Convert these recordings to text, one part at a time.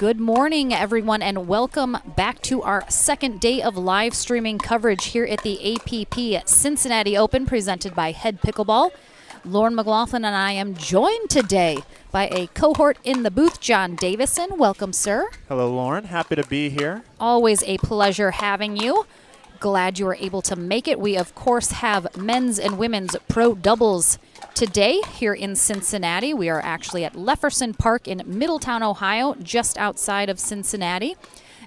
Good morning, everyone, and welcome back to our second day of live streaming coverage here at the APP Cincinnati Open, presented by Head Pickleball. Lauren McLaughlin and I am joined today by a cohort in the booth, John Davison. Welcome, sir. Hello, Lauren. Happy to be here. Always a pleasure having you. Glad you were able to make it. We, of course, have men's and women's pro doubles today here in Cincinnati. We are actually at Lefferson Park in Middletown, Ohio, just outside of Cincinnati.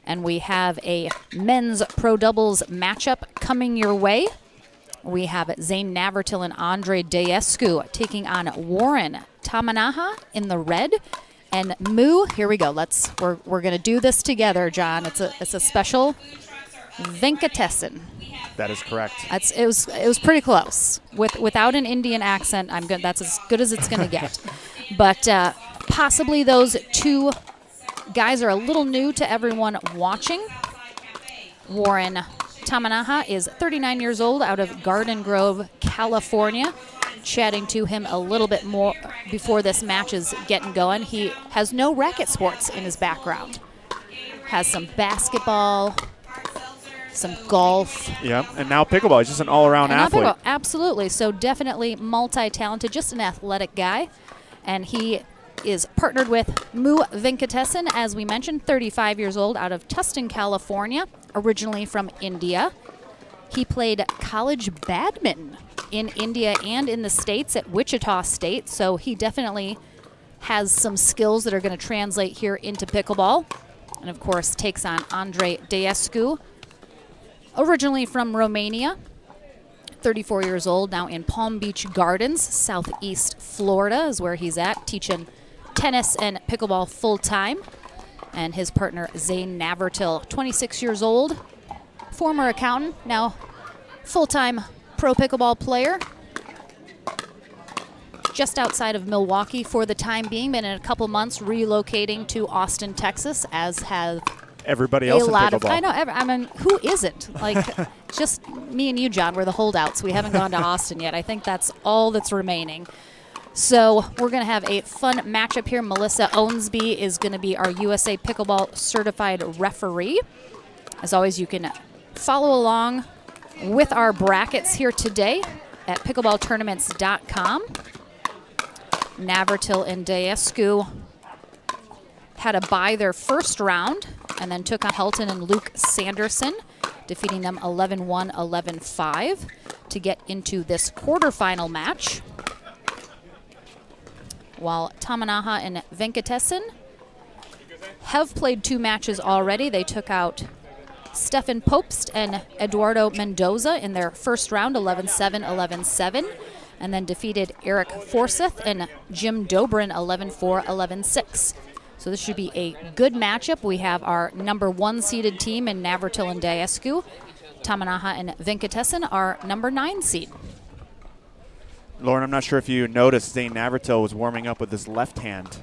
And we have a men's pro doubles matchup coming your way. We have Zane Navratil and Andre Daescu taking on Warren Tamanaha in the red. And Moo, here we go. We're going to do this together, John. It's a special Venkatesan. That is correct. It was pretty close. Without an Indian accent, that's as good as it's going to get. But possibly those two guys are a little new to everyone watching. Warren Tamanaha is 39 years old, out of Garden Grove, California. Chatting to him a little bit more before this match is getting going. He has no racket sports in his background. Has some basketball, some golf. Yeah, and now pickleball. He's just an all-around athlete. Absolutely. So definitely multi-talented, just an athletic guy. And he is partnered with Moo Venkatesan, as we mentioned, 35 years old, out of Tustin, California, originally from India. He played college badminton in India and in the States at Wichita State, so he definitely has some skills that are going to translate here into pickleball. And, of course, takes on Andre Daescu, originally from Romania, 34 years old, now in Palm Beach Gardens, Southeast Florida is where he's at, teaching tennis and pickleball full-time. And his partner, Zane Navratil, 26 years old, former accountant, now full-time pro pickleball player. Just outside of Milwaukee for the time being, been in a couple months relocating to Austin, Texas, as have everybody else in pickleball. I mean, who isn't? Like, just me and you, John, we're the holdouts. We haven't gone to Austin yet. I think that's all that's remaining. So we're going to have a fun matchup here. Melissa Owensby is going to be our USA Pickleball certified referee. As always, you can follow along with our brackets here today at pickleballtournaments.com. Navratil and Daescu had to bye their first round and then took on Helton and Luke Sanderson, defeating them 11-1, 11-5 to get into this quarterfinal match. While Tamanaha and Venkatesan have played two matches already. They took out Stefan Popst and Eduardo Mendoza in their first round, 11-7, 11-7, and then defeated Eric Forsyth and Jim Dobrin, 11-4, 11-6. So this should be a good matchup. We have our number one seeded team in Navratil and Daescu. Tamanaha and Venkatesan are number 9 seed. Lauren, I'm not sure if you noticed Zane Navratil was warming up with his left hand.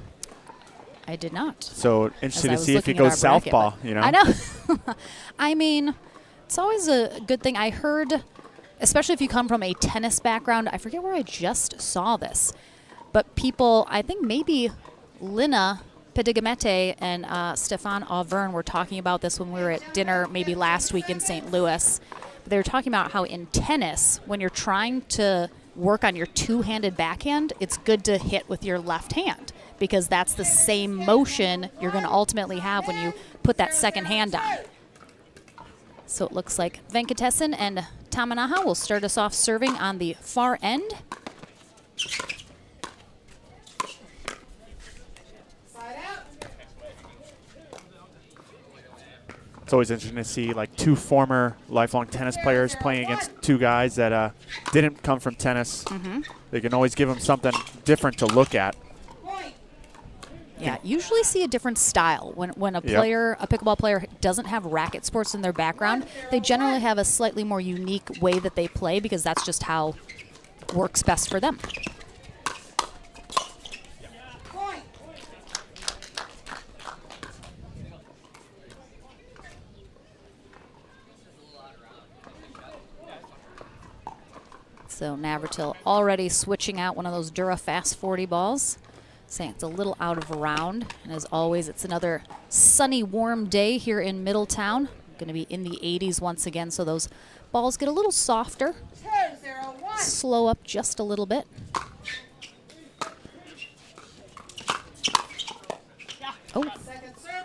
I did not. So interested to see if he goes southpaw, you know? I know. I mean, it's always a good thing. I heard, especially if you come from a tennis background, I forget where I just saw this, but people, I think maybe Lina Pedigamete and Stefan Auvergne were talking about this when we were at dinner maybe last week in St. Louis. They were talking about how in tennis, when you're trying to work on your two-handed backhand, it's good to hit with your left hand because that's the same motion you're going to ultimately have when you put that second hand on. So it looks like Venkatesan and Tamanaha will start us off serving on the far end. It's always interesting to see like two former lifelong tennis players playing against two guys that didn't come from tennis. Mm-hmm. They can always give them something different to look at. Yeah, usually see a different style. When a player, a pickleball player, doesn't have racket sports in their background, they generally have a slightly more unique way that they play because that's just how works best for them. So Navratil already switching out one of those Dura Fast 40 balls, saying it's a little out of round. And as always, it's another sunny, warm day here in Middletown. Going to be in the 80s once again, so those balls get a little softer. Slow up just a little bit. Oh,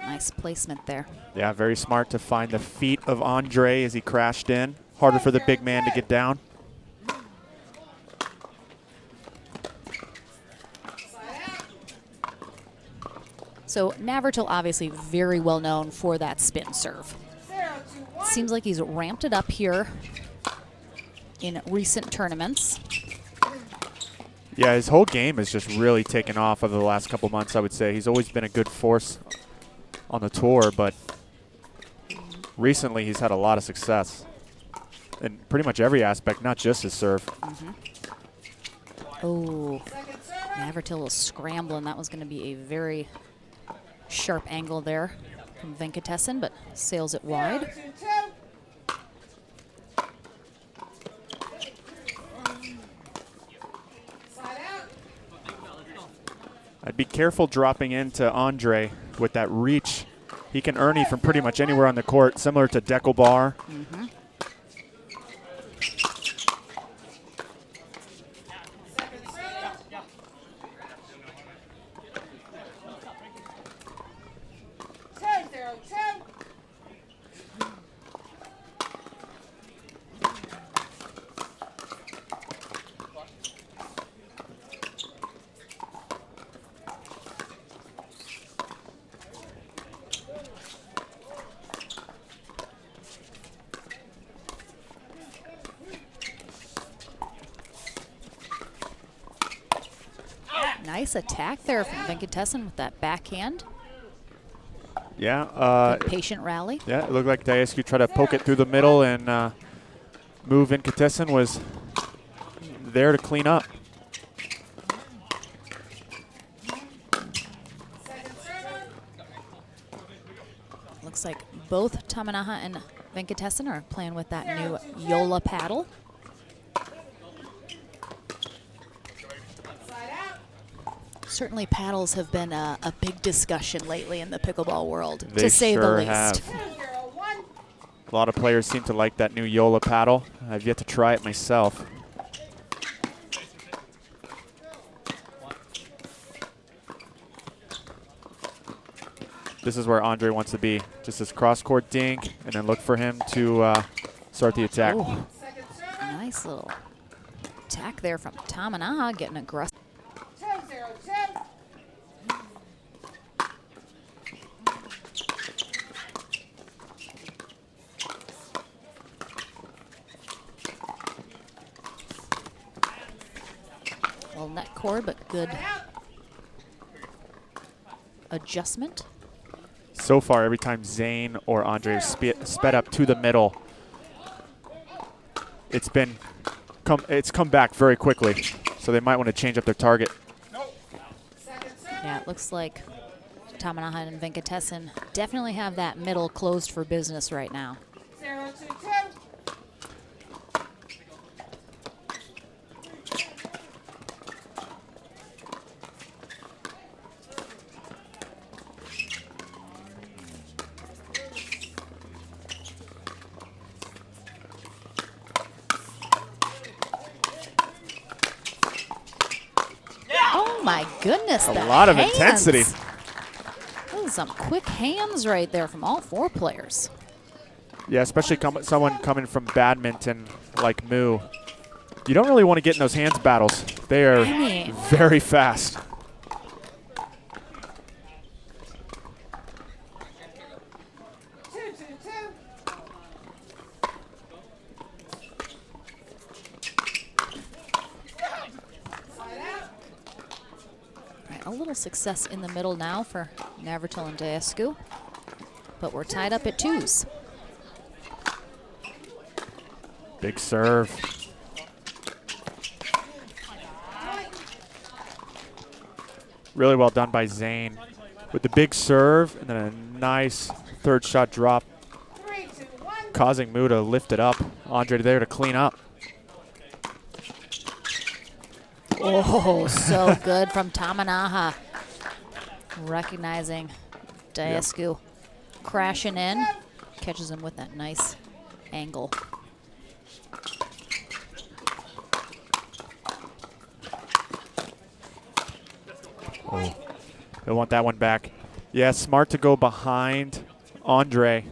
nice placement there. Yeah, very smart to find the feet of Andre as he crashed in. Harder for the big man to get down. So Navratil obviously very well known for that spin serve. Seems like he's ramped it up here in recent tournaments. Yeah, his whole game has just really taken off over the last couple months, I would say. He's always been a good force on the tour, but recently he's had a lot of success in pretty much every aspect, not just his serve. Oh, Navratil was scrambling. That was going to be a very sharp angle there from Venkatesan, but sails it wide. I'd be careful dropping into Andre with that reach. He can Ernie from pretty much anywhere on the court, similar to Deckelbar. Nice attack there from Venkatesan with that backhand. Yeah. Good patient rally. Yeah, it looked like Diascu tried to poke it through the middle, and Mu Venkatesan was there to clean up. Looks like both Tamanaha and Venkatesan are playing with that new Yola paddle. Certainly paddles have been a big discussion lately in the pickleball world, to say the least. Have. A lot of players seem to like that new Yola paddle. I've yet to try it myself. This is where Andre wants to be. Just this cross-court dink, and then look for him to start the attack. Oh, nice little attack there from Tamanaha, getting aggressive. Well, net cord, but good adjustment. So far, every time Zane or Andre have sped up to the middle, it's come back very quickly. So they might want to change up their target. Yeah, it looks like Tamanaha and Venkatesan definitely have that middle closed for business right now. 0-2-2. Oh my goodness, A the lot of hands. intensity. Those are some quick hands right there from all four players. Yeah, especially someone coming from badminton like Mu. You don't really want to get in those hands battles. They are very fast. A little success in the middle now for Navratil and Diascu, but we're tied up at twos. Big serve. Really well done by Zane with the big serve and then a nice third shot drop, causing Mu to lift it up. Andre there to clean up. Oh, so good from Tamanaha. Recognizing Diascu crashing in. Catches him with that nice angle. Oh, they want that one back. Yeah, smart to go behind Andre.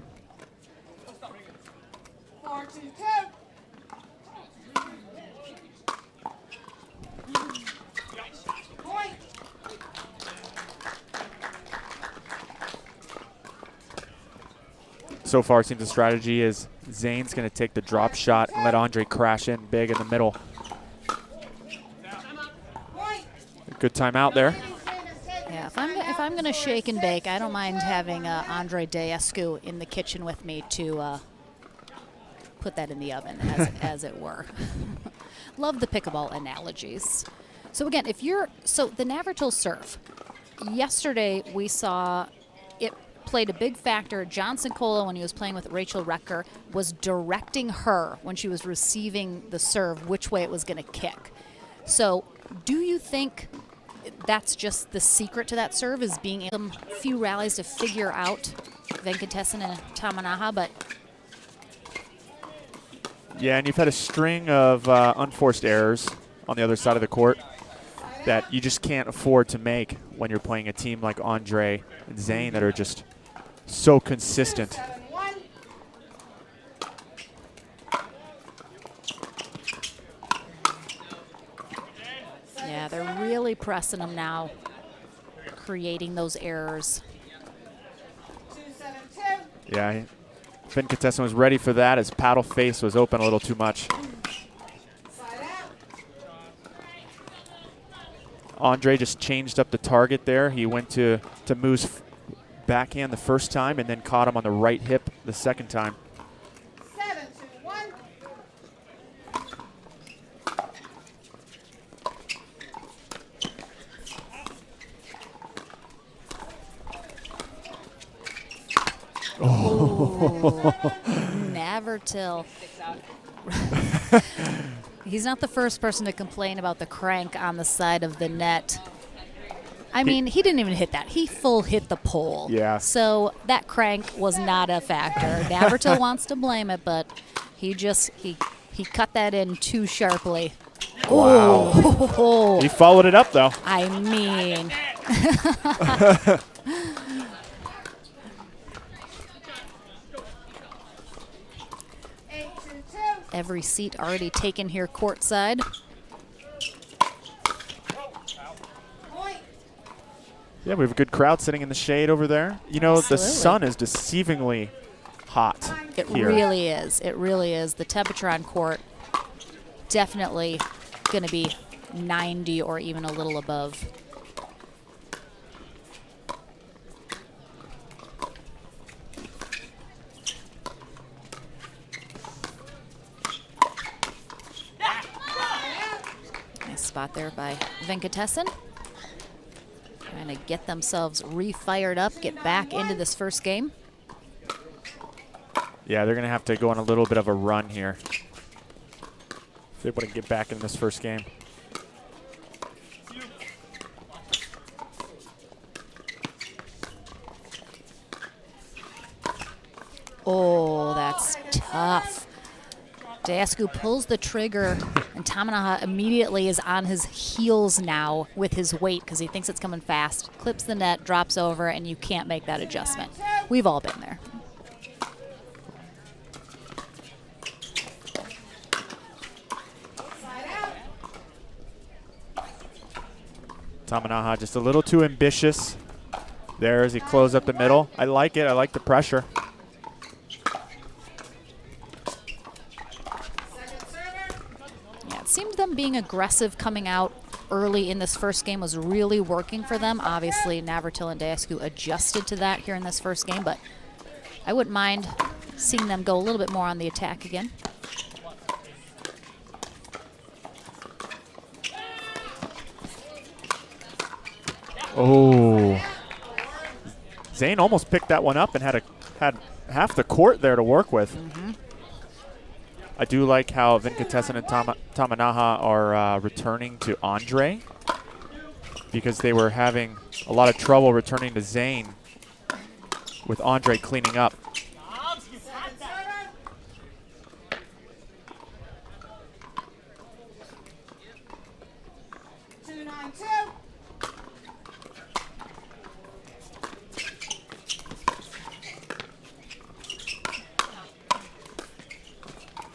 So far, it seems the strategy is Zane's going to take the drop shot and let Andre crash in big in the middle. Good timeout there. Yeah, if I'm going to shake and bake, I don't mind having Andre Diascu in the kitchen with me to put that in the oven, as it were. Love the pickleball analogies. So again, the Navratil serve. Yesterday we saw it played a big factor. Johnson Cola, when he was playing with Rachel Recker, was directing her when she was receiving the serve which way it was going to kick. So do you think that's just the secret to that serve, is being able a few rallies to figure out Venkatesan and Tamanaha? But yeah, and you've had a string of unforced errors on the other side of the court that you just can't afford to make when you're playing a team like Andre and Zane that are just so consistent. Yeah, they're really pressing them now, creating those errors. Yeah, Venkatesan was ready for that. His paddle face was open a little too much. Andre just changed up the target there. He went to Moo's backhand the first time and then caught him on the right hip the second time. 7-2-1. Oh, Navratil. He's not the first person to complain about the crank on the side of the net. I mean, he didn't even hit that. He full hit the pole. Yeah. So that crank was not a factor. Navratil wants to blame it, but he cut that in too sharply. Wow. Oh. He followed it up, though. I mean. Every seat already taken here courtside. Yeah, we have a good crowd sitting in the shade over there. You know, Absolutely. the sun is deceivingly hot It here. really is. It really is. The temperature on court definitely going to be 90 or even a little above. Nice spot there by Venkatesan. Trying to get themselves re-fired up, get back into this first game. Yeah, they're going to have to go on a little bit of a run here if they want to get back in this first game. Oh, that's tough. Diascu pulls the trigger, and Tamanaha immediately is on his heels now with his weight because he thinks it's coming fast. Clips the net, drops over, and you can't make that adjustment. We've all been there. Tamanaha just a little too ambitious there as he closed up the middle. I like it. I like the pressure. Yeah, it seemed them being aggressive coming out early in this first game was really working for them. Obviously, Navratil and Diascu adjusted to that here in this first game, but I wouldn't mind seeing them go a little bit more on the attack again. Oh. Zane almost picked that one up and had half the court there to work with. Mm-hmm. I do like how Venkatesan and Tamanaha are returning to Andre because they were having a lot of trouble returning to Zane with Andre cleaning up. Second server. 2-9-2.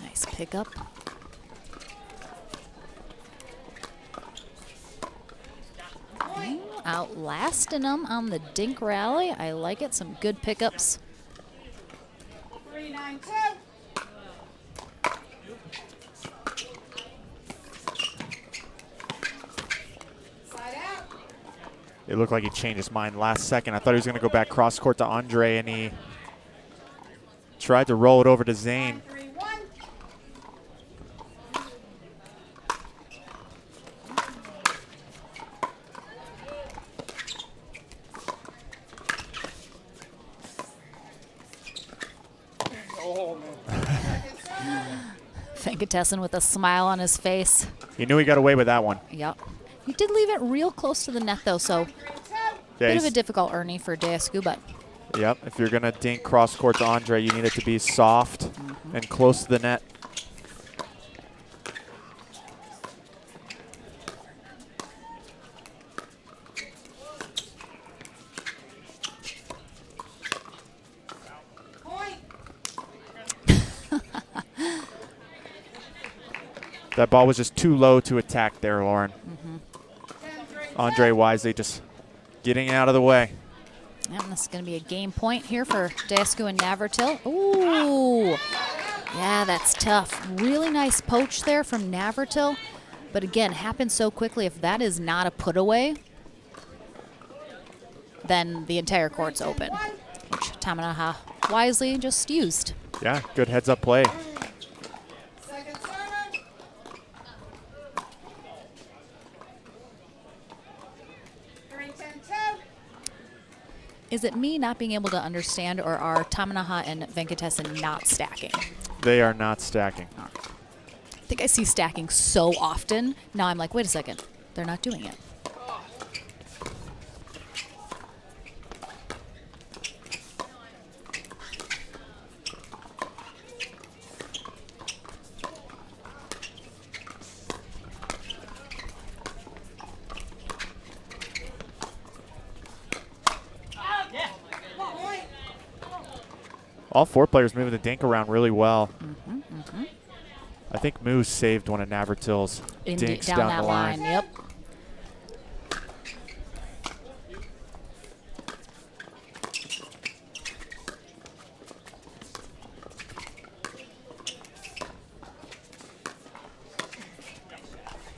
Nice pickup. Outlasting them on the dink rally. I like it. Some good pickups. 3-9-2. Side out. It looked like he changed his mind last second. I thought he was going to go back cross court to Andre, and he tried to roll it over to Zane. 3-1. Venkatessan with a smile on his face. He knew he got away with that one. Yep. He did leave it real close to the net, though, so 3-2. Yeah, bit of a he's- difficult Ernie for Deascu, but Yep, if you're going to dink cross court to Andre, you need it to be soft and close to the net. Point. That ball was just too low to attack there, Lauren. 10-3. Andre wisely just getting out of the way. yeah, this is going to be a game point here for Deascu and Navratil. Ooh. Yeah, that's tough. Really nice poach there from Navratil. But again, happens so quickly. If that is not a put away, then the entire court's open, which Tamanaha wisely just used. Yeah, good heads-up play. Second server. 3-10-2. Is it me not being able to understand, or are Tamanaha and Venkatessan not stacking? They are not stacking. I think I see stacking so often. Now I'm like, wait a second. They're not doing it. Point. All four players moving the dink around really well. I think Moose saved one of Navratil's dinks down down that the line. Yep.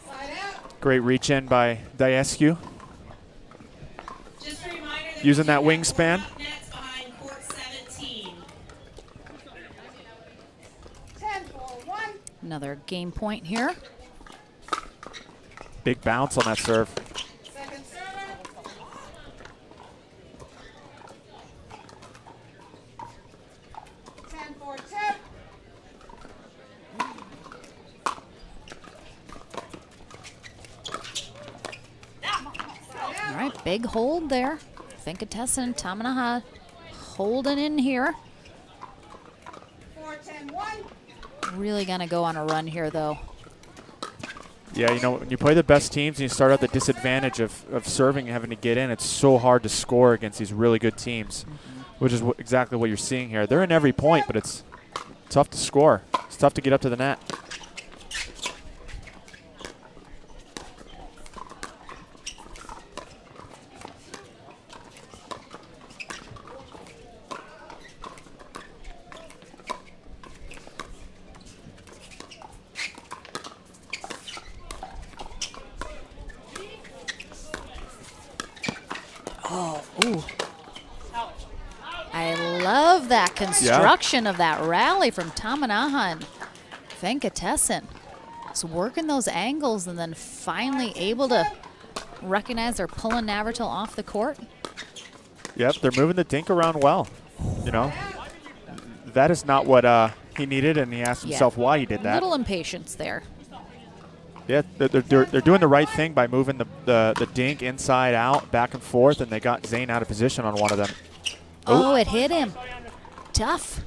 Side out. Great reach in by Deascu. Just a reminder that Using that we have wingspan. four nets behind court 17. 10-4-1. Another game point here. Big bounce on that serve. Second server. 10-4-2. All right, big hold there. Venkatessan, Tamanaha holding in here. 4-10-1. Really gonna go on a run here, though. Yeah, you know, when you play the best teams and you start at the disadvantage of serving and having to get in, it's so hard to score against these really good teams, which is exactly what you're seeing here. They're in every point, but it's tough to score. It's tough to get up to the net. Ooh. I love that construction of that rally from Tamanaha and Venkatessan. Just working those angles and then finally able to recognize they're pulling Navratil off the court. Yep, they're moving the dink around well. You know, that is not what he needed, and he asked himself why he did that. Little impatience there. Yeah, they're doing the right thing by moving the dink inside out, back and forth, and they got Zane out of position on one of them. Oh, it hit him. Tough.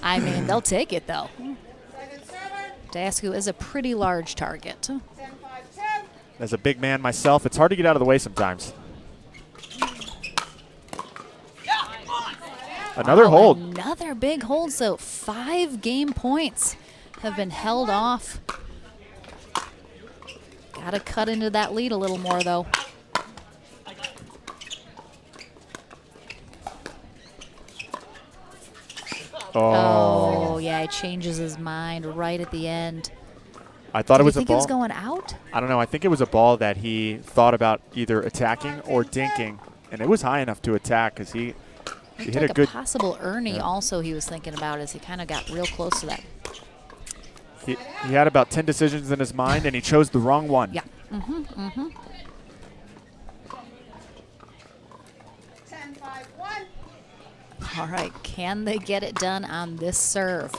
I mean, they'll take it, though. Second server. Dasku is a pretty large target. 10-5-10. As a big man myself, it's hard to get out of the way sometimes. Another hold. Another big hold, so 5 game points have been held off. Got to cut into that lead a little more, though. Oh, yeah, he changes his mind right at the end. I thought Did it was you a think he was ball. going out? I don't know. I think it was a ball that he thought about either attacking or dinking, and it was high enough to attack because he hit Like a good. possible Ernie Yeah. also he was thinking about as he kind of got real close to that. He had about 10 decisions in his mind, and he chose the wrong one. Yeah. 10-5-1. All right, can they get it done on this serve?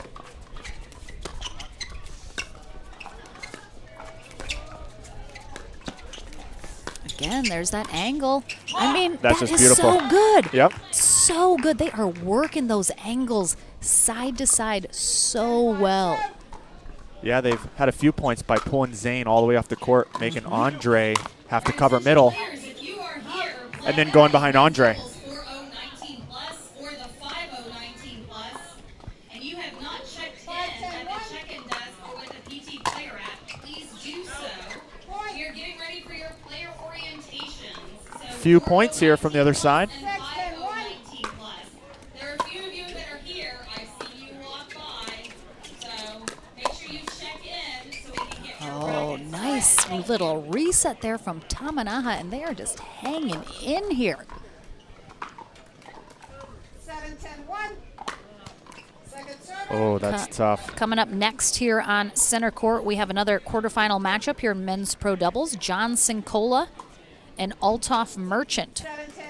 Again, there's that angle. I mean, That's that just is beautiful. so good. Yep. So good. They are working those angles side to side so well. Yeah, they've had a few points by pulling Zane all the way off the court, making Andre have to cover middle, Players, if you are here, and then going behind Andre. 4019 plus or the 5019 plus, and you have not checked in at the check-in desk or with the PT Player app, please do so. We are getting ready for your player orientations. So Few points here from the other side. and 5019 plus. There are a few of you that are here. I've seen you walk by, so make sure you check in so we can get your Oh, brackets nice set. little reset there from Tamanaha, and they are just hanging in here. 7-10-1. Second server. Oh, that's tough. Coming up next here on center court, we have another quarterfinal matchup here in men's pro doubles. John Sincola and Althoff Merchant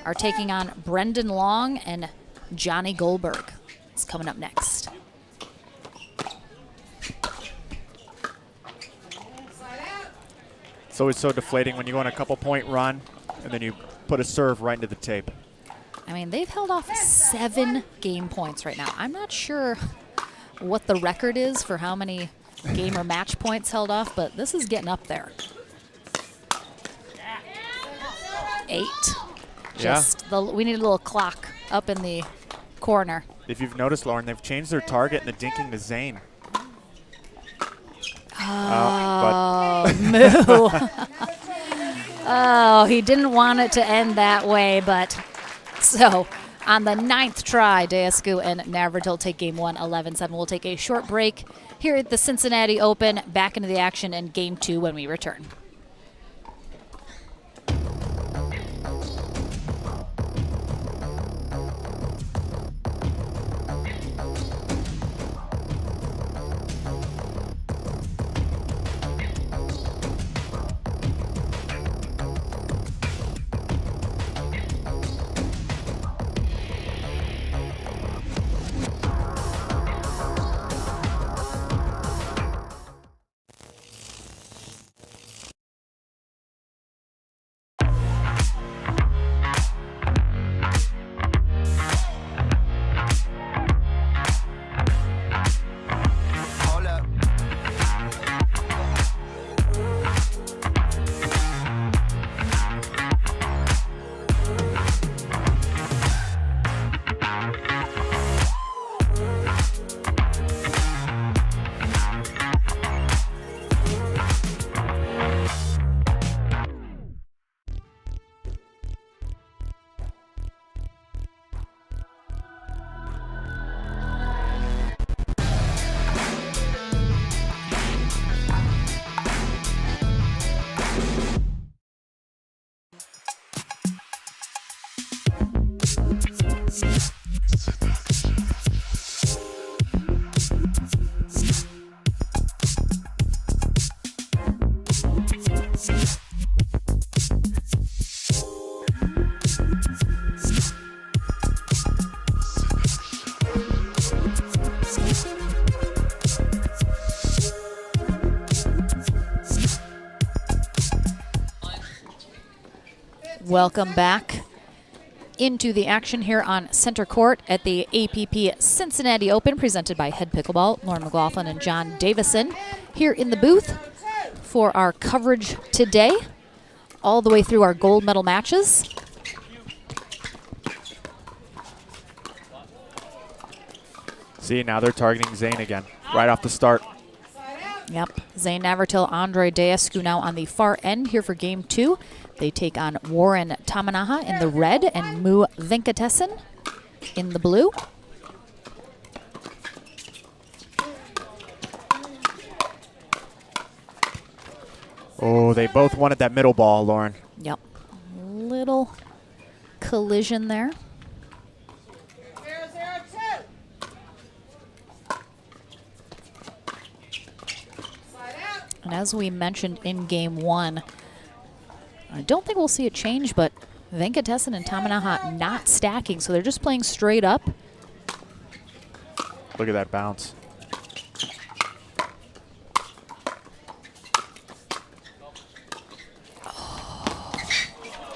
are taking on Brendan Long and Johnny Goldberg. It's coming up next. Slide out. It's always so deflating when you go on a couple-point run, and then you put a serve right into the tape. I mean, they've held off 7 game points right now. I'm not sure what the record is for how many game or match points held off, but this is getting up there. 8. Yeah. We need a little clock up in the corner. If you've noticed, Lauren, they've changed their target and the dinking to Zane. But Moo. Oh, he didn't want it to end that way, but so on the 9th try, Dasku and Navratil take game 1, 11-7. We'll take a short break here at the Cincinnati Open. Back into the action in game 2 when we return. Welcome back into the action here on center court at the APP Cincinnati Open, presented by Head Pickleball, Lauren McLaughlin and John Davison, here in the booth for our coverage today, all the way through our gold medal matches. See, now they're targeting Zane again, right off the start. Yep, Zane Navratil, Andre Deescu now on the far end here for game 2. They take on Warren Tamanaha in the red and Mu Venkatesan in the blue. Oh, they both wanted that middle ball, Lauren. Yep, little collision there. 0-0-2. Slide out. And as we mentioned in game 1, I don't think we'll see it change, but Venkatesan and Tamanaha not stacking, so they're just playing straight up. Look at that bounce.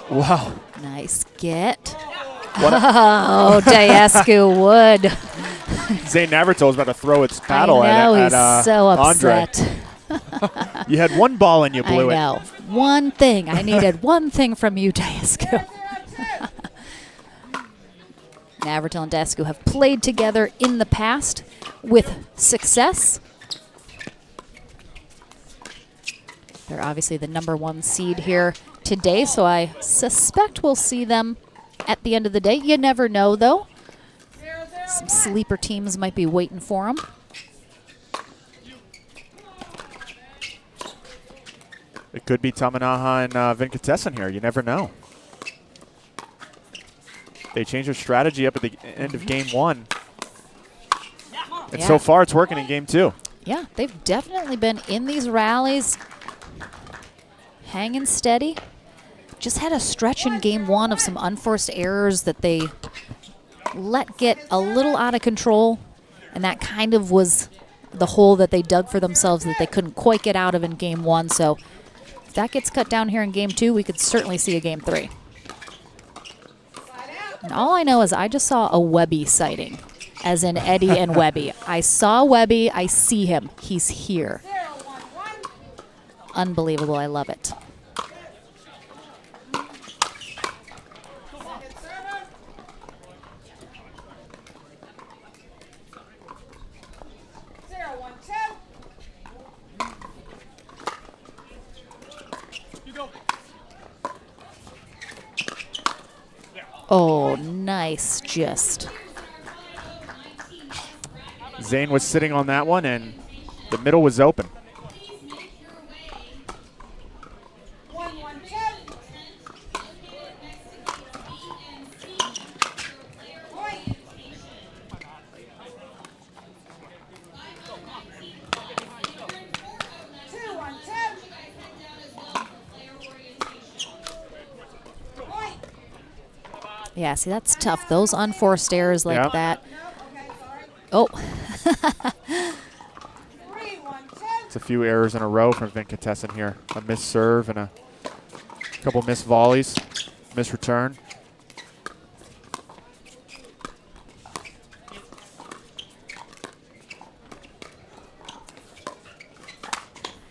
Wow. Nice get. What Oh, Deescu would. Zane Navratil is about to throw its paddle I know, at he's so Andre. upset. You had one ball and you blew I it. know. One thing. I needed one thing from you, Deescu. 0-0-2. Navratil and Deescu have played together in the past with success. They're obviously the #1 seed here today, so I suspect we'll see them at the end of the day. You never know, though. 0-0-1. Some sleeper teams might be waiting for them. It could be Tamanaha and Venkatesan here. You never know. They changed their strategy up at the end of game 1. And Yeah. so far, it's working in game 2. Yeah, they've definitely been in these rallies, hanging steady. Just had a stretch in game 1 of some unforced errors that they let get a little out of control, and that kind of was the hole that they dug for themselves that they couldn't quite get out of in game 1. So if that gets cut down here in game 2, we could certainly see a game 3. And all I know is I just saw a Webby sighting, as in Eddie and Webby. I saw Webby. I see him. He's here. 0-1-1. Unbelievable. I love it. Second server. 0-1-2. Oh, nice just. Zane was sitting on that one, and the middle was open. 1-1-2. Point. 2-1-2. Point. Yeah, see, that's tough. Those unforced errors like Yeah. that. No, okay, sorry. Oh, 3-1-2. It's a few errors in a row from Venkatesan here. A missed serve and a couple missed volleys, missed return.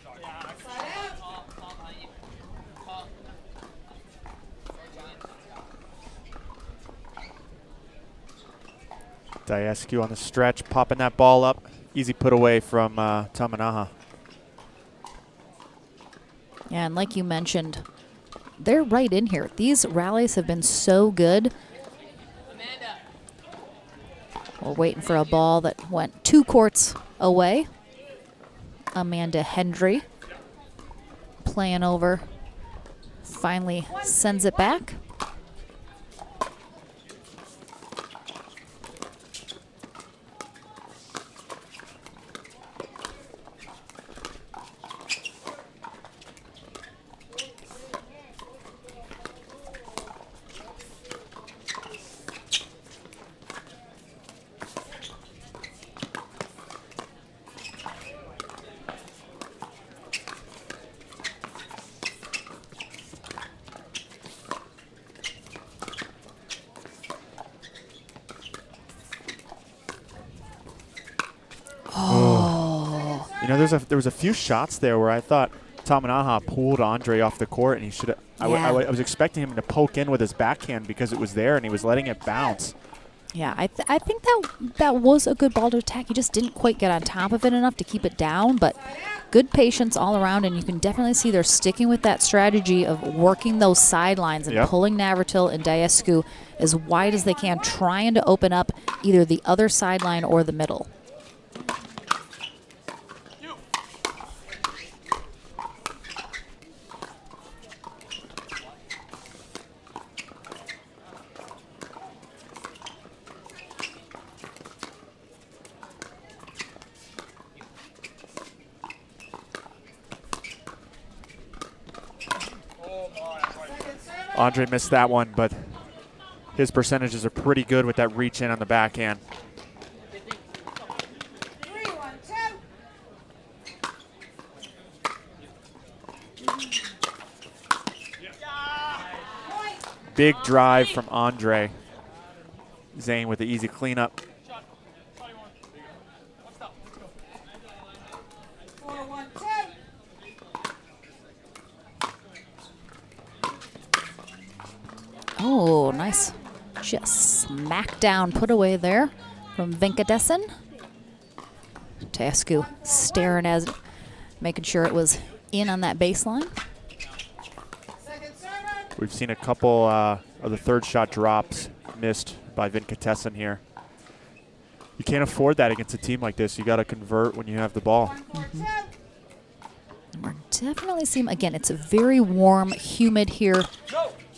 Slide out. Deescu on the stretch, popping that ball up. Easy put away from Tamanaha. yeah, and like you mentioned, they're right in here. These rallies have been so good. We're waiting for a ball that went 2 courts away. Amanda Hendry playing over. Finally sends it back. know, there was a few shots there where I thought Tamanaha pulled Andre off the court, and he should have. Yeah. I was expecting him to poke in with his backhand because it was there, and he was letting it bounce. Yeah, I think that was a good ball to attack. He just didn't quite get on top of it enough to keep it down, but good patience all around, and you can definitely see they're sticking with that strategy of working those sidelines and pulling Navratil and Diascu as wide as they can, trying to open up either the other sideline or the middle. Andre missed that one, but his percentages are pretty good with that reach in on the backhand. 3-1-10. Big drive from Andre. Zane with the easy cleanup. 4-1-10. Oh, nice. Just smack down, put away there from Venkatesan. Diascu staring as, making sure it was in on that baseline. Second server. We've seen a couple of the third shot drops missed by Venkatesan here. You can't afford that against a team like this. You got to convert when you have the ball. 1-4-10. We're definitely seeing, again, it's very warm, humid here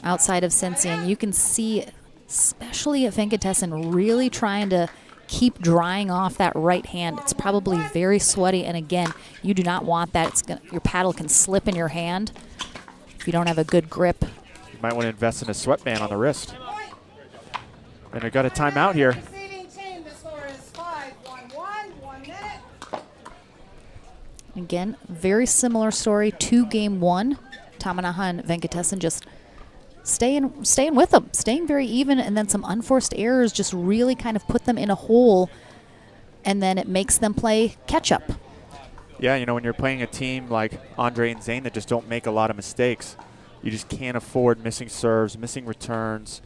outside of Cincy, and you can see, especially at Venkatesan, really trying to keep drying off that right hand. It's probably very sweaty, and again, you do not want that. It's gonna, your paddle can slip in your hand if you don't have a good grip. You might want to invest in a sweatband on the wrist. And I got a timeout here. Conceding team, the score is 5-1-1. 1 minute. Again, very similar story to game one. Tamanaha and Venkatesan just staying with them, staying very even, and then some unforced errors just really kind of put them in a hole, and then it makes them play catch up. Yeah, you know, when you're playing a team like Andre and Zane that just don't make a lot of mistakes, you just can't afford missing serves, missing returns.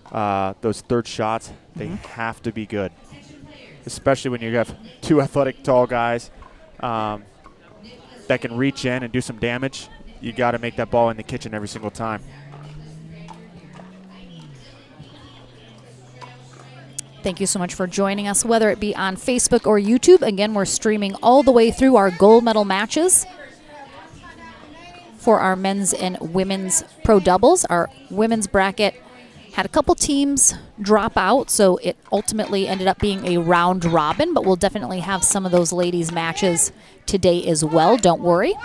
Those third shots, they have to be good, especially when you have two athletic tall guys that can reach in and do some damage. You got to make that ball in the kitchen every single time. Thank you so much for joining us, whether it be on Facebook or YouTube. Again, we're streaming all the way through our gold medal matches for our men's and women's pro doubles. Our women's bracket had a couple teams drop out, so it ultimately ended up being a round robin, but we'll definitely have some of those ladies' matches today as well. Don't worry.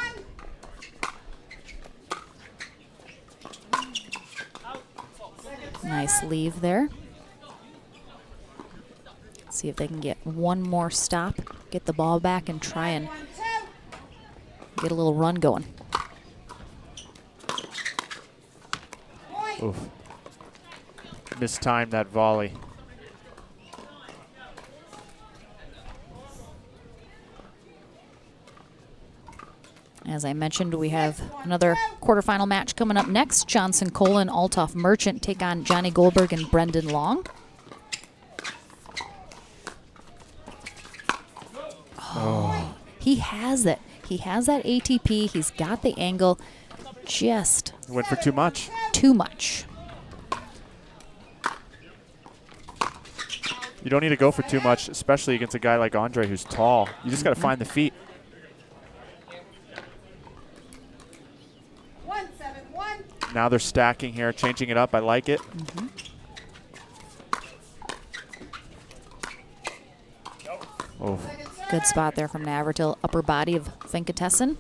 Nice leave there. See if they can get one more stop, get the ball back, and try and get a little run going. Oof. Mistimed that volley. As I mentioned, we have another quarterfinal match coming up next. Johnson Cole and Althoff Merchant take on Johnny Goldberg and Brendan Long. Oh, he has it. He has that ATP. He's got the angle. Just Went for too much. too much. You don't need to go for too much, especially against a guy like Andre who's tall. You just got to find the feet. 1-7-1. Now they're stacking here, changing it up. I like it. Oh, Good spot there from Navratil. Upper body of Venkatesan.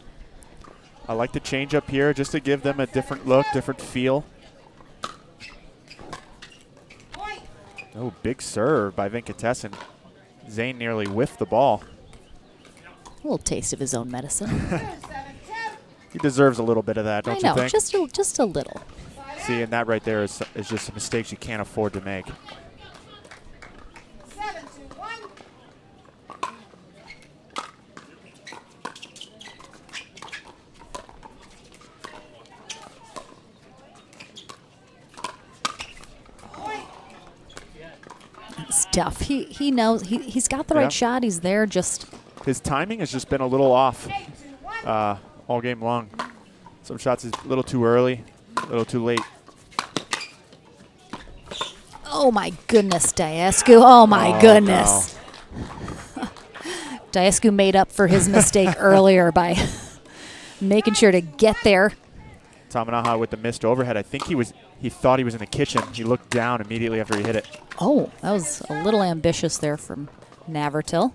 I like the change up here just to give them a different look, different feel. Point. Oh, big serve by Venkatesan. Zane nearly whiffed the ball. A little taste of his own medicine. 7-10. He deserves a little bit of that, don't I you know, think? just a little. See, and that right there is just mistakes you can't afford to make. 7-2-1. Duff. He knows he's got the right shot. He's there. Just his timing has just been a little off all game long. Some shots is a little too early, a little too late. oh my goodness, Diascu. Oh my goodness. No. Diascu made up for his mistake earlier by making sure to get there. Tamanaha with the missed overhead. I think he thought he was in the kitchen. He looked down immediately after he hit it. Oh, that was a little ambitious there from Navratil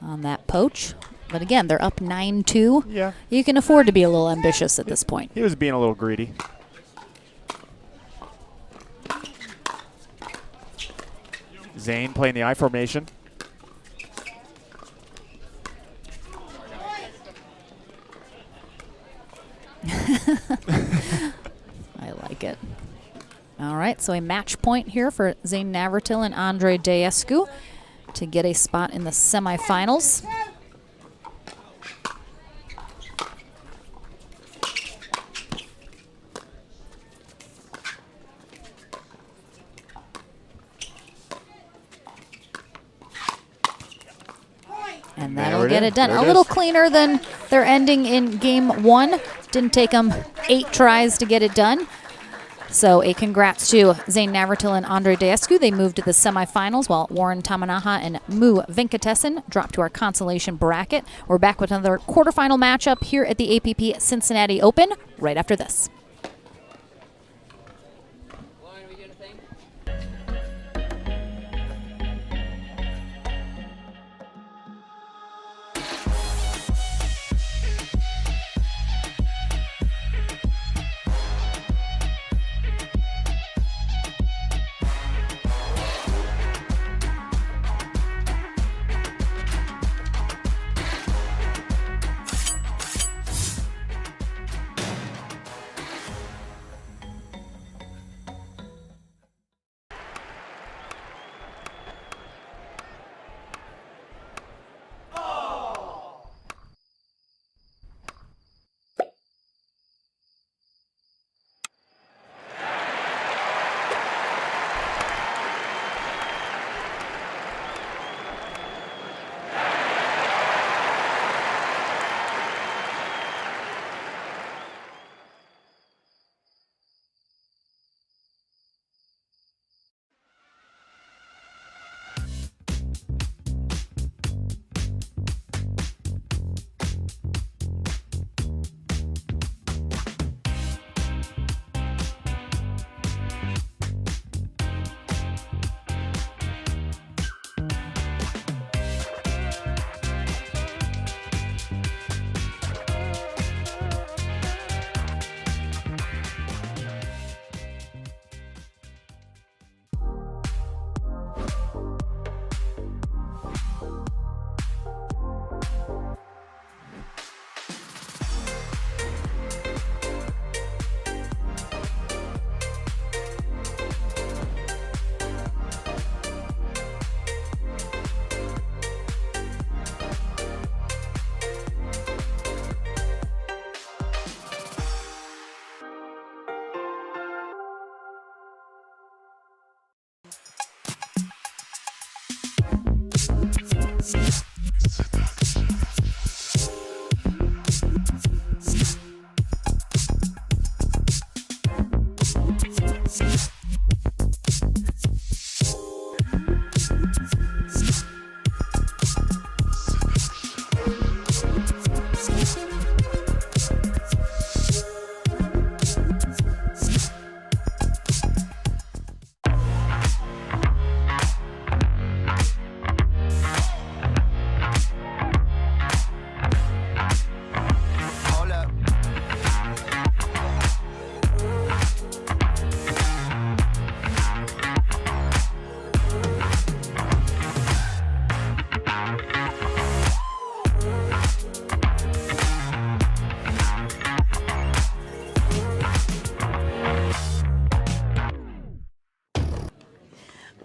on that poach. But again, they're up 9-2. Yeah. You can afford to be a little ambitious at this point. He was being a little greedy. Zane playing the I formation. I like it. All right, so a match point here for Zane Navratil and Andre Diascu to get a spot in the semifinals. And that'll get it done. A little cleaner than their ending in game 1. Didn't take them 8 tries to get it done. So a congrats to Zane Navratil and Andre Diascu. They moved to the semifinals while Warren Tamanaha and Mu Venkatesan dropped to our consolation bracket. We're back with another quarterfinal matchup here at the APP Cincinnati Open right after this.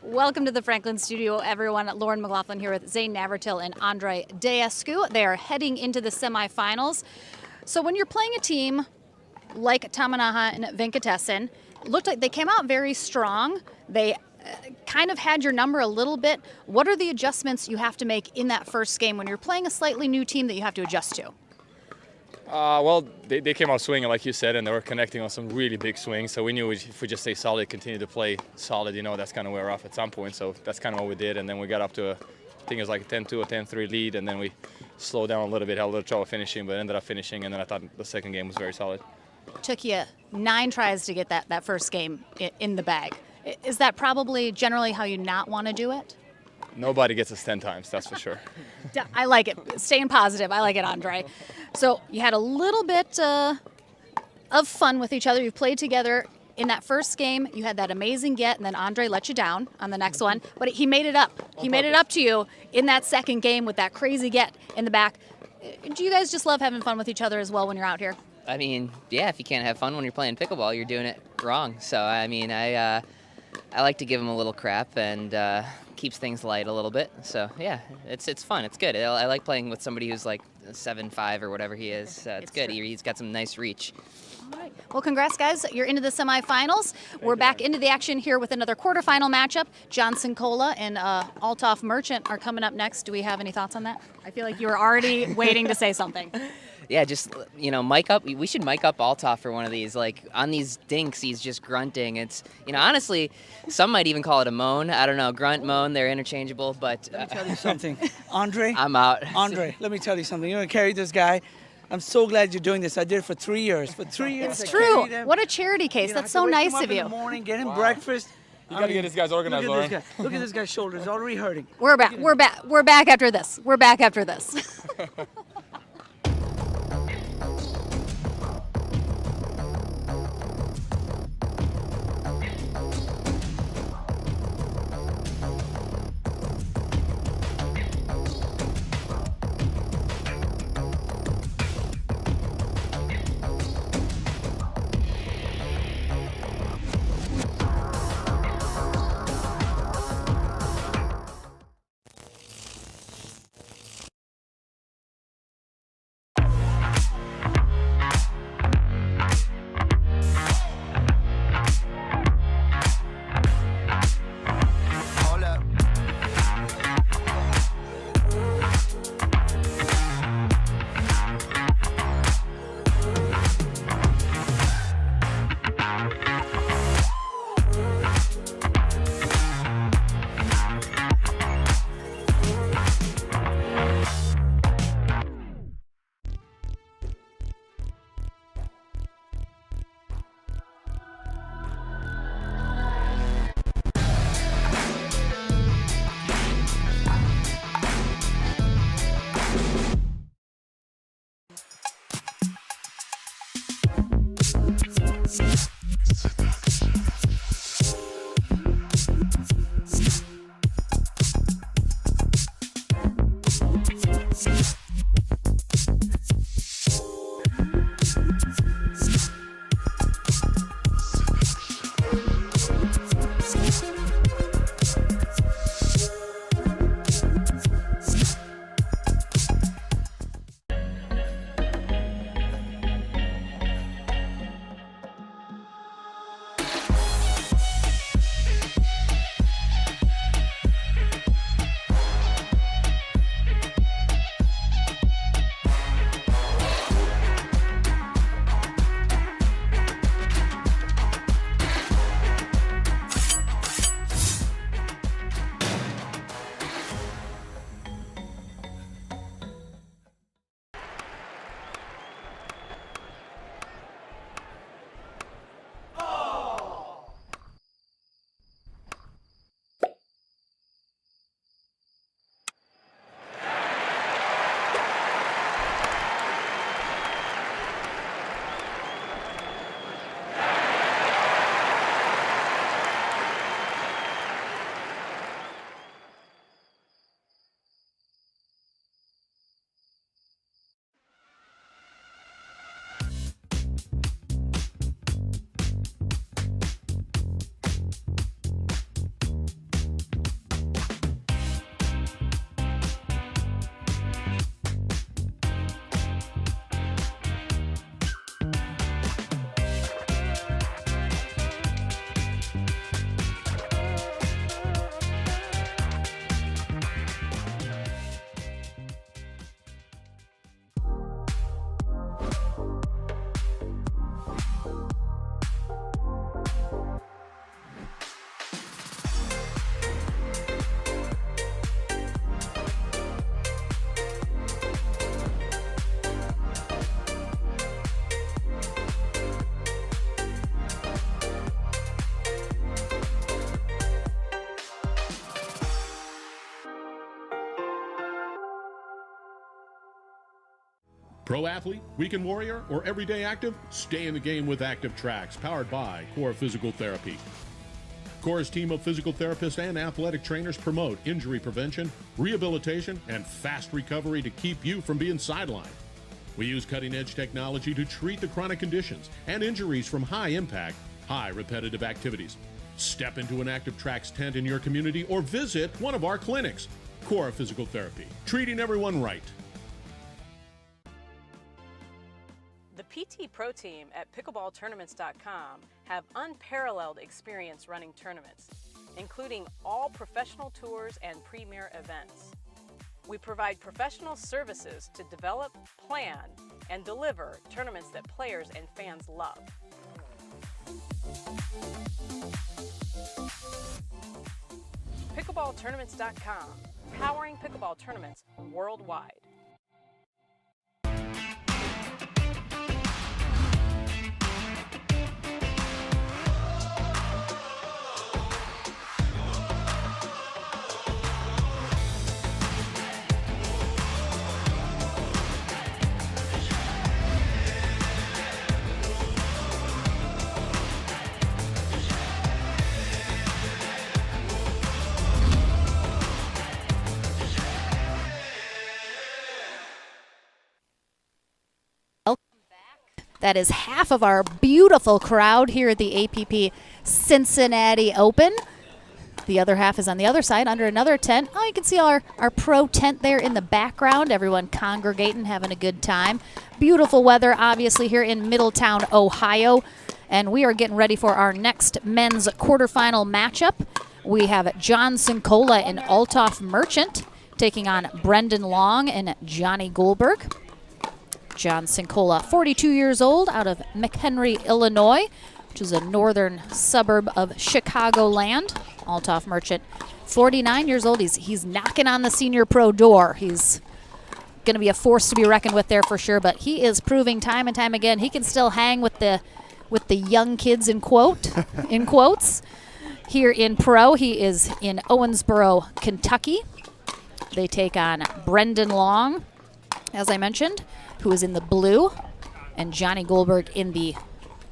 Welcome to the Franklin studio, everyone. Lauren McLaughlin here with Zane Navratil and Andre Diascu. They are heading into the semifinals. So when you're playing a team like Tamanaha and Venkatesan, looked like they came out very strong. They kind of had your number a little bit. What are the adjustments you have to make in that first game when you're playing a slightly new team that you have to adjust to? Well, they came out swinging, like you said, and they were connecting on some really big swings. So we knew if we just stay solid, continue to play solid, that's kind of wear off at some point. So that's kind of what we did. And then we got up to I think it was like a 10-2 or 10-3 lead, and then we slowed down a little bit, had a little trouble finishing, but ended up finishing. And then I thought the second game was very solid. Took you 9 tries to get that first game in the bag. Is that probably generally how you not want to do it? Nobody gets us 10 times, that's for sure. I like it. Staying positive. I like it, Andre. So you had a little bit of fun with each other. You played together in that first game. You had that amazing get, and then Andre let you down on the next one. But he made it up. He made it up to you in that second game with that crazy get in the back. Do you guys just love having fun with each other as well when you're out here? I mean, yeah, if you can't have fun when you're playing pickleball, you're doing it wrong. So, I mean, I like to give him a little crap and keeps things light a little bit. So, yeah, it's fun. It's good. I like playing with somebody who's like 7'5" or whatever he is. It's good. He's got some nice reach. All right. Well, congrats, guys. You're into the semifinals. We're back into the action here with another quarterfinal matchup. Johnson Cola and Althoff Merchant are coming up next. Do we have any thoughts on that? I feel like you were already waiting to say something. Yeah, just, mic up. We should mic up Althoff for one of these. Like, on these dinks, he's just grunting. It's, honestly, some might even call it a moan. I don't know, grunt, moan, they're interchangeable, but... Let me tell you something. Andre? I'm out. Andre, let me tell you something. You're going to carry this guy. I'm so glad you're doing this. I did it for 3 years. For 3 years, It's I true. carried him. What a charity case. I That's had to so wake nice him up of in you. the morning, get him breakfast. You got to get this guy's organized, Look Lauren. at this guy. Look at this guy's shoulders. Already hurting. We're back. We're back. We're back after this. We're back after this. Pro athlete, weekend warrior, or everyday active? Stay in the game with Active Tracks, powered by Core Physical Therapy. Core's team of physical therapists and athletic trainers promote injury prevention, rehabilitation, and fast recovery to keep you from being sidelined. We use cutting-edge technology to treat the chronic conditions and injuries from high-impact, high repetitive activities. Step into an Active Tracks tent in your community or visit one of our clinics. Core Physical Therapy, treating everyone right. The PT Pro team at pickleballtournaments.com have unparalleled experience running tournaments, including all professional tours and premier events. We provide professional services to develop, plan, and deliver tournaments that players and fans love. Pickleballtournaments.com, powering pickleball tournaments worldwide. That is half of our beautiful crowd here at the APP Cincinnati Open. The other half is on the other side under another tent. Oh, you can see our pro tent there in the background. Everyone congregating, having a good time. Beautiful weather, obviously, here in Middletown, Ohio. And we are getting ready for our next men's quarterfinal matchup. We have John Cincola and Althoff Merchant taking on Brendan Long and Johnny Goldberg. John Cincola, 42 years old, out of McHenry, Illinois, which is a northern suburb of Chicagoland. Althoff Merchant, 49 years old. He's knocking on the senior pro door. He's going to be a force to be reckoned with there for sure, but he is proving time and time again he can still hang with the young kids in quotes. Here in pro, he is in Owensboro, Kentucky. They take on Brendan Long, as I mentioned, who is in the blue, and Johnny Goldberg in the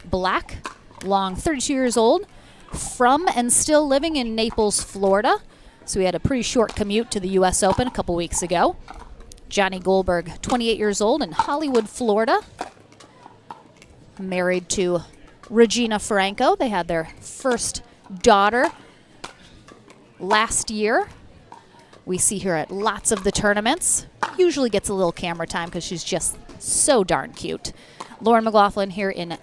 black. Long, 32 years old, from and still living in Naples, Florida. So he had a pretty short commute to the U.S. Open a couple weeks ago. Johnny Goldberg, 28 years old, in Hollywood, Florida. Married to Regina Franco. They had their first daughter last year. We see her at lots of the tournaments. Usually gets a little camera time because she's just so darn cute. Lauren McLaughlin here in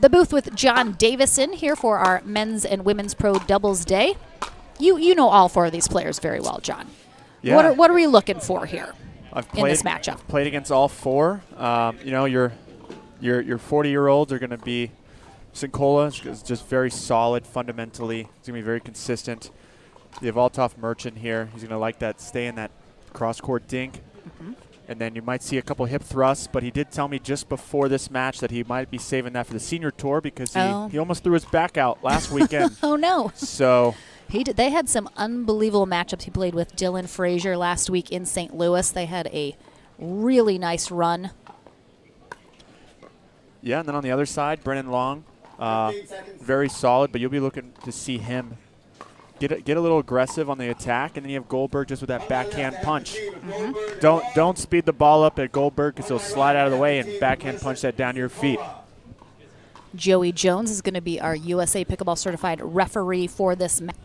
the booth with John Davison here for our men's and women's pro doubles day. You know all four of these players very well, John. Yeah. What are we looking for here in this matchup? I've played against all four. Your 40-year-olds are going to be Cincola is just very solid fundamentally. He's going to be very consistent. You have Althoff Merchant here. He's going to like that, stay in that cross-court dink. Mm-hmm. And then you might see a couple hip thrusts, but he did tell me just before this match that he might be saving that for the senior tour because he almost threw his back out last weekend. Oh, no. So they had some unbelievable matchups. He played with Dylan Frazier last week in St. Louis. They had a really nice run. Yeah, and then on the other side, Brendan Long, very solid, but you'll be looking to see him get a little aggressive on the attack, and then you have Goldberg just with that backhand punch. Mm-hmm. Don't speed the ball up at Goldberg because he'll slide out of the way and backhand punch that down to your feet. Joey Jones is going to be our USA Pickleball Certified referee for this match.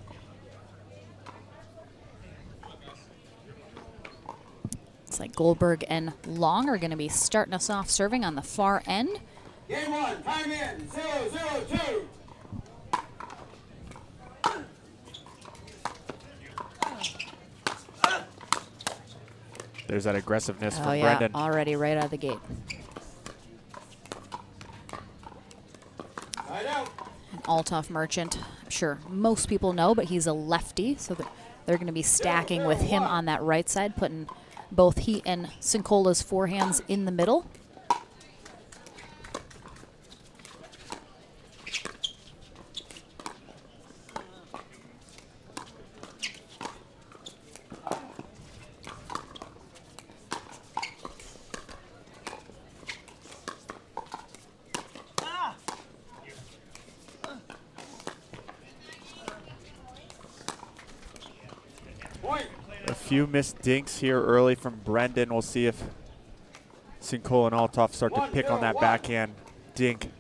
It's like Goldberg and Long are going to be starting us off serving on the far end. Game one, time in, 0-0-2. There's that aggressiveness from yeah, Brendan. Already right out of the gate. And Althoff Merchant, I'm sure most people know, but he's a lefty, so they're going to be stacking with him on that right side, putting both he and Cincola's forehands in the middle. few missed dinks here early from Brendan. We'll see if Cincola and Althoff start to pick on that backhand dink.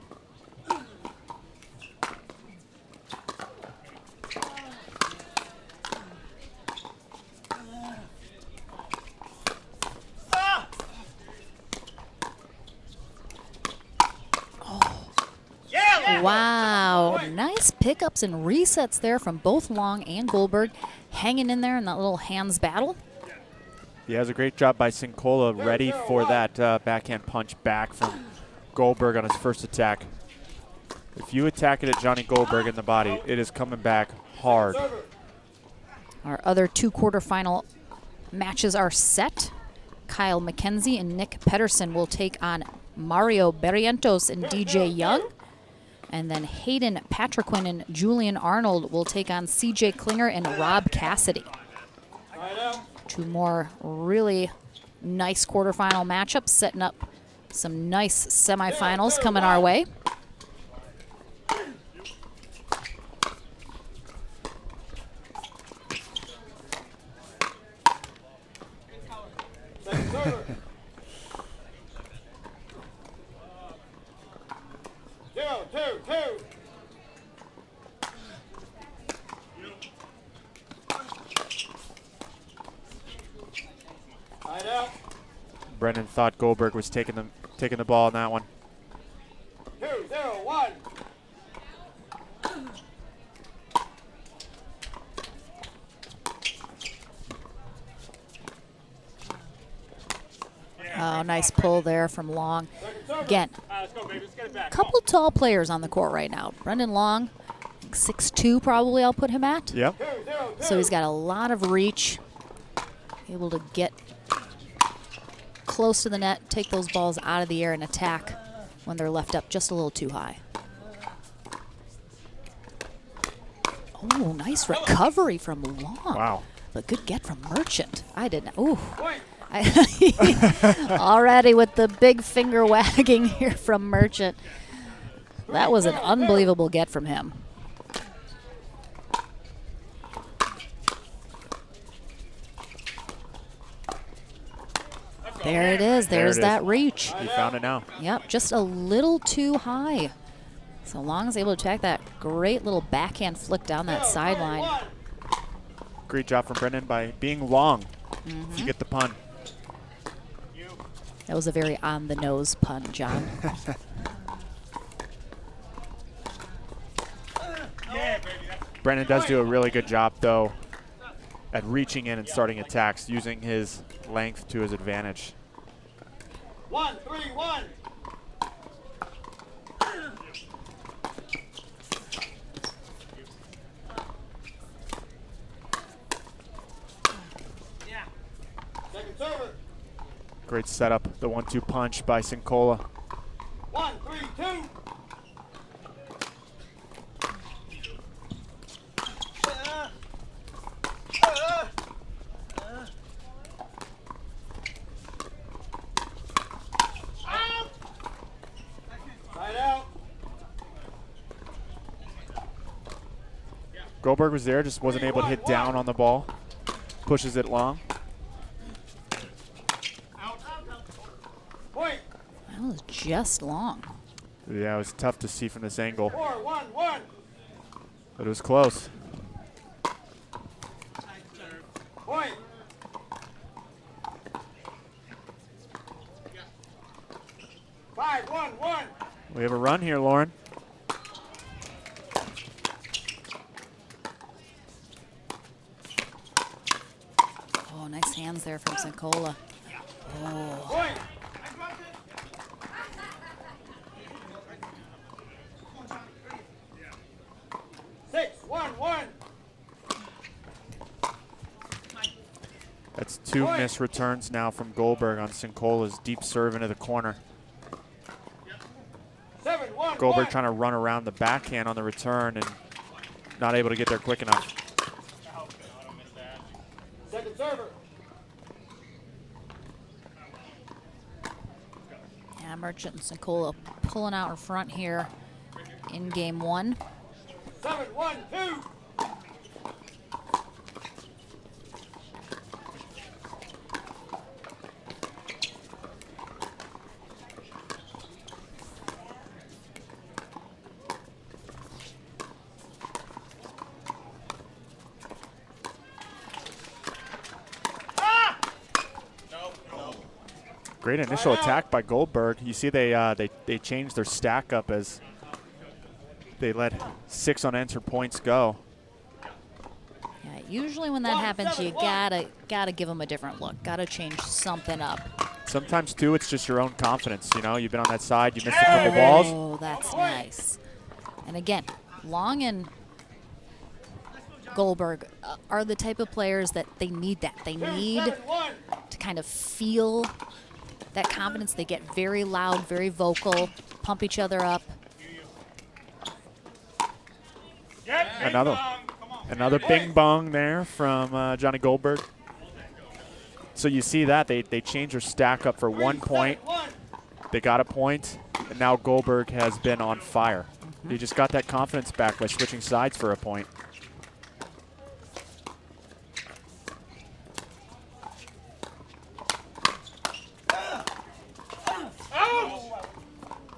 Wow, nice pickups and resets there from both Long and Goldberg, hanging in there in that little hands battle. Yeah, it was a great job by Cincola, ready for that backhand punch back from Goldberg on his first attack. If you attack it at Johnny Goldberg in the body, it is coming back hard. Our other 2 quarterfinal matches are set. Kyle McKenzie and Nick Pedersen will take on Mario Barrientos and DJ Young. And then Hayden Patriquin and Julian Arnold will take on CJ Klinger and Rob Cassidy. 2 more really nice quarterfinal matchups, setting up some nice semifinals coming our way. Brendan thought Goldberg was taking the ball in that one. 2-0-1. Oh, nice pull there from Long. Again, a couple tall players on the court right now. Brendan Long, 6'2" probably I'll put him at. Yep. So he's got a lot of reach, able to get close to the net, take those balls out of the air and attack when they're left up just a little too high. Oh, nice recovery from Long. Wow. But good get from Merchant. I didn't. Ooh. Already with the big finger wagging here from Merchant. That was an unbelievable get from him. There it is. There's that reach. He found it now. Yep, just a little too high. So Long is able to attack that great little backhand flick down that sideline. Great job from Brendan by being long. If you get the pun. That was a very on-the-nose pun, John. Brendan does do a really good job, though, at reaching in and starting attacks, using his length to his advantage. 1-3-1. Second server. Great setup, the 1-2 punch by Cincola. 1-3-2. Goldberg was there, just wasn't able to hit down on the ball. Pushes it long. That was just Long. Yeah, it was tough to see from this angle, 4-1-1. but it was close. Point. Five, 1-1. We have a run here, Lauren. Oh, nice hands there from Cincola. Oh. Point. Six, 1-1. That's 2 missed returns now from Goldberg on Cincola's deep serve into the corner. 7-1. Goldberg trying to run around the backhand on the return and not able to get there quick enough. Second server. Yeah, Merchant and Cincola pulling out in front here in game 1. 7-1-2. Great initial attack by Goldberg. You see they changed their stack up as they let 6 unanswered points go. Yeah, usually when that happens, you gotta give them a different look. Gotta change something up. Sometimes too, it's just your own confidence. You know, you've been on that side, you missed a couple balls. Oh, that's nice. And again, Long and Goldberg are the type of players that they need that. They need to kind of feel that confidence. They get very loud, very vocal, pump each other up. Another bing bong there from Johnny Goldberg. So you see that they changed their stack up for 1 point. They got a point, and now Goldberg has been on fire. He just got that confidence back by switching sides for a point.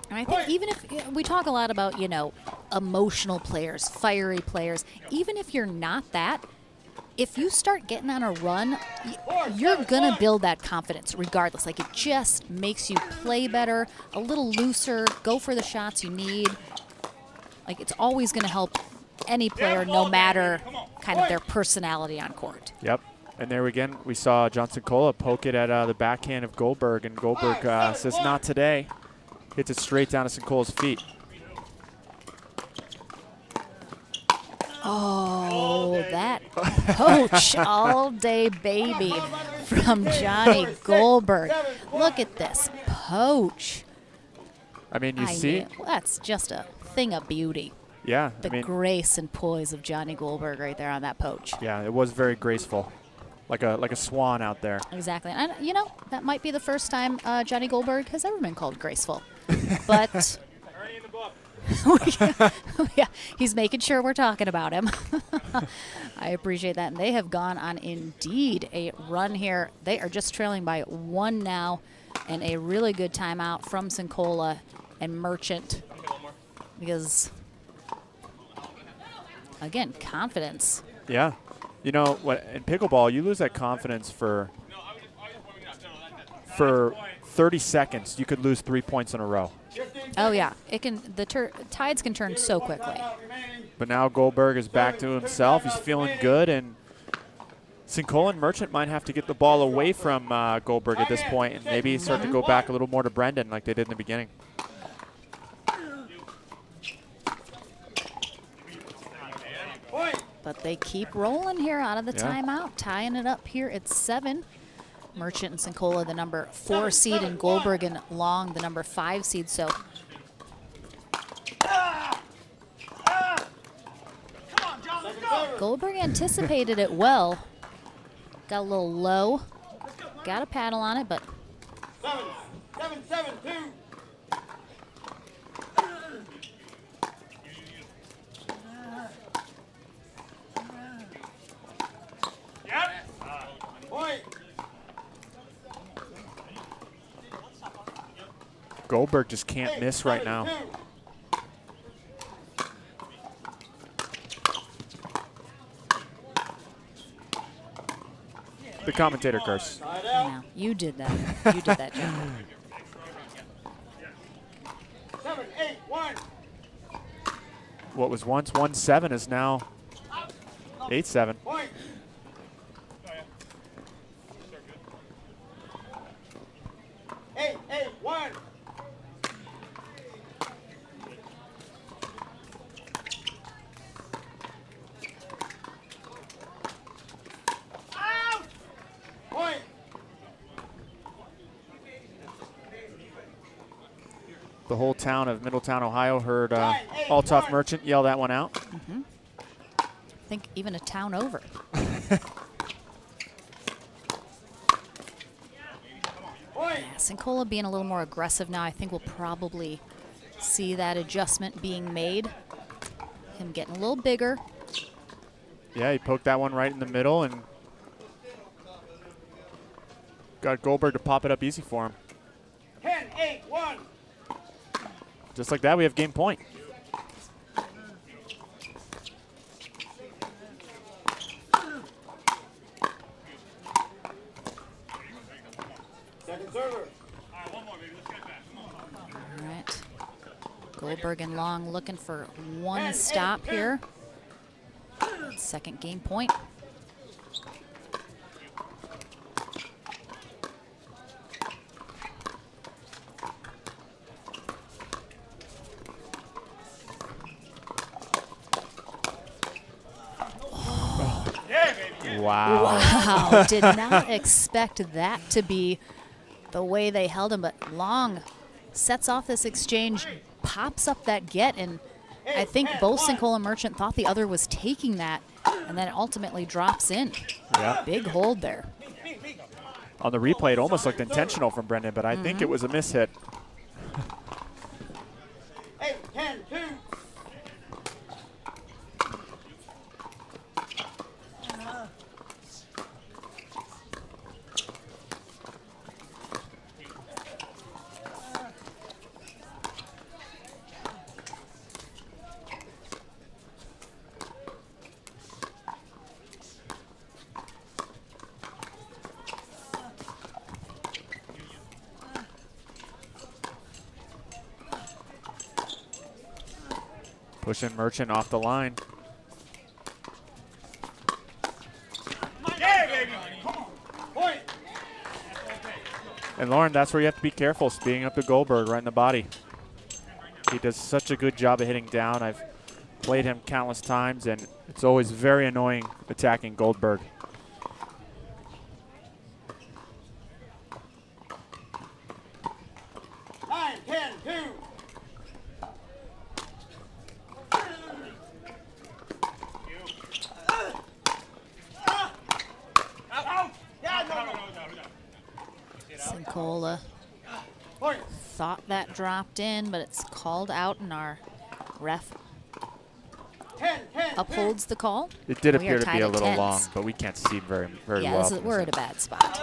And I think even if we talk a lot about, you know, emotional players, fiery players, even if you're not that, if you start getting on a run, you're going to build that confidence regardless. Like, it just makes you play better, a little looser, go for the shots you need. Like, it's always going to help any player, no matter kind of their personality on court. Yep. And there again, we saw Johnson Cola poke it at the backhand of Goldberg, and Goldberg says, not today. Hits it straight down to Sincola's feet. Oh, that poach all day, baby, from Johnny Goldberg. Look at this poach. I mean, you see? That's just a thing of beauty. Yeah. The grace and poise of Johnny Goldberg right there on that poach. Yeah, it was very graceful. Like a swan out there. Exactly. And, you know, that might be the first time Johnny Goldberg has ever been called graceful. But yeah, he's making sure we're talking about him. I appreciate that. And they have gone on indeed a run here. They are just trailing by 1 now, and a really good timeout from Sincola and Merchant. Because, again, confidence. Yeah. You know, in pickleball, you lose that confidence for 30 seconds. You could lose 3 points in a row. Oh, yeah. It can. The tides can turn so quickly. But now Goldberg is back to himself. He's feeling good, and Sincola and Merchant might have to get the ball away from Goldberg at this point and maybe start to go back a little more to Brendan like they did in the beginning. But they keep rolling here out of the timeout, tying it up here at 7. Merchant and Sincola, the number 4 seed, and Goldberg and Long, the number 5 seed. So Goldberg anticipated it well. Got a little low. Got a paddle on it, but 7-7-2. Goldberg just can't miss right now. The commentator curse. no, you did that. You did that, John. 7-8-1. What was once 1-7 is now 8-7. Point. Eight, 1. Point. The whole town of Middletown, Ohio heard All-Tough Merchant yell that one out. I think even a town over. Yeah, Sincola being a little more aggressive now. I think we'll probably see that adjustment being made. Him getting a little bigger. Yeah, he poked that one right in the middle and got Goldberg to pop it up easy for him. 10-8-1. Just like that, we have game point. Second server. Goldberg and Long looking for one stop here. Second game point. Wow. Wow, did not expect that to be the way they held him, but Long sets off this exchange, pops up that get, and I think both Sinkola and Merchant thought the other was taking that, and then ultimately drops in. Yeah. Big hold there. On the replay, it almost looked intentional from Brendan, but I think it was a mishit. 8, 10, 2. Pushing Merchant off the line. Yeah, baby. Come on. Point. And Lauren, that's where you have to be careful, speeding up to Goldberg right in the body. He does such a good job of hitting down. I've played him countless times, and it's always very annoying attacking Goldberg. Sinkola thought that dropped in, but it's called out, and our ref upholds the call. It did We are appear to tied be a at little 10s. long, but we can't see very Yeah, well. this is, we're at a bad spot.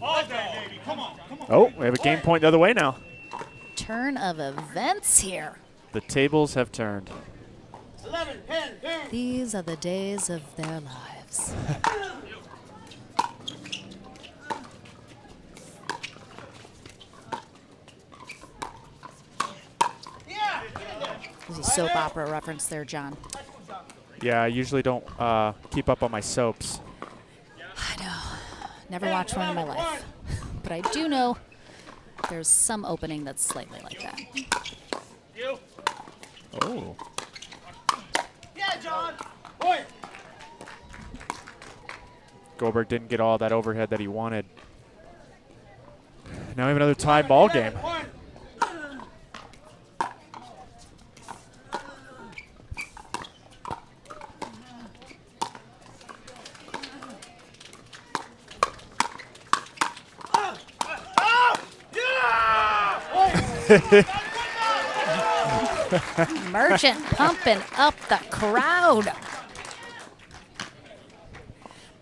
All day, baby. Come on. Come on. Oh, we have a game point the other way now. Turn of events here. The tables have turned. 11, 10, 2. These are the days of their lives. There's a soap opera reference there, John. Yeah, I usually don't keep up on my soaps. I know. Never watched one in my life. But I do know there's some opening that's slightly like that. Oh. Yeah, John. Point. Goldberg didn't get all that overhead that he wanted. Now we have another tie ball game. One. Merchant pumping up the crowd.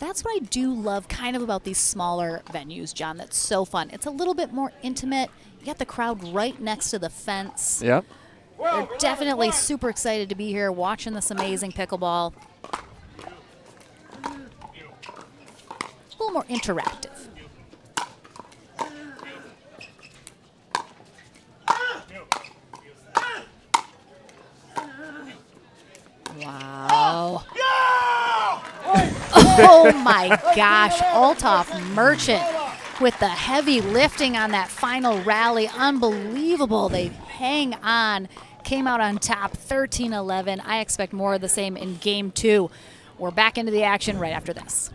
That's what I do love kind of about these smaller venues, John. That's so fun. It's a little bit more intimate. You got the crowd right next to the fence. Yep. They're definitely super excited to be here watching this amazing pickleball. A little more interactive. Wow. Oh my gosh, Althoff Merchant with the heavy lifting on that final rally. Unbelievable. They hang on, came out on top 13-11. I expect more of the same in game 2. We're back into the action right after this.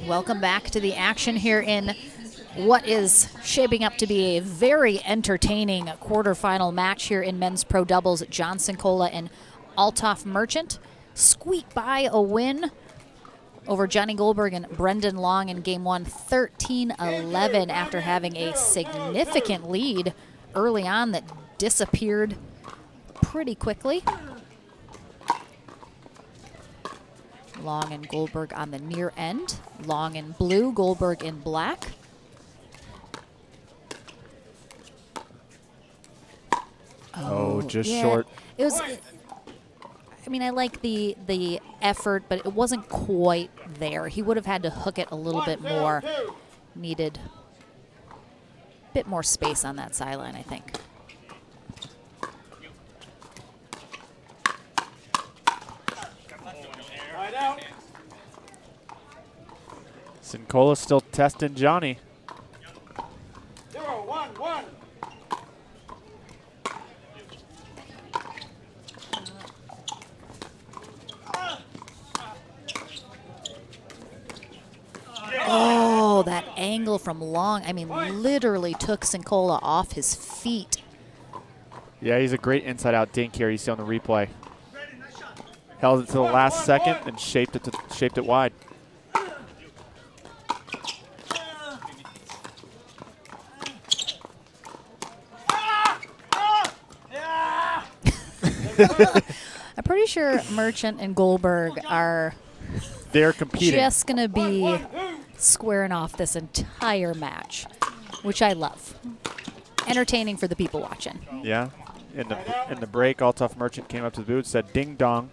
Welcome back to the action here in what is shaping up to be a very entertaining quarterfinal match here in men's pro doubles. John Cincola and Althoff Merchant squeak by a win over Johnny Goldberg and Brendan Long in game one, 13-11, after having a significant lead early on that disappeared pretty quickly. Long and Goldberg on the near end. Long in blue, Goldberg in black. Oh, just yeah. short. It was. I mean, I like the effort, but it wasn't quite there. He would have had to hook it a little bit more. Needed a bit more space on that sideline, I think. Cincola still testing Johnny. 0-1-1. Oh, that angle from Long. I mean, literally took Cincola off his feet. Yeah, he's a great inside-out dink here. You see on the replay. Held it to the last second and shaped it wide. I'm pretty sure Merchant and Goldberg are They're competing. just going to be squaring off this entire match, which I love. Entertaining for the people watching. Yeah. In the break, Althoff Merchant came up to the booth, said ding dong.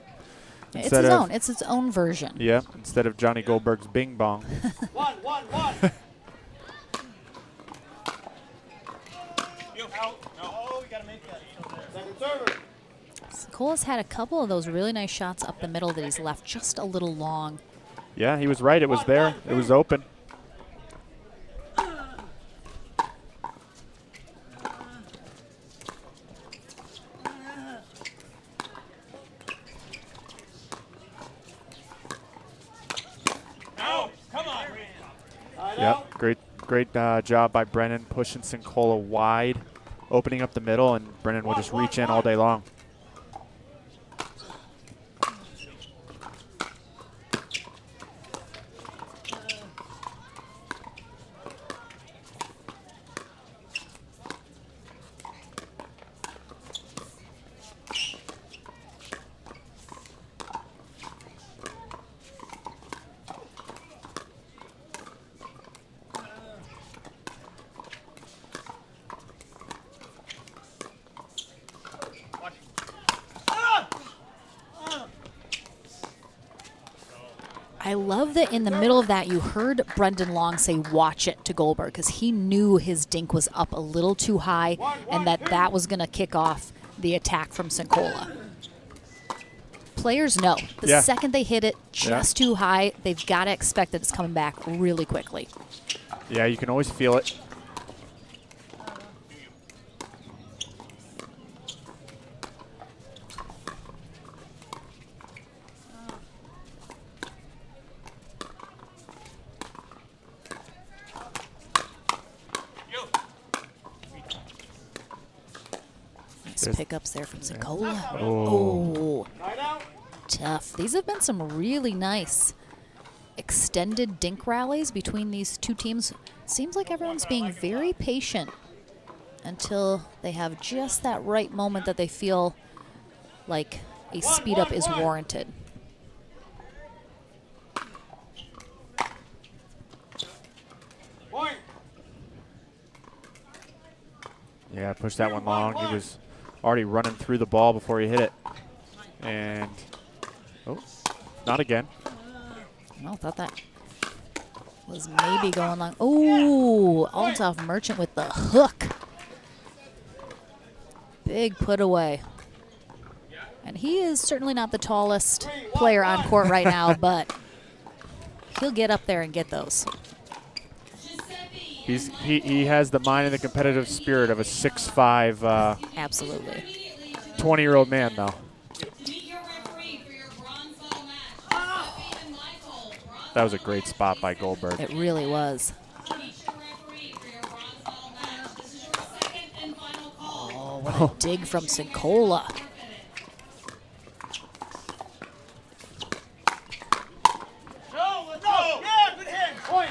It's his own. It's its own version. Yeah, instead of Johnny Goldberg's bing bong. 1-1-1. No, you gotta make that. Second server. Cincola's had a couple of those really nice shots up the middle that he's left just a little long. Yeah, he was right. It was there. It was open. Yep, great job by Brennan pushing Cincola wide, opening up the middle, and Brennan will just reach in all day long. I love that in the middle of that you heard Brendan Long say watch it to Goldberg because he knew his dink was up a little too high and that was going to kick off the attack from Cincola. Players know the second they hit it just too high, they've got to expect that it's coming back really quickly. Yeah, you can always feel it. Nice pickups there from Cincola. Oh, tough. These have been some really nice extended dink rallies between these two teams. Seems like everyone's being very patient until they have just that right moment that they feel like a speed up is warranted. Yeah, push that one long. He was already running through the ball before he hit it. And, oh, not again. I thought that was maybe going long. Oh, Althoff Merchant with the hook. Big put away. And he is certainly not the tallest player on court right now, but he'll get up there and get those. He has the mind and the competitive spirit of a 6'5", absolutely 20-year-old man, though. That was a great spot by Goldberg. It really was. Oh, what a dig from Sincola. No, let's go. Yeah, good hit. Point.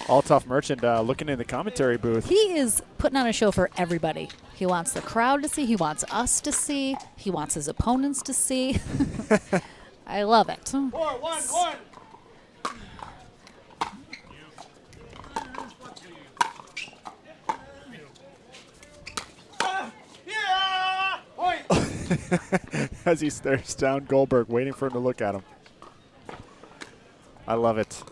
All tough Merchant looking in the commentary booth. He is putting on a show for everybody. He wants the crowd to see. He wants us to see. He wants his opponents to see. I love it. 4-1-1. Yeah. Point. As he stares down Goldberg, waiting for him to look at him. I love it.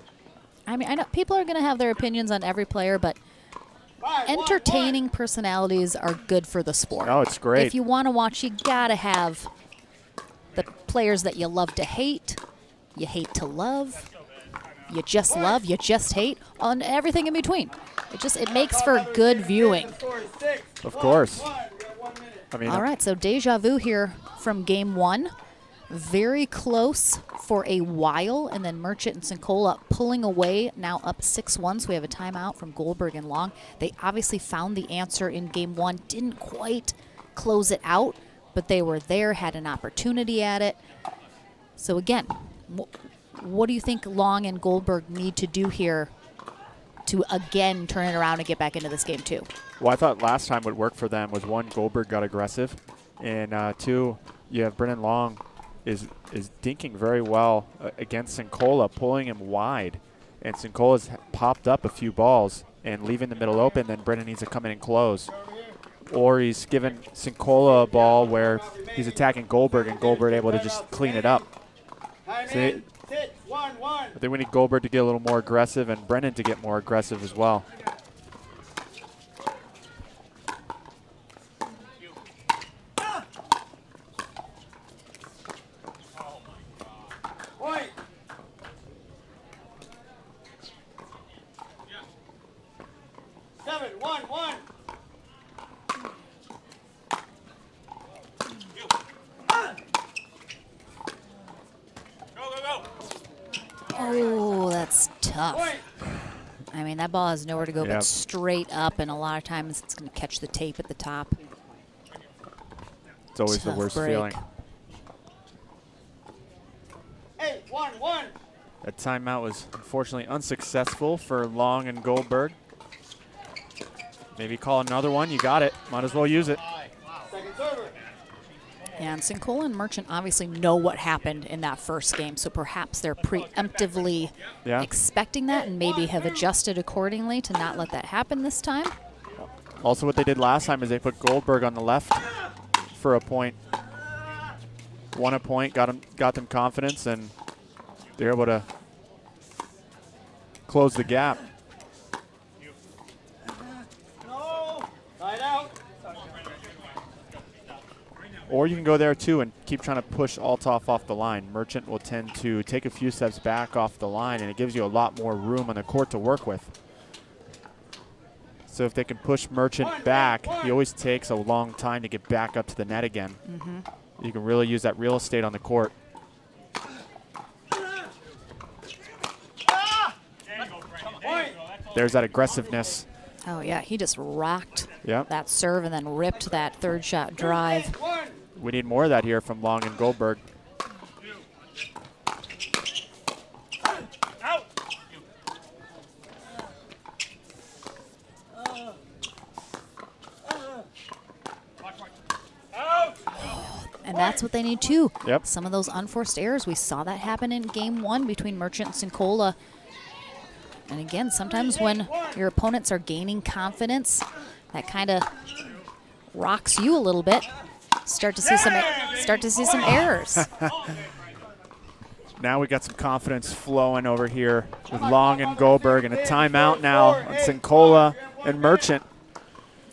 I mean, I know people are going to have their opinions on every player, but 5-1-1. entertaining personalities are good for the sport. Oh, it's great. If you want to watch, you got to have the players that you love to hate, you hate to love, you just love, you just hate, and everything in between. It makes for good viewing. Of course. I mean, All right, so deja vu here from game one. Very close for a while, and then Merchant and Sincola pulling away, now up 6-1, so we have a timeout from Goldberg and Long. They obviously found the answer in game one, didn't quite close it out, but they were there, had an opportunity at it. So again, what do you think Long and Goldberg need to do here to again turn it around and get back into this game too? well, I thought last time what worked for them was, one, Goldberg got aggressive, and two, you have Brennan Long is dinking very well against Sincola, pulling him wide. And Sincola's popped up a few balls and leaving the middle open, then Brennan needs to come in and close. Or he's given Sincola a ball where he's attacking Goldberg, and Goldberg able to just clean it up. So I think we need Goldberg to get a little more aggressive and Brennan to get more aggressive as well. Point. Seven, one. Oh, that's tough. Point. I mean, that ball has nowhere to go Yep. but straight up, and a lot of times it's going to catch the tape at the top. It's always the Tough worst break. feeling. 8-1-1. That timeout was unfortunately unsuccessful for Long and Goldberg. Maybe call another one. You got it. Might as well use it. Second server. And Sincola and Merchant obviously know what happened in that first game, so perhaps they're preemptively expecting that and maybe have adjusted accordingly to not let that happen this time. Also, what they did last time is they put Goldberg on the left for a point. Won a point, got them confidence, and they're able to close the gap. No. Tied out. Or you can go there too and keep trying to push Althoff off the line. Merchant will tend to take a few steps back off the line, and it gives you a lot more room on the court to work with. So if they can push Merchant back, he always takes a long time to get back up to the net again. You can really use that real estate on the court. Point. There's that aggressiveness. Oh, yeah, he just rocked Yep. that serve and then ripped that third shot drive. 1. We need more of that here from Long and Goldberg. Out. Out. And that's what they need too. Yep. Some of those unforced errors, we saw that happen in game one between Merchant and Sincola. And again, sometimes when your opponents are gaining confidence, that kind of rocks you a little bit. Start to see some errors. Now we got some confidence flowing over here with Long and Goldberg, and a timeout now on Sincola and Merchant.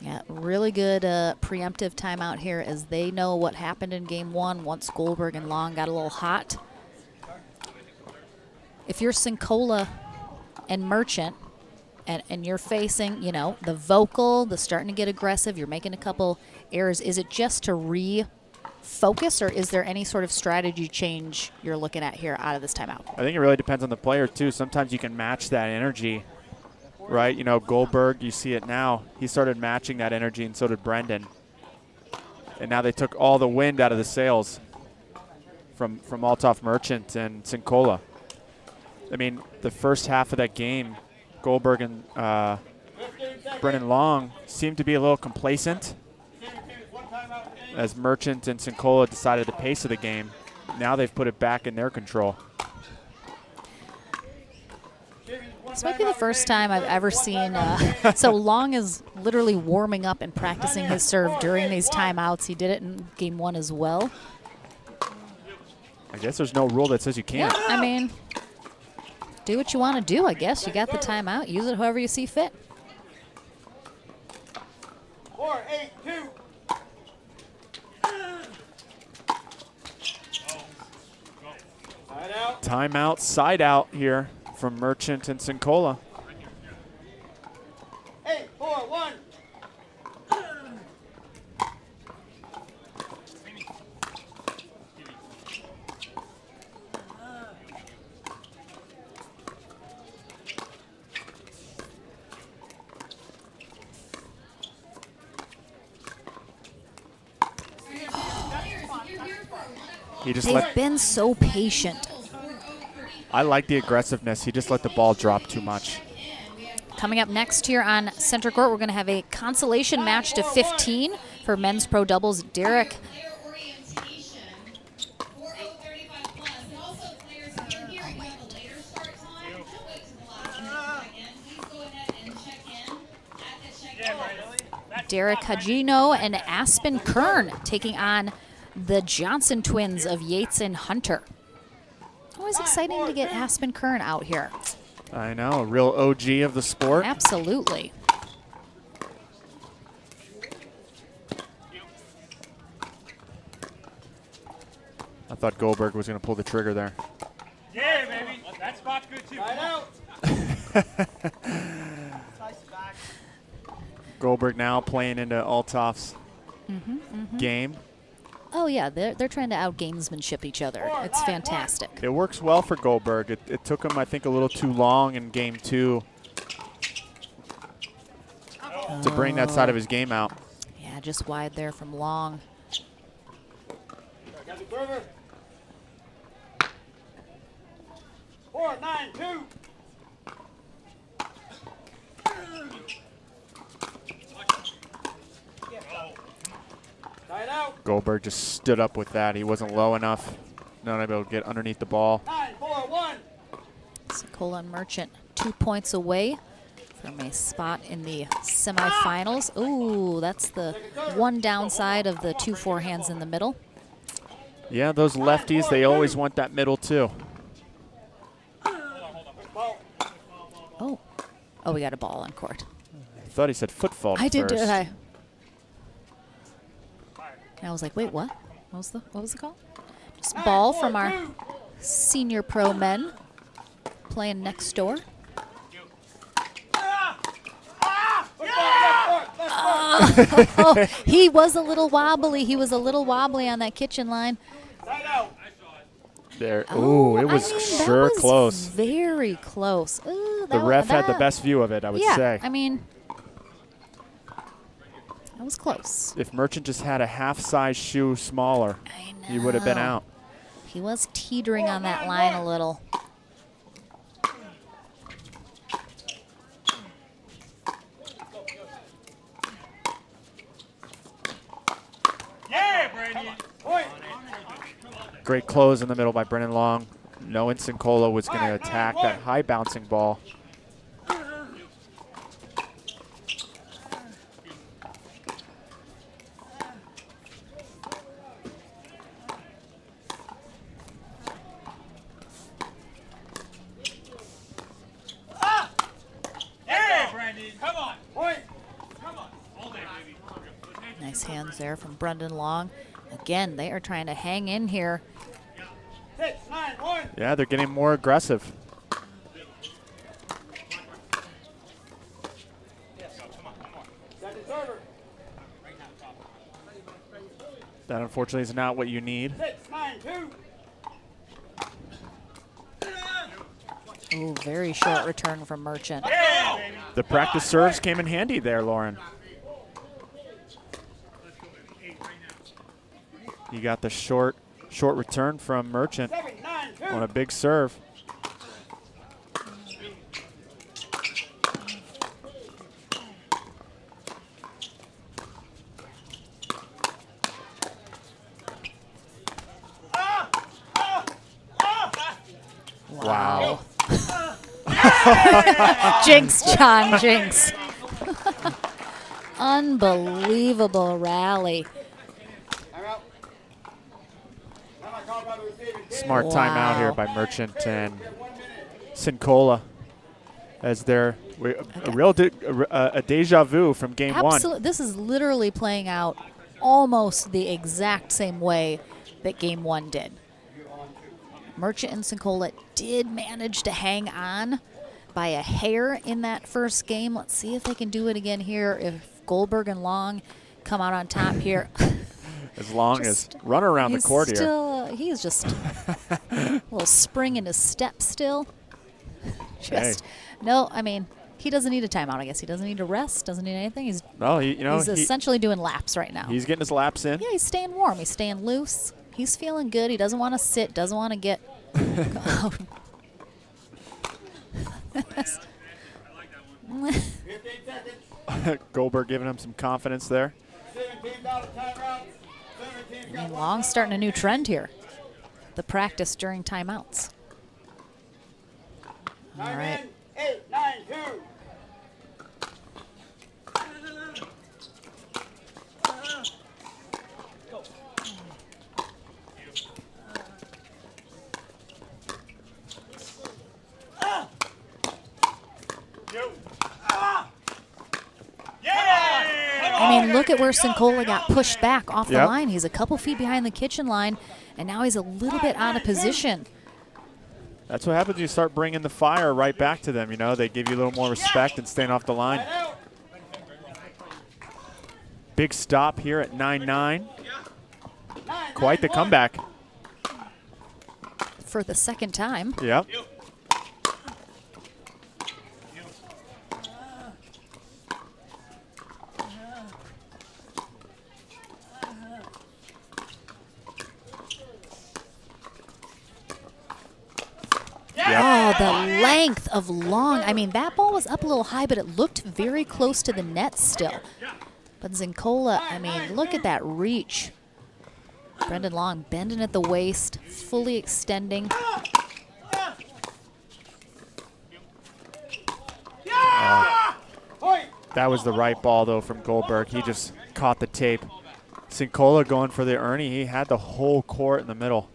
Yeah, really good preemptive timeout here as they know what happened in game one once Goldberg and Long got a little hot. If you're Sincola and Merchant and you're facing, you know, the vocal, the starting to get aggressive, you're making a couple errors, is it just to focus, or is there any sort of strategy change you're looking at here out of this timeout? I think it really depends on the player, too. Sometimes you can match that energy, right? You know, Goldberg, you see it now. He started matching that energy, and so did Brendan. And now they took all the wind out of the sails from Althoff Merchant and Cincola. I mean, the first half of that game, Goldberg and Brendan Long seemed to be a little complacent as Merchant and Cincola decided the pace of the game. Now they've put it back in their control. This might be the first time I've ever seen, so Long is literally warming up and practicing his serve during these timeouts. He did it in game 1 as well. I guess there's no rule that says you can't. Yeah, I mean, do what you want to do, I guess. You got the timeout. Use it however you see fit. 4-8-2. Timeout, side out here from Merchant and Cincola. 8-4-1. He just They've been so patient. I like the aggressiveness. He just let the ball drop too much. Coming up next here on center court, we're going to have a consolation match to 15 for men's pro doubles. Derek Hagino and Aspen Kern taking on the Johnson twins of Yates and Hunter. Always exciting to get Aspen Kern out here. I know, a real OG of the sport. Absolutely. I thought Goldberg was going to pull the trigger there. Yeah, baby. That spot's good too. Right out. Goldberg now playing into Althoff's game. Oh yeah, they're trying to out-gamesmanship each other. It's fantastic. It works well for Goldberg. It took him, I think, a little too long in game 2 to bring that side of his game out. Yeah, just wide there from Long. Got the server. 4-9-2. Goldberg just stood up with that. He wasn't low enough. Not able to get underneath the ball. 9-4-1. Cincola and Merchant 2 points away from a spot in the semifinals. Ooh, that's the one downside of the 2 forehands in the middle. Yeah, those lefties, they always want that middle too. Oh, we got a ball on court. I thought he said foot fault I did. first. I was like, wait, what? What was the call? Just ball from our senior pro men playing next door. Oh, he was a little wobbly. He was a little wobbly on that kitchen line. There. Ooh, it was sure that was close. Very close. Ooh, The ref had the best view of it, I would say. I mean, that was close. If Merchant just had a half-size shoe smaller, he would have been out. He was teetering on that line a little. Yeah, Brandon. Point. Great close in the middle by Brennan Long. Knowing Cincola was going to attack that high bouncing ball. Nice hands there from Brendan Long. Again, they are trying to hang in here. 6-9-1. Yeah, they're getting more aggressive. That unfortunately is not what you need. 6-9-2. Ooh, very short return from Merchant. The practice serves came in handy there, Lauren. You got the short return from Merchant 7-9-2. on a big serve. Wow. Jinx, John, jinx. Unbelievable rally. Smart Wow. timeout here by Merchant and Sincola as they're a deja vu from game one. Absolutely. This is literally playing out almost the exact same way that game one did. Merchant and Sincola did manage to hang on by a hair in that first game. Let's see if they can do it again here. If Goldberg and Long come out on top here. As long as run around the court here. He's just a little spring in his step still. No, I mean, he doesn't need a timeout, I guess. He doesn't need a rest, doesn't need anything. He's essentially doing laps right now. He's getting his laps in. Yeah, he's staying warm. He's staying loose. He's feeling good. He doesn't want to sit, doesn't want to get out. Goldberg giving him some confidence there. And Long's starting a new trend here. The practice during timeouts. All right. 8-9-2. I mean, look at where Sincola got pushed back off the line. He's a couple feet behind the kitchen line, and now he's a little bit out of position. That's what happens when you start bringing the fire right back to them. You know, they give you a little more respect and staying off the line. Big stop here at 9-9. Quite the comeback. For the second time. Yep. Oh, the length of Long. I mean, that ball was up a little high, but it looked very close to the net still. But Sincola, I mean, look at that reach. Brendan Long bending at the waist, fully extending. That was the right ball, though, from Goldberg. He just caught the tape. Sincola going for the Ernie. He had the whole court in the middle.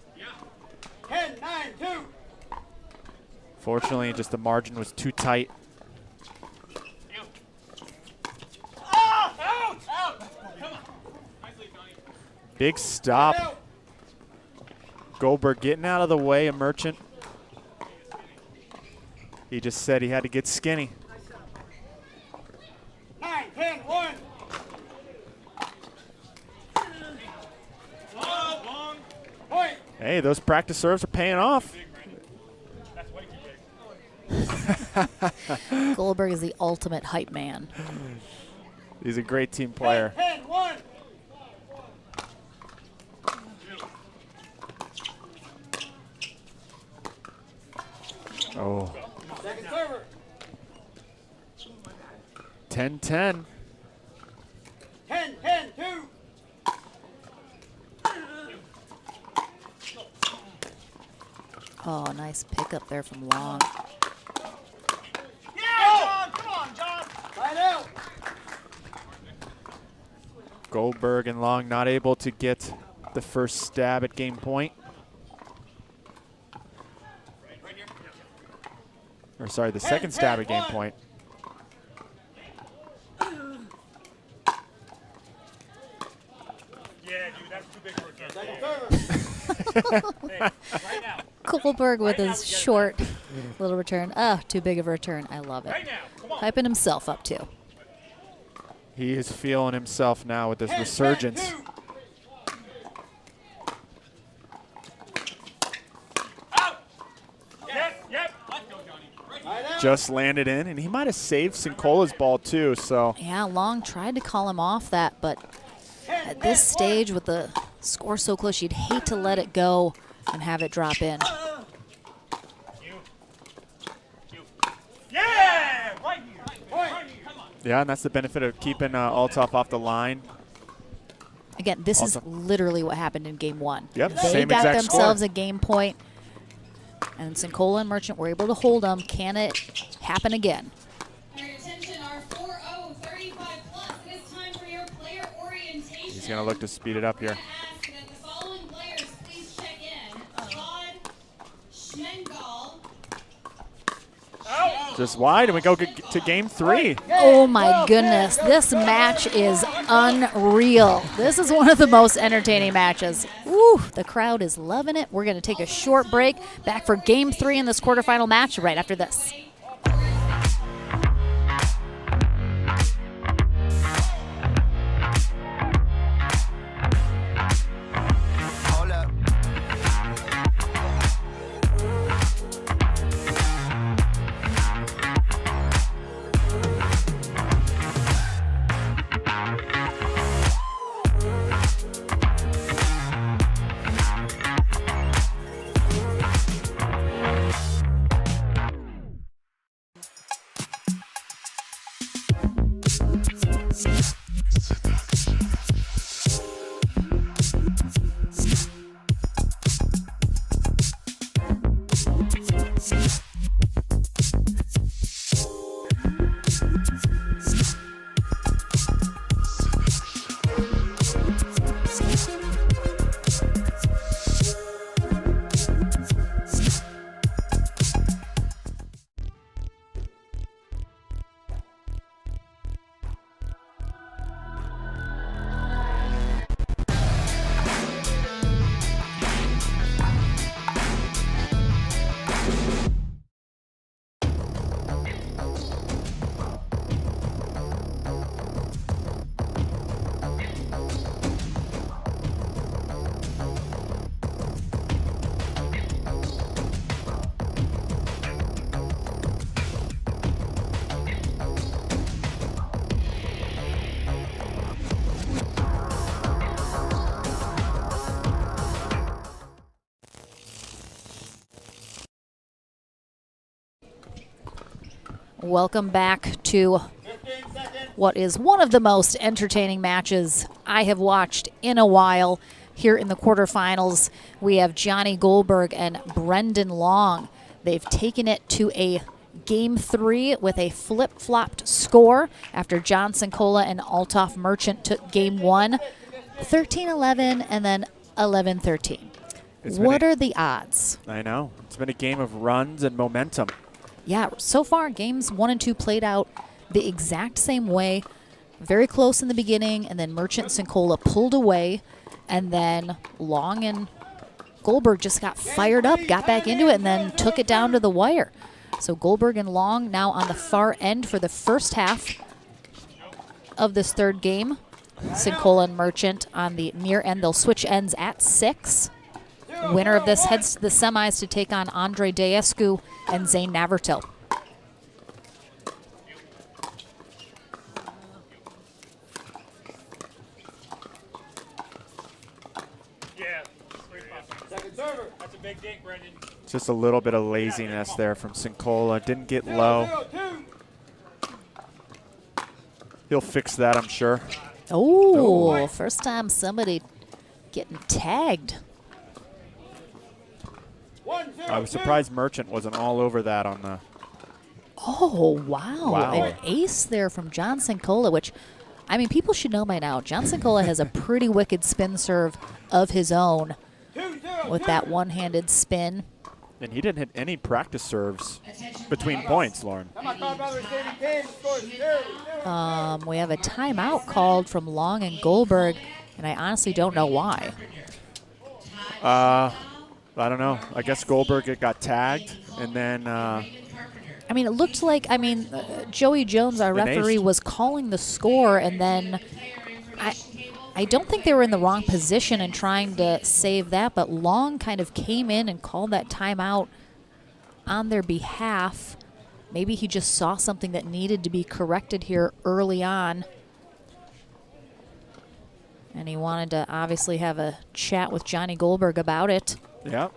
10-9-2. Fortunately, just the margin was too tight. Big stop. Goldberg getting out of the way of Merchant. He just said he had to get skinny. 9-10-1. Hey, those practice serves are paying off. Goldberg is the ultimate hype man. He's a great team player. 10-1. Oh. Second server. 10-10. 10-10-2. Oh, nice pickup there from Long. Yeah, John! Come on, John! Right out. Goldberg and Long not able to get the first stab at game point. Or sorry, the second stab at game point. Yeah, dude, that's too big for a turn. Second server. Right now. Goldberg with his short little return. Oh, too big of a return. I love it. Right now. Come on. Hyping himself up, too. He is feeling himself now with this resurgence. just landed in, and he might have saved Sincola's ball too. So Yeah, Long tried to call him off that, but at this stage with the score so close, you'd hate to let it go and have it drop in. Yeah! Right here. Right here. Come on. yeah, and that's the benefit of keeping Althoff off the line. Again, this is Also- literally what happened in game one. Yep, They same got exact themselves score. a game point, and Sincola and Merchant were able to hold them. Can it happen again? Your attention, our 4035 plus. It is time for your player orientation. He's going to look to speed it up here. Ask that the following players please check in. Todd Schmengal. Just wide, and we go to game 3. Oh my goodness, this match is unreal. This is one of the most entertaining matches. Woo, the crowd is loving it. We're going to take a short break. Back for game 3 in this quarterfinal match right after this. Welcome back to what is one of the most entertaining matches I have watched in a while. Here in the quarterfinals, we have Johnny Goldberg and Brendan Long. They've taken it to a game 3 with a flip-flopped score after John Sincola and Althoff Merchant took game 1, 13-11, and then 11-13. What are the odds? I know. It's been a game of runs and momentum. Yeah, so far games 1 and 2 played out the exact same way. Very close in the beginning, and then Merchant and Sincola pulled away, and then Long and Goldberg just got fired up, got back into it, and then took it down to the wire. So Goldberg and Long now on the far end for the first half of this third game. Sincola and Merchant on the near end. They'll switch ends at 6. Winner of this heads to the semis to take on Andre Daescu and Zane Navertil. Yeah. Second server. That's a big dink, Brendan. Just a little bit of laziness there from Sincola. Didn't get low. He'll fix that, I'm sure. Oh, first time somebody getting tagged. I was surprised Merchant wasn't all over that on the... Oh, wow. Wow. An ace there from John Sincola, which, I mean, people should know by now. John Sincola has a pretty wicked spin serve of his own with that one-handed spin. And he didn't hit any practice serves between points, Lauren. We have a timeout called from Long and Goldberg, and I honestly don't know why. I don't know. I guess Goldberg got tagged, and then... I mean, it looked like, Joey Jones, our referee, was calling the score, and then I don't think they were in the wrong position in trying to save that, but Long kind of came in and called that timeout on their behalf. maybe he just saw something that needed to be corrected here early on. And he wanted to obviously have a chat with Johnny Goldberg about it. Yeah.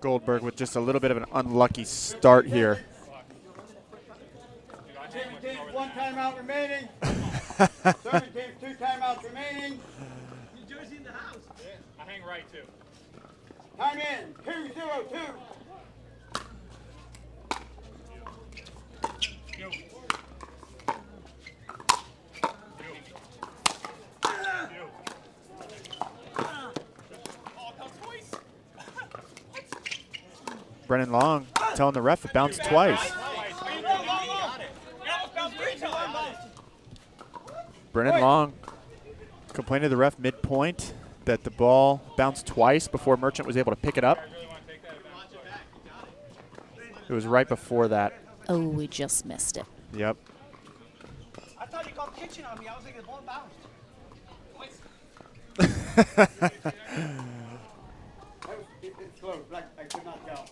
Goldberg with just a little bit of an unlucky start here. 17, 1 timeout remaining. 17, 2 timeouts remaining. New Jersey in the house. Yeah, I hang right too. Time in, 2-0-2. Brennan Long telling the ref it bounced twice. Brennan Long complained to the ref midpoint that the ball bounced twice before Merchant was able to pick it up. It was right before that. Oh, we just missed it. Yep. I thought you called kitchen on me. I was thinking the ball bounced. It's close. I could not go.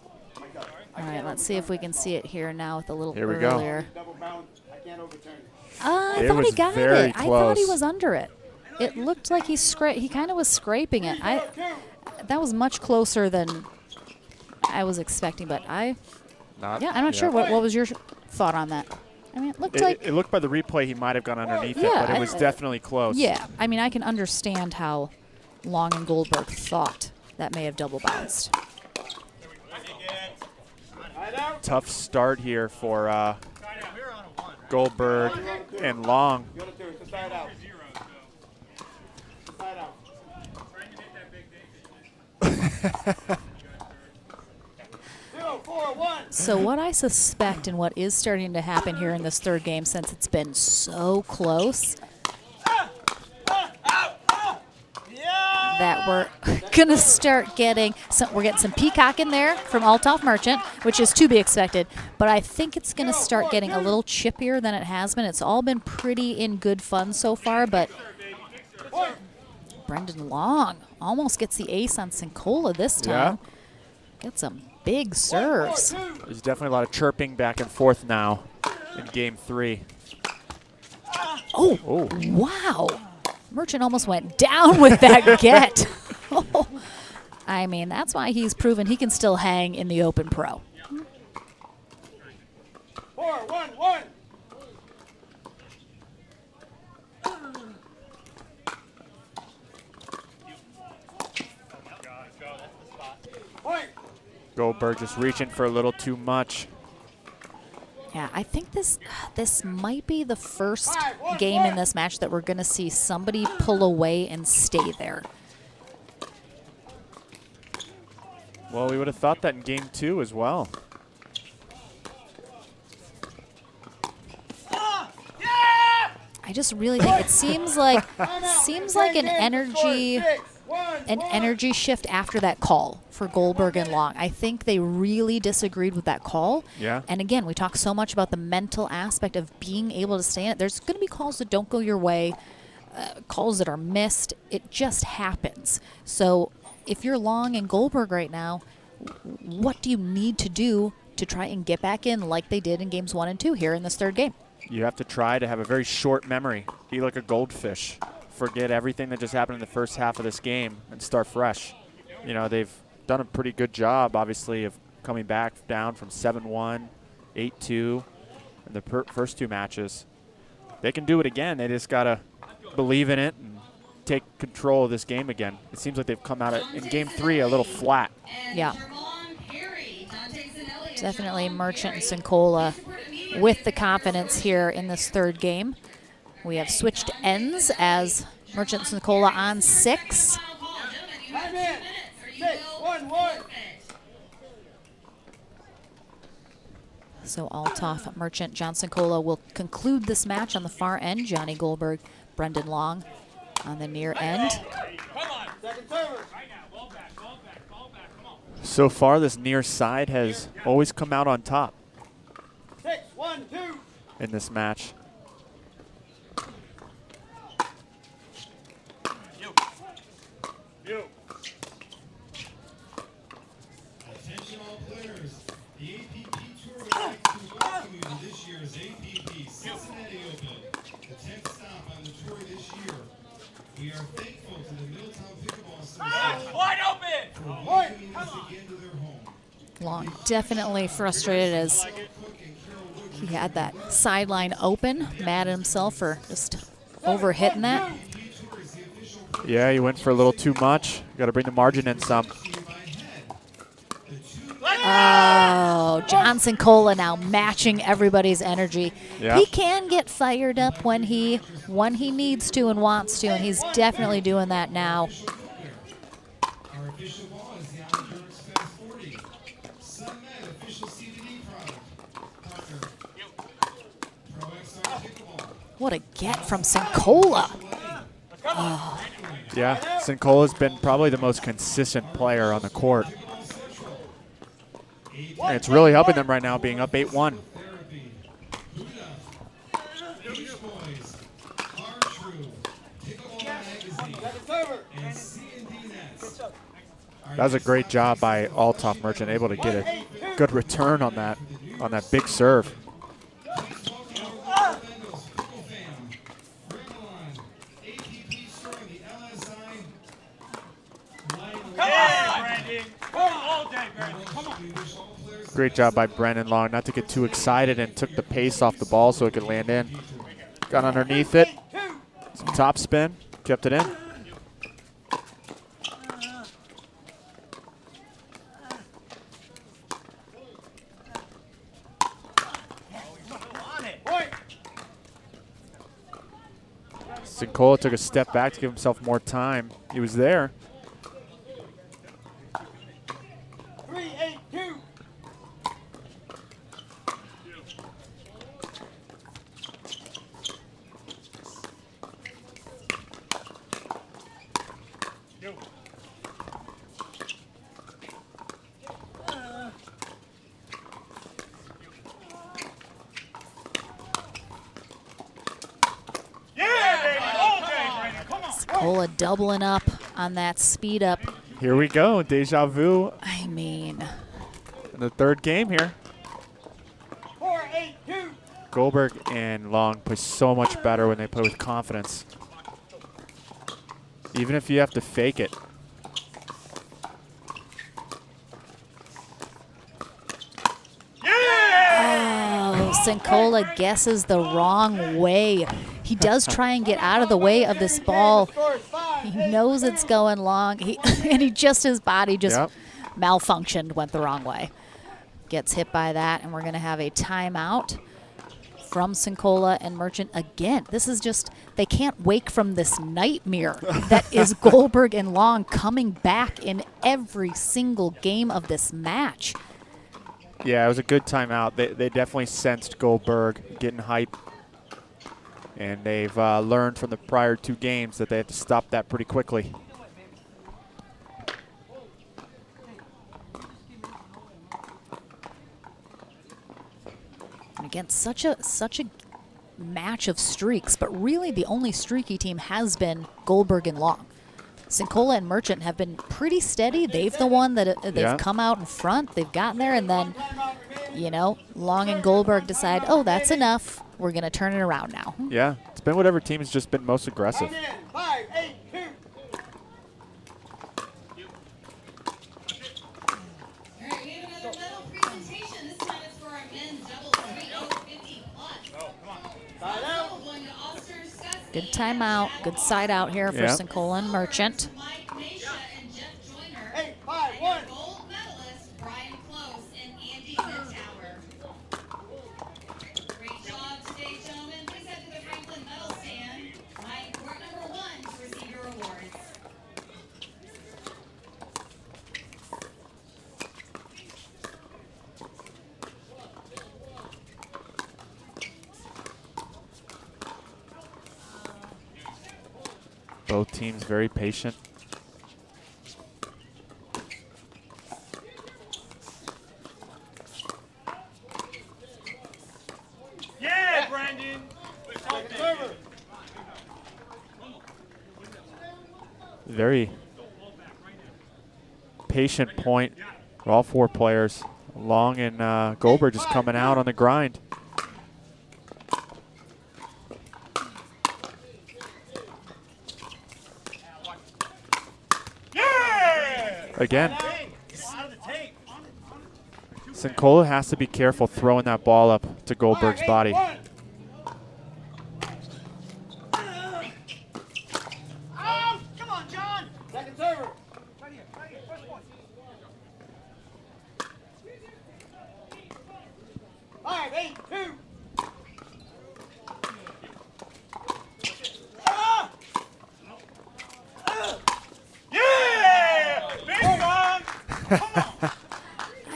All right, let's see if we can see it here now with a little Here we go. earlier. Double bounce. I can't overturn it. I It thought he was got very it. I thought he close. was under it. It looked like he kind of was scraping it. That was much closer than I was expecting, but I'm not sure. What was your thought on that? I mean, it looked like It looked by the replay he might have gone underneath it, Yeah, but it was definitely close. yeah. I mean, I can understand how Long and Goldberg thought that may have double bounced. Tough start here for Goldberg and Long. The other two, it's a side out. Side out. 0-4-1. So what I suspect and what is starting to happen here in this third game, since it's been so close, that we're gonna start getting some peacock in there from Althoff Merchant, which is to be expected. But I think it's gonna start getting a little chippier than it has been. It's all been pretty in good fun so far, but Brendan Long almost gets the ace on Sincola this time. Get some big serves. There's definitely a lot of chirping back and forth now in game 3. Oh, wow. Merchant almost went down with that get. I mean, that's why he's proven he can still hang in the Open Pro. 4-1-1. Point. Goldberg just reaching for a little too much. Yeah, I think this might be the first game in this match that we're going to see somebody pull away and stay there. Well, we would have thought that in game 2 as well. I just really think it seems like an energy shift after that call for Goldberg and Long. I think they really disagreed with that call. Yeah. And again, we talk so much about the mental aspect of being able to stay in it. There's going to be calls that don't go your way, calls that are missed. It just happens. So if you're Long and Goldberg right now, what do you need to do to try and get back in like they did in games 1 and 2 here in this third game? You have to try to have a very short memory. Be like a goldfish. Forget everything that just happened in the first half of this game and start fresh. You know, they've done a pretty good job, obviously, of coming back down from 7-1, 8-2 in the first 2 matches. They can do it again. They just got to believe in it and take control of this game again. It seems like they've come out in game 3 a little flat. Yeah. Definitely Merchant and Sincola with the confidence here in this third game. We have switched ends as Merchant and Sincola on 6. Time in. 6-1-1. So Althoff, Merchant, John Sincola will conclude this match on the far end. Johnny Goldberg, Brendan Long on the near end. Second server. So far, this near side has always come out on top 6-1-2. in this match. players, the APP Tour would like to welcome you to this year's APP Cincinnati Open, the 10th stop on the tour this year. We are thankful to the Middletown Pickleball Association Wide open! for welcoming us again to their home. Long definitely frustrated as he had that sideline open, mad at himself for just overhitting that. Yeah, he went for a little too much. Got to bring the margin in some. Oh, Johnson Cola now matching everybody's energy. Yeah. He can get fired up when he needs to and wants to, and he's definitely doing that now. Our official ball is the Endurance Fast 40. Sunmed official CBD product. Partner. Pro XR Pickleball. What a get from Sincola. Oh. Yeah, Sincola's been probably the most consistent player on the court. And it's really helping them right now, being up 8-1. That was a great job by Althoff Merchant, able to get a good return on that big serve. Great job by Brennan Long not to get too excited and took the pace off the ball so it could land in. Got underneath it. Some top spin. Kept it in. Sincola took a step back to give himself more time. He was there. 3-8-2. Cola doubling up on that speed up. Here we go, deja vu. I mean, In the third game here. 4-8-2. Goldberg and Long play so much better when they play with confidence. Even if you have to fake it. oh, Sincola guesses the wrong way. He does try and get out of the way of this ball. He knows it's going long, and his body just malfunctioned, went the wrong way. Gets hit by that, and we're going to have a timeout from Sincola and Merchant again. This is just, they can't wake from this nightmare that is Goldberg and Long coming back in every single game of this match. Yeah, it was a good timeout. They definitely sensed Goldberg getting hype. And they've learned from the prior two games that they have to stop that pretty quickly. And again, such a match of streaks, but really the only streaky team has been Goldberg and Long. Sincola and Merchant have been pretty steady. They've the one that they've come out in front. They've gotten there, and then, you know, Long and Goldberg decide, oh, that's enough. We're going to turn it around now. Yeah, it's been whatever team has just been most aggressive. 5-8-2. All right, we have another medal presentation. This time it's for our men's double 350 plus. Double going to Oster Scuffy. Good timeout. Good side out here for Sincola and Merchant. Mike Mesha and Jeff Joyner. 8-5-1. And your gold medalists, Brian Close and Andy Hittauer. Great job today, gentlemen. Please head to the Franklin Medal Stand behind court number 1 to receive your awards. Both teams very patient. Yeah, Brandon. Very patient point for all four players Long and Goldberg just coming out on the grind. Again, Sincola has to be careful throwing that ball up to Goldberg's body. Come on, John. Second server. Right here, first point. 5-8-2.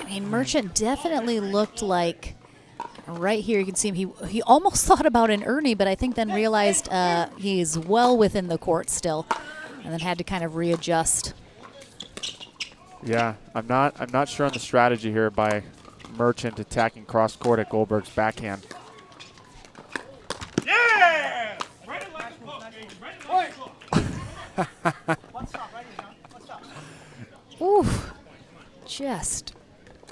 I mean, Merchant definitely looked like, right here you can see him, he almost thought about an Ernie, but I think then realized he's well within the court still, and then had to kind of readjust. Yeah, I'm not sure on the strategy here by Merchant attacking cross court at Goldberg's backhand. Yeah! Right in like a book, baby. Right in like a book. One stop right here, John. One stop. Ooh, just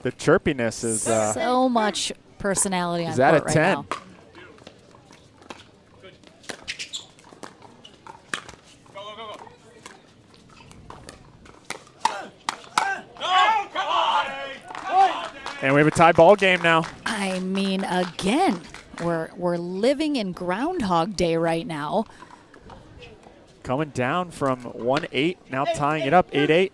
The chirpiness is so much personality on is that court a right 10? now. And we have a tie ball game now. I mean, again, we're living in Groundhog Day right now. Coming down from 1-8, now tying it up 8-8.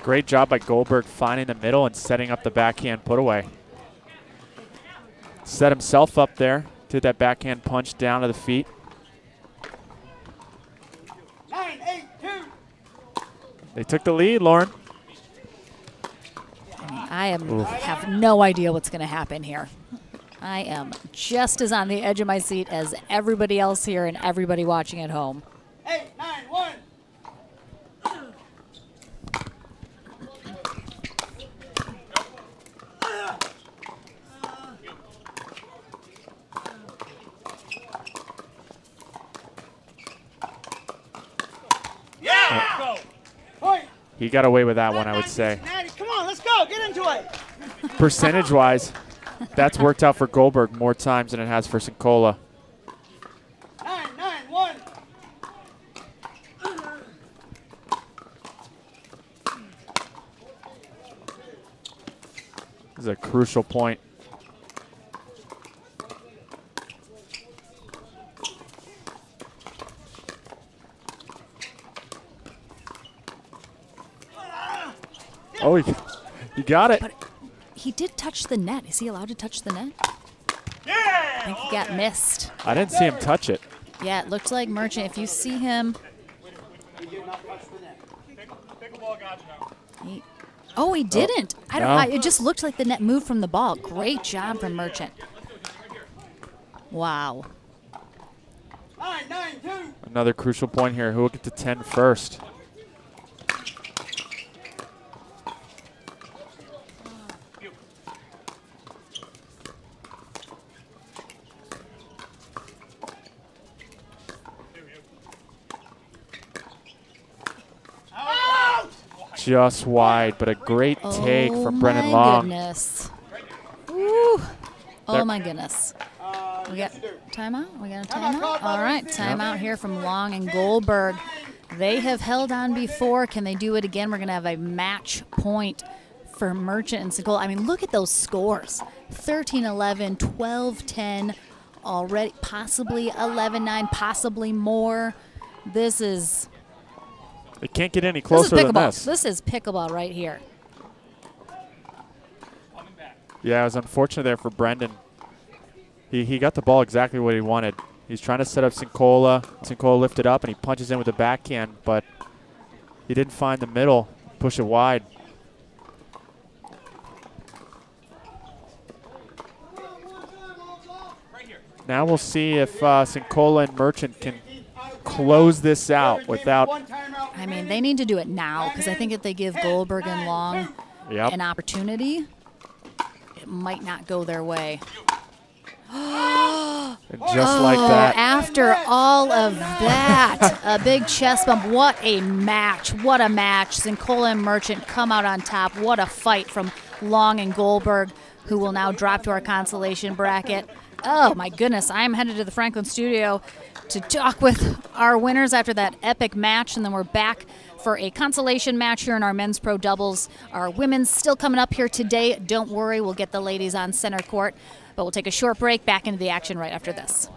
Great job by Goldberg finding the middle and setting up the backhand put away. Set himself up there, did that backhand punch down to the feet. 9-8-2. They took the lead, Lauren. I have no idea what's going to happen here. I am just as on the edge of my seat as everybody else here and everybody watching at home. 8-9-1. He got away with that one, I would say. Come on, let's go. Get into it. Percentage-wise, that's worked out for Goldberg more times than it has for Sincola. 9-9-1. This is a crucial point. Oh, he got it. But he did touch the net. Is he allowed to touch the net? Yeah! I think he got missed. I didn't see him touch it. Yeah, it looked like Merchant. If you see him. Pickleball got you now. Oh, he didn't. I don't. It just looked like the net moved from the ball. Great job from Merchant. Wow. 9-9-2. Another crucial point here. Who will get to 10 first? Just wide, but a great take from Brennan Long. Goodness. Ooh. Oh, my goodness. We got timeout? We got a timeout? All right, timeout here from Long and Goldberg. They have held on before. Can they do it again? We're going to have a match point for Merchant and Sincola. I mean, look at those scores. 13-11, 12-10, already possibly 11-9, possibly more. This is... It can't get any closer than this. This is pickleball right here. Yeah, it was unfortunate there for Brendan. He got the ball exactly what he wanted. He's trying to set up Sincola. Sincola lifted up, and he punches in with the backhand, but he didn't find the middle, push it wide. Now we'll see if Sincola and Merchant can close this out without. I mean, they need to do it now because I think if they give Goldberg and Long an opportunity, it might not go their way. And just like that. After all of that, a big chest bump. What a match. What a match. Sincola and Merchant come out on top. What a fight from Long and Goldberg, who will now drop to our consolation bracket. Oh, my goodness. I'm headed to the Franklin studio to talk with our winners after that epic match, and then we're back for a consolation match here in our men's pro doubles. Our women's still coming up here today. Don't worry, we'll get the ladies on center court. But we'll take a short break, back into the action right after this.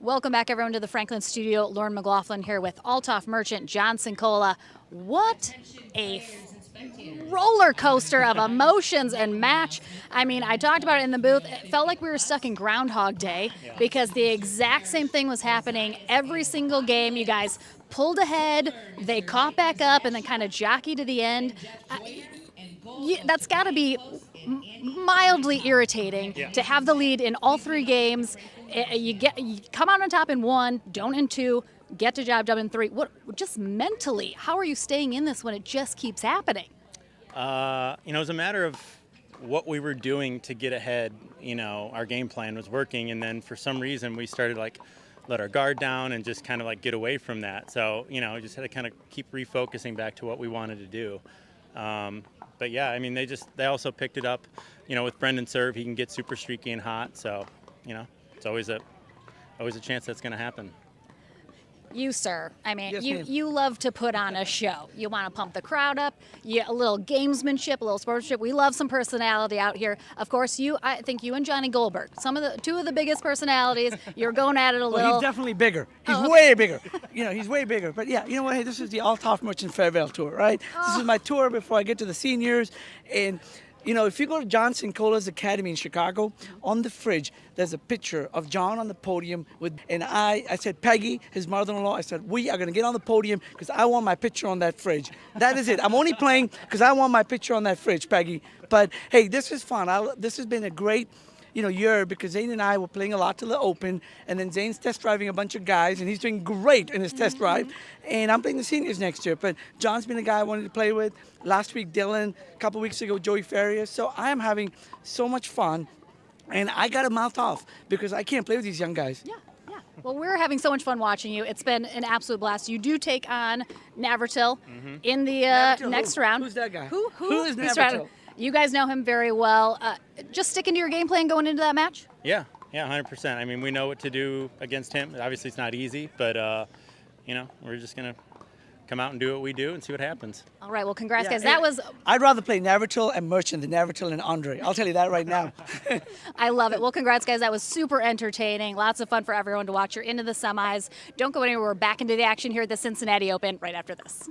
Welcome back, everyone, to the Franklin studio. Lauren McLaughlin here with Althoff Merchant, John Sincola. What a roller coaster of emotions and match. I mean, I talked about it in the booth. It felt like we were stuck in Groundhog Day because the exact same thing was happening every single game. You guys pulled ahead, they caught back up, and then kind of jockeyed to the end. That's got to be mildly irritating to have the lead in all three games. You come out on top in one, don't in two, get to job done in three. What, just mentally, how are you staying in this when it just keeps happening? It was a matter of what we were doing to get ahead. Our game plan was working, and then for some reason we started let our guard down and just kind of get away from that. So, just had to kind of keep refocusing back to what we wanted to do. But yeah, I mean, they also picked it up, with Brendan serve, he can get super streaky and hot. So, it's always a chance that's going to happen. You, sir, I mean, Yes, ma'am. you love to put on a show. You want to pump the crowd up, a little gamesmanship, a little sportsmanship. We love some personality out here. Of course, I think you and Johnny Goldberg, two of the biggest personalities. You're going at it a little. Well, he's definitely bigger. He's Oh, okay. way bigger. He's way bigger. But yeah, you know what? Hey, this is the Althoff Merchant Farewell Tour, right? This is my tour before I get to the seniors. And You know, if you go to John Sincola's Academy in Chicago, on the fridge, there's a picture of John on the podium and I said, Peggy, his mother-in-law, I said, we are going to get on the podium because I want my picture on that fridge. That is it. I'm only playing because I want my picture on that fridge, Peggy. But hey, this is fun. This has been a great, year because Zane and I were playing a lot to the Open, and then Zane's test driving a bunch of guys, and he's doing great in his test drive. And I'm playing the seniors next year. But John's been a guy I wanted to play with. Last week, Dylan. A couple weeks ago, Joey Farias. So I am having so much fun, and I got a mouth off because I can't play with these young guys. Yeah. Well, we're having so much fun watching you. It's been an absolute blast. You do take on Navratil in the next round. Who's that guy? Who is He's Navratil? You guys know him very well. Just sticking to your game plan going into that match? Yeah, 100%. I mean, we know what to do against him. Obviously, it's not easy, but, we're just going to come out and do what we do and see what happens. All right, well, congrats, Yeah, guys. That was... I'd rather play Navratil and Merchant than Navratil and Andre. I'll tell you that right now. I love it. Well, congrats, guys. That was super entertaining. Lots of fun for everyone to watch. You're into the semis. Don't go anywhere. We're back into the action here at the Cincinnati Open right after this.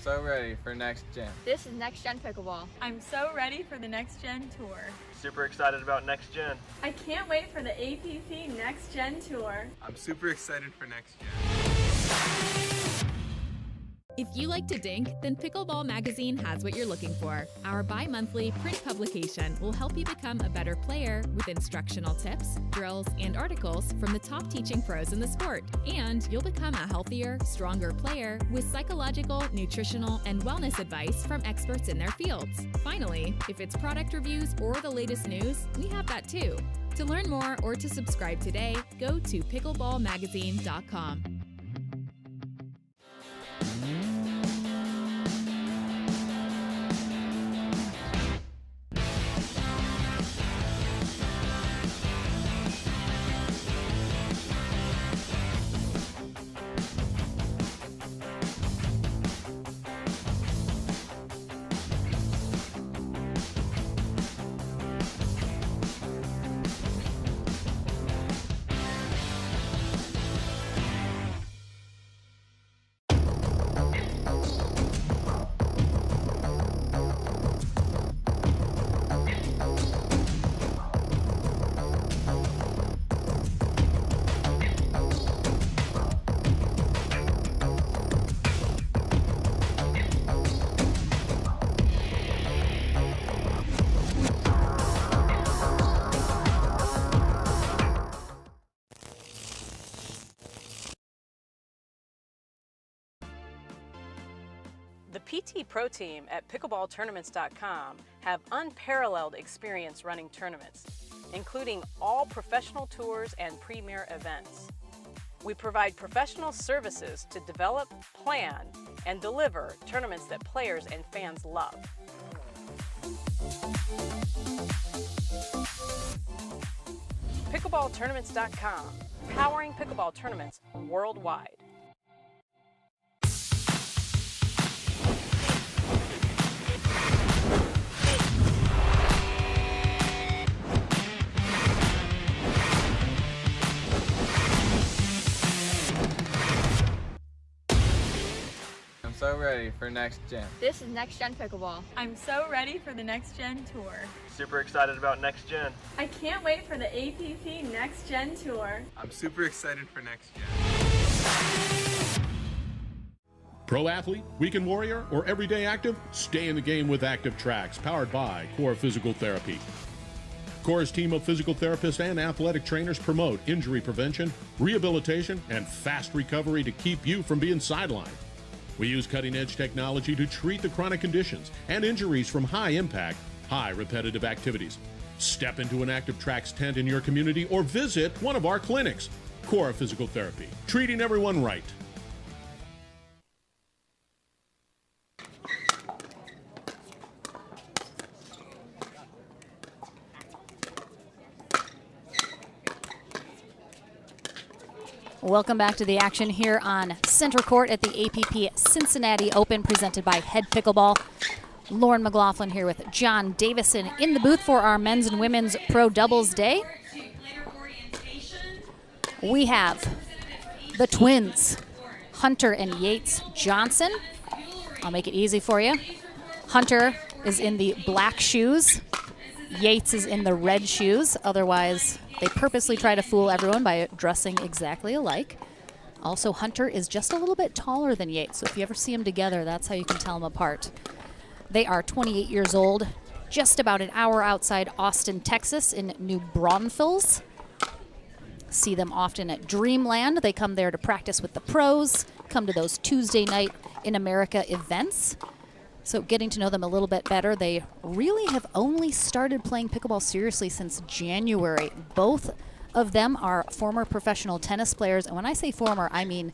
So ready for next gen. This is Next Gen Pickleball. I'm so ready for the Next Gen Tour. Super excited about Next Gen. I can't wait for the APP Next Gen Tour. I'm super excited for next gen. If you like to dink, then Pickleball Magazine has what you're looking for. Our bi-monthly print publication will help you become a better player with instructional tips, drills, and articles from the top teaching pros in the sport. And you'll become a healthier, stronger player with psychological, nutritional, and wellness advice from experts in their fields. Finally, if it's product reviews or the latest news, we have that too. To learn more or to subscribe today, go to pickleballmagazine.com. PT Pro Team at pickleballtournaments.com have unparalleled experience running tournaments, including all professional tours and premier events. We provide professional services to develop, plan, and deliver tournaments that players and fans love. Pickleballtournaments.com, powering pickleball tournaments worldwide. I'm so ready for next gen. This is Next Gen Pickleball. I'm so ready for the Next Gen Tour. Super excited about next gen. I can't wait for the APP Next Gen Tour. I'm super excited for next gen. Pro athlete, weekend warrior, or everyday active? Stay in the game with Active Tracks, powered by Core Physical Therapy. Core's team of physical therapists and athletic trainers promote injury prevention, rehabilitation, and fast recovery to keep you from being sidelined. We use cutting-edge technology to treat the chronic conditions and injuries from high-impact, high repetitive activities. Step into an Active Tracks tent in your community or visit one of our clinics. Core Physical Therapy, treating everyone right. Welcome back to the action here on Center Court at the APP Cincinnati Open, presented by Head Pickleball. Lauren McLaughlin here with John Davison in the booth for our men's and women's pro doubles day. We have the twins, Hunter and Yates Johnson. I'll make it easy for you. Hunter is in the black shoes. Yates is in the red shoes. Otherwise, they purposely try to fool everyone by dressing exactly alike. Also, Hunter is just a little bit taller than Yates, so if you ever see them together, that's how you can tell them apart. They are 28 years old, just about an hour outside Austin, Texas in New Braunfels. See them often at Dreamland. They come there to practice with the pros, come to those Tuesday night in America events. So getting to know them a little bit better, they really have only started playing pickleball seriously since January. Both of them are former professional tennis players, and when I say former, I mean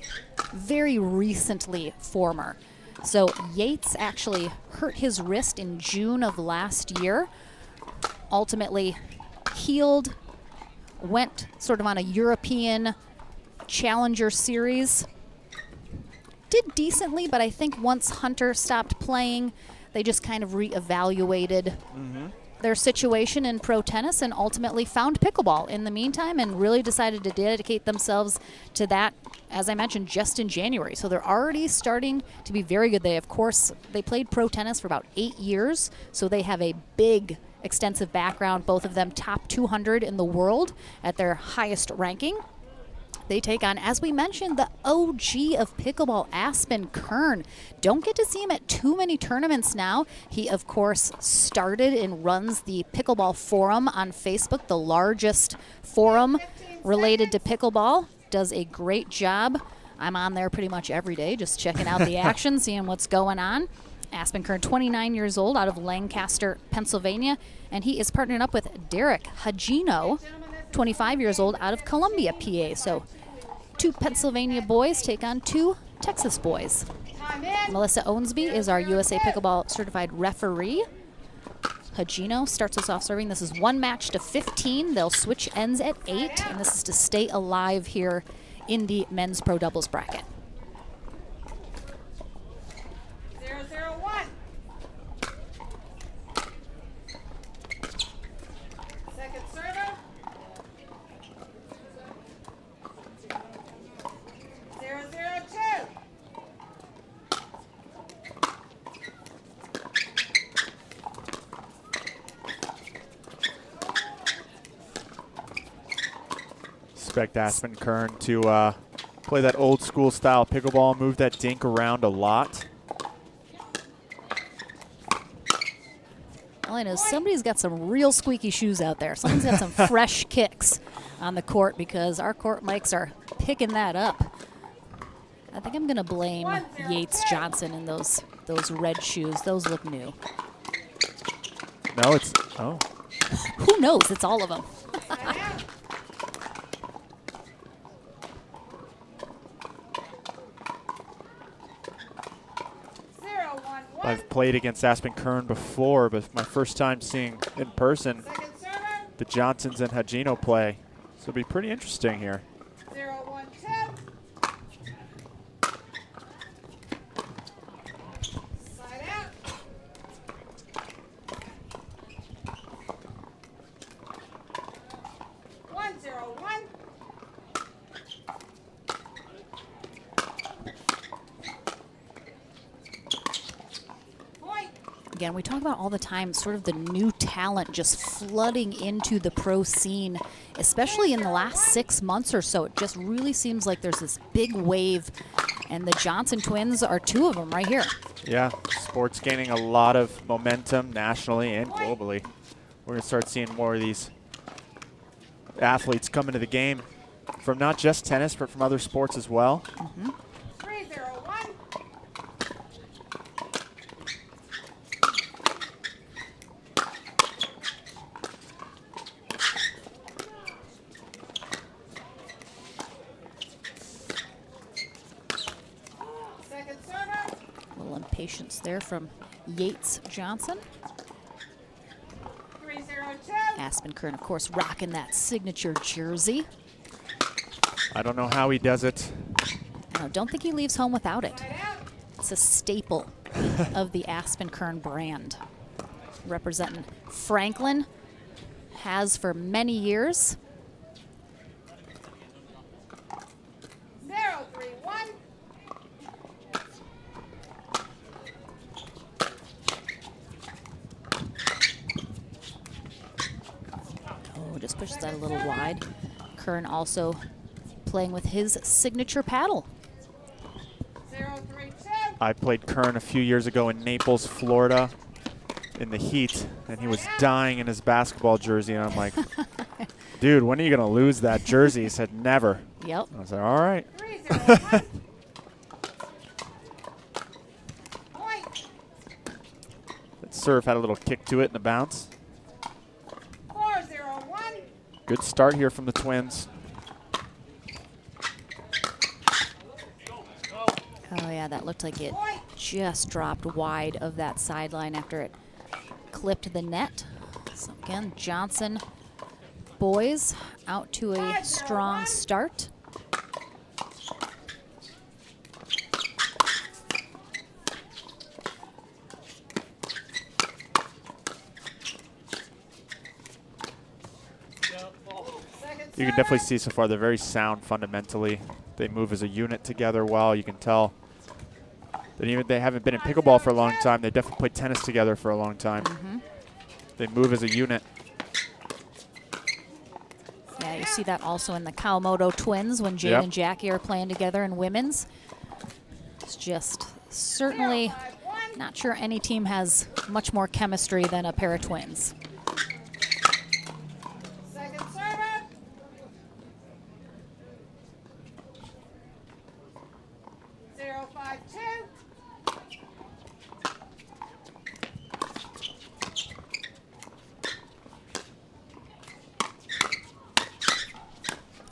very recently former. So Yates actually hurt his wrist in June of last year, ultimately healed, went sort of on a European Challenger Series. Did decently, but I think once Hunter stopped playing, they just kind of reevaluated their situation in pro tennis and ultimately found pickleball in the meantime and really decided to dedicate themselves to that, as I mentioned, just in January. So they're already starting to be very good. They played pro tennis for about 8 years, so they have a big, extensive background, both of them top 200 in the world at their highest ranking. They take on, as we mentioned, the OG of pickleball, Aspen Kern. Don't get to see him at too many tournaments now. He, of course, started and runs the Pickleball Forum on Facebook, the largest forum related to pickleball. Does a great job. I'm on there pretty much every day, just checking out the action, seeing what's going on. Aspen Kern, 29 years old, out of Lancaster, Pennsylvania, and he is partnering up with Derek Hagino, 25 years old, out of Columbia, PA. So 2 Pennsylvania boys take on 2 Texas boys. Melissa Owensby is our USA Pickleball certified referee. Hagino starts us off serving. This is 1 match to 15. They'll switch ends at 8, and this is to stay alive here in the men's pro doubles bracket. 0-0-1. Second server. 0-0-2. Expect Aspen Kern to play that old school style pickleball, move that dink around a lot. All I know is somebody's got some real squeaky shoes out there. Someone's got some fresh kicks on the court because our court mics are picking that up. I think I'm going to blame Yates Johnson in those those red shoes. Those look new. No, it's, oh. Who knows? It's all of them. I've played against Aspen Kern before, but my first time seeing in person the Johnsons and Hagino play. So it'll be pretty interesting here. 0-1-2. Side out. 1-0-1. Again, we talk about all the time sort of the new talent just flooding into the pro scene, especially in the last 6 months or so. It just really seems like there's this big wave, and the Johnson twins are 2 of them right here. Yeah, sports gaining a lot of momentum nationally and globally. We're going to start seeing more of these athletes come into the game from not just tennis, but from other sports as well. Mm-hmm. 3-0-1. Second server. A little impatience there from Yates Johnson. 3-0-2. Aspen Kern, of course, rocking that signature jersey. I don't know how he does it. No, don't think he leaves home without it. It's a staple of the Aspen Kern brand. Representing Franklin, has for many years. 0-3-1. Oh, just pushes that a little wide. Kern also playing with his signature paddle. 0-3-2. I played Kern a few years ago in Naples, Florida, in the heat, and he was dying in his basketball jersey, and I'm like, dude, when are you going to lose that jersey? He said, never. Yep. I was like, all right. 3-0-1. Point. That serve had a little kick to it and a bounce. 4-0-1. Good start here from the Twins. Oh yeah, that looked like it just dropped wide of that sideline after it clipped the net. So again, Johnson boys out to a strong start. You can definitely see so far they're very sound fundamentally. They move as a unit together well. You can tell that even they haven't been in pickleball for a long time. They definitely played tennis together for a long time. Mm-hmm. They move as a unit. Yeah, you see that also in the Kawamoto twins when Jade and Jackie are playing together in women's. It's just certainly not sure any team has much more chemistry than a pair of twins. Second server. 0-5-2.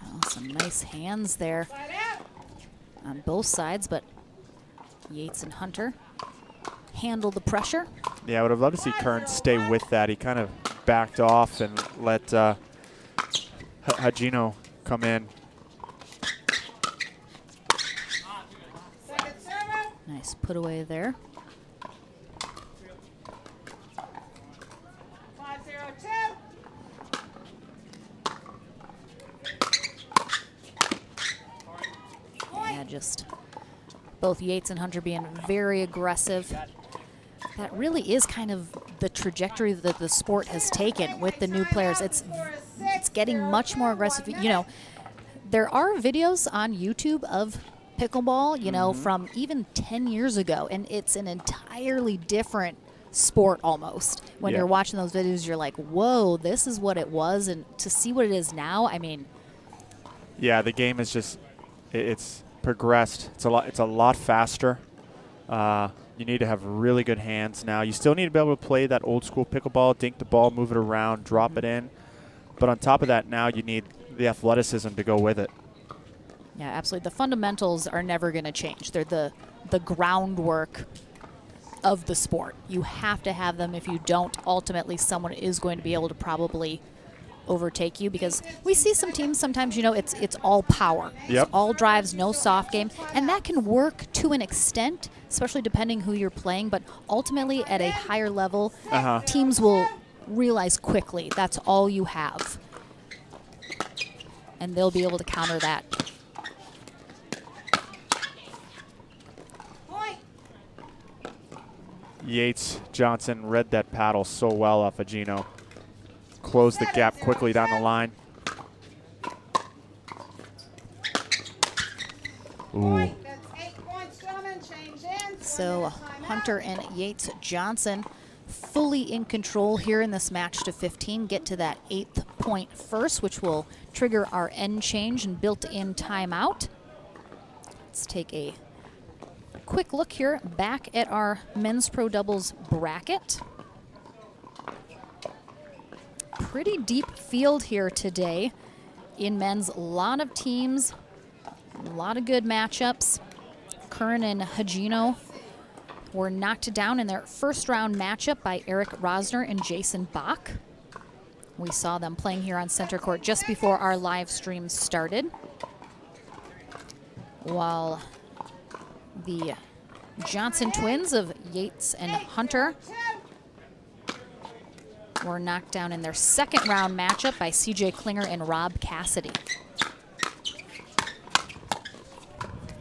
Oh, some nice hands there on both sides, but Yates and Hunter handle the pressure. Yeah, I would have loved to see Kern stay with that. He kind of backed off and let Hagino come in. Second server. Nice put away there. 5-0-2. Yeah, just both Yates and Hunter being very aggressive. That really is kind of the trajectory that the sport has taken with the new players. It's getting much more aggressive. You know, there are videos on YouTube of pickleball, you know, from even 10 years ago, and it's an entirely different sport almost. When you're watching those videos, you're like, whoa, this is what it was, and to see what it is now, I mean. Yeah, the game is just, it's progressed. It's a lot faster. You need to have really good hands now. You still need to be able to play that old school pickleball, dink the ball, move it around, drop it in. But on top of that, now you need the athleticism to go with it. Yeah, absolutely. The fundamentals are never going to change. They're the groundwork of the sport. You have to have them. If you don't, ultimately someone is going to be able to probably overtake you, because we see some teams sometimes, you know, it's all power. Yep. It's all drives, no soft game, and that can work to an extent, especially depending who you're playing, but ultimately at a higher level, teams will realize quickly that's all you have, and they'll be able to counter that. Yates Johnson read that paddle so well off of Gino. Closed the gap quickly down the line. Ooh. So Hunter and Yates Johnson fully in control here in this match to 15. Get to that 8th point first, which will trigger our end change and built-in timeout. Let's take a quick look here back at our men's pro doubles bracket. Pretty deep field here today in men's. A lot of teams, a lot of good matchups. Kern and Hagino were knocked down in their first round matchup by Eric Rosner and Jason Bach. We saw them playing here on center court just before our live stream started. While the Johnson twins of Yates and Hunter were knocked down in their second round matchup by CJ Klinger and Rob Cassidy.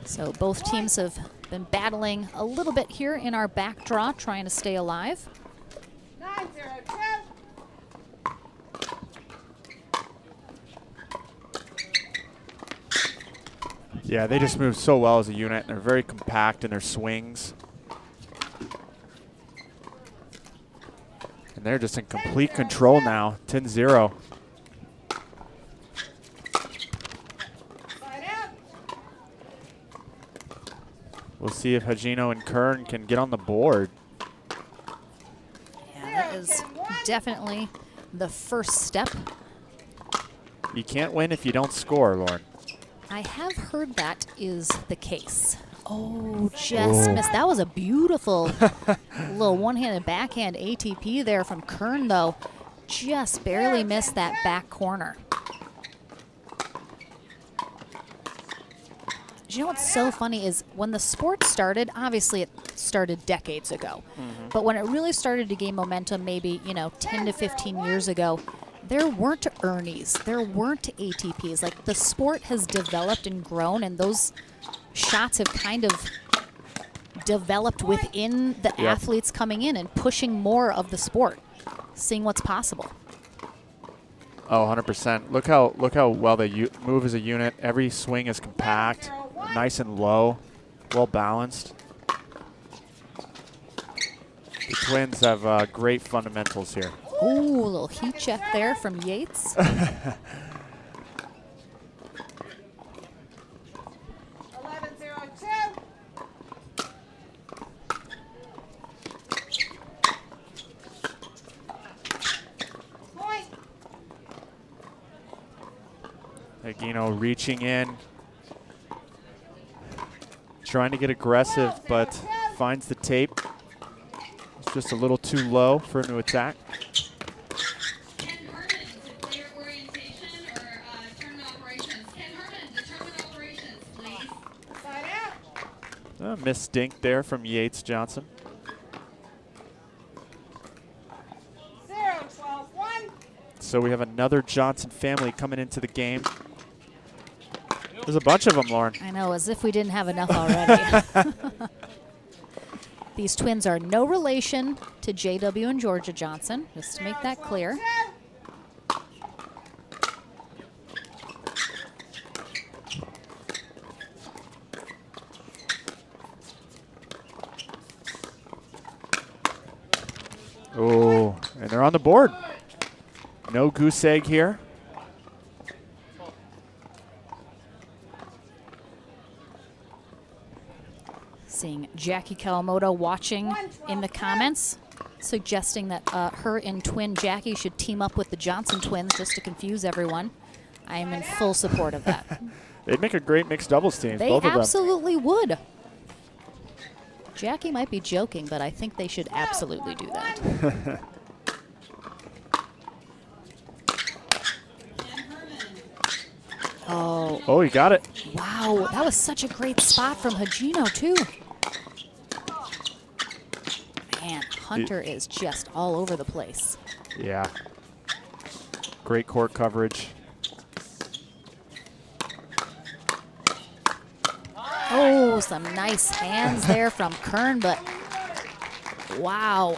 So both teams have been battling a little bit here in our back draw, trying to stay alive. 9-0-2. Yeah, they just move so well as a unit, and they're very compact in their swings. And they're just in complete control now, 10-0. We'll see if Hagino and Kern can get on the board. Yeah, that is definitely the first step. You can't win if you don't score, Lauren. I have heard that is the case. Oh, just missed. That was a beautiful little one-handed backhand ATP there from Kern, though. Just barely missed that back corner. You know what's so funny is when the sport started, obviously it started decades ago, but when it really started to gain momentum, maybe, you know, 10 to 15 years ago, there weren't Ernies, there weren't ATPs. Like, the sport has developed and grown, and those shots have kind of developed within the athletes coming in and pushing more of the sport, seeing what's possible. Oh, 100%. Look how well they move as a unit. Every swing is compact, nice and low, well balanced. The twins have great fundamentals here. Ooh, a little heat check there from Yates. 11-0-2. Point. Hagino reaching in, trying to get aggressive, but finds the tape. It's just a little too low for him to attack. Ken Herman to player orientation or tournament operations. Ken Herman to tournament operations, please. Side out. Missed dink there from Yates Johnson. 0-12-1. So we have another Johnson family coming into the game. There's a bunch of them, Lauren. I know, as if we didn't have enough already. These twins are no relation to JW and Georgia Johnson, just to make that clear. Oh, and they're on the board. No goose egg here. Seeing Jackie Kawamoto watching in the comments, suggesting that her and twin Jackie should team up with the Johnson twins just to confuse everyone. I am in full support of that. They'd make a great mixed doubles team, They both of them. absolutely would. Jackie might be joking, but I think they should absolutely do that. Oh. Oh, you got it. Wow, that was such a great spot from Hagino, too. Man, Hunter is just all over the place. Yeah. Great court coverage. Oh, some nice hands there from Kern, but wow.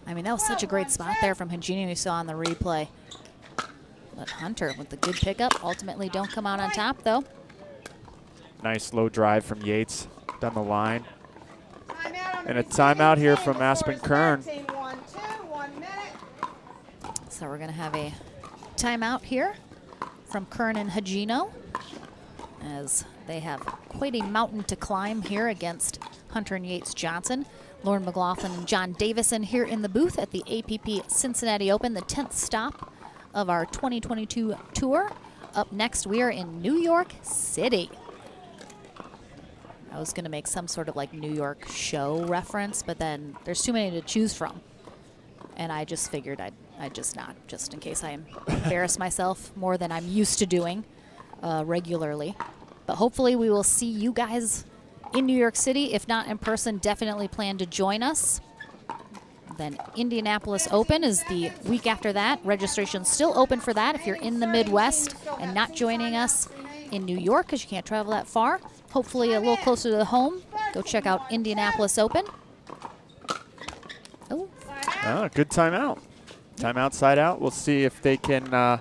I mean, that was such a great spot there from Hagino you saw on the replay. But Hunter with the good pickup, ultimately don't come out on top, though. Nice low drive from Yates down the line. And a timeout here from Aspen Kern. So we're going to have a timeout here from Kern and Hagino, as they have quite a mountain to climb here against Hunter and Yates Johnson. Lauren McLaughlin and John Davison here in the booth at the APP Cincinnati Open, the 10th stop of our 2022 tour. Up next, we are in New York City. I was going to make some sort of like New York show reference, but then there's too many to choose from. And I just figured I'd just not, just in case I embarrass myself more than I'm used to doing regularly. But hopefully we will see you guys in New York City. If not in person, definitely plan to join us. Then Indianapolis Open is the week after that. Registration's still open for that if you're in the Midwest and not joining us in New York because you can't travel that far. Hopefully a little closer to home. Go check out Indianapolis Open. Oh. Good timeout. Timeout, side out. We'll see if they can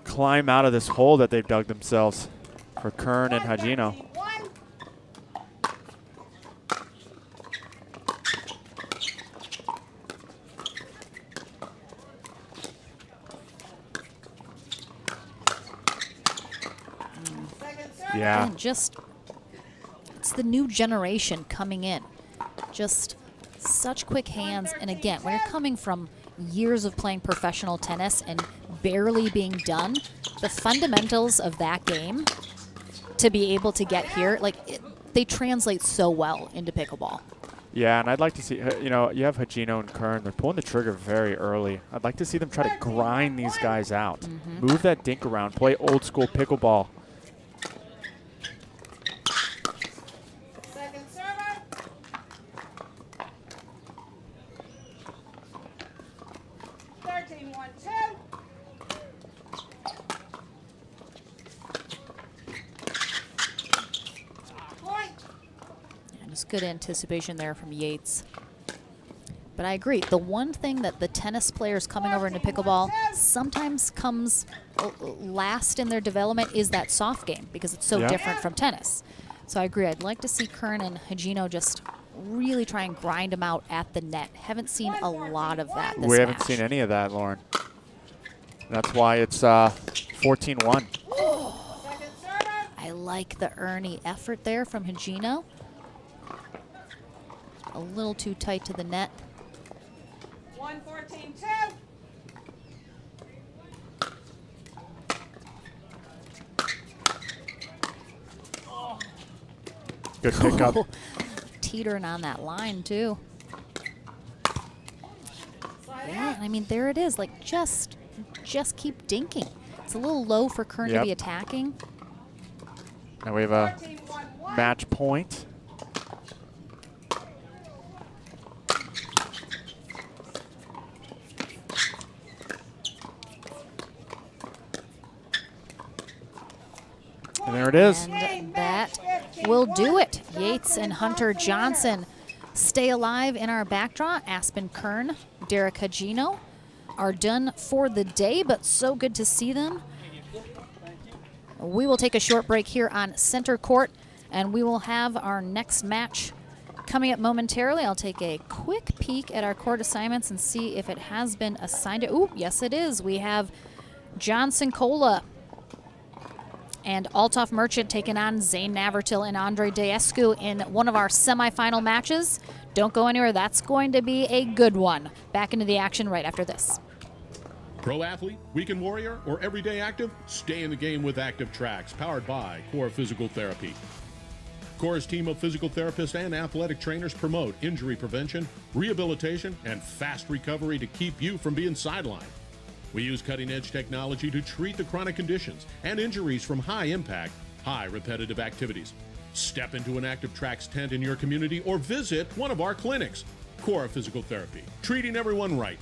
climb out of this hole that they've dug themselves for Kern and Hagino. Yeah. And just, it's the new generation coming in. Just such quick hands. And again, when you're coming from years of playing professional tennis and barely being done, the fundamentals of that game to be able to get here, like they translate so well into pickleball. Yeah, and I'd like to see, you know, you have Hagino and Kern. They're pulling the trigger very early. I'd like to see them try to grind these guys out. Move that dink around. Play old school pickleball. Second server. Just good anticipation there from Yates. But I agree, the one thing that the tennis players coming over into pickleball sometimes comes last in their development is that soft game, because it's so different from tennis. So I agree, I'd like to see Kern and Hagino just really try and grind them out at the net. Haven't seen a lot of that this We haven't match. seen any of that, Lauren. That's why it's 14-1. I like the Ernie effort there from Hagino. A little too tight to the net. 1-14-2. Good pickup. Teetering on that line too. Yeah, I mean, there it is. Like, just keep dinking. It's a little low for Kern to be attacking. Now we have a match point. And there it is. And that will do it. Yates and Hunter Johnson stay alive in our back draw. Aspen Kern, Derek Hagino are done for the day, but so good to see them. We will take a short break here on center court, and we will have our next match coming up momentarily. I'll take a quick peek at our court assignments and see if it has been assigned. Ooh, yes it is. We have Johnson Cola And Althoff Merchant taking on Zane Navertil and Andre Deescu in one of our semifinal matches. Don't go anywhere. That's going to be a good one. Back into the action right after this. Pro athlete, weekend warrior, or everyday active? Stay in the game with Active Tracks, powered by Core Physical Therapy. Core's team of physical therapists and athletic trainers promote injury prevention, rehabilitation, and fast recovery to keep you from being sidelined. We use cutting-edge technology to treat the chronic conditions and injuries from high-impact, high repetitive activities. Step into an Active Tracks tent in your community or visit one of our clinics. Core Physical Therapy, treating everyone right.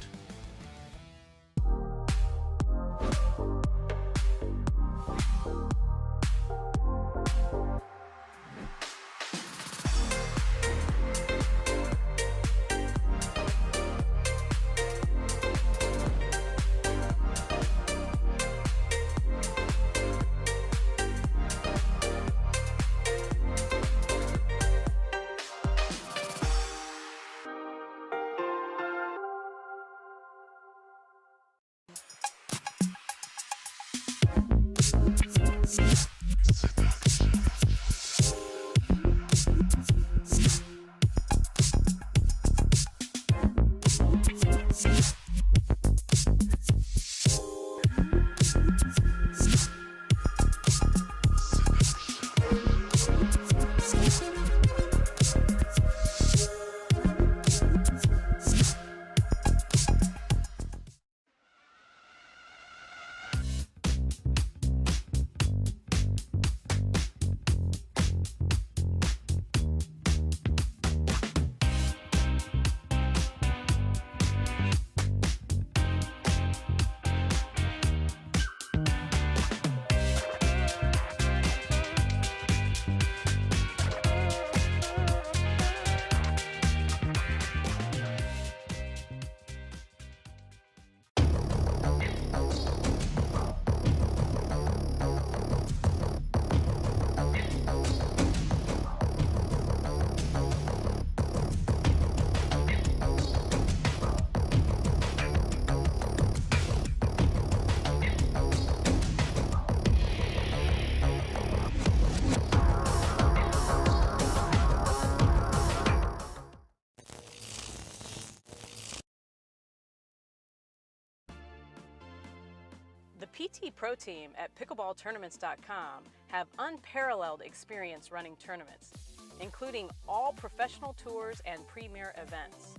The PT Pro team at pickleballtournaments.com have unparalleled experience running tournaments, including all professional tours and premier events.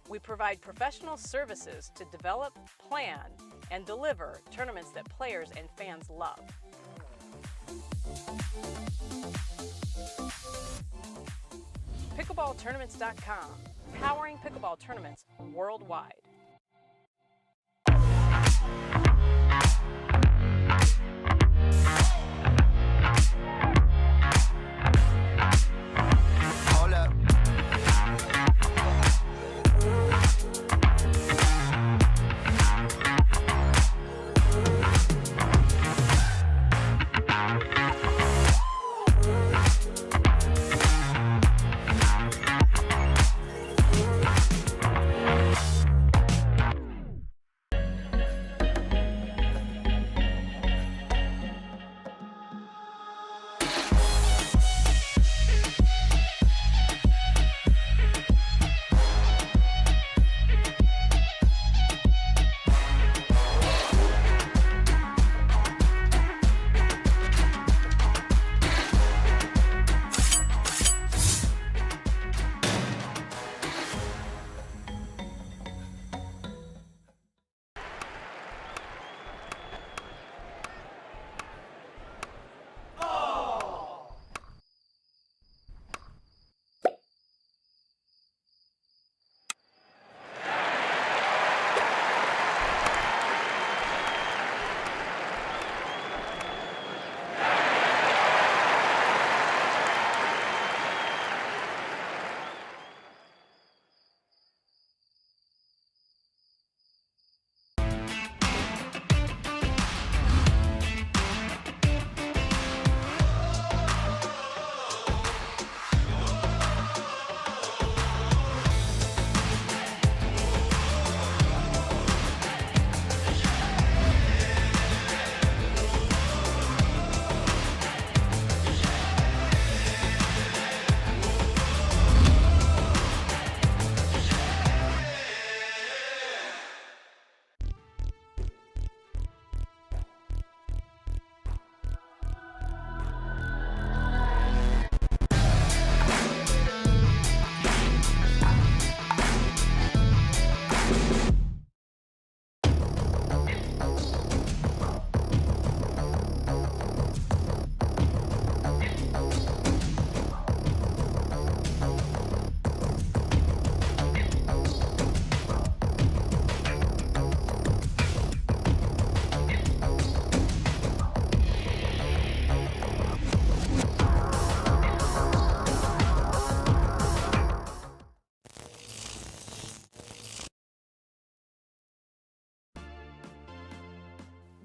We provide professional services to develop, plan, and deliver tournaments that players and fans love. Pickleballtournaments.com, powering pickleball tournaments worldwide. Hold up.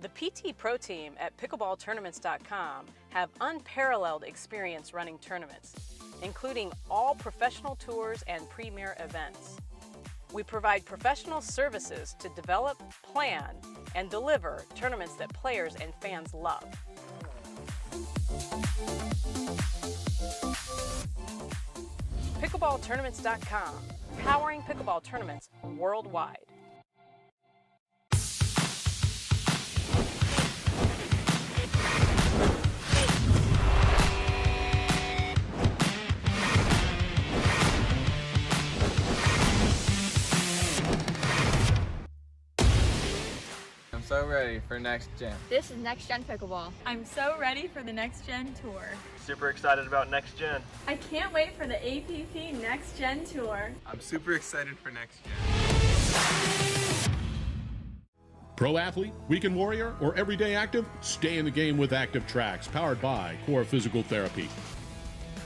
The PT Pro team at pickleballtournaments.com have unparalleled experience running tournaments, including all professional tours and premier events. We provide professional services to develop, plan, and deliver tournaments that players and fans love. Pickleballtournaments.com, powering pickleball tournaments worldwide. I'm so ready for next gen. This is Next Gen Pickleball. I'm so ready for the Next Gen Tour. Super excited about next gen. I can't wait for the APP Next Gen Tour. I'm super excited for next gen. Pro athlete, weekend warrior, or everyday active? Stay in the game with Active Tracks, powered by Core Physical Therapy.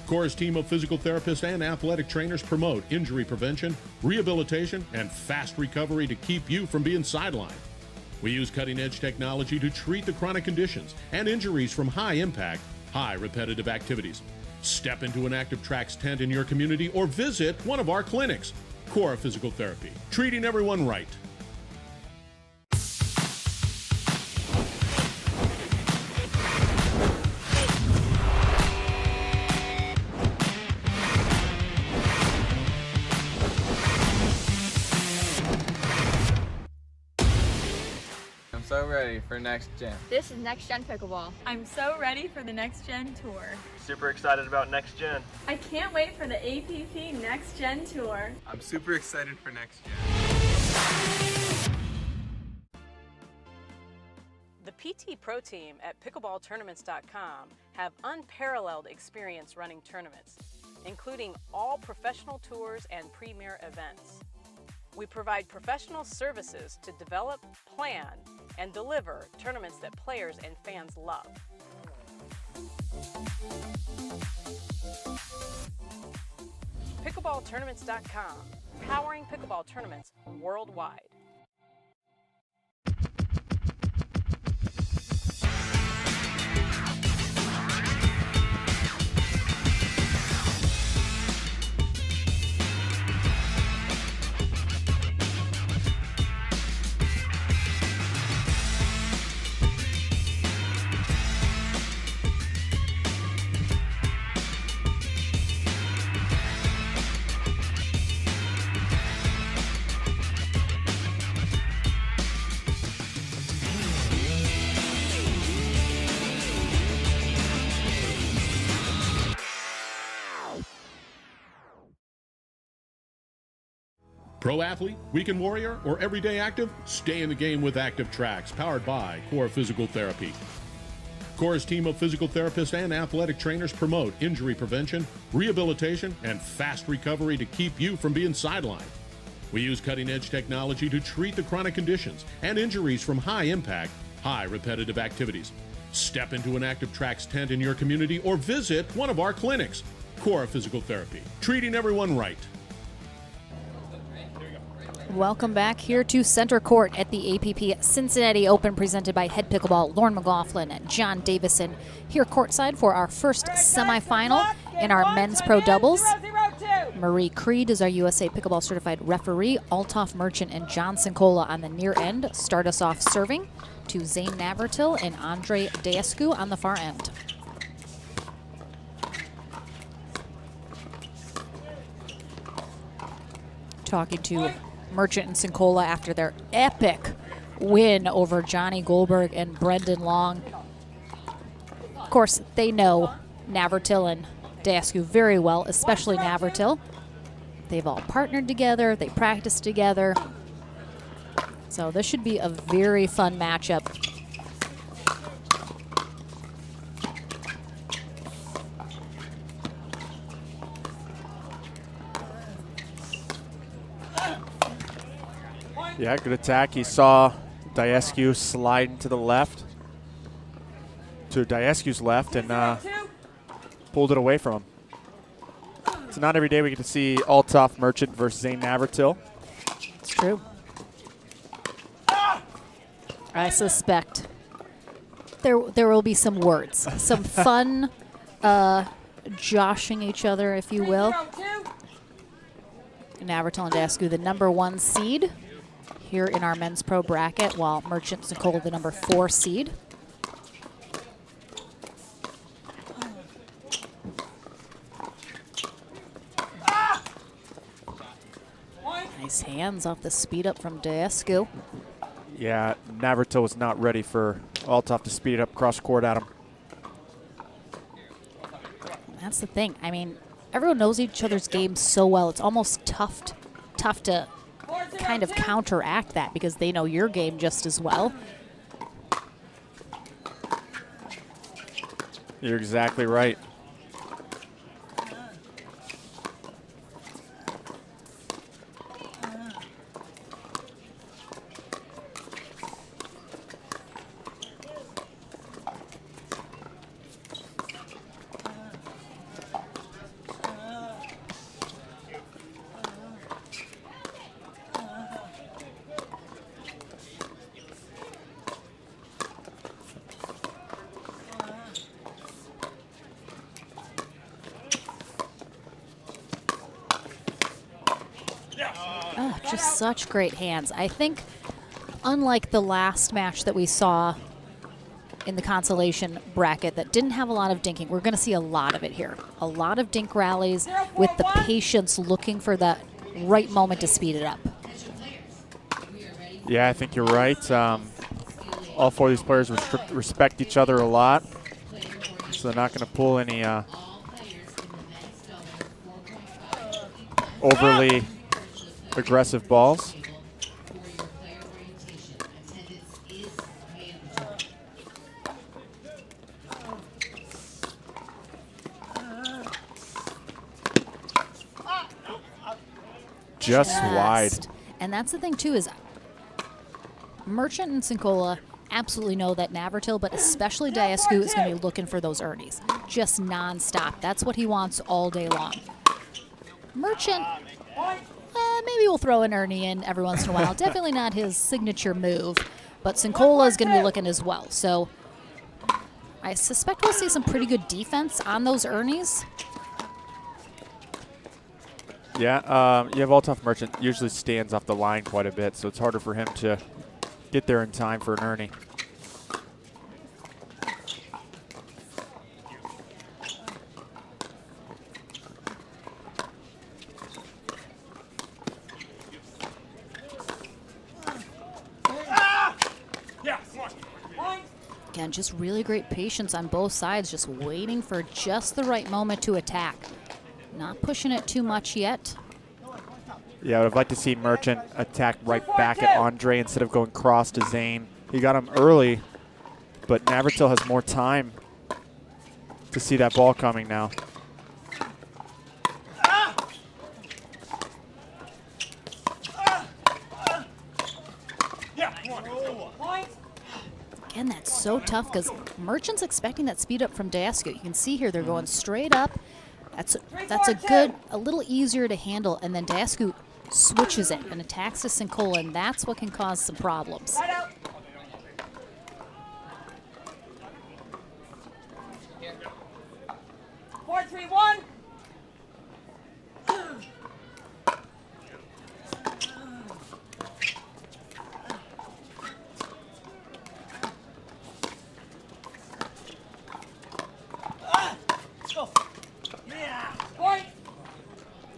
Core's team of physical therapists and athletic trainers promote injury prevention, rehabilitation, and fast recovery to keep you from being sidelined. We use cutting-edge technology to treat the chronic conditions and injuries from high-impact, high repetitive activities. Step into an Active Tracks tent in your community or visit one of our clinics. Core Physical Therapy, treating everyone right. I'm so ready for next gen. This is Next Gen Pickleball. I'm so ready for the Next Gen Tour. Super excited about next gen. I can't wait for the APP Next Gen Tour. I'm super excited for next gen. The PT Pro team at pickleballtournaments.com have unparalleled experience running tournaments, including all professional tours and premier events. We provide professional services to develop, plan, and deliver tournaments that players and fans love. Pickleballtournaments.com, powering pickleball tournaments worldwide. Pro athlete, weekend warrior, or everyday active? Stay in the game with Active Tracks, powered by Core Physical Therapy. Core's team of physical therapists and athletic trainers promote injury prevention, rehabilitation, and fast recovery to keep you from being sidelined. We use cutting-edge technology to treat the chronic conditions and injuries from high-impact, high repetitive activities. Step into an Active Tracks tent in your community or visit one of our clinics. Core Physical Therapy, treating everyone right. Welcome back here to Center Court at the APP Cincinnati Open, presented by Head Pickleball, Lauren McLaughlin and John Davison, here courtside for our first semifinal in our men's pro doubles. Marie Creed is our USA Pickleball certified referee. Althoff Merchant and John Sincola on the near end start us off serving, to Zane Navratil and Andre Deescu on the far end. Talking to Merchant and Sincola after their epic win over Johnny Goldberg and Brendan Long. Of course, they know Navratil and Deescu very well, especially Navratil. They've all partnered together, they practiced together. So this should be a very fun matchup. Yeah, good attack. He saw Deescu sliding to the left, to Diescu's left, and pulled it away from him. It's not every day we get to see Althoff Merchant versus Zane Navratil. It's true. I suspect There will be some words, some fun joshing each other, if you will. Navratil and Dasku, the #1 seed here in our men's pro bracket, while Merchant Sincola, the #4 seed. Nice hands off the speed up from Dasku. Yeah, Navratil was not ready for Althoff to speed it up cross court at him. That's the thing. I mean, everyone knows each other's games so well. It's almost tough to kind of counteract that because they know your game just as well. You're exactly right. Just such great hands. I think, unlike the last match that we saw in the consolation bracket that didn't have a lot of dinking, we're going to see a lot of it here. A lot of dink rallies with the patience looking for that right moment to speed it up. Yeah, I think you're right. All four of these players respect each other a lot, so they're not going to pull any overly aggressive balls. Just wide. And that's the thing too, is Merchant and Sincola absolutely know that Navratil, but especially Dasku, is going to be looking for those earnies. Just nonstop. That's what he wants all day long. Merchant, maybe we'll throw an Ernie in every once in a while. Definitely not his signature move, but Sincola is going to be looking as well. So I suspect we'll see some pretty good defense on those Ernies. Yeah, you have Althoff Merchant usually stands off the line quite a bit, so it's harder for him to get there in time for an Ernie. Again, just really great patience on both sides, just waiting for just the right moment to attack. Not pushing it too much yet. Yeah, I would have liked to see Merchant attack right back at Andre instead of going cross to Zane. He got him early, but Navratil has more time to see that ball coming now. Again, that's so tough because Merchant's expecting that speed up from Dasku. You can see here they're going straight up. That's a little easier to handle, and then Dasku switches it and attacks to Sincola, and that's what can cause some problems. 4-3-1.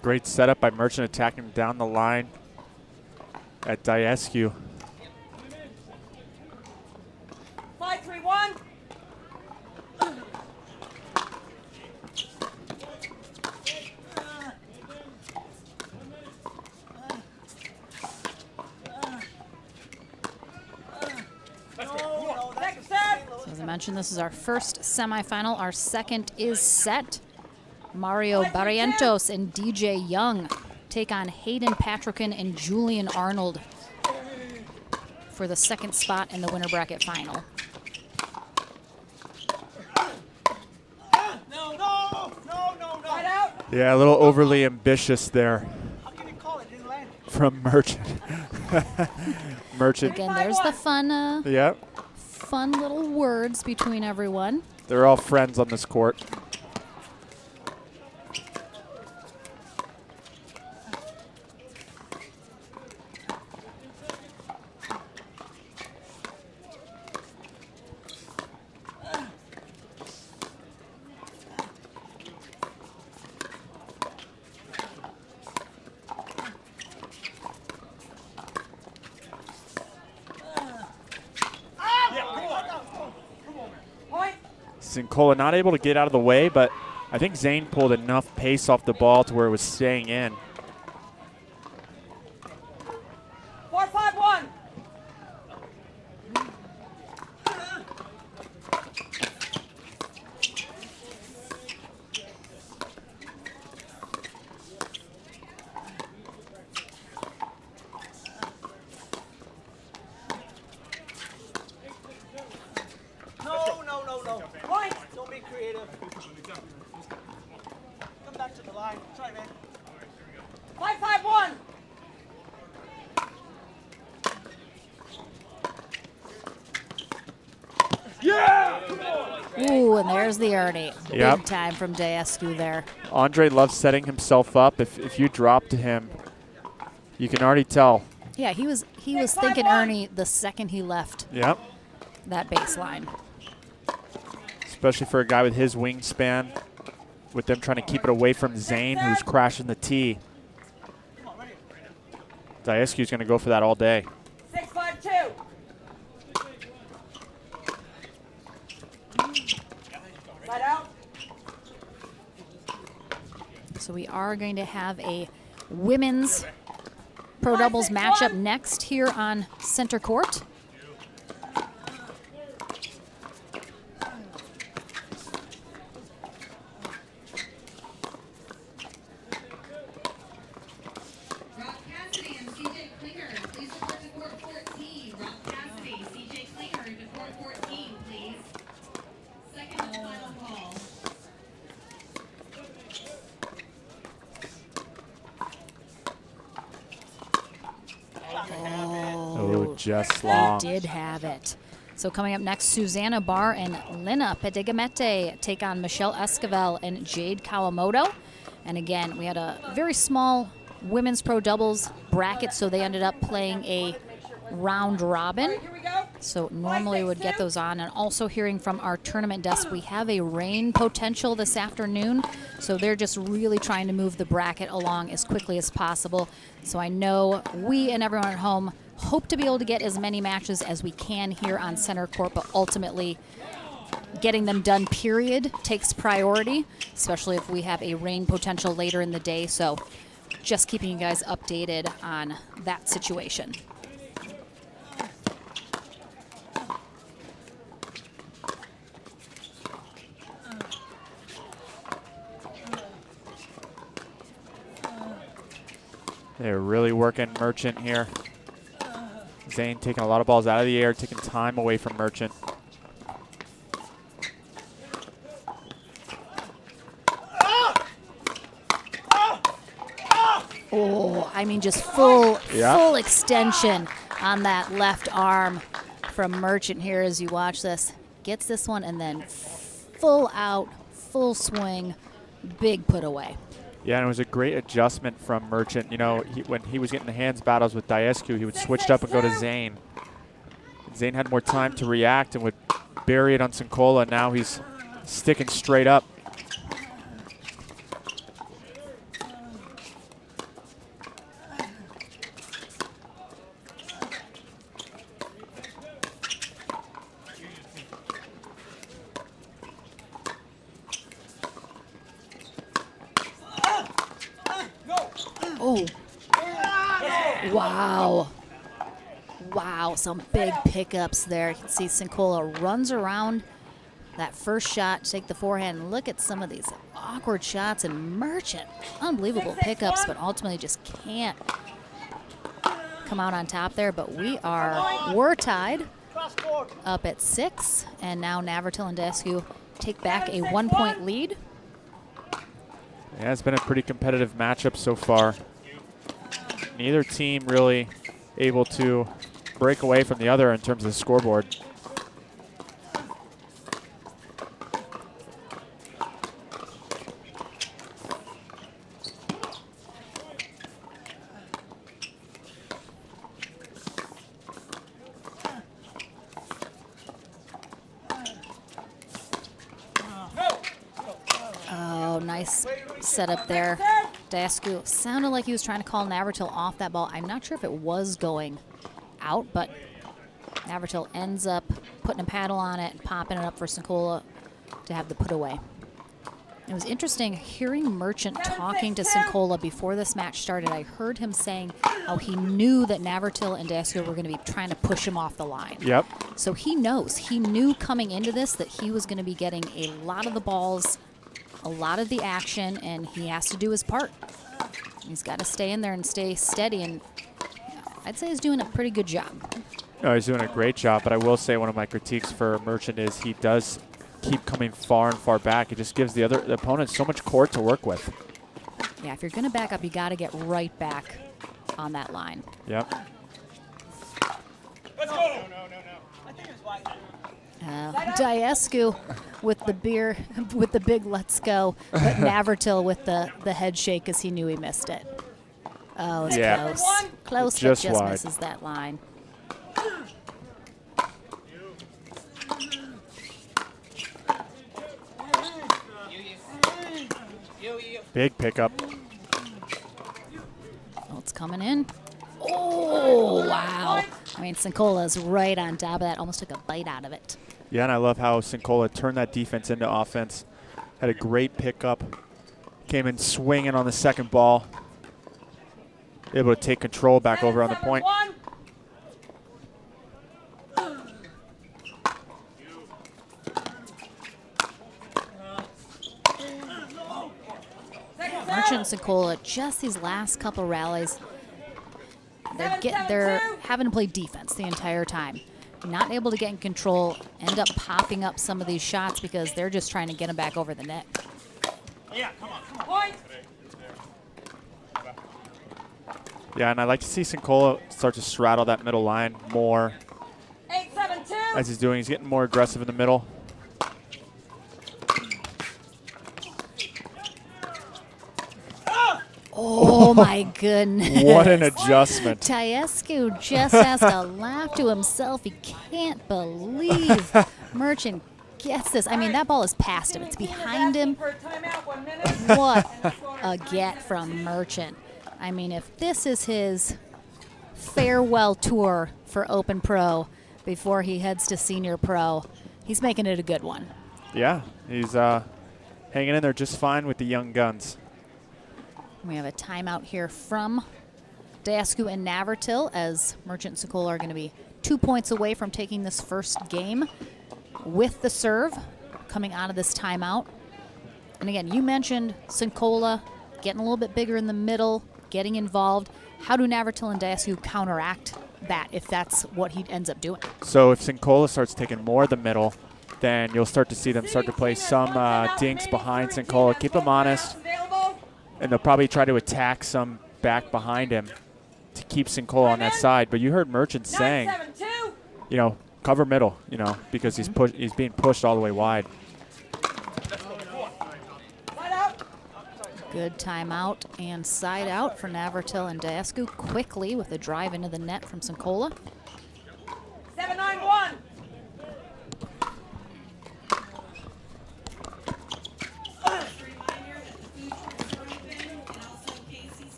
Great setup by Merchant, attacking him down the line at Dasku. 5-3-1. So as I mentioned, this is our first semifinal. Our second is set. Mario Barrientos and DJ Young take on Hayden Patrickin and Julian Arnold for the second spot in the winner bracket final. Yeah, a little overly ambitious there from Merchant. Merchant. Again, there's the fun Yep. fun little words between everyone. They're all friends on this court. Sincola not able to get out of the way, but I think Zane pulled enough pace off the ball to where it was staying in. 4-5-1. No. Point. Don't be creative. Come back to the line. Try, man. 5-5-1. Ooh, and there's the Ernie. Yep. Big time from Daescu there. Andre loves setting himself up. If you drop to him, you can already tell. Yeah, he was thinking Ernie the second he left Yep. that baseline. Especially for a guy with his wingspan, with them trying to keep it away from Zane, who's crashing the tee. Daescu's going to go for that all day. 6-5-2. Right out. So we are going to have a women's pro doubles matchup next here on center court. Rob Cassidy and CJ Klinger, please report to court 14. Rob Cassidy, CJ Klinger to court 14, please. Second and final call. Oh, just long. Did have it. So coming up next, Susanna Barr and Lina Pedigamete take on Michelle Esquivel and Jade Kawamoto. And again, we had a very small women's pro doubles bracket, so they ended up playing a round robin. So normally would get those on. And also hearing from our tournament desk, we have a rain potential this afternoon. So they're just really trying to move the bracket along as quickly as possible. So I know we and everyone at home hope to be able to get as many matches as we can here on center court, but ultimately getting them done, period, takes priority, especially if we have a rain potential later in the day. So just keeping you guys updated on that situation. They're really working Merchant here. Zane taking a lot of balls out of the air, taking time away from Merchant. Oh, I mean, just full extension on that left arm from Merchant here as you watch this. Gets this one and then full out, full swing, big put away. Yeah, and it was a great adjustment from Merchant. You know, when he was getting the hands battles with Daescu, he would switch up and go to Zane. Zane had more time to react and would bury it on Sincola. Now he's sticking straight up. Oh, wow. Wow, some big pickups there. You can see Sincola runs around that first shot, take the forehand. Look at some of these awkward shots, and Merchant, unbelievable pickups, but ultimately just can't come out on top there. But we're tied up at 6, and now Navratil and Daescu take back a 1-point lead. Yeah, it's been a pretty competitive matchup so far. Neither team really able to break away from the other in terms of the scoreboard. Nice setup there. Dasku sounded like he was trying to call Navratil off that ball. I'm not sure if it was going out, but Navratil ends up putting a paddle on it and popping it up for Sincola to have the put away. It was interesting hearing Merchant talking to Sincola before this match started. I heard him saying how he knew that Navratil and Dasku were going to be trying to push him off the line. Yep. So he knows. He knew coming into this that he was going to be getting a lot of the balls, a lot of the action, and he has to do his part. He's got to stay in there and stay steady, and I'd say he's doing a pretty good job. Oh, he's doing a great job, but I will say one of my critiques for Merchant is he does keep coming far and far back. It just gives the opponent so much court to work with. Yeah, if you're going to back up, you got to get right back on that line. Yep. Let's go. No. I think it was wide. Diescu with the big let's go, but Navratil with the head shake as he knew he missed it. Oh, it's close. Close, just but just wide. misses that line. Big pickup. Oh, it's coming in. Oh, wow. I mean, Sincola's right on top of that. Almost took a bite out of it. Yeah, and I love how Sincola turned that defense into offense. Had a great pickup. Came in swinging on the second ball. Able to take control back over on the point. Merchant and Sincola, just these last couple rallies, they're having to play defense the entire time. Not able to get in control, end up popping up some of these shots because they're just trying to get them back over the net. Yeah, come on. Yeah, and I like to see Sincola start to straddle that middle line more. 8-7-2. As he's doing, he's getting more aggressive in the middle. Oh my goodness. What an adjustment. Diescu just has to laugh to himself. He can't believe Merchant gets this. I mean, that ball is past him. It's behind him. What a get from Merchant. I mean, if this is his farewell tour for Open Pro before he heads to Senior Pro, he's making it a good one. Yeah, he's hanging in there just fine with the young guns. We have a timeout here from Diescu and Navratil as Merchant and Sincola are going to be 2 points away from taking this first game with the serve coming out of this timeout. And again, you mentioned Sincola getting a little bit bigger in the middle, getting involved. How do Navratil and Diescu counteract that if that's what he ends up doing? So if Sincola starts taking more of the middle, then you'll start to see them start to play some dinks behind Sincola. Keep him honest. And they'll probably try to attack some back behind him to keep Sincola on that side. But you heard Merchant saying, you know, cover middle, you know, because he's being pushed all the way wide. Good timeout and side out for Navratil and Diescu quickly with a drive into the net from Sincola. 7-9-1.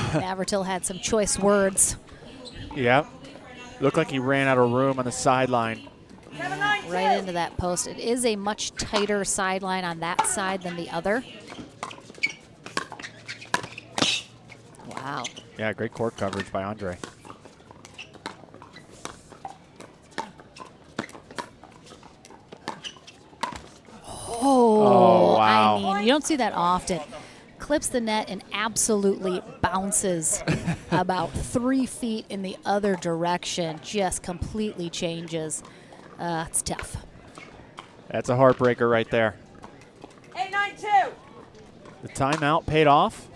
Navratil had some choice words. Yeah. Looked like he ran out of room on the sideline. Right into that post. It is a much tighter sideline on that side than the other. Wow. Yeah, great court coverage by Andre. Oh, wow. I mean, you don't see that often. Clips the net and absolutely bounces about 3 feet in the other direction. Just completely changes. It's tough. That's a heartbreaker right there. 8-9-2. The timeout paid off.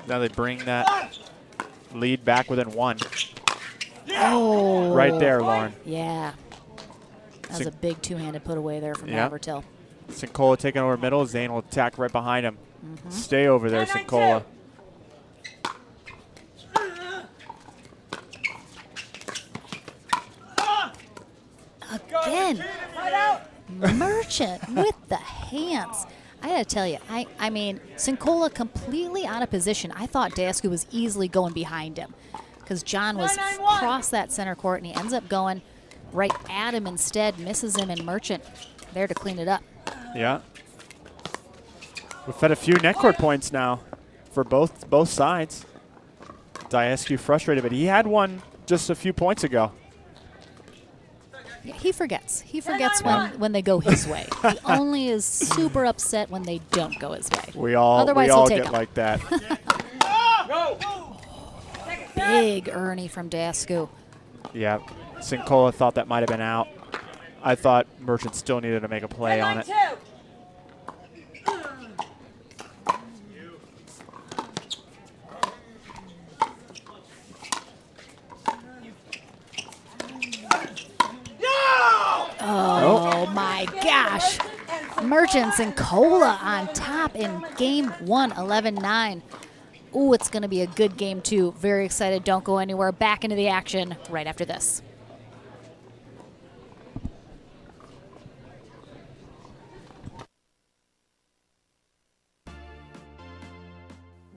Now they bring that lead back within 1. Oh. Right there, Lauren. Yeah. That was a big two-handed put away there from Yeah. Navratil. Sincola taking over middle. Zane will attack right behind him. Stay over there, Sincola. Again, Merchant with the hands. I gotta tell you, I mean, Sincola completely out of position. I thought Dasku was easily going behind him because John was across that center court, and he ends up going right at him instead, misses him, and Merchant there to clean it up. Yeah. We've had a few net court points now for both sides. Dasku frustrated, but he had one just a few points ago. Yeah, he forgets. He forgets when they go his way. He only is super upset when they don't go his way. We all get like that. Big Ernie from Dasku. Yeah, Sincola thought that might have been out. I thought Merchant still needed to make a play on it. Oh my gosh. Merchants and Cola on top in game 1, 11-9. Ooh, it's going to be a good game, too. Very excited. Don't go anywhere. Back into the action right after this.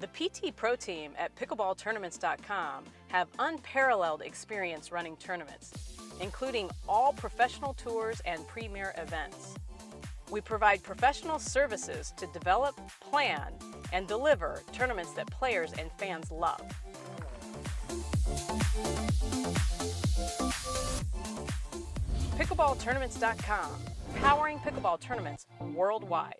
The PT Pro Team at pickleballtournaments.com have unparalleled experience running tournaments, including all professional tours and premier events. We provide professional services to develop, plan, and deliver tournaments that players and fans love. Pickleballtournaments.com, powering pickleball tournaments worldwide.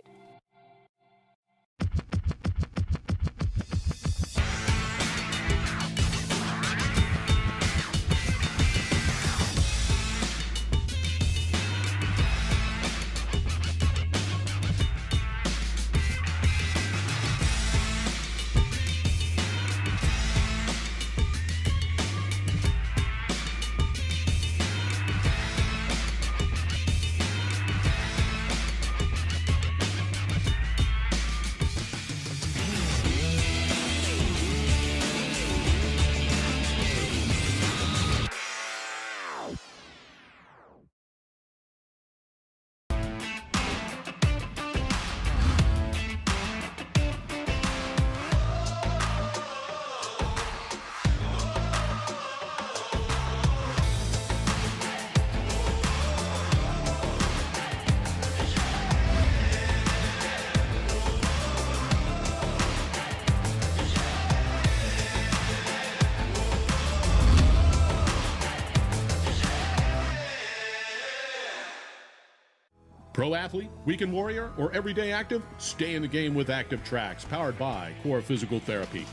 Pro athlete, weekend warrior, or everyday active? Stay in the game with Active Tracks, powered by Core Physical Therapy.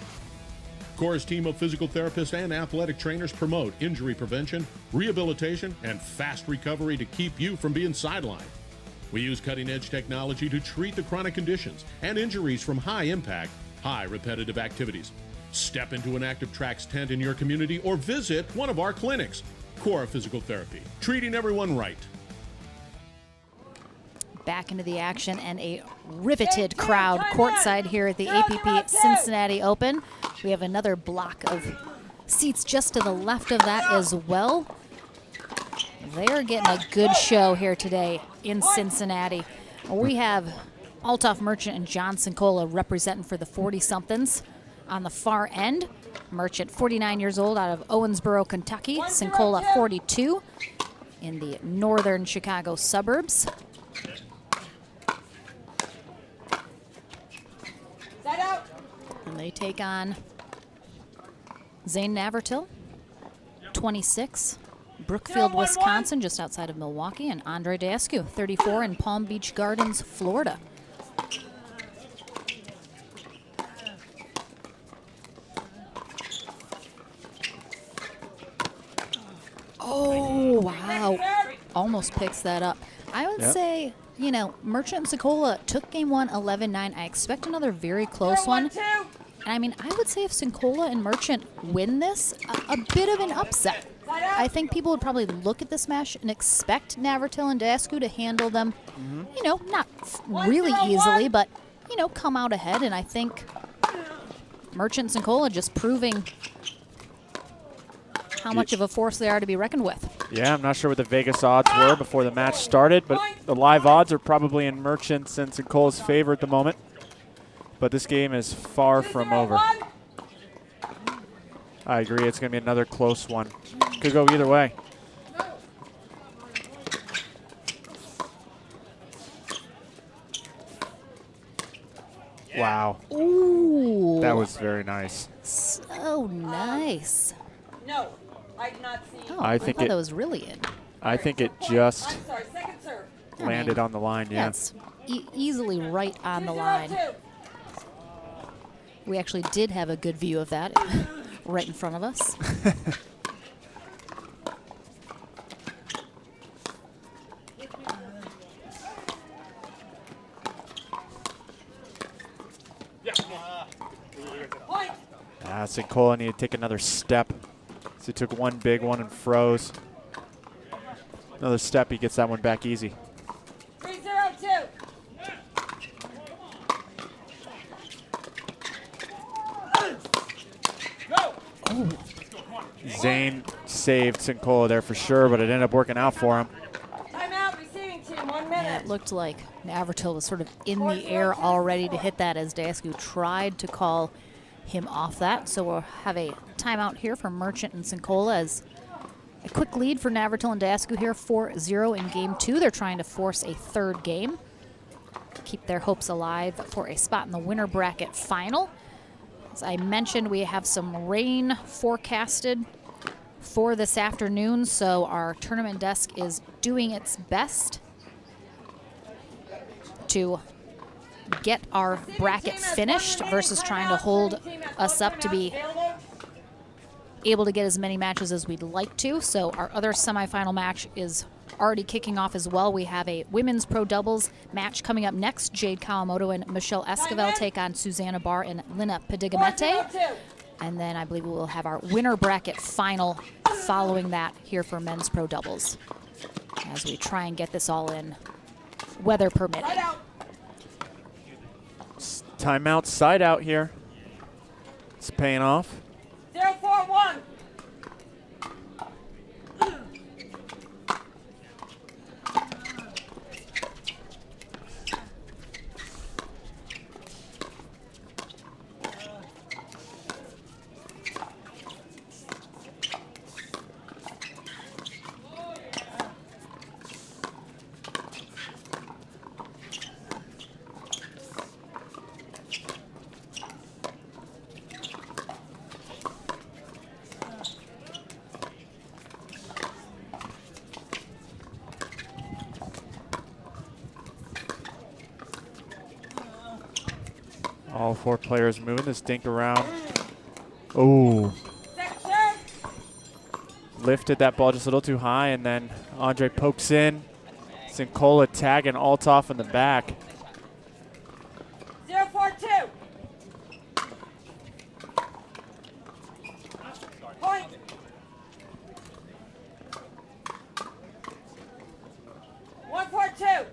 Core's team of physical therapists and athletic trainers promote injury prevention, rehabilitation, and fast recovery to keep you from being sidelined. We use cutting-edge technology to treat the chronic conditions and injuries from high-impact, high-repetitive activities. Step into an Active Tracks tent in your community or visit one of our clinics. Core Physical Therapy, treating everyone right. Back into the action and a riveted crowd courtside here at the APP Cincinnati Open. We have another block of seats just to the left of that as well. They're getting a good show here today in Cincinnati. We have Althoff Merchant and John Sincola representing for the 40-somethings. On the far end, Merchant, 49 years old, out of Owensboro, Kentucky. Sincola, 42, in the northern Chicago suburbs. And they take on Zane Navratil, 26, Brookfield, Wisconsin, just outside of Milwaukee, and Andre Dasku, 34, in Palm Beach Gardens, Florida. Oh, wow. Almost picks that up. I would say, you know, Merchant and Sincola took game 1, 11-9. I expect another very close one. And I mean, I would say if Sincola and Merchant win this, a bit of an upset. I think people would probably look at this match and expect Navratil and Dasku to handle them, you know, not really easily, but, you know, come out ahead. And I think Merchant and Sincola just proving how much of a force they are to be reckoned with. Yeah, I'm not sure what the Vegas odds were before the match started, but the live odds are probably in Merchant's and Cole's favor at the moment. But this game is far from over. I agree, it's going to be another close one. Could go either way. Wow. Ooh. That was very nice. So nice. No, I did not see. Oh, I think thought it that was really in. I think it just I'm sorry, second serve. landed on the line, yeah. That's easily right on the line. 2-0-2. We actually did have a good view of that right in front of us. St. Cole needed to take another step. So he took one big one and froze. Another step, he gets that one back easy. 3-0-2. Zane saved St. Cole there for sure, but it ended up working out for him. Timeout, receiving team, 1 minute. Yeah, it looked like Navratil was sort of in the air already to hit that as Dasku tried to call him off that. So we'll have a timeout here for Merchant and Sincola as a quick lead for Navratil and Dasku here, 4-0 in game 2. They're trying to force a third game, keep their hopes alive for a spot in the winner bracket final. As I mentioned, we have some rain forecasted for this afternoon, so our tournament desk is doing its best to get our bracket finished versus trying to hold us up to be able to get as many matches as we'd like to. So our other semifinal match is already kicking off as well. We have a women's pro doubles match coming up next. Jade Kawamoto and Michelle Esquivel take on Susanna Barr and Lina Padigamete. And then I believe we will have our winner bracket final following that here for men's pro doubles as we try and get this all in, weather permitting. Timeout, side out here. It's paying off. 0-4-1. All four players moving this dink around. Oh. Lifted that ball just a little too high, and then Andre pokes in. Sincola tagging Althoff in the back. 0-4-2. Point. One, 4-2.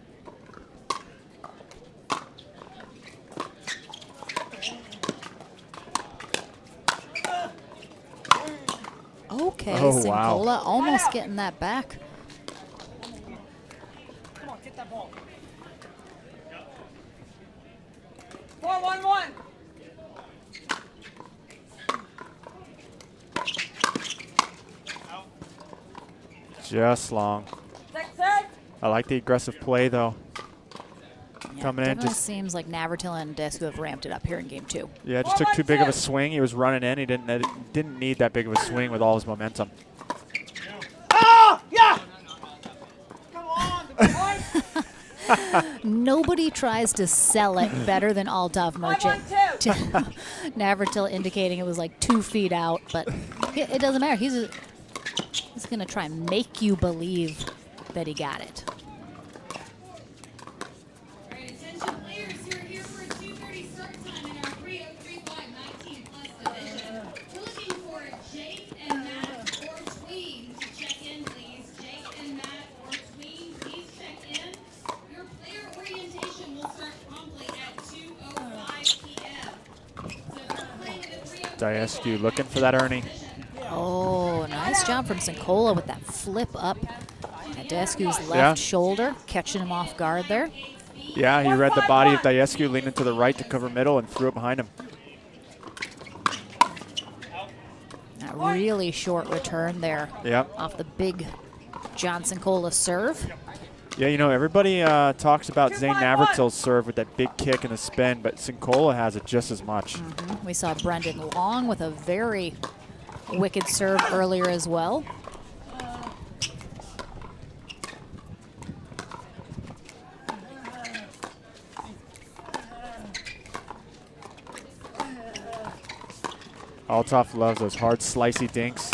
Okay, Oh, wow. Sincola almost getting that back. Come on, get that ball. 4-1-1. Just long. Next serve. I like the aggressive play, though. Yeah, Coming in, definitely just seems like Navratil and Dasku have ramped it up here in game 2. yeah, just took too big of a swing. He was running in. He didn't need that big of a swing with all his momentum. Oh, yeah! Come on. Nobody tries to sell it better than Althoff Merchant. 5-1-2. Navratil indicating it was like 2 feet out, but it doesn't matter. He's going to try and make you believe that he got it. All right, attention players who are here for a 2:30 start time in our 303-5 19+ division. We're looking for Jake and Matt or Tween to check in, please. Jake and Matt or Tween, please check in. Your player orientation will start promptly at 2:05 p.m. So if you're playing in the 303 Dasku looking for that Ernie. Oh, Oh, nice job from Sincola with that flip up at Daescu's left shoulder, catching him off guard there. Yeah, he read the body of Daescu, leaning to the right to cover middle, and threw it behind him. That really short return there off the big John Sincola serve. Yeah, you know, everybody talks about Zane Navratil's serve with that big kick and the spin, but Sincola has it just as much. We saw Brendan Long with a very wicked serve earlier as well. Althoff loves those hard, slicey dinks.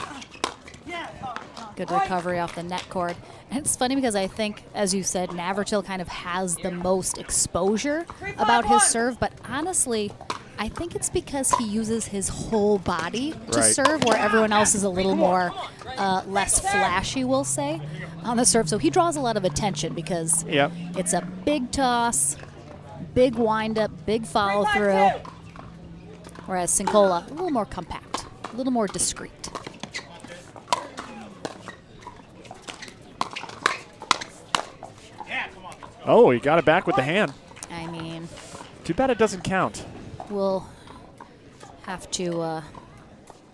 Good recovery off the net cord. And it's funny because I think, as you said, Navratil kind of has the most exposure about his serve, but honestly, I think it's because he uses his whole body to serve, where everyone else is a little more less flashy, we'll say, on the serve. So he draws a lot of attention because it's a big toss, big wind-up, big follow-through, whereas Sincola, a little more compact, a little more discreet. Oh, he got it back with the hand. I mean, too bad it doesn't count. We'll have to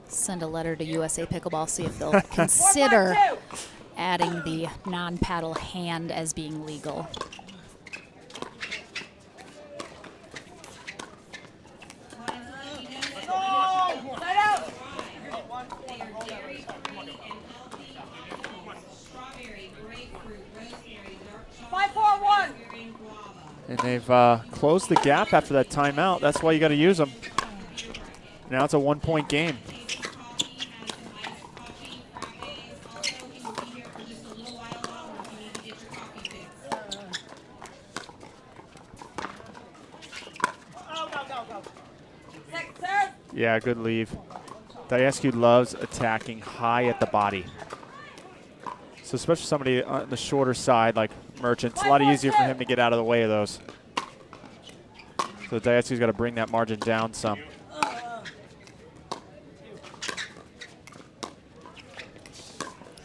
send a letter to USA Pickleball, see if they'll consider adding the non-paddle hand as being legal. And they've closed the gap after that timeout. That's why you got to use them. Now it's a 1-point game. Yeah, good leave. Daescu loves attacking high at the body. So especially somebody on the shorter side like Merchant, it's a lot easier for him to get out of the way of those. So Daescu's got to bring that margin down some.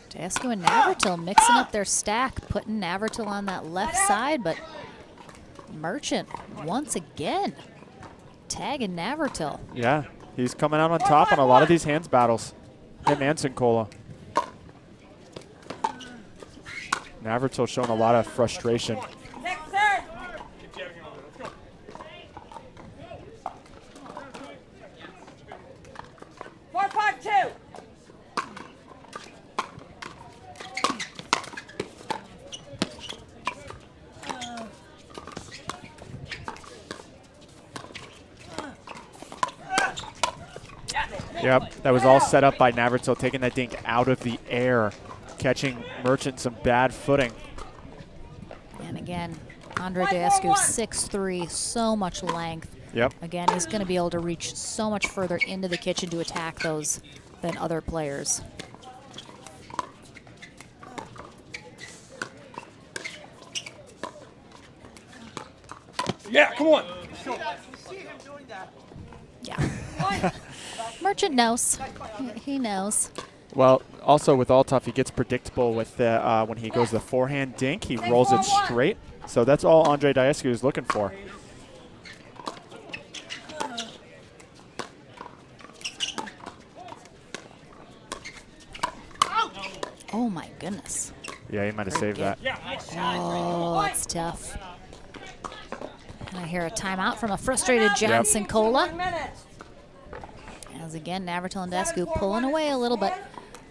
Daescu and Navratil mixing up their stack, putting Navratil on that left side, but Merchant once again tagging Navratil. Yeah, he's coming out on top on a lot of these hands battles. Him and Sincola. Navratil showing a lot of frustration. Yep, that was all set up by Navratil, taking that dink out of the air, catching Merchant some bad footing. And again, Andre Daescu, 6'3", so much length. Yep. Again, he's going to be able to reach so much further into the kitchen to attack those than other players. Yeah, come on. Yeah. Merchant knows. He knows. Well, also with Althoff, he gets predictable with the, when he goes the forehand dink, he rolls it straight. So that's all Andre Daescu is looking for. Oh my goodness. Yeah, he might have saved that. Oh, that's tough. And I hear a timeout from a frustrated John Sincola. As again, Navratil and Daescu pulling away a little bit.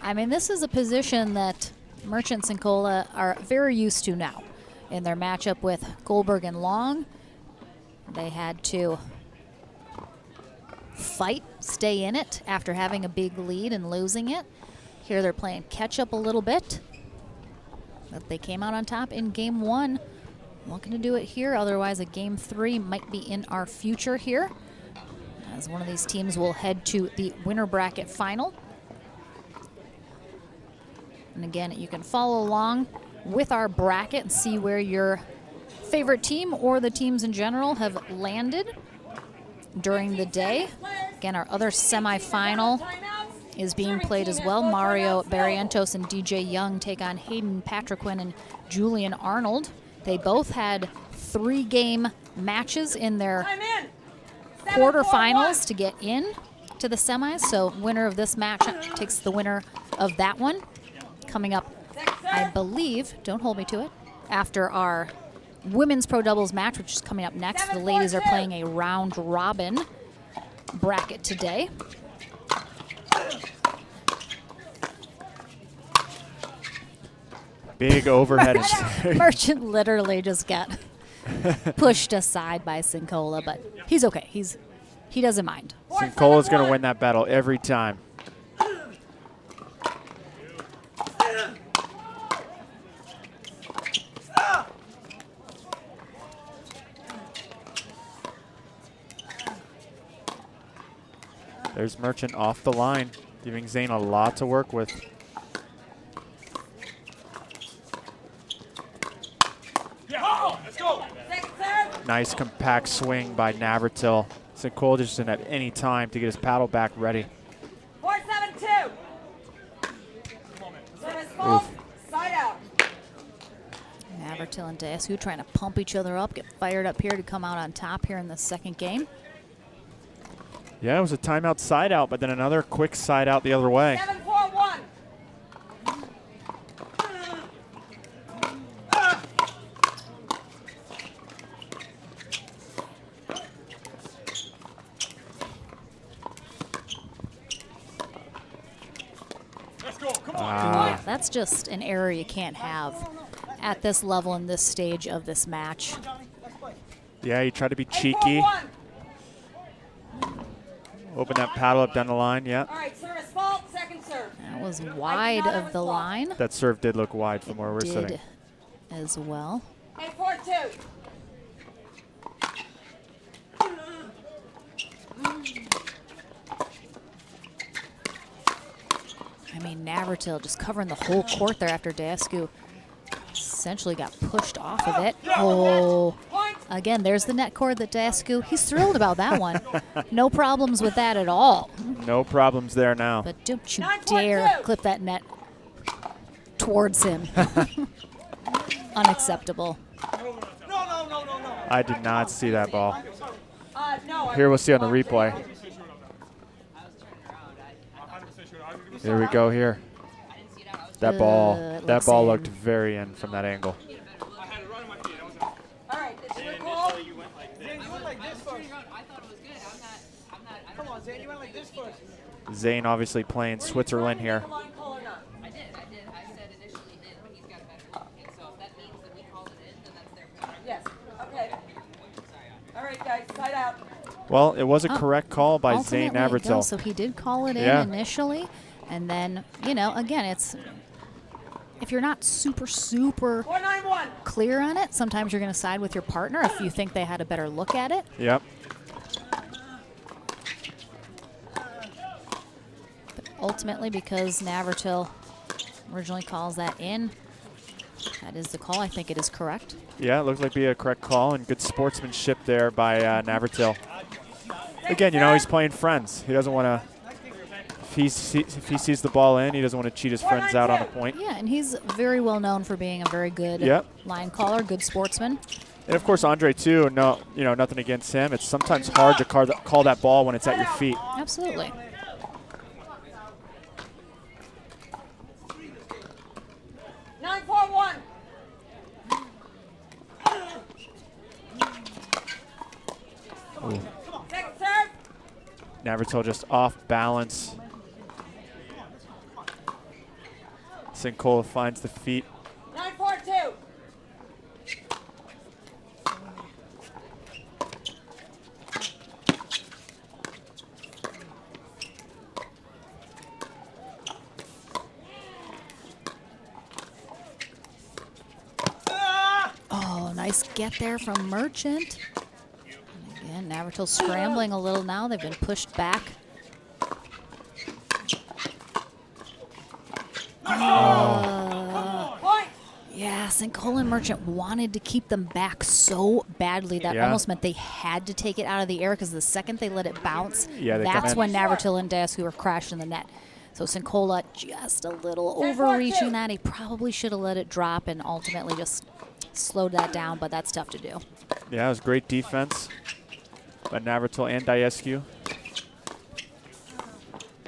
I mean, this is a position that Merchant and Sincola are very used to now. In their matchup with Goldberg and Long, they had to fight, stay in it after having a big lead and losing it. Here they're playing catch up a little bit. But they came out on top in game one. Looking to do it here, otherwise a game 3 might be in our future here, as one of these teams will head to the winner bracket final. And again, you can follow along with our bracket and see where your favorite team or the teams in general have landed during the day. Again, our other semifinal is being played as well. Mario Barrientos and DJ Young take on Hayden Patriquin and Julian Arnold. They both had 3-game matches in their quarterfinals to get in to the semis. So winner of this match takes the winner of that one. Coming up, I believe, don't hold me to it, after our women's pro doubles match, which is coming up next. The ladies are playing a round robin bracket today. Big overhead. Merchant literally just got pushed aside by Sincola, but he's okay. He doesn't mind. Sincola's going to win that battle every time. There's Merchant off the line, giving Zane a lot to work with. Let's go. Nice compact swing by Navratil. Sincola just didn't have any time to get his paddle back ready. 4-7-2. Service fault, side out. Navratil and Dasku trying to pump each other up, get fired up here to come out on top here in the second game. Yeah, it was a timeout side out, but then another quick side out the other way. 7-4-1. Let's go. Come on. That's just an error you can't have at this level in this stage of this match. Yeah, he tried to be cheeky. Open that paddle up down the line, yeah. All right, service fault, second serve. That was wide of the line. That serve did look wide from where we're Did sitting. as well. 8-4-2. I mean, Navratil just covering the whole court there after Dasku essentially got pushed off of it. Oh, again, there's the net cord that Dasku, he's thrilled about that one. No problems with that at all. No problems there now. But don't you dare clip that net towards him. Unacceptable. I did not see that ball. No. Here we'll see on the replay. Here we go here. That ball looked very in from that angle. All right, this is your call. Zane, you went like this first. I thought it was good. Come on, Zane, you went like this first. Zane obviously playing Switzerland here. I did. I said initially in, but he's got a better look. And so if that means that we called it in, then that's their call. Yes. Okay. All right, guys, side out. Well, it was a correct call by Zane Ultimately, it goes. Navratil. So he did call it in initially. And then, you know, again, it's if you're not super 4-9-1. clear on it, sometimes you're going to side with your partner if you think they had a better look at it. Yep. But ultimately, because Navratil originally calls that in, that is the call. I think it is correct. Yeah, it looked like be a correct call and good sportsmanship there by Navratil. Again, you know, he's playing friends. He doesn't want to. If he sees the ball in, he doesn't want to cheat his friends out on a point. Yeah, and he's very well known for being a very good line caller, good sportsman. And of course, Andre too. No, you know, nothing against him. It's sometimes hard to call that ball when it's at your feet. Absolutely. Second serve. Navratil just off balance. Sincola finds the feet. 9-4-2. Oh, nice get there from Merchant. And again, Navratil scrambling a little now. They've been pushed back. Yeah, Sincola and Merchant wanted to keep them back so badly that almost meant they had to take it out of the air because the second they let it bounce, that's when Navratil and Dasku were crashing the net. So Sincola just a little overreaching that. He probably should have let it drop and ultimately just slowed that down, but that's tough to do. Yeah, it was great defense by Navratil and Diescu.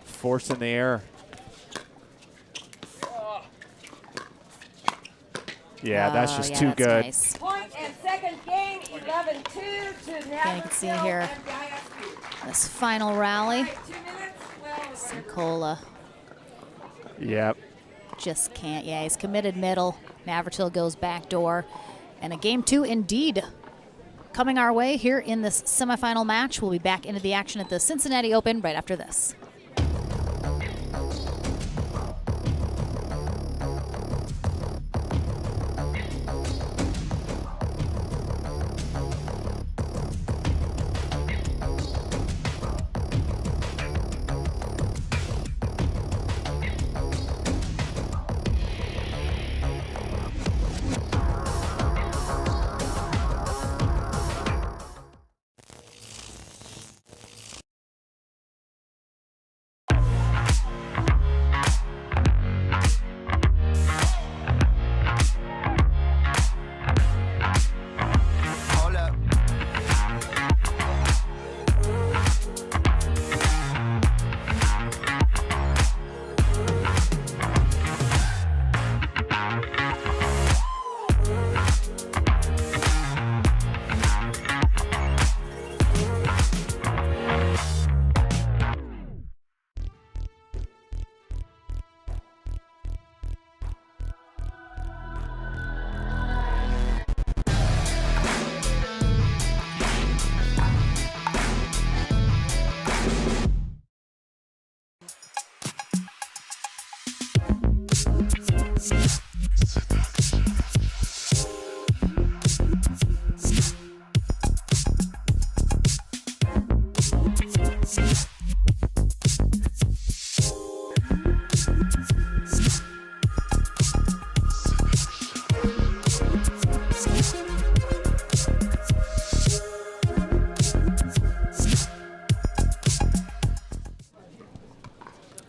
Force in the air. Yeah, that's just too that's good. Nice. Point and second game, 11-2 to Again, you can see Navratil here and Diascu. this final rally. 2 minutes, well, Sincola Yep. just can't. Yeah, he's committed middle. Navratil goes back door. And a game 2 indeed coming our way here in this semifinal match. We'll be back into the action at the Cincinnati Open right after this.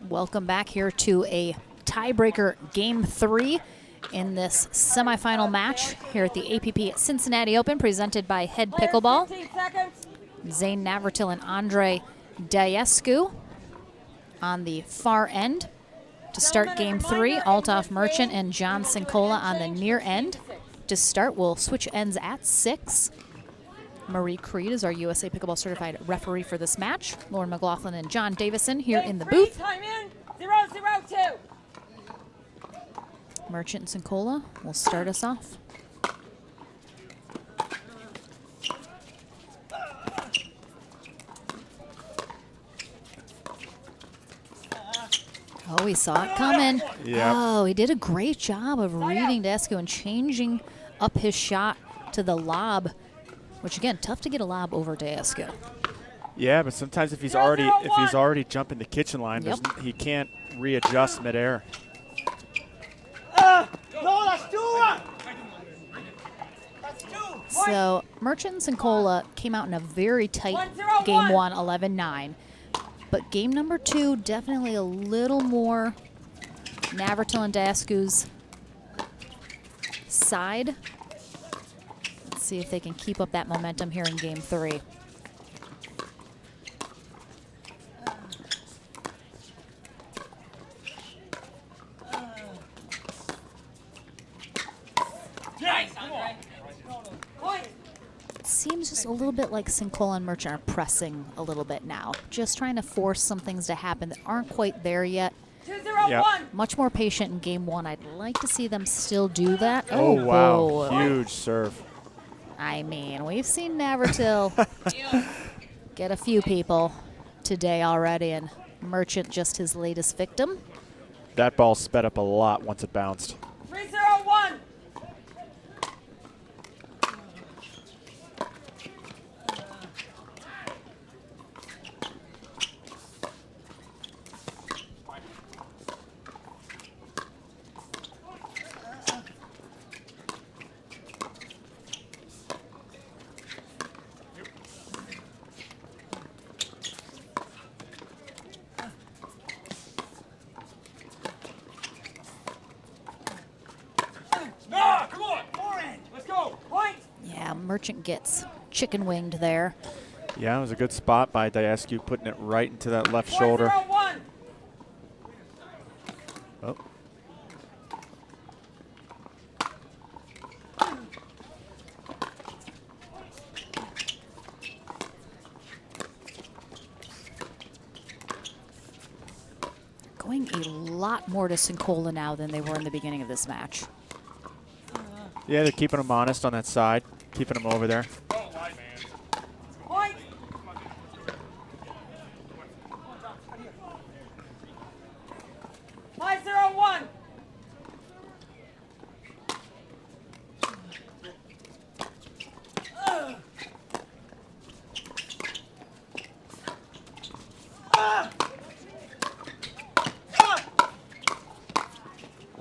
Welcome back here to a tiebreaker game 3 in this semifinal match here at the APP Cincinnati Open, presented by Head Pickleball. 15 seconds. Zane Navratil and Andre Diescu on the far end to start game 3. Althoff Merchant and John Sincola on the near end. To start, we'll switch ends at 6. Marie Creed is our USA Pickleball certified referee for this match. Lauren McLaughlin and John Davison here in the booth. Time in, 0-0-2. Merchant and Sincola will start us off. Oh, he saw it coming. Yep. Oh, he did a great job of reading Diescu and changing up his shot to the lob, which again, tough to get a lob over Diescu. Yeah, but sometimes if he's already jumping the kitchen line, Yep. he can't readjust midair. No, that's 2. That's 2. So Merchant and Sincola came out in a very tight 1-0-1. game 1, 11-9. But game number 2, definitely a little more Navratil and Diescu's side. Let's see if they can keep up that momentum here in game 3. It seems just a little bit like Sincola and Merchant are pressing a little bit now. Just trying to force some things to happen that aren't quite there yet. 2-0-1. Yep. Much more patient in game 1. I'd like to see them still do that. Oh, wow. whoa. Huge serve. I mean, we've seen Navratil get a few people today already, and Merchant just his latest victim. That ball sped up a lot once it bounced. 3-0-1. Merchant gets chicken winged there. Yeah, it was a good spot by Diascu, putting it right into that left shoulder. 4-0-1. Oh. Going a lot more to Sincola now than they were in the beginning of this match. Yeah, they're keeping him honest on that side, keeping him over there. Point. Five, 0-1.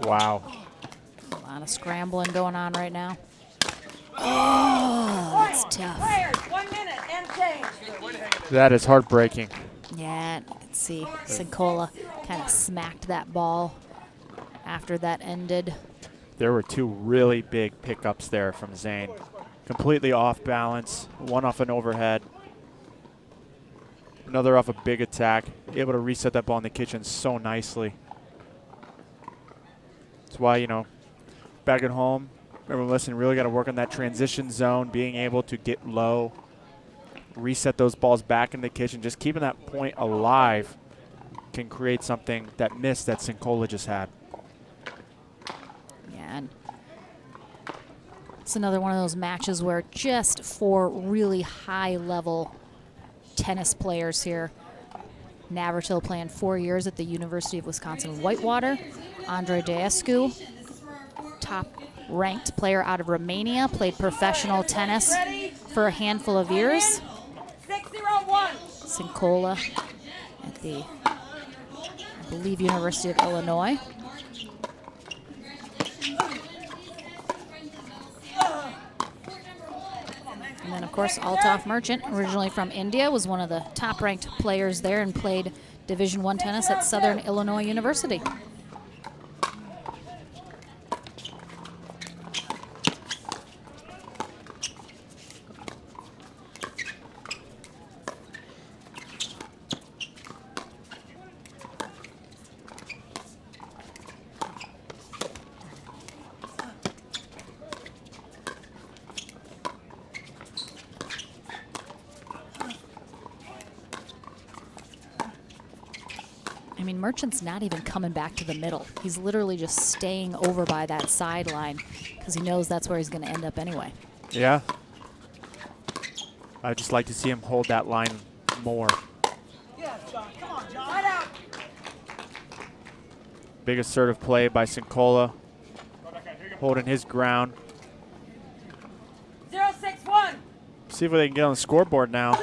Wow. A lot of scrambling going on right now. Oh, that's tough. Players, 1 minute and change. That is heartbreaking. Yeah, you can see Sincola kind of smacked that ball after that ended. There were two really big pickups there from Zane. Completely off balance, one off an overhead, another off a big attack. Able to reset that ball in the kitchen so nicely. That's why, you know, back at home, everyone listening, really got to work on that transition zone, being able to get low, reset those balls back in the kitchen. Just keeping that point alive can create something, that miss that Sincola just had. Yeah, and it's another one of those matches where just four really high-level tennis players here. Navratil playing 4 years at the University of Wisconsin-Whitewater. Andre Diascu, top-ranked player out of Romania, played professional tennis for a handful of years. 6-0-1. Sincola at the, I believe, University of Illinois. And then, of course, Altaf Merchant, originally from India, was one of the top-ranked players there and played Division I tennis at Southern Illinois University. I mean, Merchant's not even coming back to the middle. He's literally just staying over by that sideline because he knows that's where he's going to end up anyway. Yeah. I'd just like to see him hold that line more. Yeah, John. Come on, John. Right out. Big assertive play by Sincola, holding his ground. 0-6-1. See if they can get on the scoreboard now.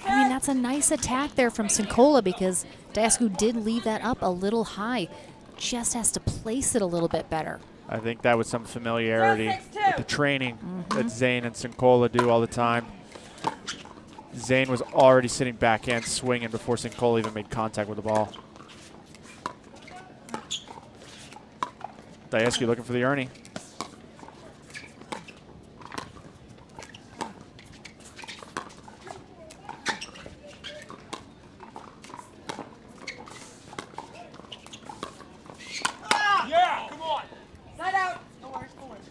I mean, that's a nice attack there from Sincola because Diascu did leave that up a little high. Just has to place it a little bit better. I think that was some familiarity with the training that Zane and Sincola do all the time. Zane was already sitting backhand swinging before Sincola even made contact with the ball. Diascu looking for the Ernie. Yeah, come on. Side out. No worries, no worries.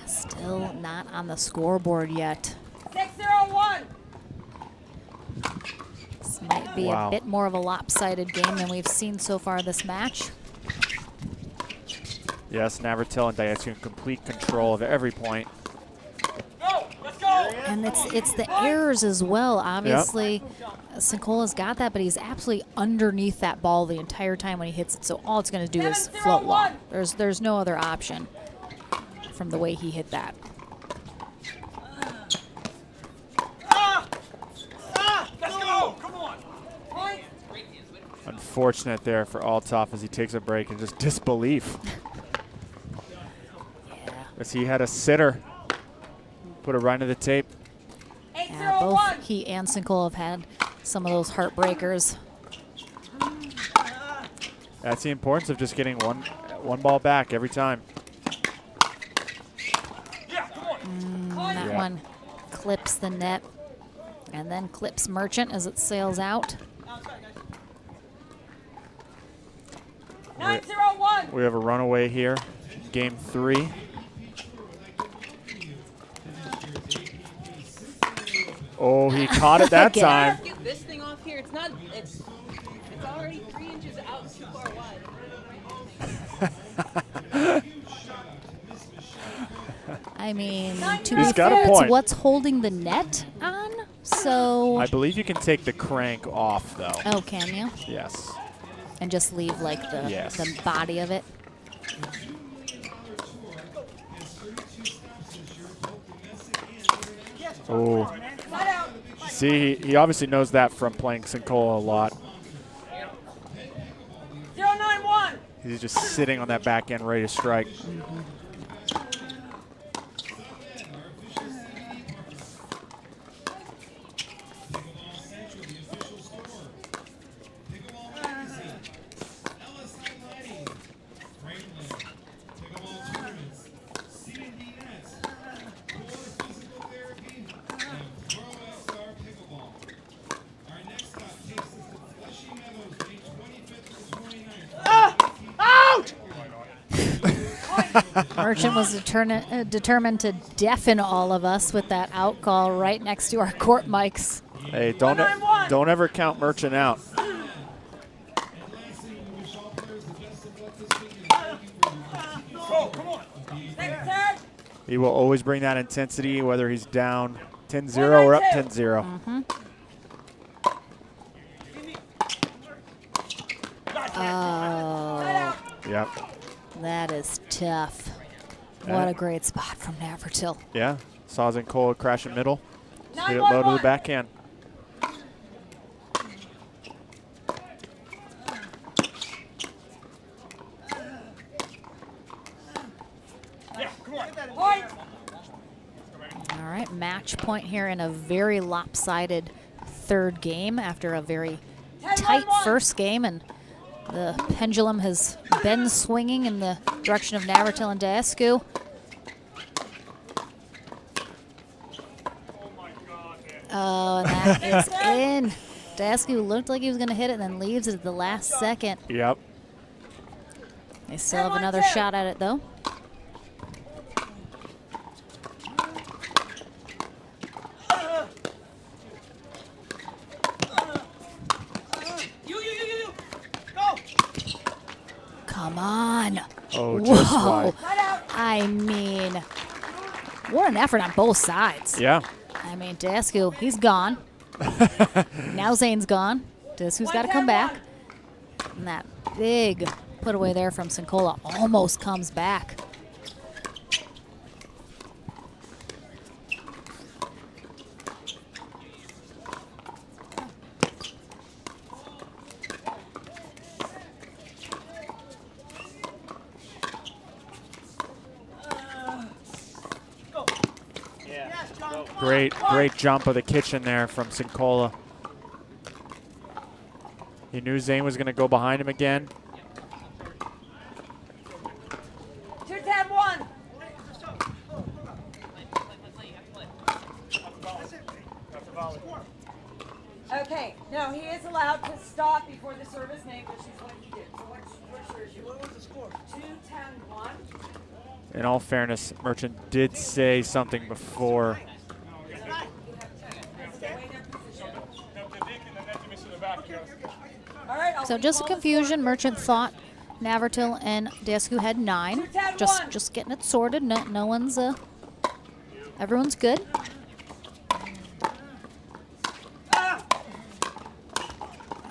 Still not on the scoreboard yet. 6-0-1. This might be a bit more of a lopsided game than we've seen so far this match. Yes, Navratil and Diascu in complete control of every point. Go, let's go. And it's the errors as well. Obviously, Sincola's got that, but he's absolutely underneath that ball the entire time when he hits it. So all it's going to do is float long. There's no other option from the way he hit that. unfortunate there for Althoff as he takes a break and just disbelief. As he had a sitter. Put it right into the tape. Yeah, both he and Sinkola have had some of those heartbreakers. That's the importance of just getting one ball back every time. That one clips the net and then clips Merchant as it sails out. 9-0-1. We have a runaway here. Game 3. Oh, he caught it that time. Get this thing off here. It's not. It's already 3 inches out too far wide. I mean, to He's be got a fair, point. it's what's holding the net on. So. I believe you can take the crank off, though. Oh, can you? Yes. And just leave like the body of it. Oh. See, he obviously knows that from playing Sinkola a lot. 0-9-1. He's just sitting on that back end ready to strike. Merchant was determined to deafen all of us with that out call right next to our court mics. Hey, don't ever count Merchant out. He will always bring that intensity, whether he's down 10-0 or up 10-0. Oh. Yep. That is tough. What a great spot from Navratil. Yeah. Saw Sinkola crash in middle. Just hit it low to the backhand. All right, match point here in a very lopsided third game after a very tight first game, and the pendulum has been swinging in the direction of Navratil and Dasku. Oh, and that is in. Dasku looked like he was going to hit it and then leaves it at the last second. Yep. They still have another shot at it, though. Come on. Oh, just Whoa. wide. I mean, what an effort on both sides. Yeah. I mean, Dasku, he's gone. Now Zane's gone. Dasku's got to come back. And that big put away there from Sinkola almost comes back. Great jump of the kitchen there from Sinkola. He knew Zane was going to go behind him again. 2-10-1. Okay, no, he is allowed to stop before the service name, which is what he did. So what's your issue? What was the score? 2-10-1. In all fairness, Merchant did say something before. So just a confusion. Merchant thought Navratil and Dasku had 9. Just getting it sorted. No one's everyone's good.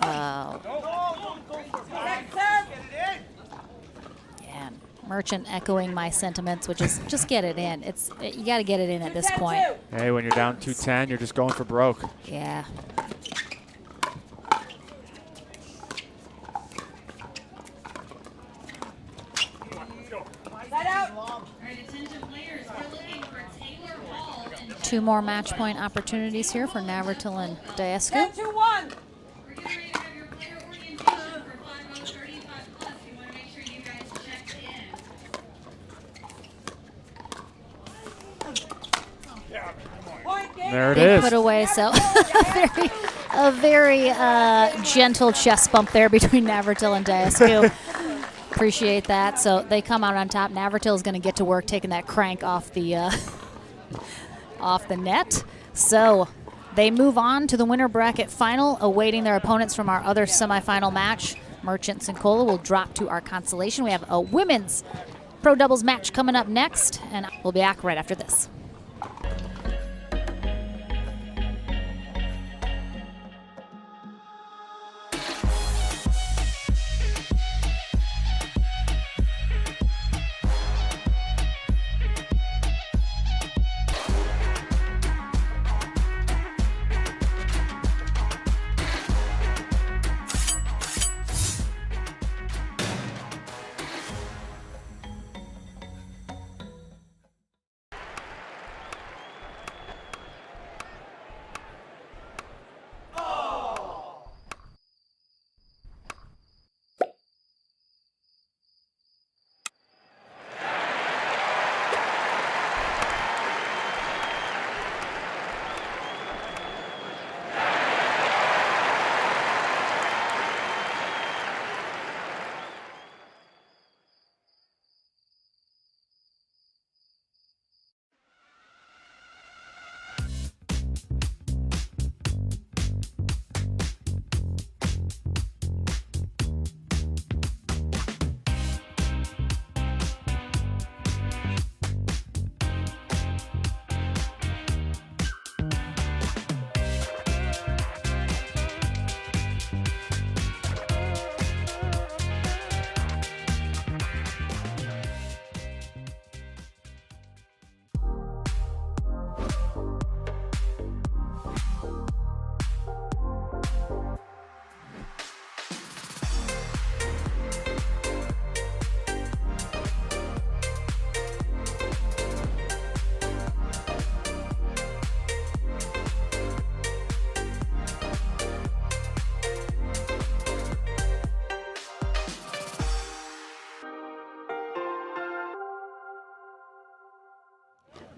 Oh. Yeah, Merchant echoing my sentiments, which is just get it in. You got to get it in at this point. Hey, when you're down 2-10, you're just going for broke. Yeah. Side out. Two more match point opportunities here for Navratil and Diascu. 10-2-1. There it Big is. put away, so a very gentle chest bump there between Navratil and Diascu. Appreciate that. So they come out on top. Navratil is going to get to work taking that crank off the net. So they move on to the winner bracket final, awaiting their opponents from our other semifinal match. Merchants and Cola will drop to our consolation. We have a women's pro doubles match coming up next, and we'll be back right after this.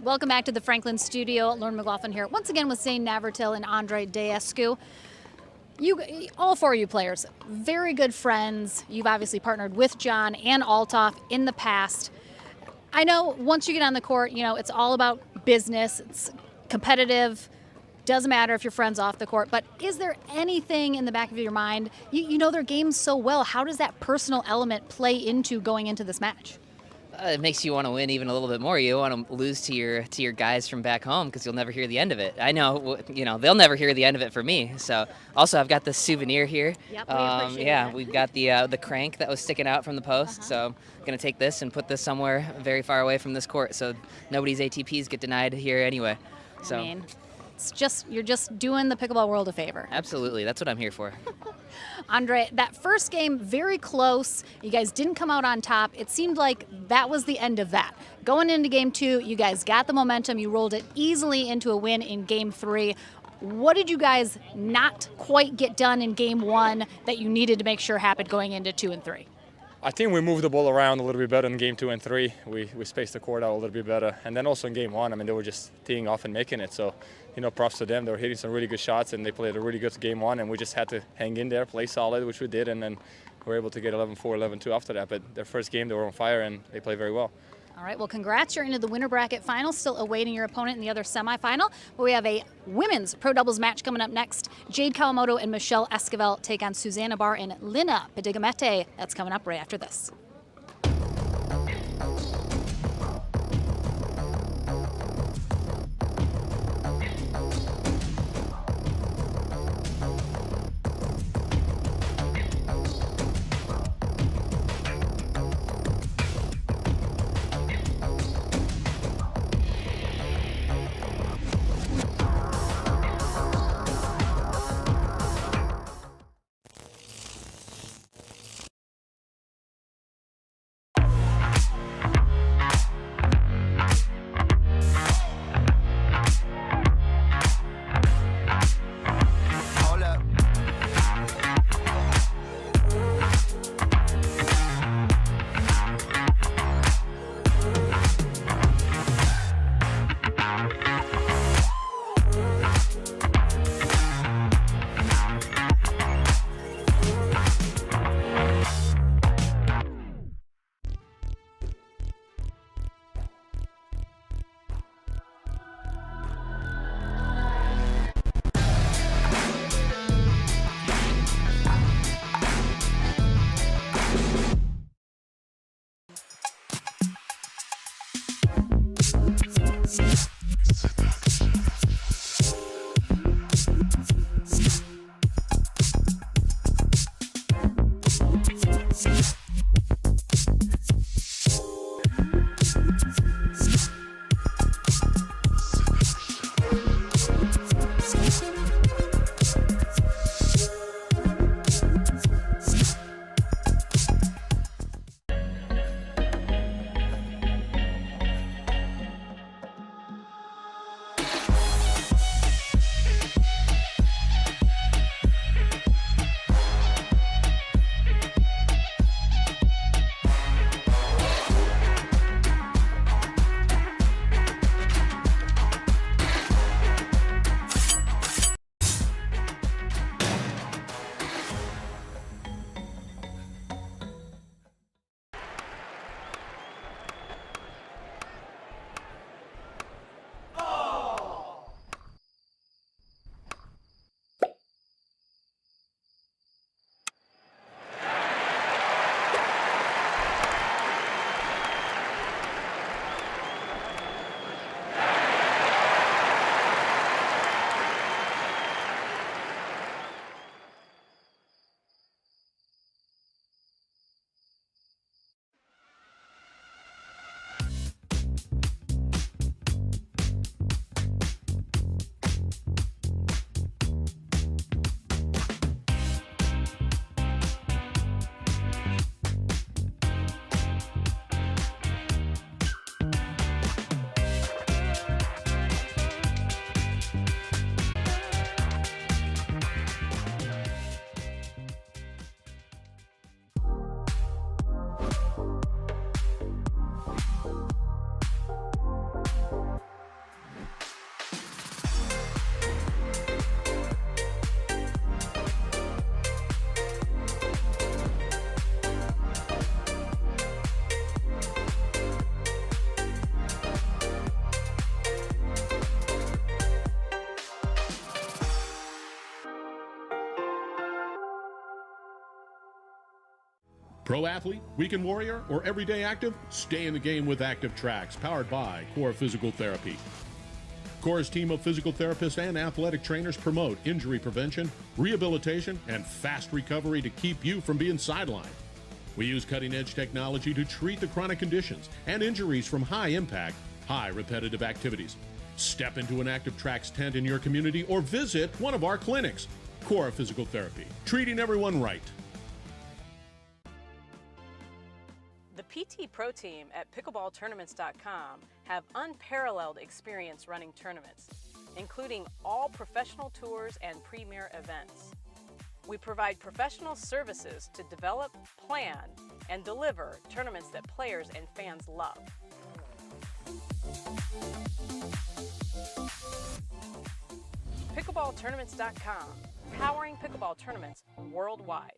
Welcome back to the Franklin studio. Lauren McLaughlin here, once again with Zane Navratil and Andre Diascu. All four of you players, very good friends. You've obviously partnered with John and Althoff in the past. I know once you get on the court, it's all about business. It's competitive. Doesn't matter if you're friends off the court. But is there anything in the back of your mind? You know their games so well. How does that personal element play into going into this match? It makes you want to win even a little bit more. You want to lose to your guys from back home because you'll never hear the end of it. I know, they'll never hear the end of it for me. So, also I've got this souvenir here. Yep, we appreciate it. We've got the crank that was sticking out from the post. So, I'm gonna take this and put this somewhere very far away from this court, so nobody's ATPs get denied here anyway. So, I mean, you're just doing the pickleball world a favor. Absolutely, that's what I'm here for. Andre, that first game, very close. You guys didn't come out on top. It seemed like that was the end of that. Going into game two, you guys got the momentum. You rolled it easily into a win in game three. What did you guys not quite get done in game one that you needed to make sure happened going into 2 and 3? I think we moved the ball around a little bit better in game 2 and 3. We spaced the court out a little bit better. And then also in game 1, they were just teeing off and making it. So, props to them. They were hitting some really good shots, and they played a really good game 1. And we just had to hang in there, play solid, which we did. And then we were able to get 11-4, 11-2 after that. But their first game, they were on fire, and they played very well. All right, well, congrats. You're into the winner bracket final, still awaiting your opponent in the other semifinal. But we have a women's pro doubles match coming up next. Jade Kawamoto and Michelle Esquivel take on Susanna Barr and Lina Pedigamete. That's coming up right after this. Pro athlete, weekend warrior, or everyday active? Stay in the game with Active Tracks, powered by Core Physical Therapy. Core's team of physical therapists and athletic trainers promote injury prevention, rehabilitation, and fast recovery to keep you from being sidelined. We use cutting-edge technology to treat the chronic conditions and injuries from high-impact, high repetitive activities. Step into an Active Tracks tent in your community or visit one of our clinics. Core Physical Therapy, treating everyone right. The PT Pro Team at pickleballtournaments.com have unparalleled experience running tournaments, including all professional tours and premier events. We provide professional services to develop, plan, and deliver tournaments that players and fans love. Pickleballtournaments.com, powering pickleball tournaments worldwide.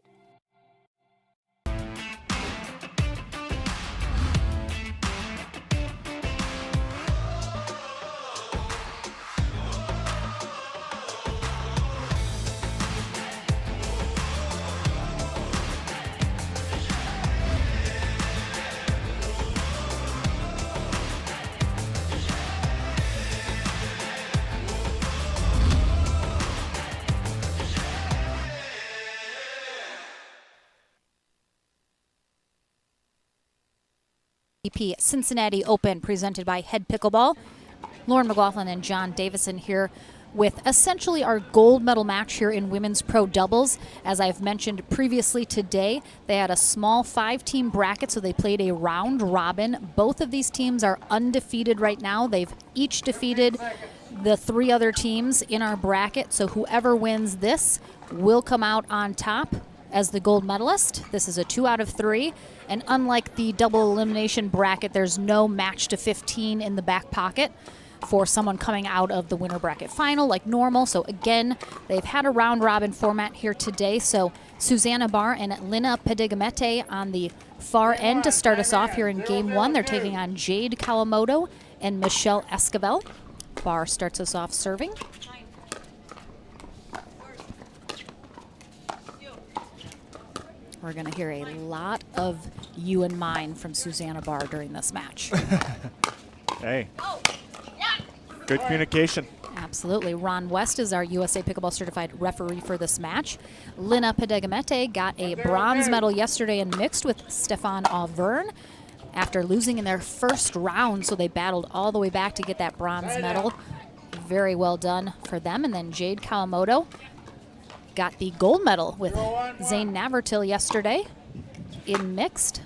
APP Cincinnati Open presented by Head Pickleball. Lauren McLaughlin and John Davison here with essentially our gold medal match here in women's pro doubles. As I've mentioned previously today, they had a small 5-team bracket, so they played a round robin. Both of these teams are undefeated right now. They've each defeated the 3 other teams in our bracket, so whoever wins this will come out on top as the gold medalist. This is a 2 out of 3, and unlike the double elimination bracket, there's no match to 15 in the back pocket for someone coming out of the winner bracket final like normal. So again, they've had a round robin format here today. So Susanna Barr and Lina Pedigamete on the far end to start us off here in game 1. They're taking on Jade Kawamoto and Michelle Esquivel. Barr starts us off serving. We're going to hear a lot of you and mine from Susanna Barr during this match. Hey, good communication. Absolutely. Ron West is our USA Pickleball certified referee for this match. Lina Pedigamete got a bronze medal yesterday in mixed with Stefan Auvergne after losing in their first round, so they battled all the way back to get that bronze medal. Very well done for them. And then Jade Kawamoto got the gold medal with Zane Navertil yesterday in mixed.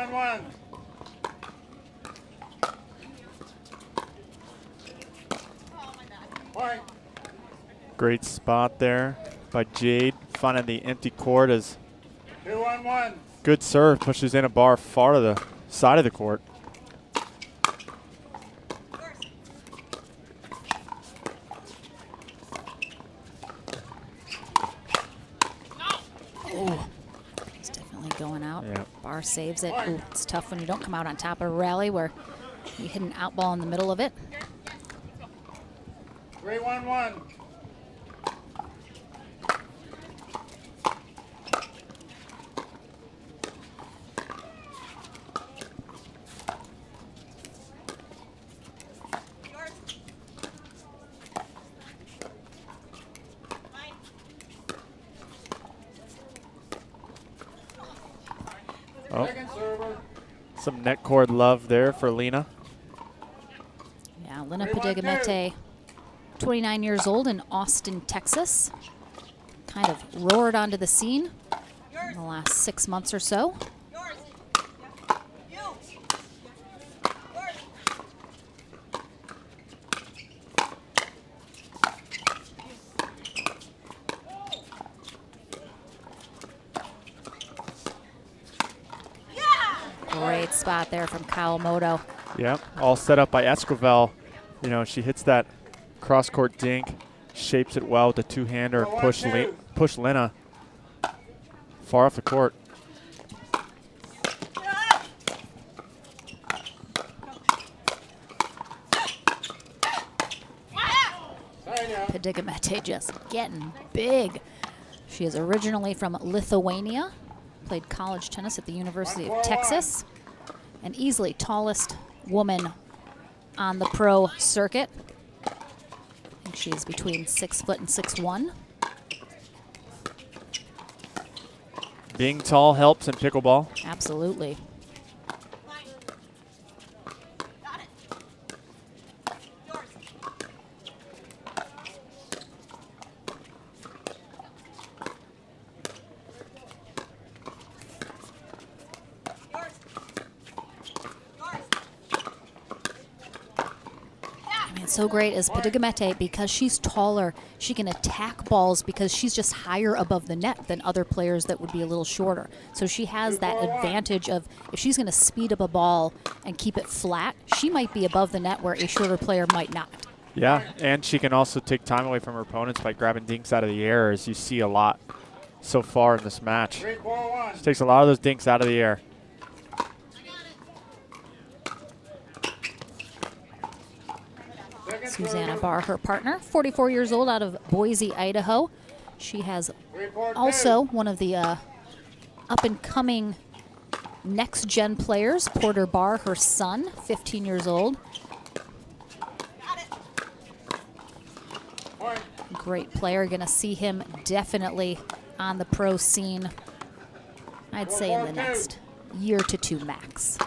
One. Great spot there by Jade, finding the empty court as 2-1-1. good serve pushes in a bar far to the side of the court. Oh, he's definitely going out. Yeah. Barr saves it. Ooh, it's tough when you don't come out on top of a rally where you hit an out ball in the middle of it. 3-1-1. Oh, some net cord love there for Lina. Yeah, Lina Pedigamete, 29 years old in Austin, Texas. Kind of roared onto the scene in the last 6 months or so. Great spot there from Kawamoto. Yeah, all set up by Esquivel. You know, she hits that cross-court dink. shapes it well with the two-hander, push Lena far off the court. Padigimete just getting big. She is originally from Lithuania, played college tennis at the University of Texas, and easily tallest woman on the pro circuit. I think she's between 6 foot and 6'1". Being tall helps in pickleball. Absolutely. So great is Padigimete, because she's taller, she can attack balls because she's just higher above the net than other players that would be a little shorter. So she has that advantage of, if she's going to speed up a ball and keep it flat, she might be above the net where a shorter player might not. Yeah, and she can also take time away from her opponents by grabbing dinks out of the air, as you see a lot so far in this match. She takes a lot of those dinks out of the air. Susanna Barr, her partner, 44 years old, out of Boise, Idaho. She has also one of the up-and-coming next-gen players, Porter Barr, her son, 15 years old. Great player. Going to see him definitely on the pro scene, I'd say in the next year to two max.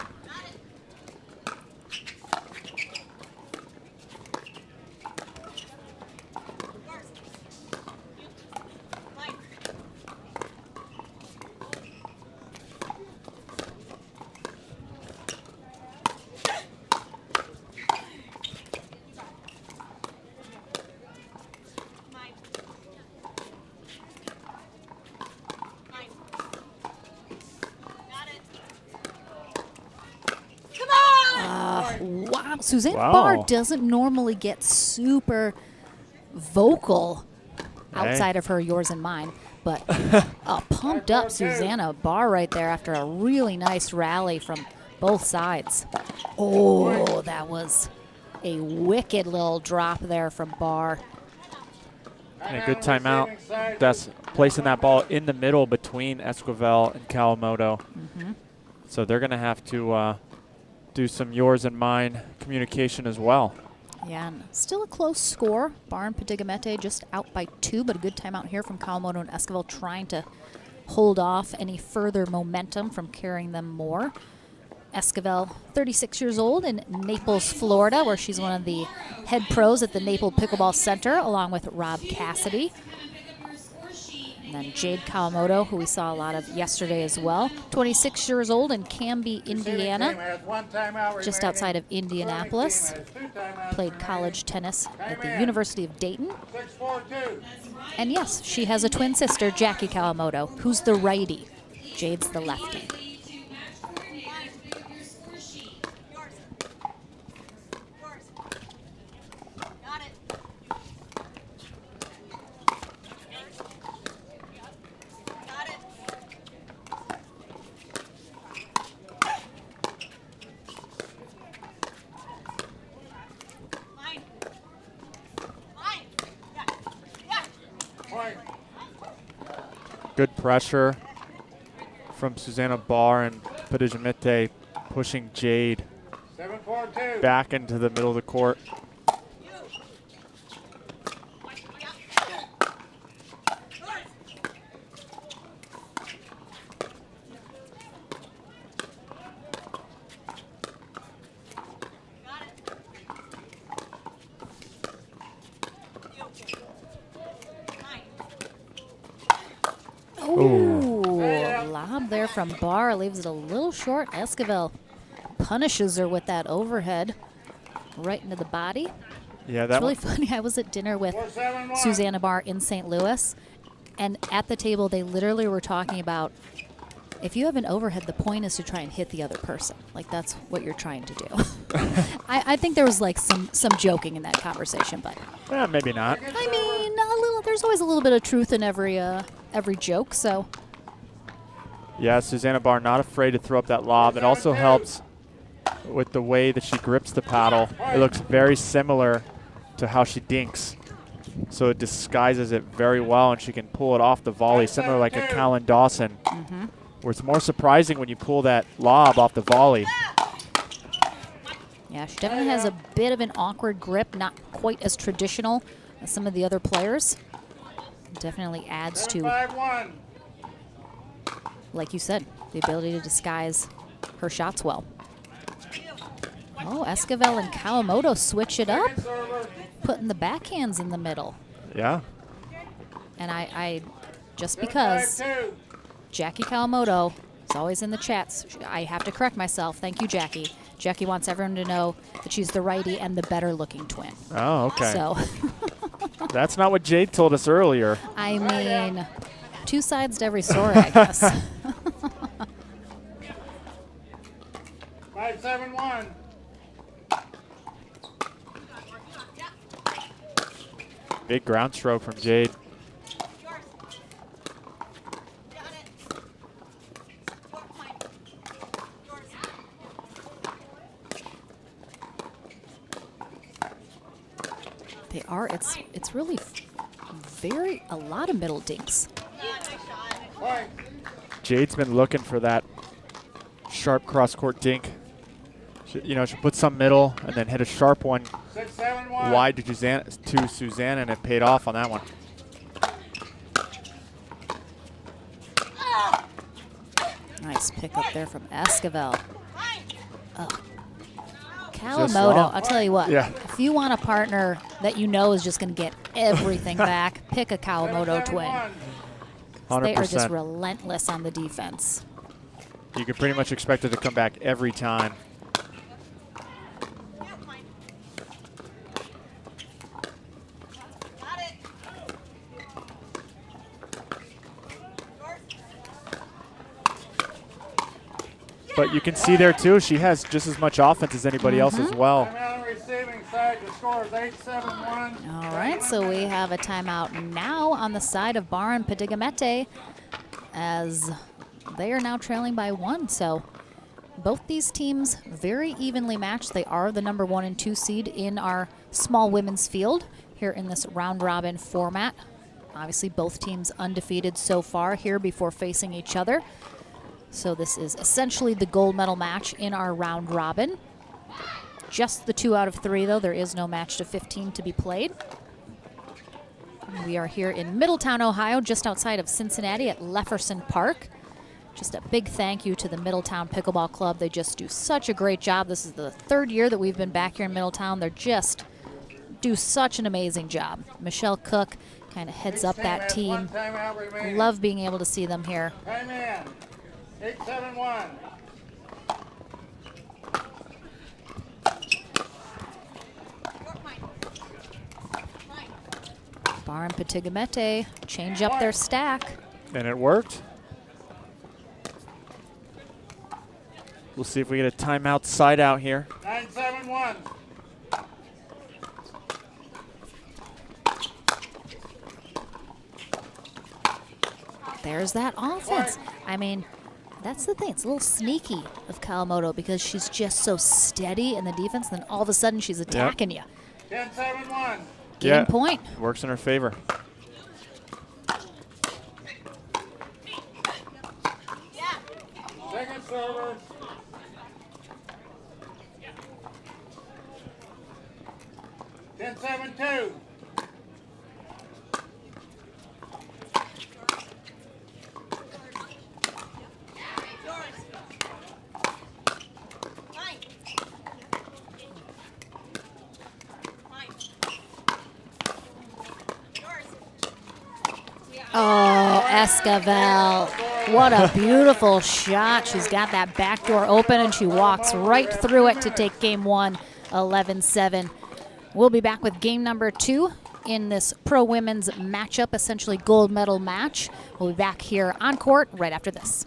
Wow, Suzanne Barr doesn't normally get super vocal outside of her yours and mine, but a pumped up Susanna Barr right there after a really nice rally from both sides. Oh, that was a wicked little drop there from Barr. And a good timeout. That's placing that ball in the middle between Esquivel and Kawamoto. So they're going to have to do some yours and mine communication as well. Yeah, and still a close score. Barr and Padigimete just out by 2, but a good timeout here from Kawamoto and Esquivel, trying to hold off any further momentum from carrying them more. Esquivel, 36 years old, in Naples, Florida, where she's one of the head pros at the Naples Pickleball Center, along with Rob Cassidy. And then Jade Kawamoto, who we saw a lot of yesterday as well. 26 years old in Canby, Indiana, just outside of Indianapolis. Played college tennis at the University of Dayton. And yes, she has a twin sister, Jackie Kawamoto, who's the righty. Jade's the lefty. Good pressure from Susanna Barr, and Padigimete pushing Jade back into the middle of the court. Lob there from Barr, leaves it a little short. Esquivel punishes her with that overhead right into the body. Yeah, it's really funny. I was at dinner with Susanna Barr in St. Louis, and at the table they literally were talking about If you have an overhead, the point is to try and hit the other person. Like, that's what you're trying to do. I think there was like some joking in that conversation, but Maybe not. I mean, there's always a little bit of truth in every joke. So Yeah, Susanna Barr not afraid to throw up that lob. It also helps with the way that she grips the paddle. It looks very similar to how she dinks. So it disguises it very well, and she can pull it off the volley, similar like a Callan Dawson, where it's more surprising when you pull that lob off the volley. yeah, she definitely has a bit of an awkward grip, not quite as traditional as some of the other players. Definitely adds to, like you said, the ability to disguise her shots well. Oh, Esquivel and Kawamoto switch it up, putting the backhands in the middle. Yeah. And I just because Jackie Kawamoto is always in the chats, I have to correct myself. Thank you, Jackie. Jackie wants everyone to know that she's the righty and the better-looking twin. Oh, okay. So that's not what Jade told us earlier. I mean, two sides to every story, I guess. 5-7-1. Big ground stroke from Jade. They are. It's really a lot of middle dinks. Jade's been looking for that sharp cross-court dink. She'll put some middle and then hit a sharp one 6-7-1. wide to Susanna, and it paid off on that one. Nice pick up there from Esquivel. Kawamoto, I'll tell you what, if you want a partner that you know is just going to get everything back, pick a Kawamoto twin. 100%. They are just relentless on the defense. You can pretty much expect it to come back every time. But you can see there, too, she has just as much offense as anybody else as well. On the receiving side, the score is 8-7-1. All right, so we have a timeout now on the side of Barr and Padigamete as they are now trailing by 1. So both these teams very evenly matched. They are the number 1 and 2 seed in our small women's field here in this round-robin format. Obviously, both teams undefeated so far here before facing each other. So this is essentially the gold medal match in our round robin. Just the 2 out of 3, though. There is no match to 15 to be played. We are here in Middletown, Ohio, just outside of Cincinnati at Lefferson Park. Just a big thank you to the Middletown Pickleball Club. They just do such a great job. This is the 3rd year that we've been back here in Middletown. They're just do such an amazing job. Michelle Cook kind of heads up that team. Love being able to see them here. Time in. 8-7-1. Barr and Padigamete change up their stack. And it worked. We'll see if we get a timeout side out here. 9-7-1. There's that offense. I mean, that's the thing. It's a little sneaky of Kawamoto because she's just so steady in the defense, and then all of a sudden she's attacking you. 10-7-1. Game point. Works in her favor. Second server. Ten 7-2. Oh, Esquivel. What a beautiful shot. She's got that back door open, and she walks right through it to take game 1, 11-7. We'll be back with game number 2 in this pro women's matchup, essentially gold medal match. We'll be back here on court right after this.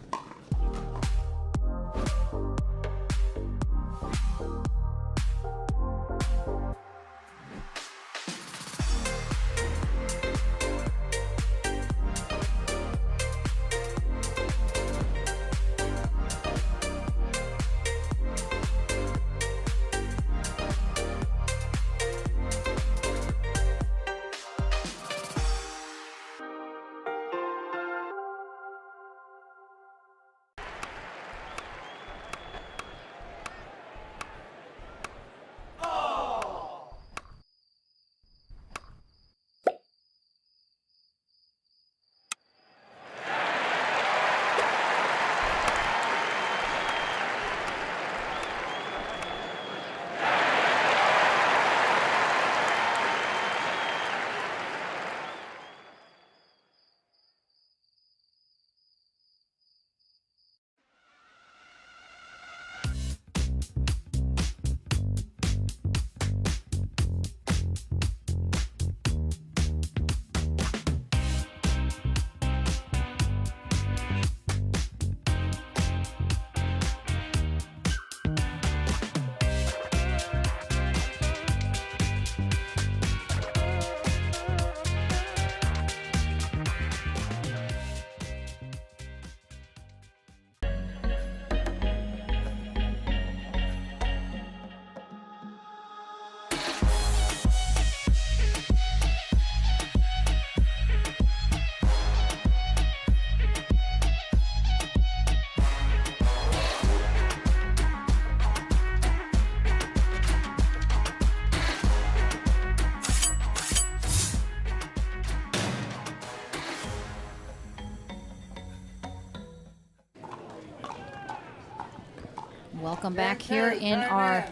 Welcome back here in our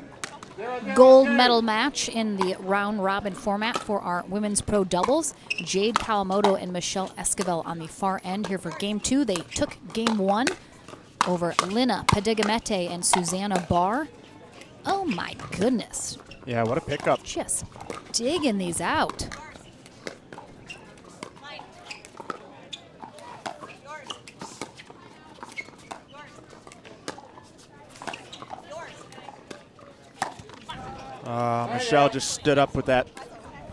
gold medal match in the round robin format for our women's pro doubles. Jade Kawamoto and Michelle Esquivel on the far end here for game 2. They took game 1 over Lina Padigamete and Susanna Barr. Oh my goodness. Yeah, what a pickup. Just digging these out. Michelle just stood up with that.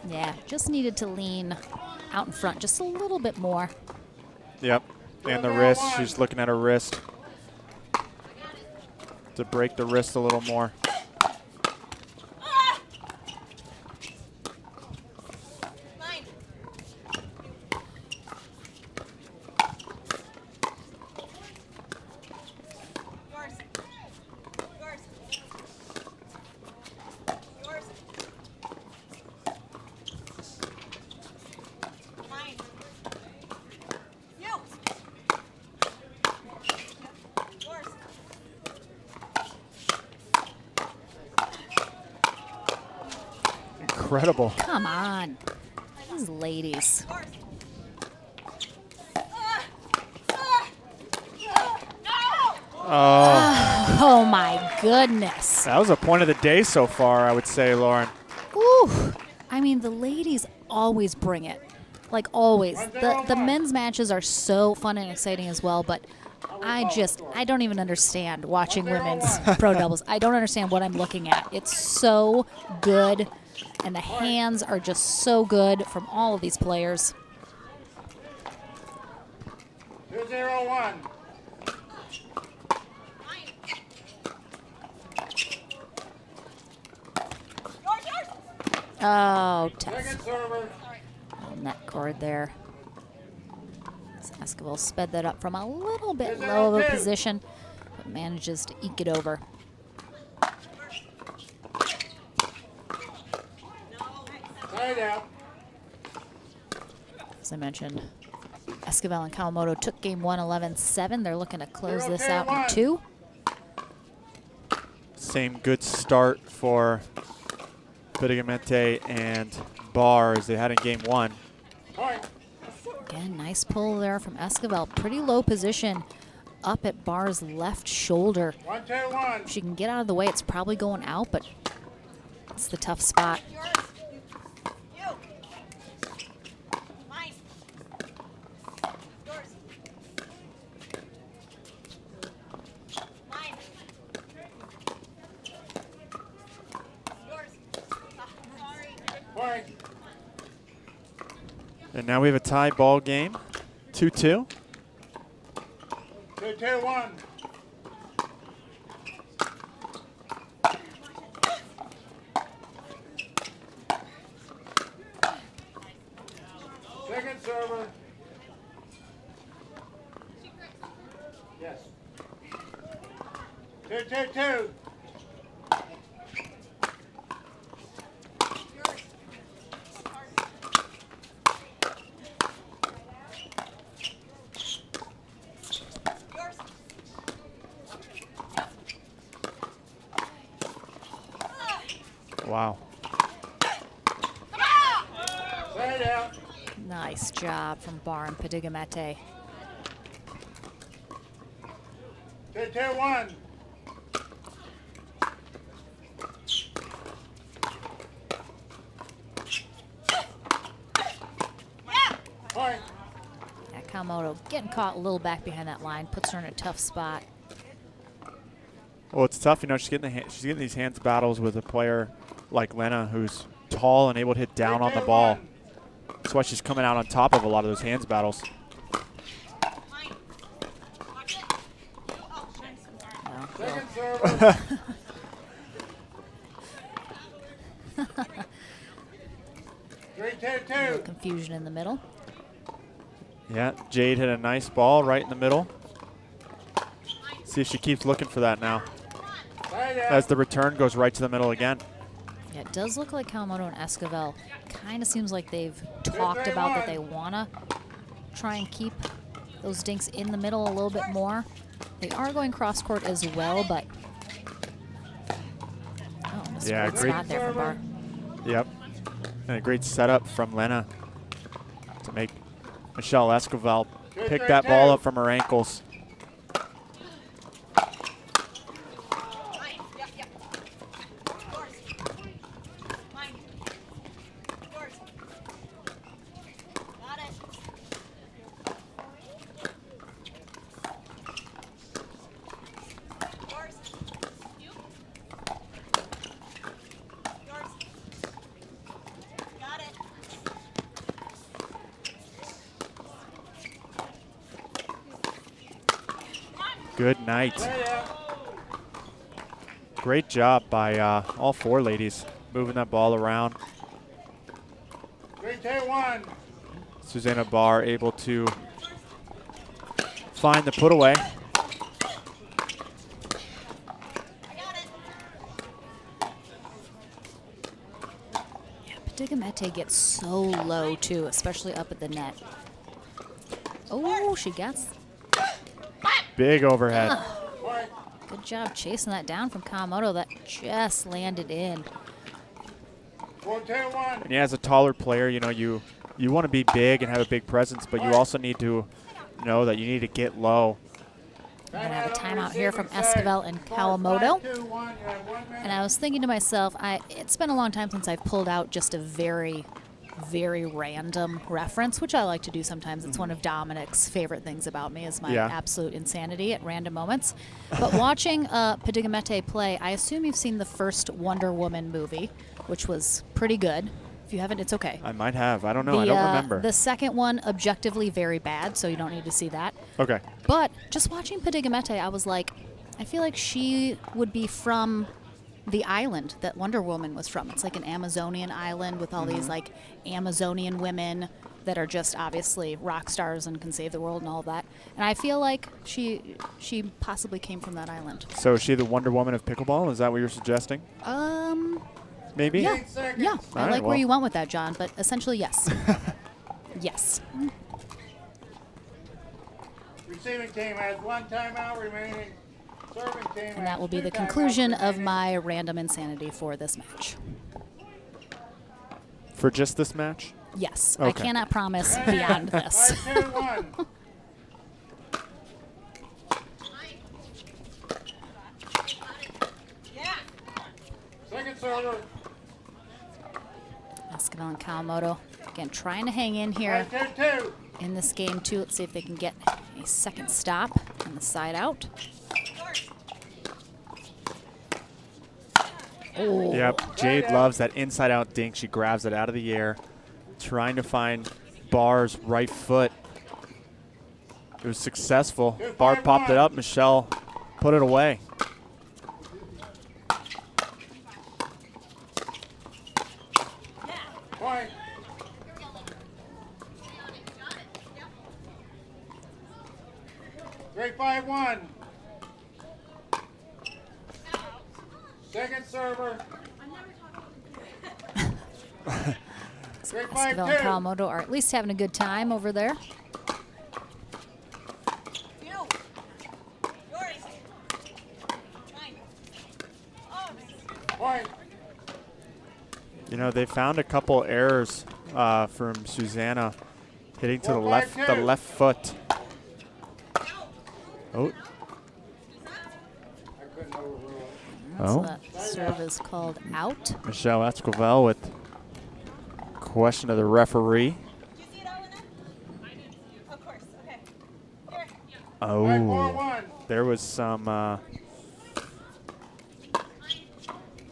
Yeah, just needed to lean out in front just a little bit more. Yep, and the wrist. She's looking at her wrist to break the wrist a little more. Incredible. Come on. These ladies. Oh my goodness. That was a point of the day so far, I would say, Lauren. Ooh. I mean, the ladies always bring it. Like always. The men's matches are so fun and exciting as well, but I don't even understand watching women's pro doubles. I don't understand what I'm looking at. It's so good, and the hands are just so good from all of these players. 2-0-1. Oh, tough. Net cord there. Esquivel sped that up from a little bit low of a position, but manages to eke it over. As I mentioned, Esquivel and Kawamoto took game 1 11-7. They're looking to close this out in 2. Same good start for Padigamete and Barr as they had in game 1. Again, nice pull there from Esquivel. Pretty low position up at Barr's left shoulder. 1-2-1. If she can get out of the way, it's probably going out, but it's the tough spot. And now we have a tie ball game, 2-2. 2-2-1. Second server. Yes. 2-2-2. Wow. Nice job from Barr and Padigamete. 2-2-1. Point. Yeah, Kawamoto getting caught a little back behind that line, puts her in a tough spot. Well, it's tough, you know. She's getting these hands battles with a player like Lena, who's tall and able to hit down on the ball. That's why she's coming out on top of a lot of those hands battles. Confusion in the middle. Yeah, Jade hit a nice ball right in the middle. See if she keeps looking for that now. As the return goes right to the middle again. Yeah, it does look like Kawamoto and Esquivel kind of seems like they've talked about that they want to try and keep those dinks in the middle a little bit more. They are going cross court as well, but Great spot there from Barr. Yep. And a great setup from Lena to make Michelle Esquivel pick that ball up from her ankles. Good night. Great job by all four ladies moving that ball around. 3-2-1. Susanna Barr able to find the put away. Padigimete gets so low too, especially up at the net. Oh, she gets. Big overhead. Good job chasing that down from Kawamoto. That just landed in. 4-2-1. And yeah, as a taller player, you know, you want to be big and have a big presence, but you also need to know that you need to get low. We're going to have a timeout here from Esquivel and Kawamoto. And I was thinking to myself, it's been a long time since I've pulled out just a very, very random reference, which I like to do sometimes. It's one of Dominic's favorite things about me is my absolute insanity at random moments. But watching Padigimete play, I assume you've seen the first Wonder Woman movie, which was pretty good. If you haven't, it's okay. I might have. I don't know. I don't remember. The second one, objectively very bad, so you don't need to see that. Okay. But just watching Padigimete, I was like, I feel like she would be from the island that Wonder Woman was from. It's like an Amazonian island with all these like Amazonian women that are just obviously rock stars and can save the world and all of that. And I feel like she possibly came from that island. So is she the Wonder Woman of pickleball? Is that what you're suggesting? Maybe? Yeah. Yeah. I right, like where you went with that, John, but essentially, yes. Yes. Receiving team has 1 timeout remaining. Serving team And that will be the conclusion of my random insanity for this match. For just this match? Yes. Okay. I cannot promise beyond this. 5-2-1. Second server. Esquivel and Kawamoto, again, trying to hang in here 5-2-2. in this game, too. Let's see if they can get a second stop on the side out. Oh. Yep. Jade loves that inside-out dink. She grabs it out of the air, trying to find Barr's right foot. It was successful. Barr popped it up. Michelle put it away. Point. Great 5-1. Second server. Great Esquivel and Kawamoto are at least having a good time over there. Point. You know, they found a couple errors from Susanna hitting to the left foot. Oh. So that serve is called out. Michelle Esquivel with question of the referee. Oh, there was some.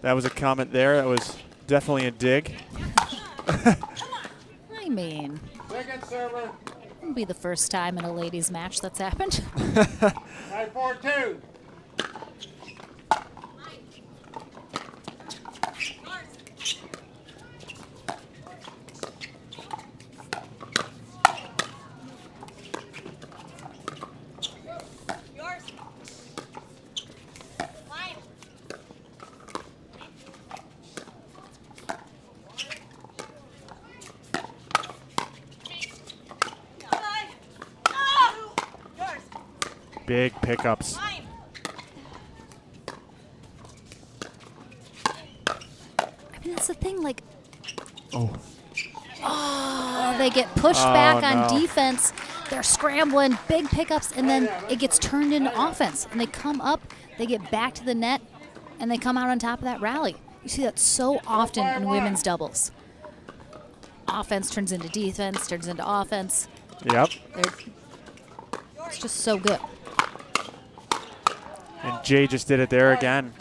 That was a comment there. That was definitely a dig. I mean, Second server. it'll be the first time in a ladies' match that's happened. 5-4-2. Big pickups. that's the thing, like, they get pushed back on defense. They're scrambling, big pickups, and then it gets turned into offense. And they come up, they get back to the net, and they come out on top of that rally. You see that so often in women's doubles. Offense turns into defense, turns into offense. Yep. It's just so good. And Jay just did it there again.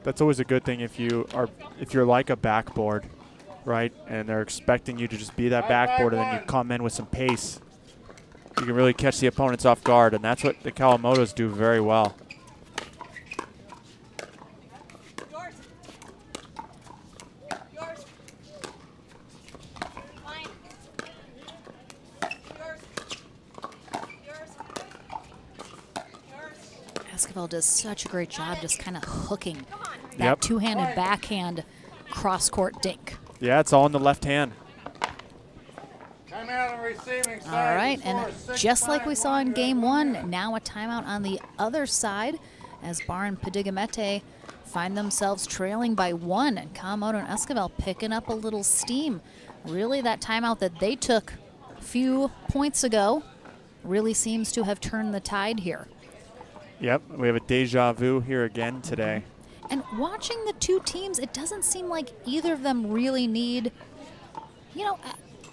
That's always a good thing if you're like a backboard, right? And they're expecting you to just be that backboard, and then you come in with some pace. You can really catch the opponents off guard, and that's what the Kawamotos do very well. Esquivel does such a great job just kind of hooking that two-handed backhand cross-court dink. Yeah, it's all in the left hand. Timeout on receiving side. All right, and just like we saw in game one, now a timeout on the other side as Barr and Padigamete find themselves trailing by 1, and Kawamoto and Esquivel picking up a little steam. Really, that timeout that they took a few points ago really seems to have turned the tide here. Yep, we have a deja vu here again today. And watching the two teams, it doesn't seem like either of them really need,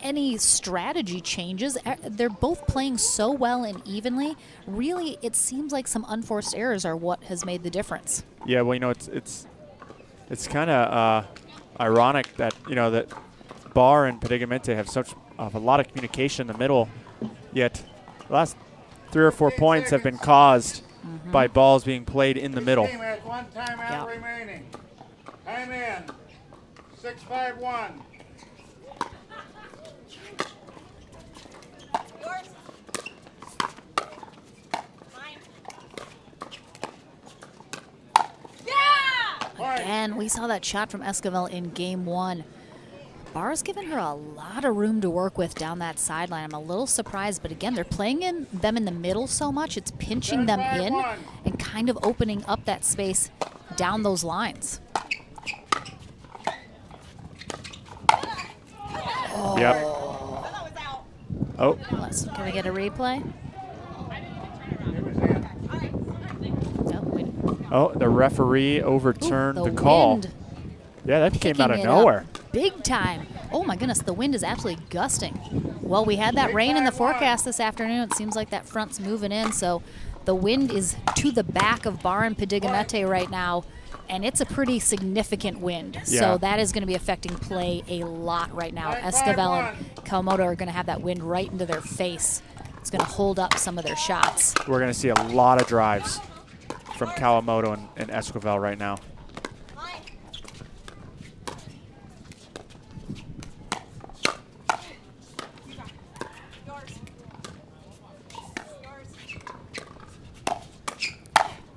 any strategy changes. They're both playing so well and evenly. Really, it seems like some unforced errors are what has made the difference. Yeah, well, it's kind of ironic that that Barr and Padigamete have such a lot of communication in the middle, yet the last 3 or 4 points have been caused by balls being played in the middle. Team has 1 timeout remaining. Time in. 6-5-1. Again, we saw that shot from Esquivel in game 1. Barr's given her a lot of room to work with down that sideline. I'm a little surprised, but again, they're playing them in the middle so much, it's pinching them in and kind of opening up that space down those lines. Yep. Oh. Can we get a replay? Oh, the referee overturned the call. Wind Yeah, that came out of it nowhere. up big time. Oh my goodness, the wind is absolutely gusting. Well, we had that rain in the forecast this afternoon. It seems like that front's moving in, so the wind is to the back of Barr and Padigamete right now, and it's a pretty significant wind. Yeah. So that is going to be affecting play a lot right now. Esquivel and Kawamoto are going to have that wind right into their face. It's going to hold up some of their shots. We're going to see a lot of drives from Kawamoto and Esquivel right now.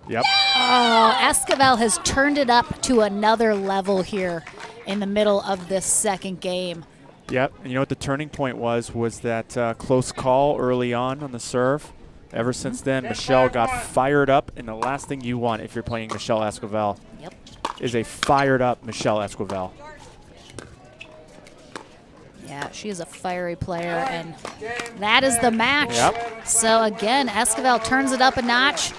Yep. Oh, Esquivel has turned it up to another level here in the middle of this second game. Yep. And you know what the turning point was that close call early on the serve. Ever since then, Michelle got fired up, and the last thing you want if you're playing Michelle Esquivel is a fired up Michelle Esquivel. Yeah, she is a fiery player, and that is the match. Yep. So again, Esquivel turns it up a notch,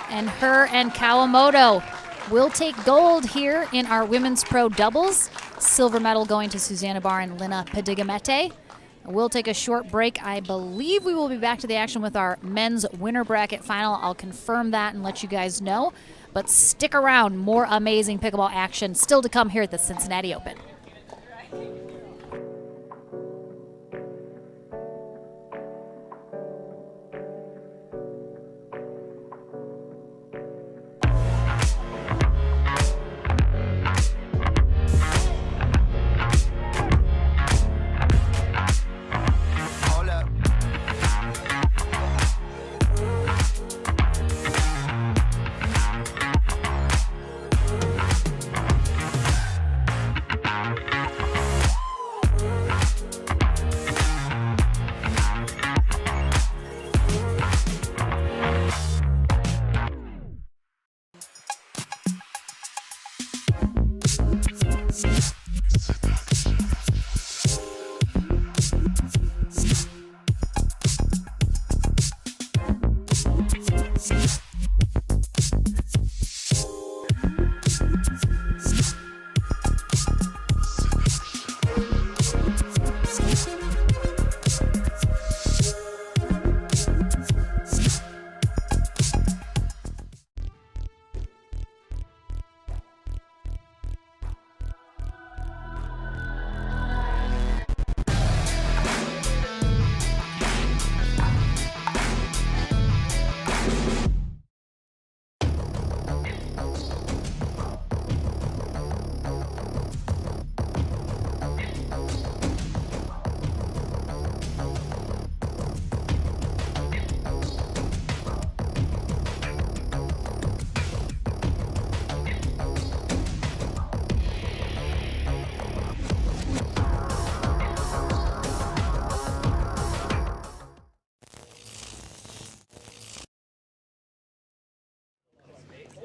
and her and Kawamoto will take gold here in our women's pro doubles. Silver medal going to Susanna Barr and Lina Padigamete. We'll take a short break. I believe we will be back to the action with our men's winner bracket final. I'll confirm that and let you guys know. But stick around, more amazing pickleball action still to come here at the Cincinnati Open.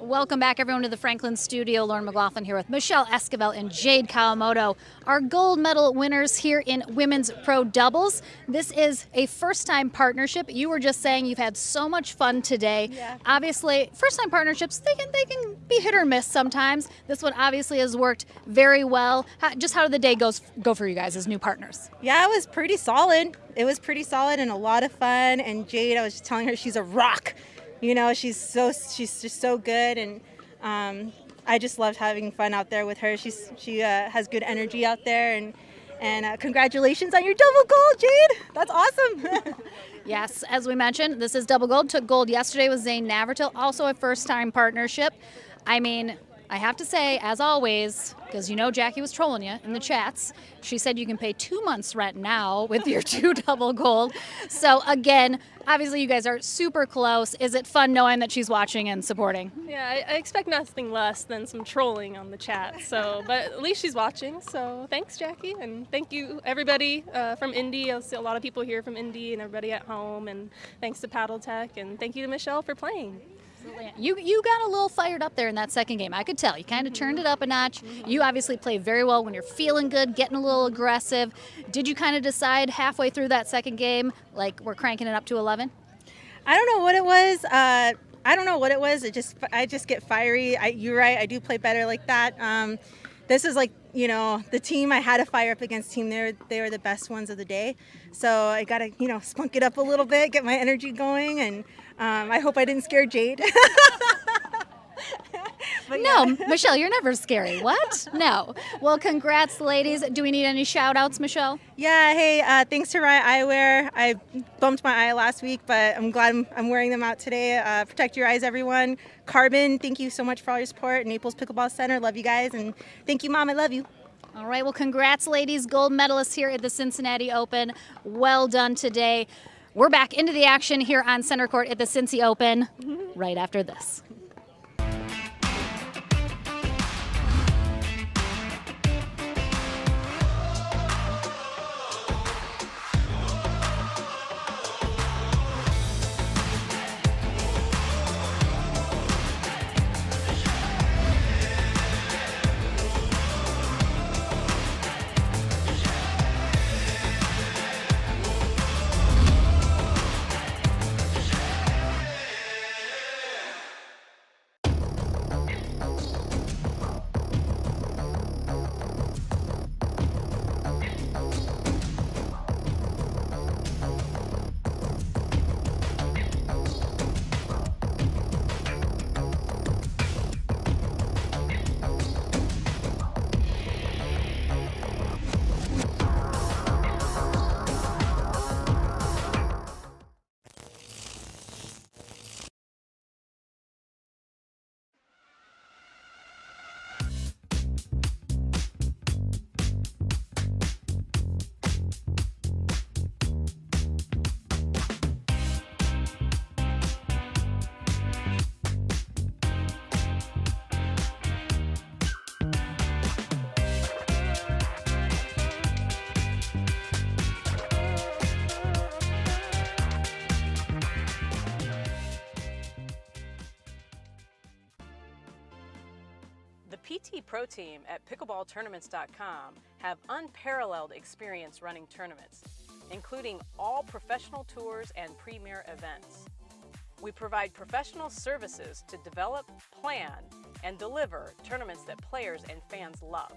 Welcome back, everyone, to the Franklin studio. Lauren McLaughlin here with Michelle Esquivel and Jade Kawamoto, our gold medal winners here in women's pro doubles. This is a first-time partnership. You were just saying you've had so much fun today. Yeah. Obviously, first-time partnerships, they can be hit or miss sometimes. This one obviously has worked very well. How did the day go for you guys as new partners? Yeah, it was pretty solid. It was pretty solid and a lot of fun. And Jade, I was just telling her she's a rock. You know, she's just so good, and I just loved having fun out there with her. She has good energy out there, and congratulations on your double gold, Jade. That's awesome. Yes, as we mentioned, this is double gold. Took gold yesterday with Zane Navratil, also a first-time partnership. I mean, I have to say, as always, because you know Jackie was trolling you in the chats, she said you can pay 2 months rent now with your 2 double gold. So again, obviously you guys are super close. Is it fun knowing that she's watching and supporting? Yeah, I expect nothing less than some trolling on the chat. So, but at least she's watching. So thanks, Jackie, and thank you everybody from Indy. I see a lot of people here from Indy and everybody at home. And thanks to Paddle Tech, and thank you to Michelle for playing. You got a little fired up there in that second game. I could tell. You kind of turned it up a notch. You obviously play very well when you're feeling good, getting a little aggressive. Did you kind of decide halfway through that second game, like we're cranking it up to 11? I don't know what it was. I just get fiery. You're right. I do play better like that. This is like, you know, the team I had to fire up against team. They were the best ones of the day. So I got to, you know, spunk it up a little bit, get my energy going, and I hope I didn't scare Jade. But no, Michelle, you're never scary. What? No. Well, congrats, ladies. Do we need any shout-outs, Michelle? Yeah, hey, thanks to Riot Eyewear. I bumped my eye last week, but I'm glad I'm wearing them out today. Protect your eyes, everyone. Carbon, thank you so much for all your support. Naples Pickleball Center, love you guys. And thank you, Mom, I love you. All right, well, congrats, ladies. Gold medalists here at the Cincinnati Open. Well done today. We're back into the action here on Center Court at the Cincy Open right after this. The PT Pro Team at pickleballtournaments.com have unparalleled experience running tournaments, including all professional tours and premier events. We provide professional services to develop, plan, and deliver tournaments that players and fans love.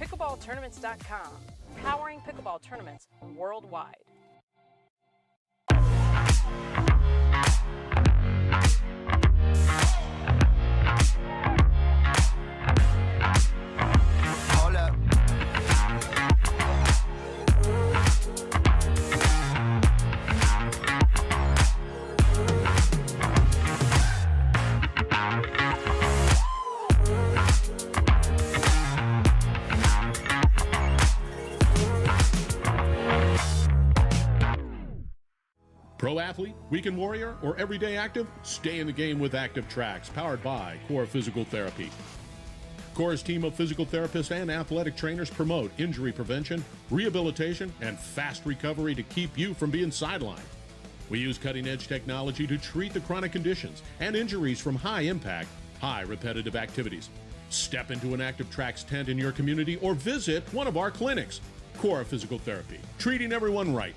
Pickleballtournaments.com, powering pickleball tournaments worldwide. Hold up. Pro athlete, weekend warrior, or everyday active? Stay in the game with Active Tracks, powered by Core Physical Therapy. Core's team of physical therapists and athletic trainers promote injury prevention, rehabilitation, and fast recovery to keep you from being sidelined. We use cutting-edge technology to treat the chronic conditions and injuries from high-impact, high repetitive activities. Step into an Active Tracks tent in your community or visit one of our clinics. Cora Physical Therapy, treating everyone right.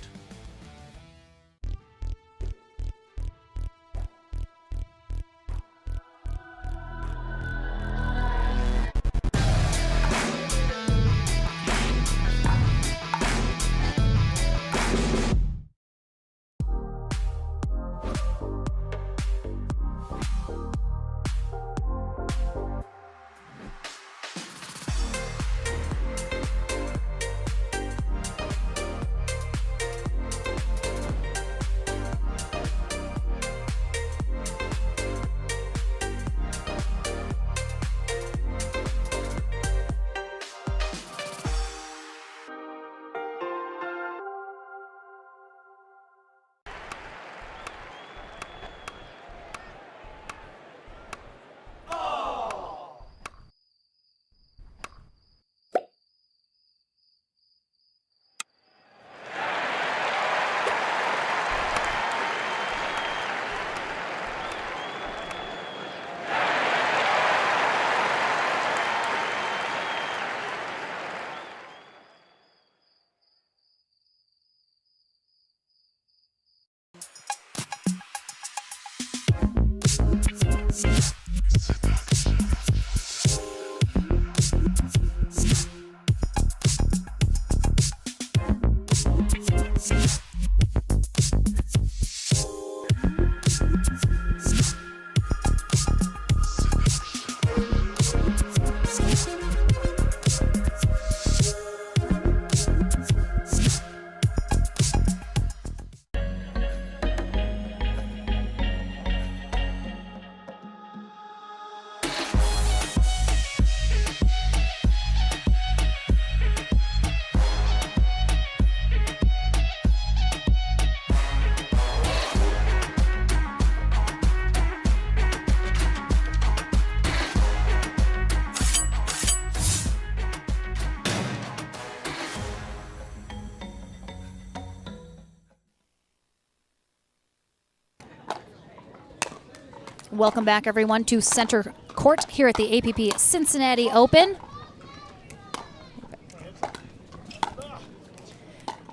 Welcome back, everyone, to Center Court here at the APP Cincinnati Open.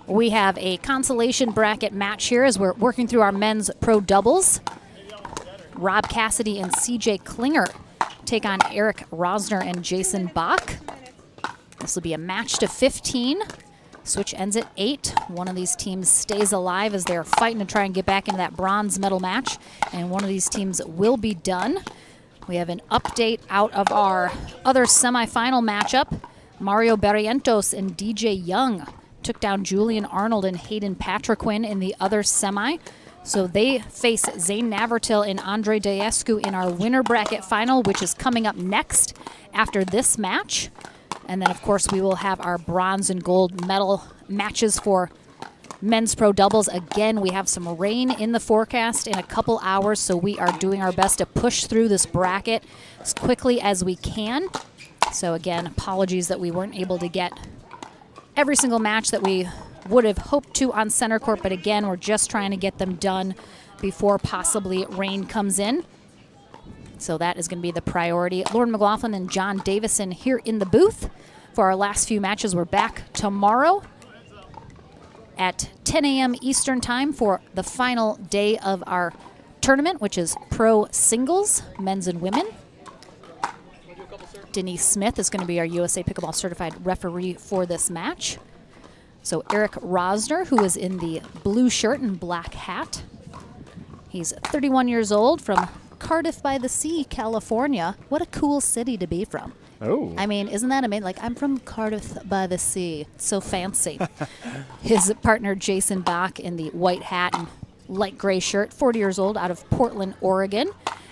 We have a consolation bracket match here as we're working through our men's pro doubles. Rob Cassidy and CJ Klinger take on Eric Rosner and Jason Bach. This will be a match to 15. Switch ends at 8. One of these teams stays alive as they're fighting to try and get back into that bronze medal match, and one of these teams will be done. We have an update out of our other semifinal matchup. Mario Barrientos and DJ Young took down Julian Arnold and Hayden Patriquin in the other semi. So they face Zane Navratil and Andre Daescu in our winner bracket final, which is coming up next after this match. And then, of course, we will have our bronze and gold medal matches for men's pro doubles. Again, we have some rain in the forecast in a couple hours, so we are doing our best to push through this bracket as quickly as we can. So, again, apologies that we weren't able to get every single match that we would have hoped to on center court, but again, we're just trying to get them done before possibly rain comes in. So that is going to be the priority. Lauren McLaughlin and John Davison here in the booth for our last few matches. We're back tomorrow at 10 a.m. Eastern time for the final day of our tournament, which is pro singles, men's and women. Denise Smith is going to be our USA Pickleball certified referee for this match. So Eric Rosner, who is in the blue shirt and black hat. He's 31 years old from Cardiff by the Sea, California. What a cool city to be from. Oh. I mean, isn't that amazing? Like, I'm from Cardiff by the Sea. It's so fancy. His partner, Jason Bach, in the white hat and light gray shirt, 40 years old, out of Portland, Oregon.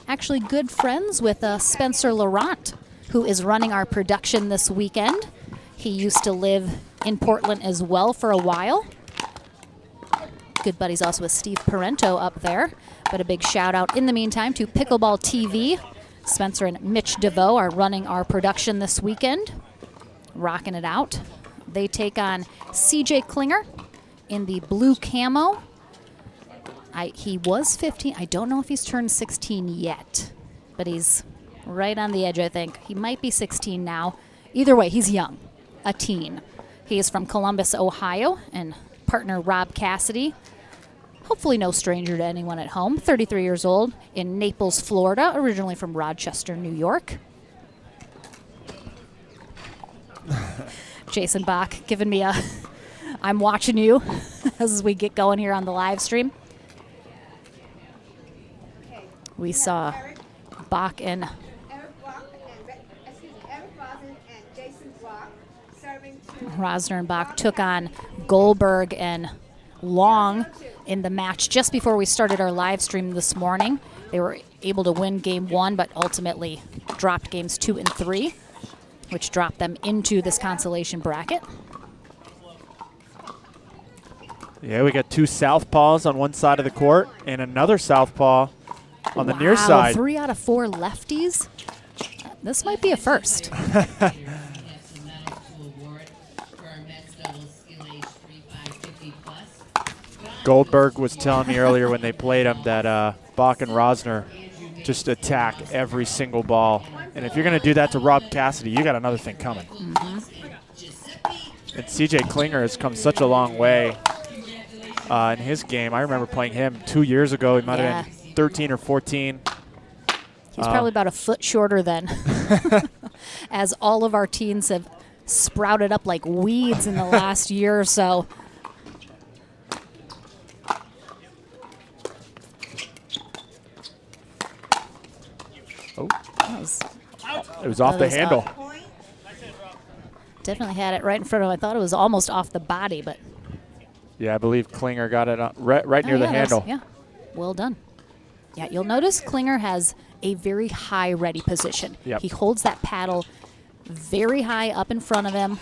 Actually good friends with Spencer Laurent, who is running our production this weekend. He used to live in Portland as well for a while. Good buddies also with Steve Parento up there. But a big shout out in the meantime to Pickleball TV. Spencer and Mitch DeVoe are running our production this weekend, rocking it out. They take on CJ Klinger in the blue camo. He was 15. I don't know if he's turned 16 yet, but he's right on the edge, I think. He might be 16 now. Either way, he's young, a teen. He is from Columbus, Ohio, and partner Rob Cassidy, hopefully no stranger to anyone at home, 33 years old, in Naples, Florida, originally from Rochester, New York. Jason Bach giving me a, I'm watching you as we get going here on the live stream. We saw Bach and Rosner and Bach took on Goldberg and Long in the match just before we started our live stream this morning. They were able to win game 1, but ultimately dropped games 2 and 3, which dropped them into this consolation bracket. Yeah, we got 2 southpaws on one side of the court and another southpaw on the near side. 3 out of 4 lefties. This might be a first. Goldberg was telling me earlier when they played him that Bach and Rosner just attack every single ball. And if you're going to do that to Rob Cassidy, you got another thing coming. And CJ Klinger has come such a long way in his game. I remember playing him 2 years ago. He might have been 13 or 14. He's probably about a foot shorter then, as all of our teens have sprouted up like weeds in the last year or so. Oh, it was off the handle. Definitely had it right in front of him. I thought it was almost off the body, but yeah, I believe Klinger got it right near the handle. Yeah, well done. Yeah, you'll notice Klinger has a very high ready position. Yep. He holds that paddle very high up in front of him,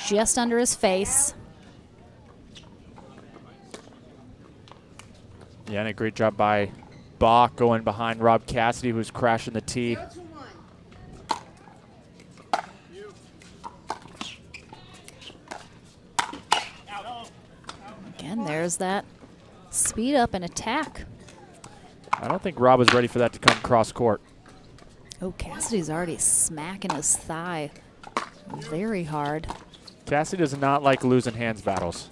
just under his face. Yeah, and a great job by Bach going behind Rob Cassidy, who's crashing the tee. Again, there's that speed up and attack. I don't think Rob was ready for that to come cross court. Oh, Cassidy's already smacking his thigh very hard. Cassidy does not like losing hands battles.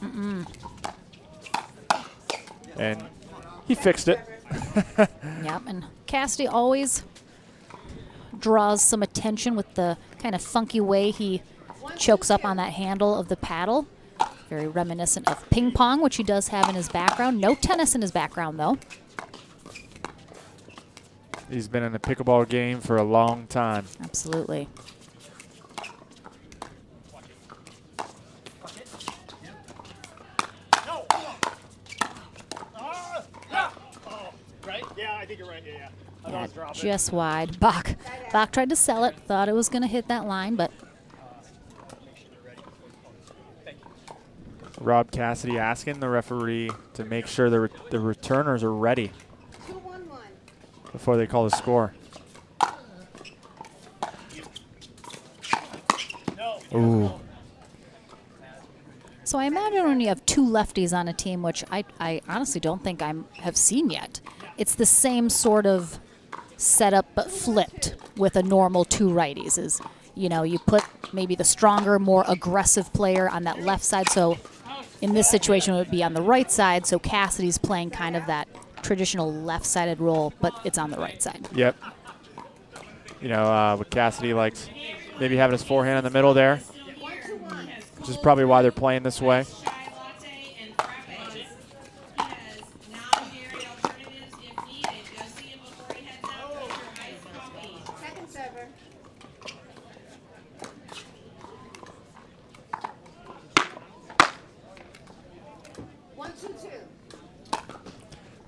And he fixed it. Yep, and Cassidy always draws some attention with the kind of funky way he chokes up on that handle of the paddle. Very reminiscent of ping pong, which he does have in his background. No tennis in his background, though. He's been in the pickleball game for a long time. Absolutely. Right? Yeah, I think you're right. Yeah. Yeah, just wide. Bach tried to sell it, thought it was going to hit that line, but Rob Cassidy asking the referee to make sure the returners are ready before they call the score. Ooh. So I imagine when you have 2 lefties on a team, which I honestly don't think I have seen yet, it's the same sort of setup but flipped with a normal 2 righties. Is, you know, you put maybe the stronger, more aggressive player on that left side. So in this situation, it would be on the right side. So Cassidy's playing kind of that traditional left-sided role, but it's on the right side. Yep. You know, what Cassidy likes maybe having his forehand in the middle there, which is probably why they're playing this way.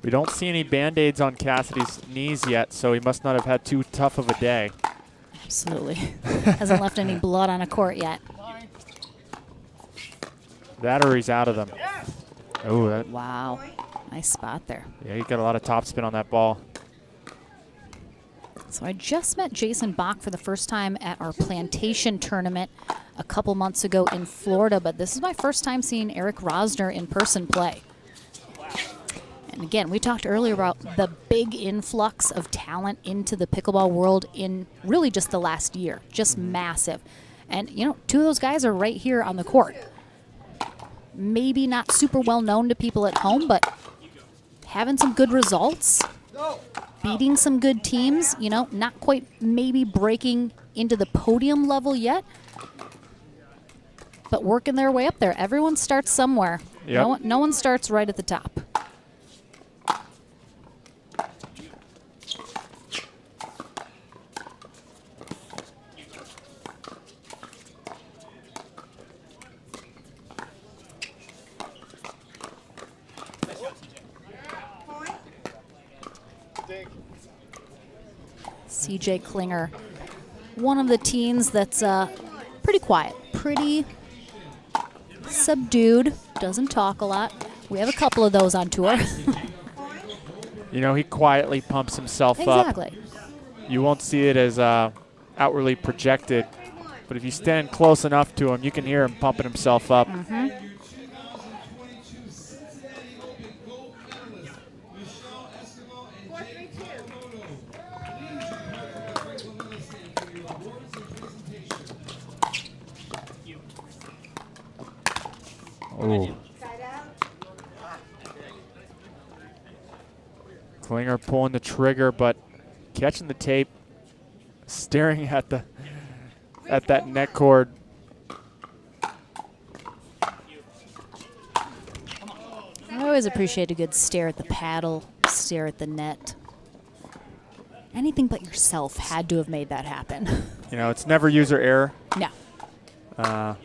We don't see any Band-Aids on Cassidy's knees yet, so he must not have had too tough of a day. Absolutely. Hasn't left any blood on a court yet. That or he's out of them. Oh, that. Wow. Nice spot there. Yeah, he got a lot of topspin on that ball. So I just met Jason Bach for the first time at our plantation tournament a couple months ago in Florida, but this is my first time seeing Eric Rosner in person play. And again, we talked earlier about the big influx of talent into the pickleball world in really just the last year, just massive. And, you know, 2 of those guys are right here on the court. Maybe not super well known to people at home, but having some good results, beating some good teams, you know, not quite maybe breaking into the podium level yet, but working their way up there. Everyone starts somewhere. Yep. No one starts right at the top. CJ Klinger, one of the teens that's pretty quiet, pretty subdued, doesn't talk a lot. We have a couple of those on tour. You know, he quietly pumps himself up. Exactly. You won't see it as outwardly projected, but if you stand close enough to him, you can hear him pumping himself up. Oh. Klinger pulling the trigger, but catching the tape, staring at that net cord. I always appreciate a good stare at the paddle, stare at the net. Anything but yourself had to have made that happen. You know, it's never user error. No.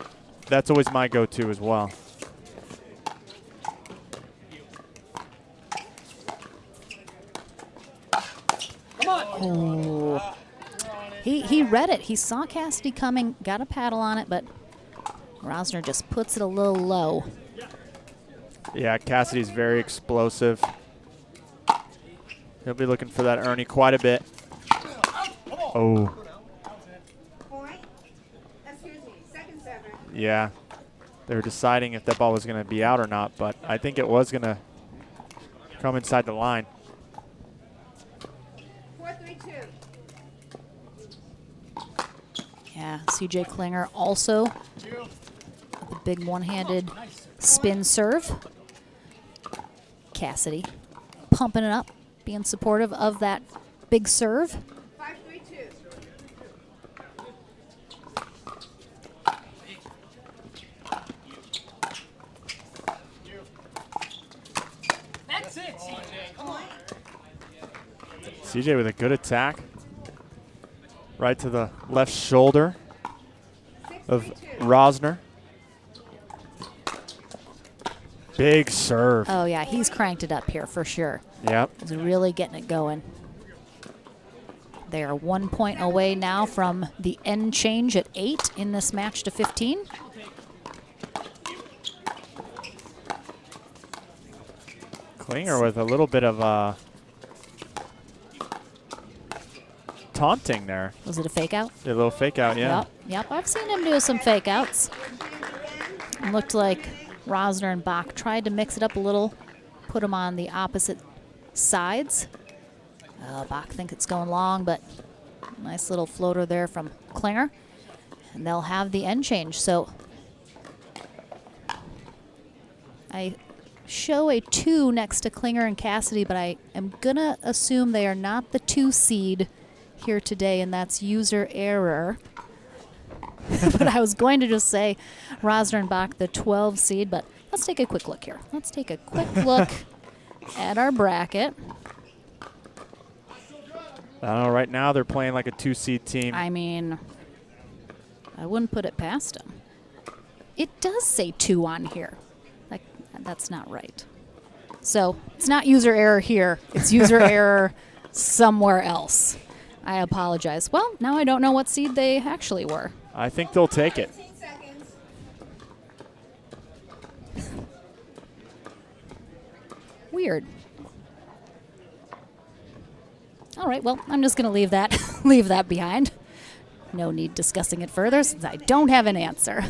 That's always my go-to as well. Oh. He read it. He saw Cassidy coming, got a paddle on it, but Rosner just puts it a little low. Yeah, Cassidy's very explosive. He'll be looking for that Ernie quite a bit. Oh. Yeah. They were deciding if that ball was going to be out or not, but I think it was going to come inside the line. 4-3-2. Yeah, CJ Klinger also with a big one-handed spin serve. Cassidy pumping it up, being supportive of that big serve. 5-3-2. That's it, CJ. Come on. CJ with a good attack. Right to the left shoulder of Rosner. Big serve. Oh, yeah, he's cranked it up here for sure. Yep. He's really getting it going. They are 1 point away now from the end change at 8 in this match to 15. Klinger with a little bit of taunting there. Was it a fake out? A little fake out, yeah. Yep. I've seen him do some fake outs. It looked like Rosner and Bach tried to mix it up a little, put them on the opposite sides. Bach thinks it's going long, but nice little floater there from Klinger. And they'll have the end change. So I show a 2 next to Klinger and Cassidy, but I am going to assume they are not the 2 seed here today, and that's user error. But I was going to just say Rosner and Bach the 12 seed, but let's take a quick look here. Let's take a quick look at our bracket. I don't know, right now they're playing like a 2 seed team. I mean, I wouldn't put it past them. It does say 2 on here. Like, that's not right. So it's not user error here. It's user error somewhere else. I apologize. Well, now I don't know what seed they actually were. I think they'll take it. Weird. All right, well, I'm just going to leave that behind. No need discussing it further since I don't have an answer.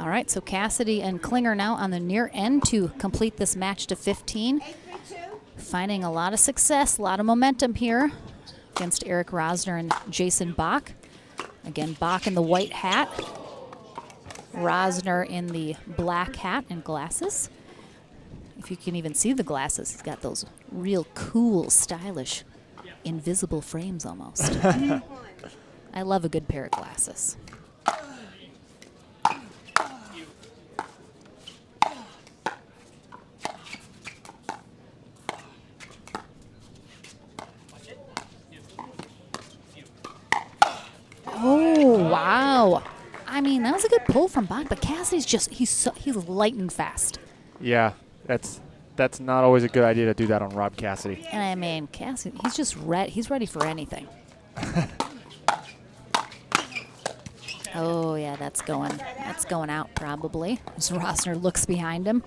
All right, so Cassidy and Klinger now on the near end to complete this match to 15. Finding a lot of success, a lot of momentum here against Eric Rosner and Jason Bach. Again, Bach in the white hat, Rosner in the black hat and glasses. If you can even see the glasses, he's got those real cool, stylish, invisible frames almost. I love a good pair of glasses. Oh, wow. I mean, that was a good pull from Bach, but Cassidy's just, he's lightning fast. Yeah, that's not always a good idea to do that on Rob Cassidy. And I mean, Cassidy, he's just he's ready for anything. Oh, yeah, that's going out probably. As Rosner looks behind him.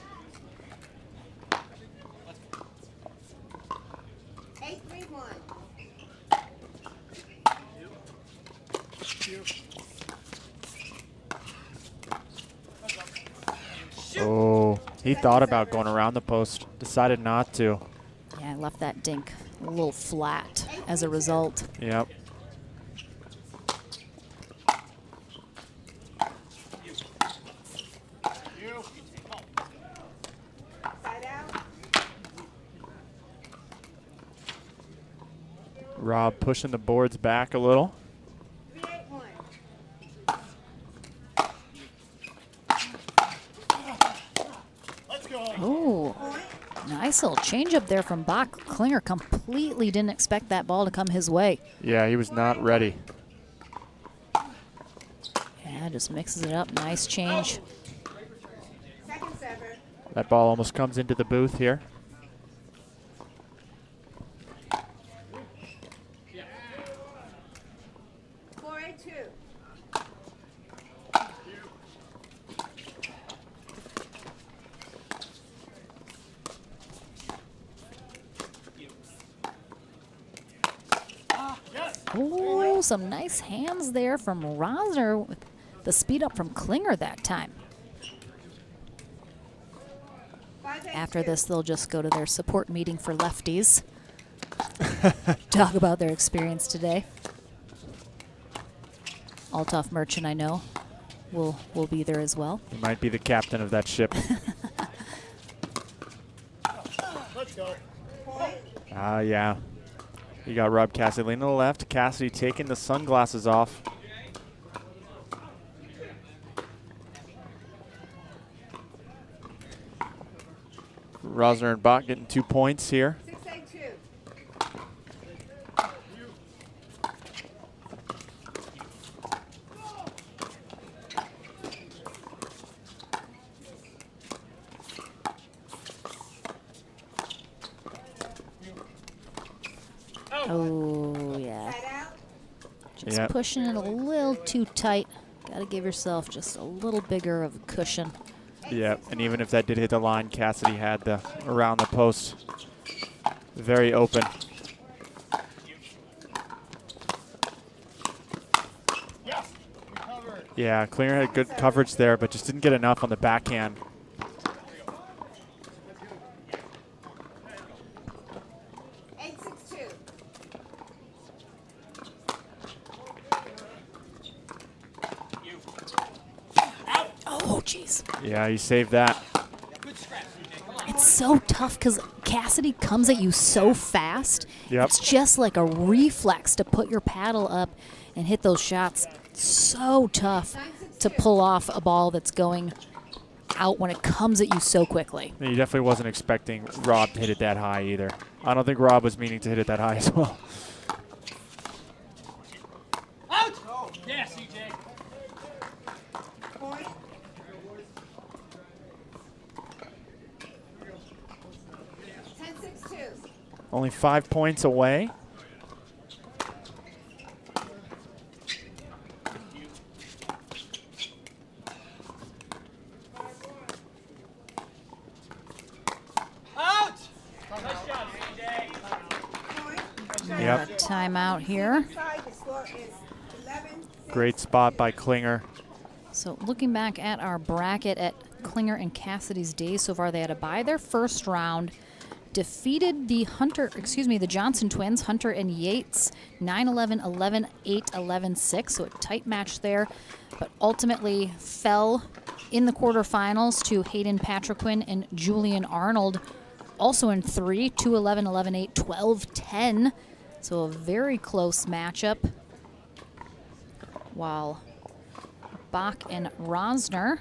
Oh, he thought about going around the post, decided not to. Yeah, I left that dink a little flat as a result. Yep. Rob pushing the boards back a little. Oh, nice little change up there from Bach. Klinger completely didn't expect that ball to come his way. Yeah, he was not ready. Yeah, just mixes it up. Nice change. That ball almost comes into the booth here. Oh, some nice hands there from Rosner with the speed up from Klinger that time. After this, they'll just go to their support meeting for lefties. Talk about their experience today. Althoff Merchant, I know, will be there as well. He might be the captain of that ship. Yeah. You got Rob Cassidy leaning to the left. Cassidy taking the sunglasses off. Rosner and Bach getting 2 points here. Oh, yeah. Just Yep. pushing it a little too tight. Got to give yourself just a little bigger of a cushion. Yeah, and even if that did hit the line, Cassidy had the around the post very open. Yeah, Klinger had good coverage there, but just didn't get enough on the backhand. Oh, jeez. Yeah, you saved that. It's so tough because Cassidy comes at you so fast. Yep. It's just like a reflex to put your paddle up and hit those shots. So tough to pull off a ball that's going out when it comes at you so quickly. He definitely wasn't expecting Rob to hit it that high either. I don't think Rob was meaning to hit it that high as well. Out! Oh, yeah, CJ. Point. Only 5 points away. Out! Yep. Timeout here. Great spot by Klinger. So looking back at our bracket at Klinger and Cassidy's days so far, they had to bye their first round, defeated the the Johnson twins, Hunter and Yates, 9-11, 11-8, 11-6, so a tight match there, but ultimately fell in the quarterfinals to Hayden Patriquin and Julian Arnold, also in 3, 2-11, 11-8, 12-10, so a very close matchup, while Bach and Rosner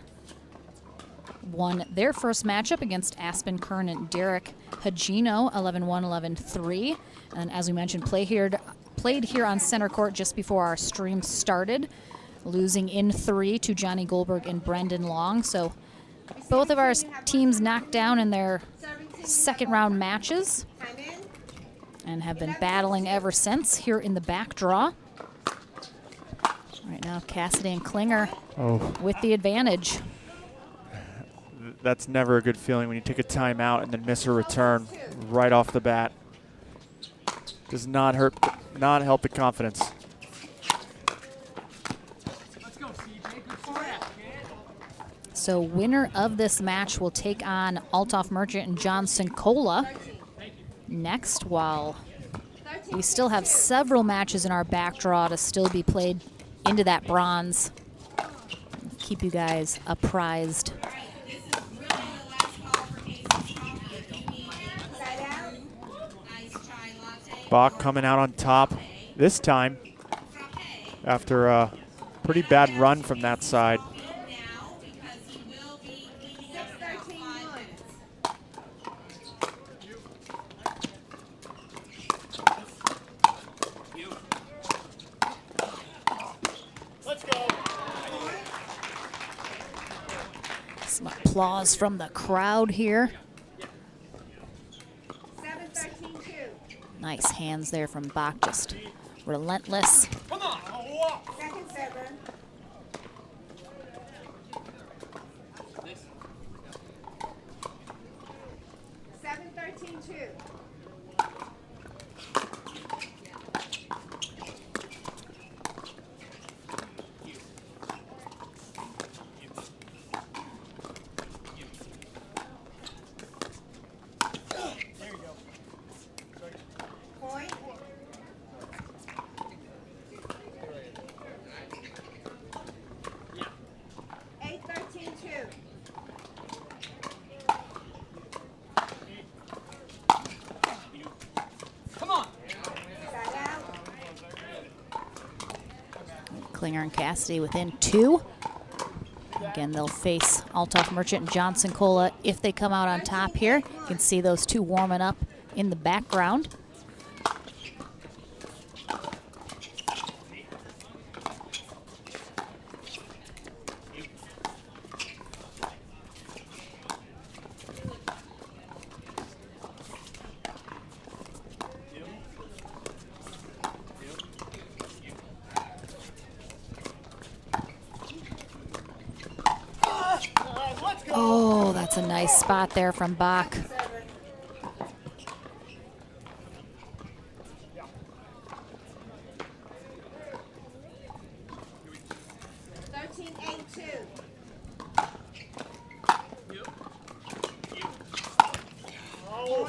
won their first matchup against Aspen Kern and Derek Hagino, 11-1, 11-3. And as we mentioned, played here on center court just before our stream started, losing in 3 to Johnny Goldberg and Brendan Long. So both of our teams knocked down in their second round matches and have been battling ever since here in the back draw. Right now, Cassidy and Klinger with the advantage. That's never a good feeling when you take a timeout and then miss a return right off the bat. Does not help the confidence. So winner of this match will take on Althoff Merchant and John Sincola next, while we still have several matches in our back draw to still be played into that bronze. Keep you guys apprised. Bach coming out on top this time after a pretty bad run from that side. Some applause from the crowd here. Nice hands there from Bach, just relentless. Come on. Second seven. 7-13-2. Klinger and Cassidy within 2. Again, they'll face Althoff Merchant and John Sincola if they come out on top here. You can see those two warming up in the background. Oh, that's a nice spot there from Bach.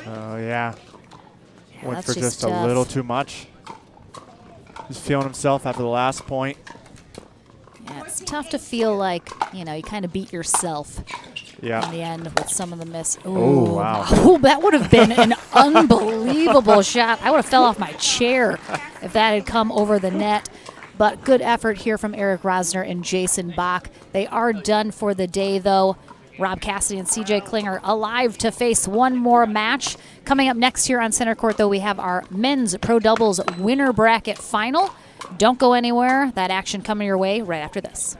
Oh, yeah. Went that's for just just a tough. little too much. Just feeling himself after the last point. Yeah, it's tough to feel like, you know, you kind of beat yourself Yeah. in the end with some of the miss. Oh, wow. Oh, that would have been an unbelievable shot. I would have fell off my chair if that had come over the net. But good effort here from Eric Rosner and Jason Bach. They are done for the day, though. Rob Cassidy and CJ Klinger alive to face one more match. Coming up next here on Center Court, though, we have our men's pro doubles winner bracket final. Don't go anywhere. That action coming your way right after this.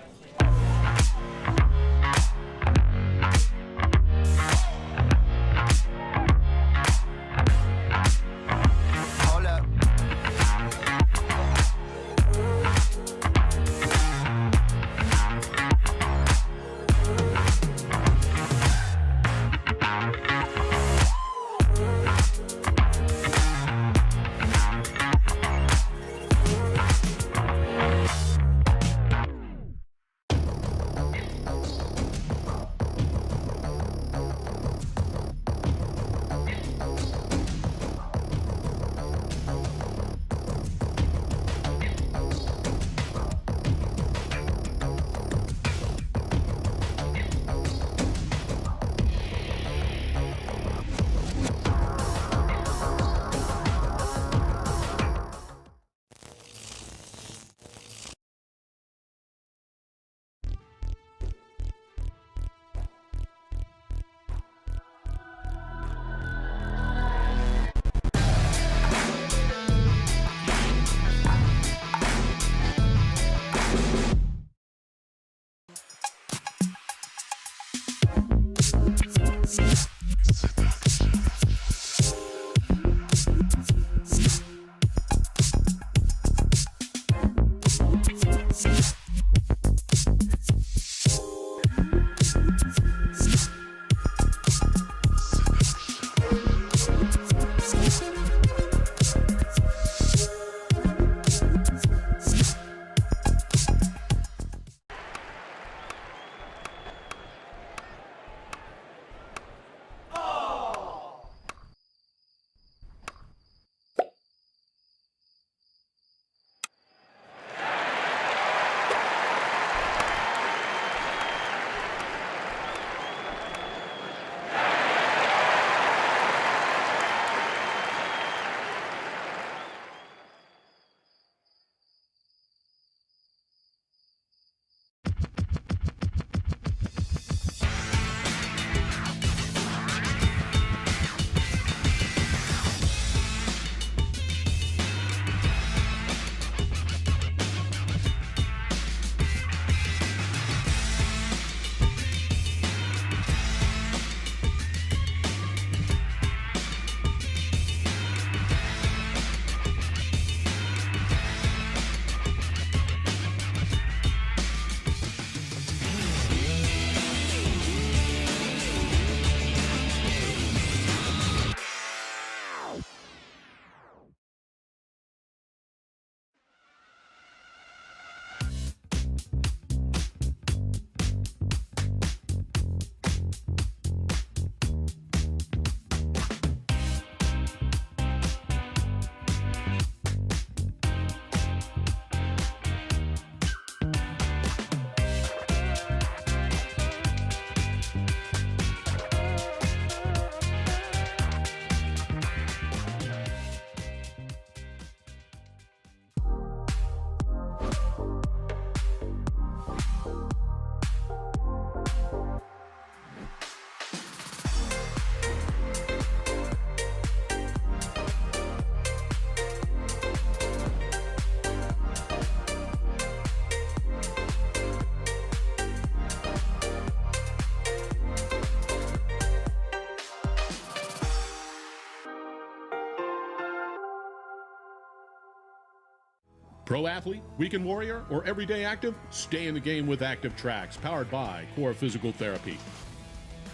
Pro athlete, weekend warrior, or everyday active? Stay in the game with Active Tracks, powered by Core Physical Therapy.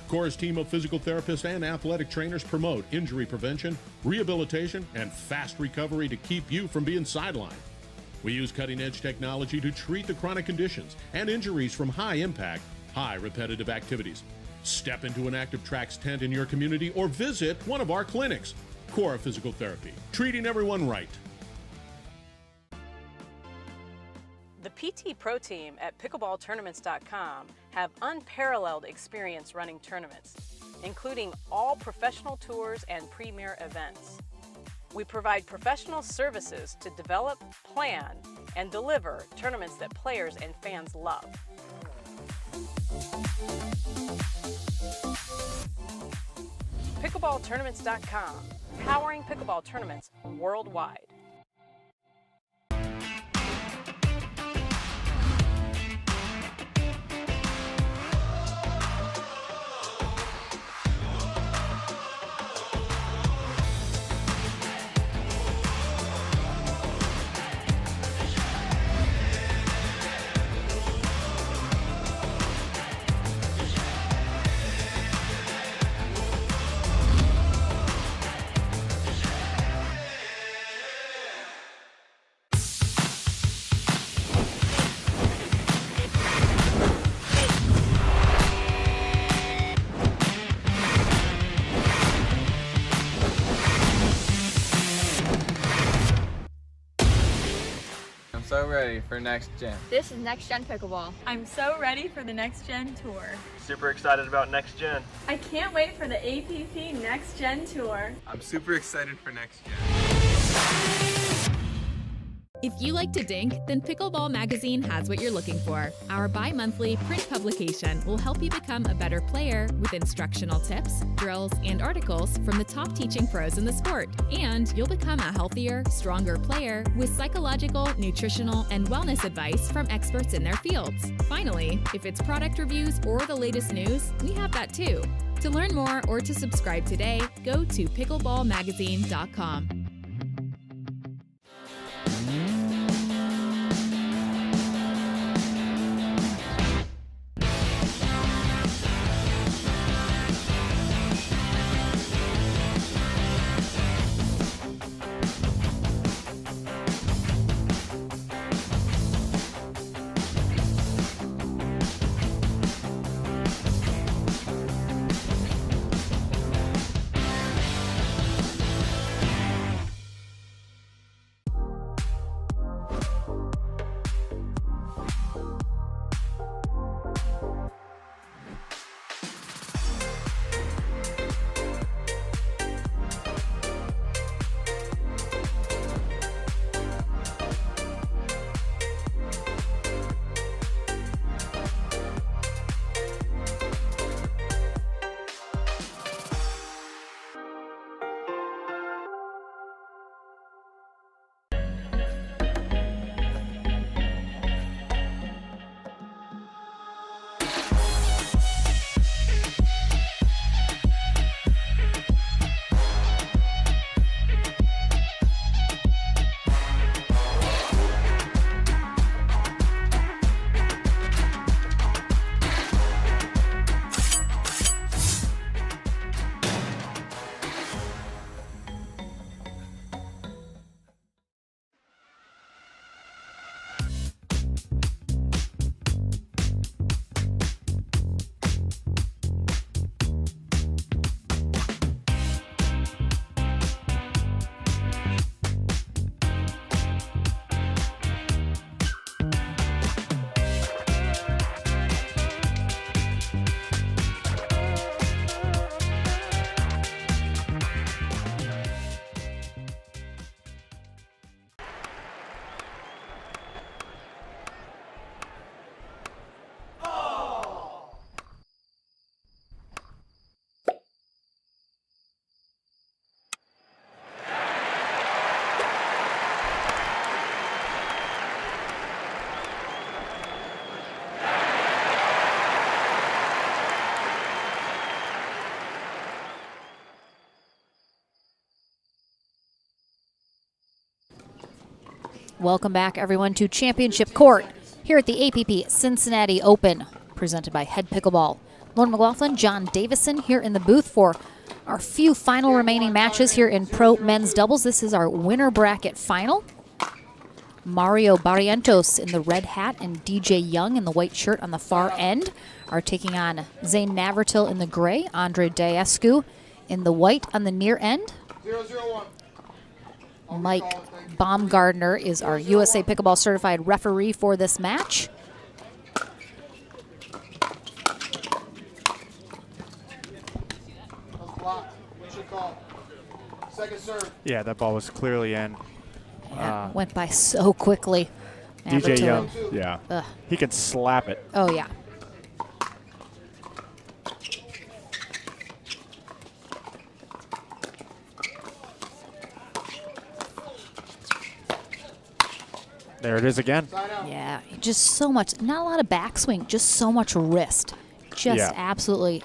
Core's team of physical therapists and athletic trainers promote injury prevention, rehabilitation, and fast recovery to keep you from being sidelined. We use cutting-edge technology to treat the chronic conditions and injuries from high-impact, high repetitive activities. Step into an Active Tracks tent in your community or visit one of our clinics. Core Physical Therapy, treating everyone right. The PT Pro Team at pickleballtournaments.com have unparalleled experience running tournaments, including all professional tours and premier events. We provide professional services to develop, plan, and deliver tournaments that players and fans love. Pickleballtournaments.com, powering pickleball tournaments worldwide. I'm so ready for next gen. This is Next Gen Pickleball. I'm so ready for the Next Gen Tour. Super excited about next gen. I can't wait for the APP Next Gen Tour. I'm super excited for next gen. If you like to dink, then Pickleball Magazine has what you're looking for. Our bi-monthly print publication will help you become a better player with instructional tips, drills, and articles from the top teaching pros in the sport. And you'll become a healthier, stronger player with psychological, nutritional, and wellness advice from experts in their fields. Finally, if it's product reviews or the latest news, we have that too. To learn more or to subscribe today, go to pickleballmagazine.com. Welcome back, everyone, to Championship Court here at the APP Cincinnati Open, presented by Head Pickleball. Lauren McLaughlin, John Davison here in the booth for our few final remaining matches here in Pro Men's Doubles. This is our winner bracket final. Mario Barrientos in the red hat and DJ Young in the white shirt on the far end are taking on Zane Navratil in the gray, Andre Daescu in the white on the near end. 0-0-1. Mike Baumgardner is our USA Pickleball certified referee for this match. Second serve. Yeah, that ball was clearly in. Yeah, went by so quickly. DJ Navratil. Young, yeah. Ugh. He can slap it. Oh, yeah. There it is again. Yeah, just so much, not a lot of backswing, just so much wrist. Just Yeah. absolutely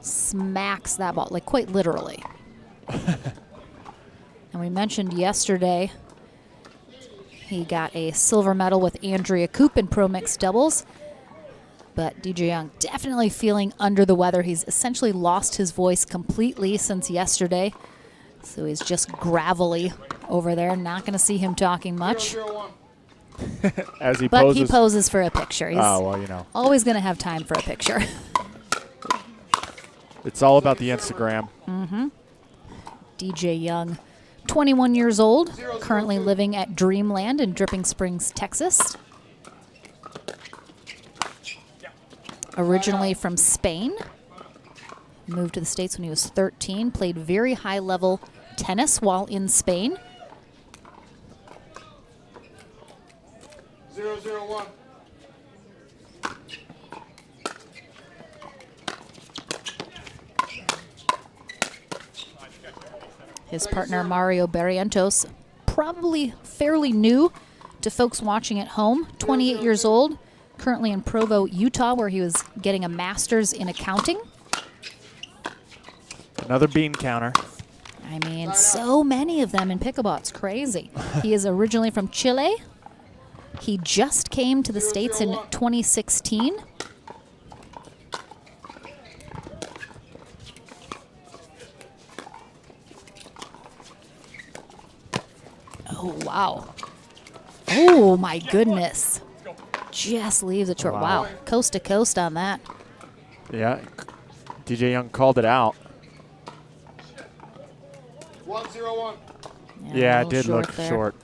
smacks that ball, like quite literally. And we mentioned yesterday he got a silver medal with Andrea Koop in Pro Mixed Doubles. But DJ Young definitely feeling under the weather. He's essentially lost his voice completely since yesterday. So he's just gravelly over there. Not going to see him talking much. As he But poses. he poses for a picture. He's Oh, well, you know. always going to have time for a picture. It's all about the Instagram. Mm-hmm. DJ Young, 21 years old, currently living at Dreamland in Dripping Springs, Texas. Originally from Spain. Moved to the States when he was 13. Played very high-level tennis while in Spain. 0-0-1. His partner, Mario Barrientos, probably fairly new to folks watching at home. 28 years old, currently in Provo, Utah, where he was getting a master's in accounting. Another bean counter. I mean, so many of them in pickleball. It's crazy. He is originally from Chile. He just came to the States in 2016. Oh, wow. Oh, my goodness. Just leaves it short. Wow. Wow. Coast to coast on that. Yeah. DJ Young called it out. 1-0-1. Yeah, a it little did look there. short.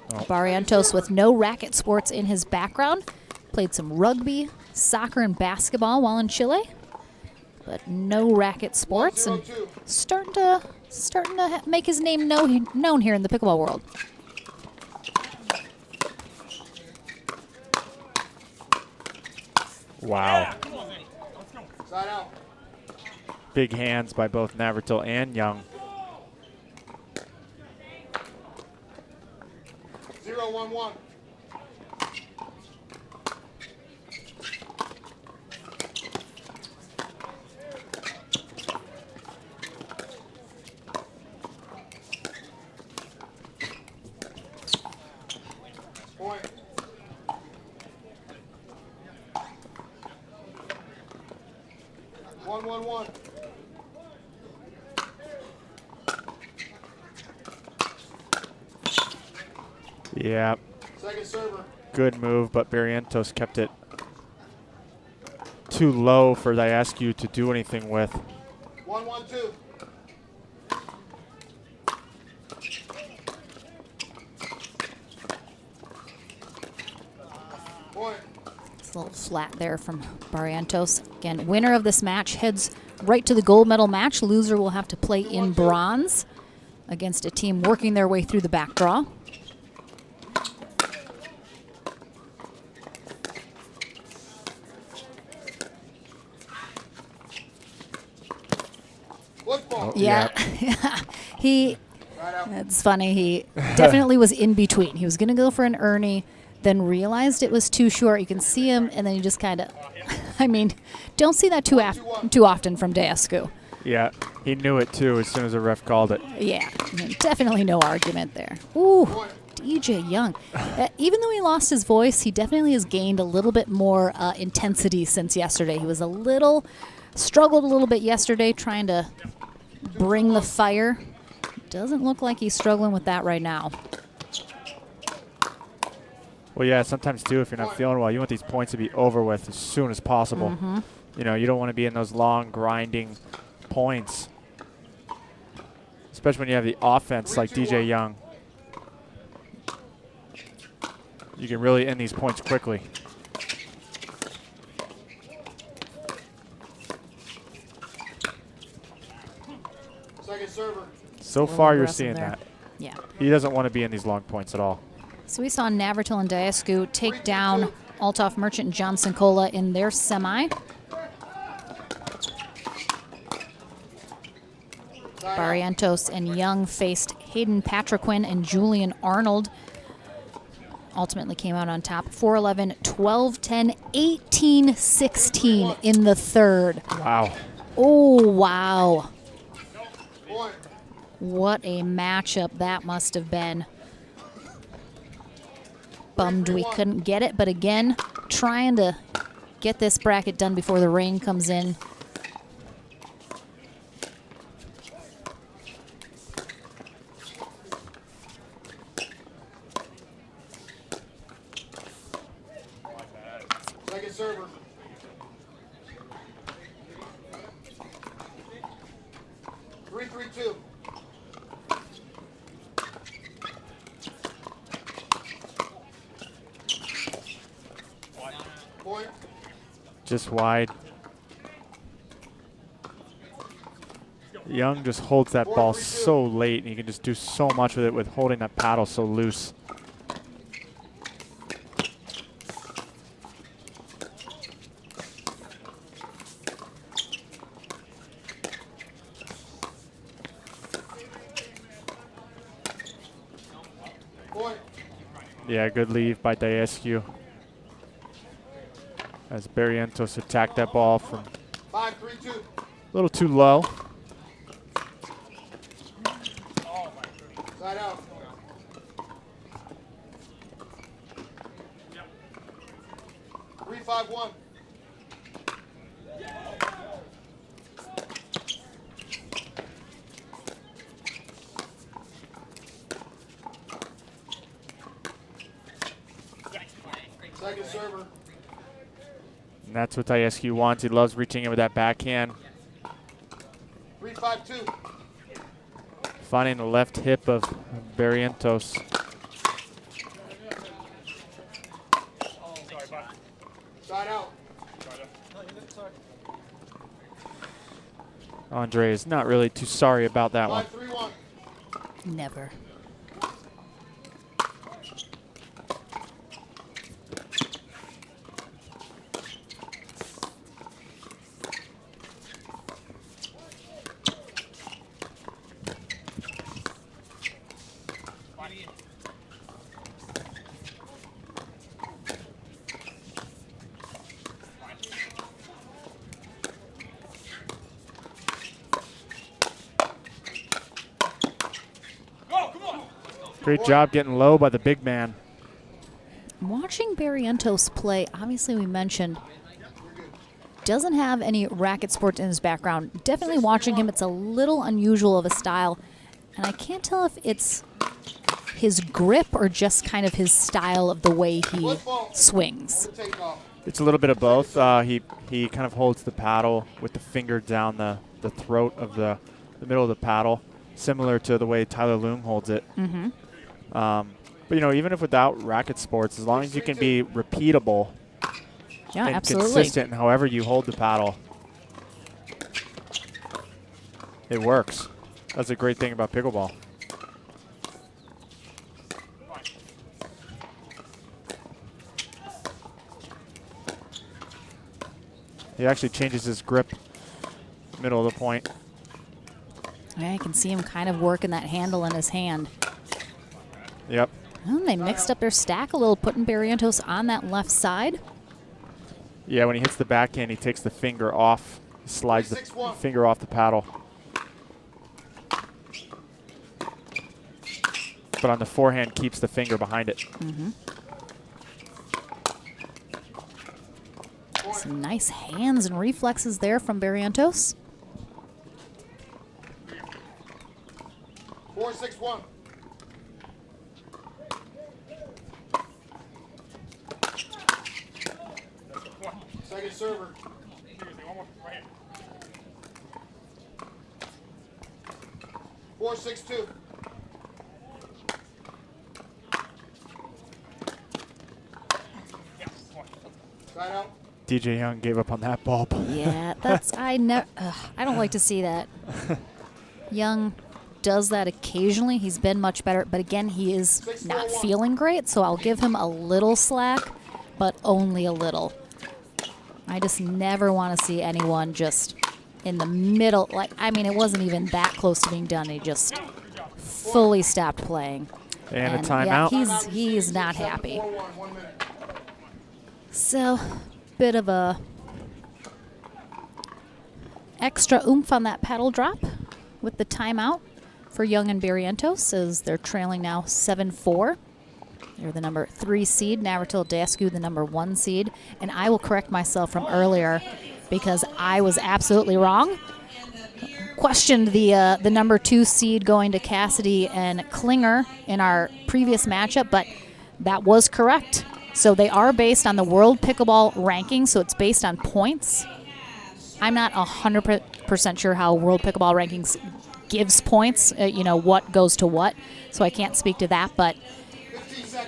Barrientos with no racket sports in his background. Played some rugby, soccer, and basketball while in Chile. But no racket sports, and starting to make his name known here in the pickleball world. Wow. Side out. Big hands by both Navratil and Young. 0-1-1. Point. One. Yeah. Second server. Good move, but Barrientos kept it too low for Daescu to do anything with. 1-1-2. Point. It's a little flat there from Barrientos. Again, winner of this match heads right to the gold medal match. Loser will have to play in bronze against a team working their way through the back draw. Oh, Yeah. It's funny. He definitely was in between. He was going to go for an Ernie, then realized it was too short. You can see him, and then he just kind of, I mean, don't see that too often from Daescu. Yeah, he knew it too as soon as the ref called it. Yeah, I mean, definitely no argument there. Ooh, DJ Young. Even though he lost his voice, he definitely has gained a little bit more intensity since yesterday. He was struggled a little bit yesterday trying to bring the fire. Doesn't look like he's struggling with that right now. Well, yeah, sometimes too, if you're not feeling well, you want these points to be over with as soon as possible. Mm-hmm. You know, you don't want to be in those long, grinding points, especially when you have the offense like DJ Young. You can really end these points quickly. Second server. So far, you're seeing that. Yeah. He doesn't want to be in these long points at all. So we saw Navratil and Diascu take down Althoff, Merchant, and Johnson Cola in their semi. Barrientos and Young faced Hayden Patriquin and Julian Arnold. Ultimately came out on top, 4-11, 12-10, 18-16 in the third. Wow. Oh, wow. What a matchup that must have been. Bummed we couldn't get it, but again, trying to get this bracket done before the rain comes in. Second server. Three, 3-2. Point. Just wide. Young just holds that ball so late, and he can just do so much with it with holding that paddle so loose. Point. Yeah, good leave by Diascu. As Barrientos attacked that ball from 5-3-2. a little too low. Side out. Three, 5-1. Second server. And that's what Diascu wants. He loves reaching in with that backhand. 3-5-2. Finding the left hip of Barrientos. Side out. Andre is not really too sorry about that one. 5-3-1. Never. Great job getting low by the big man. Watching Barrientos play, obviously we mentioned, doesn't have any racket sports in his background. Definitely watching him, it's a little unusual of a style. And I can't tell if it's his grip or just kind of his style of the way he swings. It's a little bit of both. He kind of holds the paddle with the finger down the throat of the middle of the paddle, similar to the way Tyler Loom holds it. Mm-hmm. But, you know, even if without racket sports, as long as you can be repeatable and absolutely. consistent in however you hold the paddle, it works. That's a great thing about pickleball. He actually changes his grip middle of the point. Yeah, I can see him kind of working that handle in his hand. Yep. Well, they mixed up their stack a little, putting Barrientos on that left side. Yeah, when he hits the backhand, he takes the finger off Slides the finger off the paddle. But on the forehand, keeps the finger behind it. Some nice hands and reflexes there from Barrientos. 4-6-1. Second server. 4-6-2. Side out. DJ Young gave up on that ball. Yeah, that's I don't like to see that. Young does that occasionally. He's been much better, but again, he is not feeling great, so I'll give him a little slack, but only a little. I just never want to see anyone just in the middle. Like, I mean, it wasn't even that close to being done. He just fully stopped playing. And a timeout. Yeah, he's not happy. So, bit of a extra oomph on that paddle drop with the timeout for Young and Barrientos as they're trailing now 7-4. They're the number 3 seed, Navratil Dasku the number 1 seed. And I will correct myself from earlier because I was absolutely wrong. Questioned the number 2 seed going to Cassidy and Klinger in our previous matchup, but that was correct. So they are based on the World Pickleball Rankings, so it's based on points. I'm not 100% sure how World Pickleball Rankings gives points, what goes to what, so I can't speak to that, but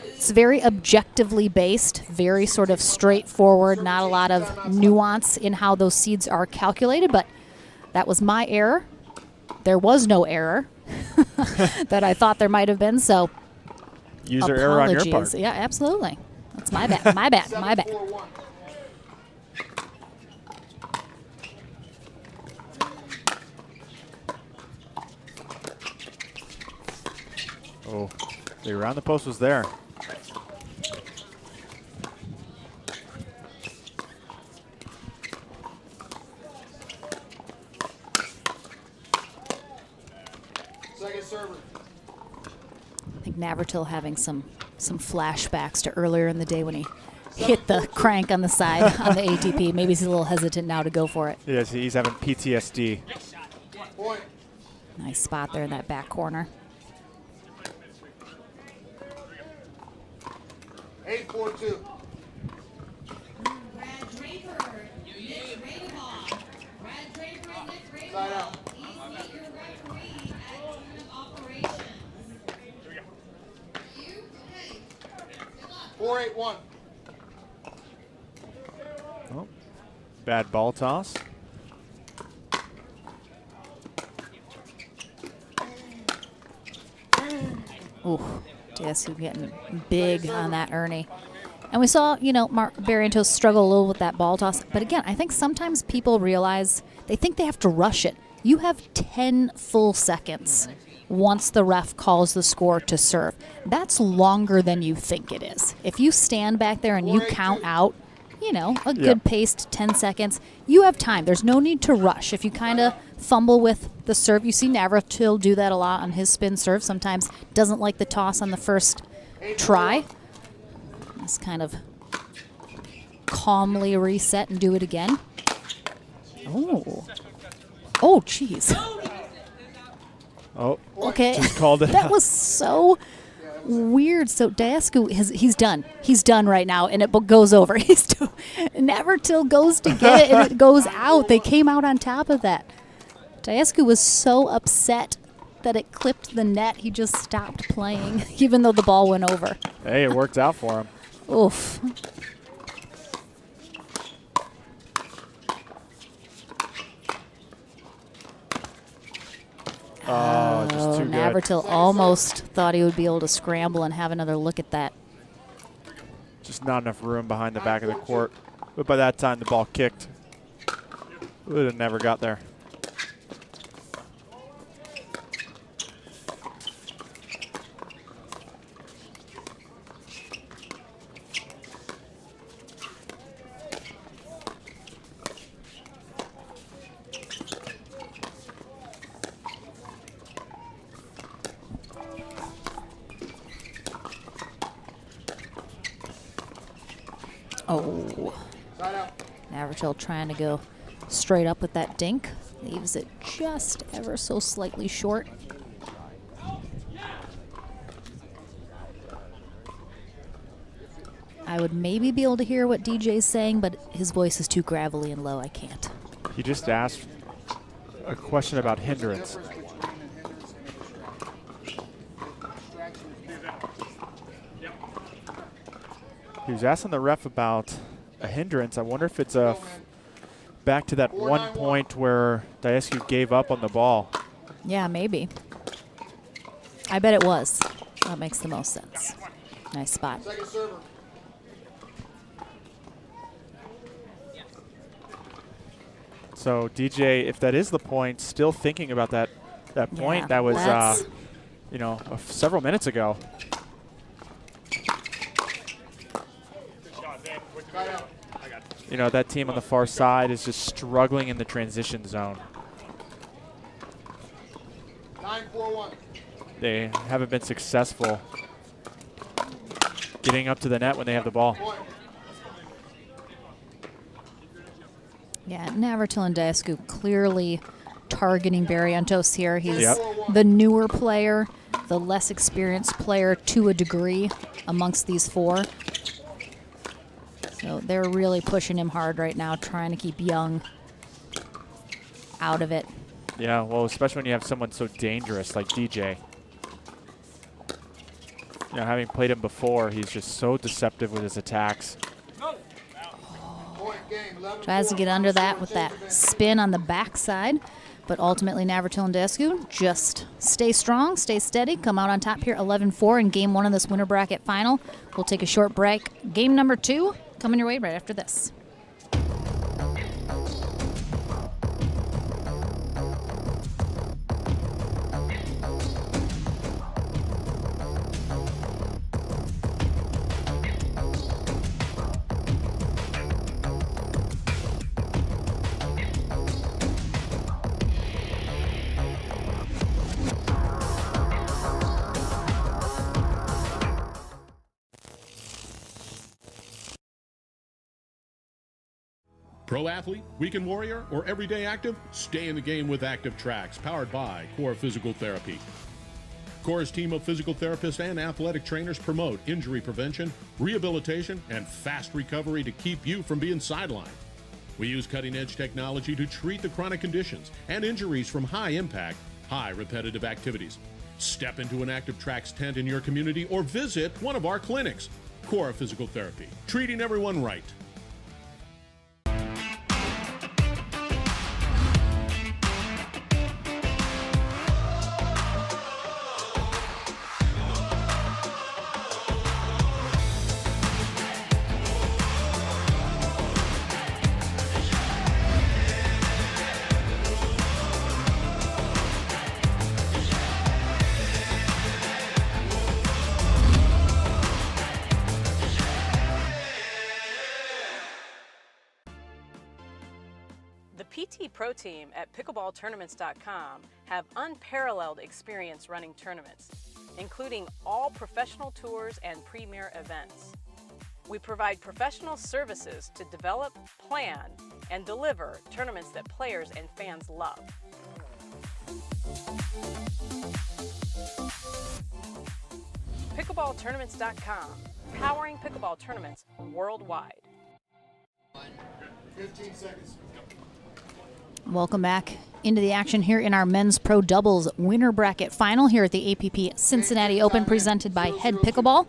it's very objectively based, very sort of straightforward, not a lot of nuance in how those seeds are calculated, but that was my error. There was no error that I thought there might have been, so user error on your part. Yeah, absolutely. That's my bad. My bad. My bad. Oh, the around the post was there. Second server. I think Navratil having some flashbacks to earlier in the day when he hit the crank on the side on the ATP. Maybe he's a little hesitant now to go for it. Yes, he's having PTSD. Nice spot there in that back corner. 8-4-2. Side out. 4-8-1. Oh, bad ball toss. Ooh, Dasku getting big on that Ernie. And we saw, Mark Barrientos struggle a little with that ball toss. But again, I think sometimes people realize they think they have to rush it. You have 10 full seconds once the ref calls the score to serve. That's longer than you think it is. If you stand back there and you count out, a good paced 10 seconds, you have time. There's no need to rush. If you kind of fumble with the serve, you see Navratil do that a lot on his spin serve. Sometimes doesn't like the toss on the first try. Just kind of calmly reset and do it again. Oh, jeez. Oh, okay. Just called it That out. was so weird. So Dasku, he's done. He's done right now, and it goes over. Navratil goes to get it, and it goes out. They came out on top of that. Dasku was so upset that it clipped the net, he just stopped playing, even though the ball went over. Hey, it worked out for him. Oof. Oh, just too good. Navratil almost thought he would be able to scramble and have another look at that. Just not enough room behind the back of the court. But by that time, the ball kicked. Would have never got there. Oh. Navratil trying to go straight up with that dink. Leaves it just ever so slightly short. I would maybe be able to hear what DJ's saying, but his voice is too gravelly and low. I can't. He just asked a question about hindrance. He was asking the ref about a hindrance. I wonder if it's back to that one point where Diascu gave up on the ball. Yeah, maybe. I bet it was. That makes the most sense. Nice spot. So DJ, if that is the point, still thinking about that point, Yeah, that was that's- several minutes ago. You know, that team on the far side is just struggling in the transition zone. 9-4-1. They haven't been successful getting up to the net when they have the ball. Yeah, Navratil and Diascu clearly targeting Barrientos here. He's the newer player, the less experienced player to a degree amongst these four. So they're really pushing him hard right now, trying to keep Young out of it. Yeah, well, especially when you have someone so dangerous like DJ. You know, having played him before, he's just so deceptive with his attacks. Tries to get under that with that spin on the backside, but ultimately Navratil and Diascu just stay strong, stay steady, come out on top here 11-4 in game one of this winter bracket final. We'll take a short break. Game number 2 coming your way right after this. Pro athlete, weekend warrior, or everyday active? Stay in the game with Active Tracks, powered by Core Physical Therapy. Core's team of physical therapists and athletic trainers promote injury prevention, rehabilitation, and fast recovery to keep you from being sidelined. We use cutting-edge technology to treat the chronic conditions and injuries from high-impact, high repetitive activities. Step into an Active Tracks tent in your community or visit one of our clinics. Core Physical Therapy, treating everyone right. The PT Pro team at pickleballtournaments.com have unparalleled experience running tournaments, including all professional tours and premier events. We provide professional services to develop, plan, and deliver tournaments that players and fans love. Pickleballtournaments.com, powering pickleball tournaments worldwide. 15 seconds. Welcome back into the action here in our men's pro doubles winter bracket final here at the APP Cincinnati Open, presented by Head Pickleball.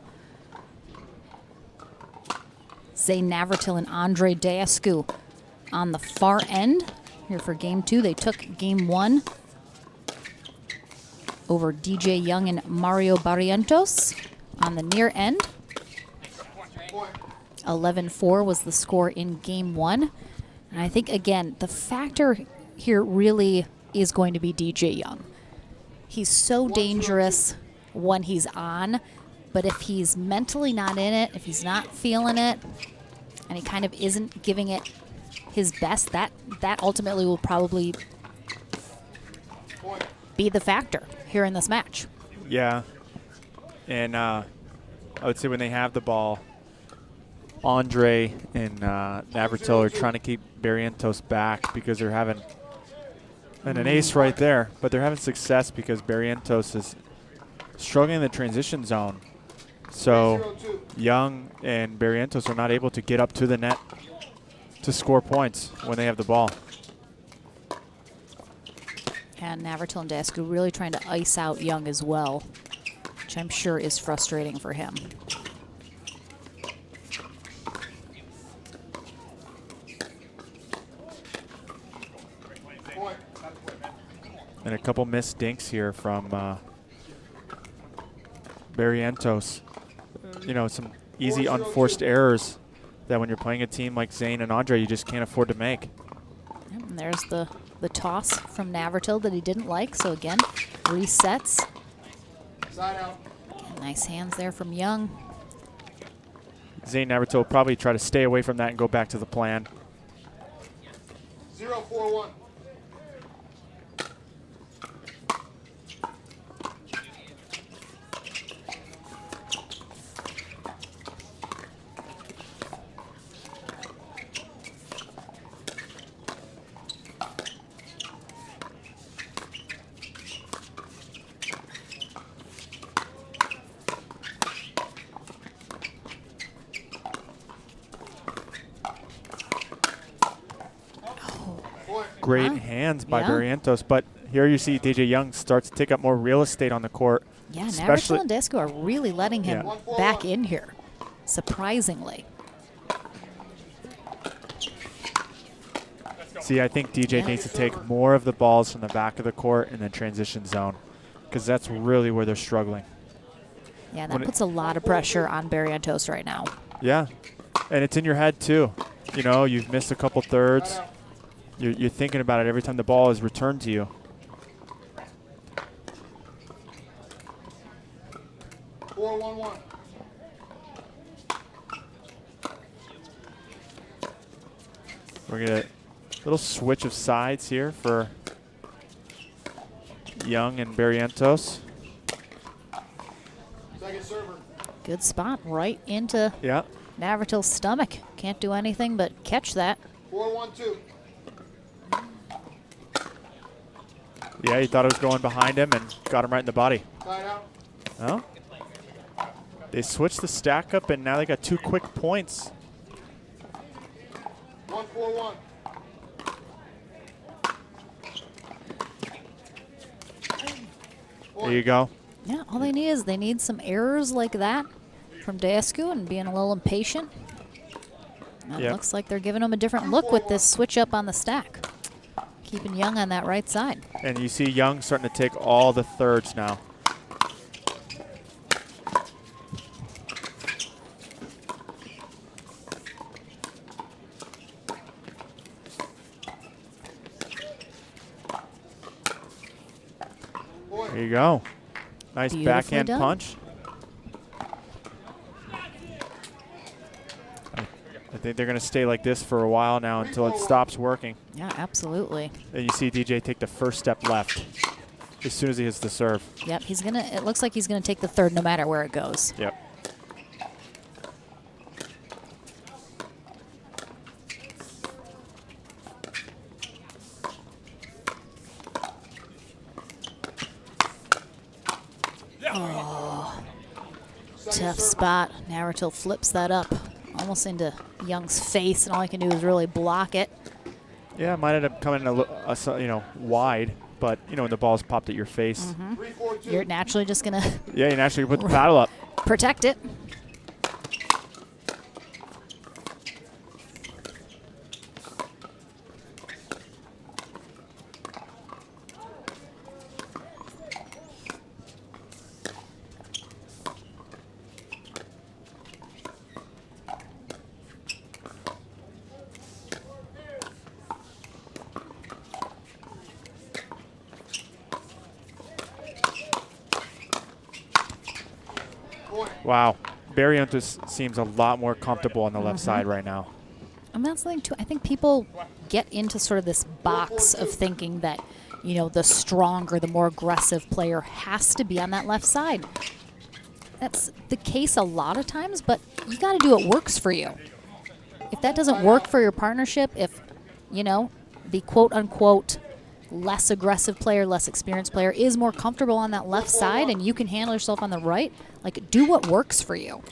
Zane Navratil and Andre Diascu on the far end here for game 2. They took game 1 over DJ Young and Mario Barrientos on the near end. 11-4 was the score in game 1. And I think, again, the factor here really is going to be DJ Young. He's so dangerous when he's on, but if he's mentally not in it, if he's not feeling it, and he kind of isn't giving it his best, that ultimately will probably be the factor here in this match. Yeah. And I would say when they have the ball, Andre and Navratil are trying to keep Barrientos back because they're having an ace right there, but they're having success because Barrientos is struggling in the transition zone. So Young and Barrientos are not able to get up to the net to score points when they have the ball. And Navratil and Dasku really trying to ice out Young as well, which I'm sure is frustrating for him. And a couple missed dinks here from Barrientos. You know, some easy unforced errors that when you're playing a team like Zane and Andre, you just can't afford to make. And there's the toss from Navratil that he didn't like. So again, resets. Side out. Nice hands there from Young. Zane Navratil will probably try to stay away from that and go back to the plan. 0-4-1. Great hands by Barrientos, but here you see DJ Young starts to take up more real estate on the court. Yeah, Navratil and Dasku are really letting him back in here, surprisingly. See, I think DJ needs to take more of the balls from the back of the court in the transition zone because that's really where they're struggling. Yeah, that puts a lot of pressure on Barrientos right now. Yeah, and it's in your head too. You know, you've missed a couple thirds. You're thinking about it every time the ball is returned to you. We're gonna little switch of sides here for Young and Barrientos. Second server. Good spot right into Navratil's stomach. Can't do anything but catch that. 4-1-2. Yeah, he thought it was going behind him and got him right in the body. Side out. Well, they switched the stack up and now they got 2 quick points. 1-4-1. There you go. Yeah, all they need some errors like that from Dasku and being a little impatient. And it looks like they're giving him a different look with this switch up on the stack. Keeping Young on that right side. And you see Young starting to take all the thirds now. There you go. Nice backhand punch. I think they're going to stay like this for a while now until it stops working. Yeah, absolutely. And you see DJ take the first step left as soon as he hits the serve. Yep, it looks like he's gonna take the third no matter where it goes. Yep. Oh, tough spot. Navratil flips that up almost into Young's face, and all he can do is really block it. Yeah, it might end up coming wide, but when the ball's popped at your face. You're naturally just gonna Yeah, you naturally put the paddle up. protect it. Wow. Barrientos seems a lot more comfortable on the left side right now. And that's something too. I think people get into sort of this box of thinking that, the stronger, the more aggressive player has to be on that left side. that's the case a lot of times, but you got to do what works for you. If that doesn't work for your partnership, if, you know, the quote-unquote less aggressive player, less experienced player is more comfortable on that left side and you can handle yourself on the right, like, do what works for you.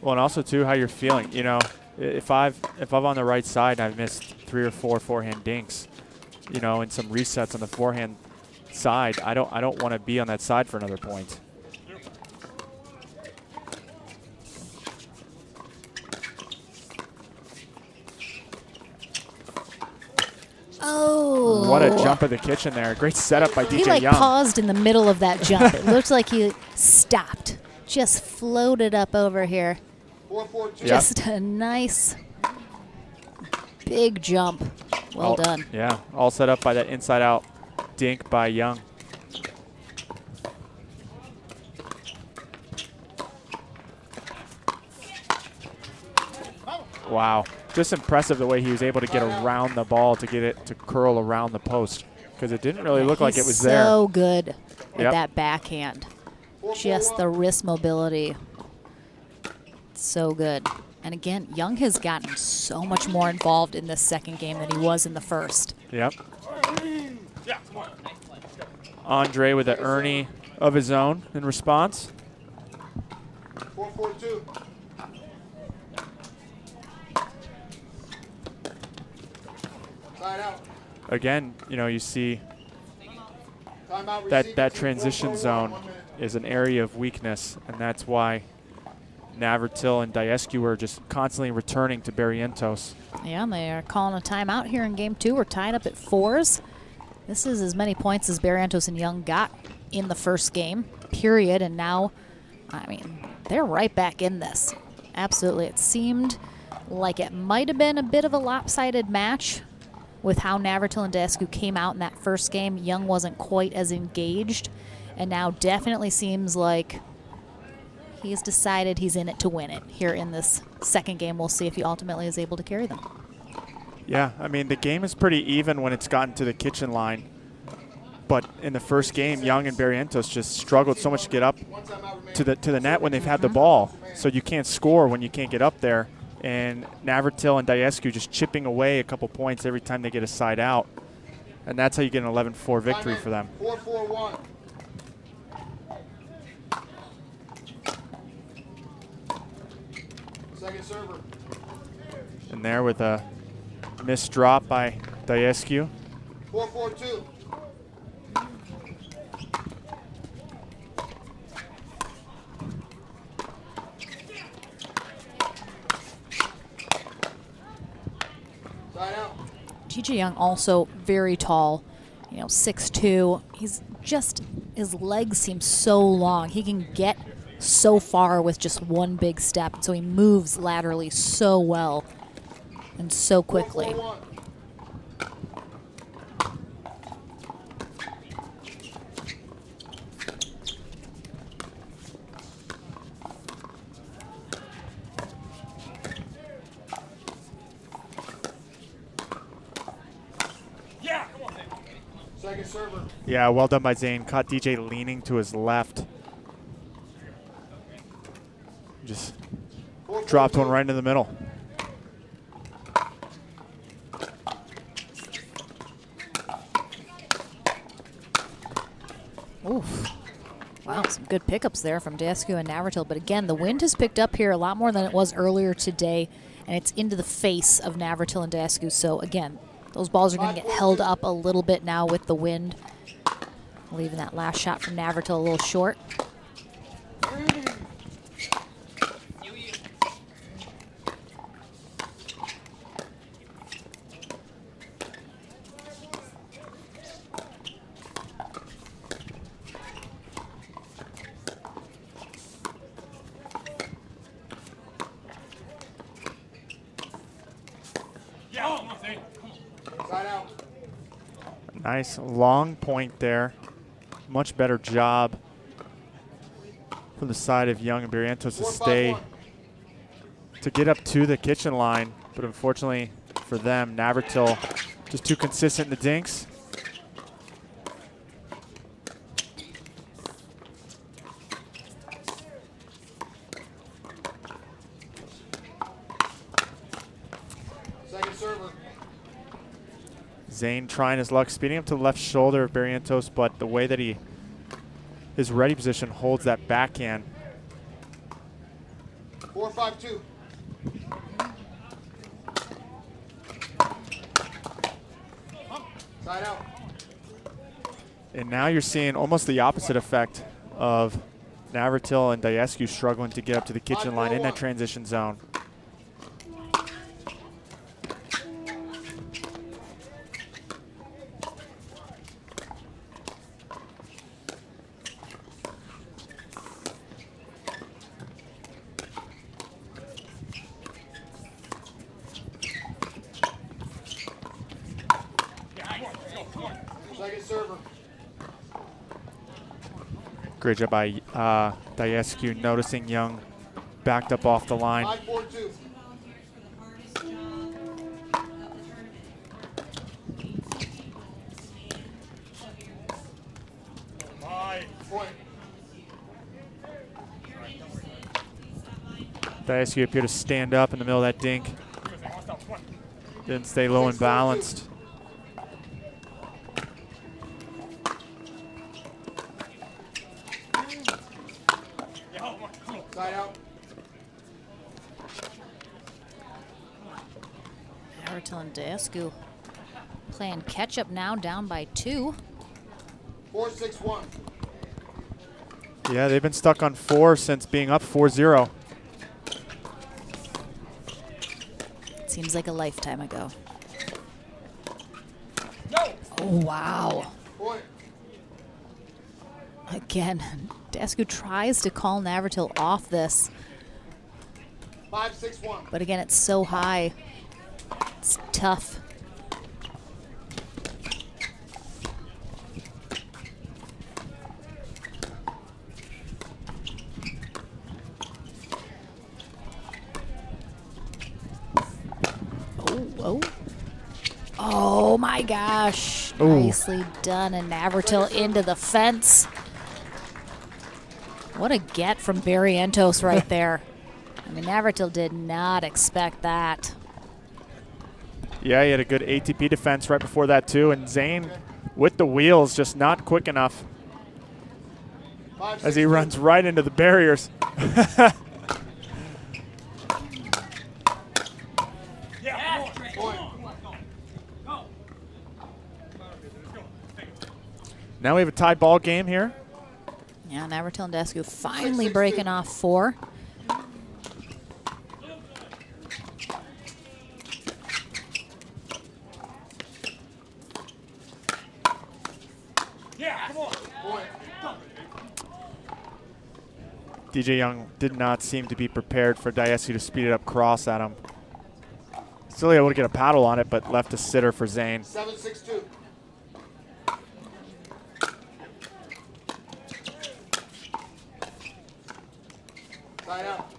Well, and also, too, how you're feeling. You know, if I'm on the right side and I've missed 3 or 4 forehand dinks, you know, and some resets on the forehand side, I don't want to be on that side for another point. Oh. What a jump of the kitchen there. Great setup by DJ He like Young. paused in the middle of that jump. It looked like he stopped. Just floated up over here. Just a nice big jump. Well done. Yeah, all set up by that inside out dink by Young. Wow, just impressive the way he was able to get around the ball to get it to curl around the post, because it didn't really look like it was there. So good at that backhand. Just the wrist mobility. So good. And again, Young has gotten so much more involved in this second game than he was in the first. Yep. Andre with an Ernie of his own in response. 4-4-2. Side out. Again, you know, you see Timeout that transition zone is an area of weakness, and that's why Navratil and Diescu are just constantly returning to Barrientos. Yeah, and they are calling a timeout here in game 2. We're tied up at 4s. This is as many points as Barrientos and Young got in the first game, period. And now, I mean, they're right back in this. Absolutely. It seemed like it might have been a bit of a lopsided match with how Navratil and Diescu came out in that first game. Young wasn't quite as engaged, and now definitely seems like he's decided he's in it to win it. Here in this second game, we'll see if he ultimately is able to carry them. Yeah, I mean, the game is pretty even when it's gotten to the kitchen line. But in the first game, Young and Barrientos just struggled so much to get up to the net when they've had the ball. So you can't score when you can't get up there. And Navratil and Diescu just chipping away a couple points every time they get a side out. And that's how you get an 11-4 victory for them. 4-4-1. Second server. And there with a missed drop by Diescu. 4-4-2. Side out. TJ Young also very tall, you know, 6'2". He's just, his legs seem so long. He can get so far with just one big step. So he moves laterally so well and so quickly. 4-4-1. Second server. Yeah, well done by Zane. Caught DJ leaning to his left. Just dropped one right into the middle. Oof. Wow, some good pickups there from Diescu and Navratil. But again, the wind has picked up here a lot more than it was earlier today, and it's into the face of Navratil and Diescu. So again, those balls are going to get held up a little bit now with the wind, leaving that last shot from Navratil a little short. Nice long point there. Much better job from the side of Young and Barrientos to stay, to get up to the kitchen line. But unfortunately for them, Navratil just too consistent in the dinks. Zane trying his luck, speeding up to the left shoulder of Barrientos, but the way that his ready position holds that backhand. 4-5-2. Side out. And now you're seeing almost the opposite effect of Navratil and Diescu struggling to get up to the kitchen line in that transition zone. Second server. Great job by Diescu, noticing Young backed up off the line. 5-4-2. Point. Diescu appeared to stand up in the middle of that dink. Didn't stay low and balanced. Side out. Navratil and Diescu playing catch up now, down by 2. 4-6-1. Yeah, they've been stuck on 4 since being up 4-0. Seems like a lifetime ago. Oh, wow. Point. Again, Diescu tries to call Navratil off this. 5-6-1. But again, it's so high. It's tough. Oh. Oh my gosh. Ooh. Nicely done. And Navratil into the fence. What a get from Barrientos right there. I mean, Navratil did not expect that. Yeah, he had a good ATP defense right before that too, and Zane with the wheels just not quick enough as he runs right into the barriers. Now we have a tie ball game here. Yeah, Navratil and Diescu finally breaking off 4. DJ Young did not seem to be prepared for Diescu to speed it up cross at him. Still able to get a paddle on it, but left a sitter for Zane. 7-6-2. Side out.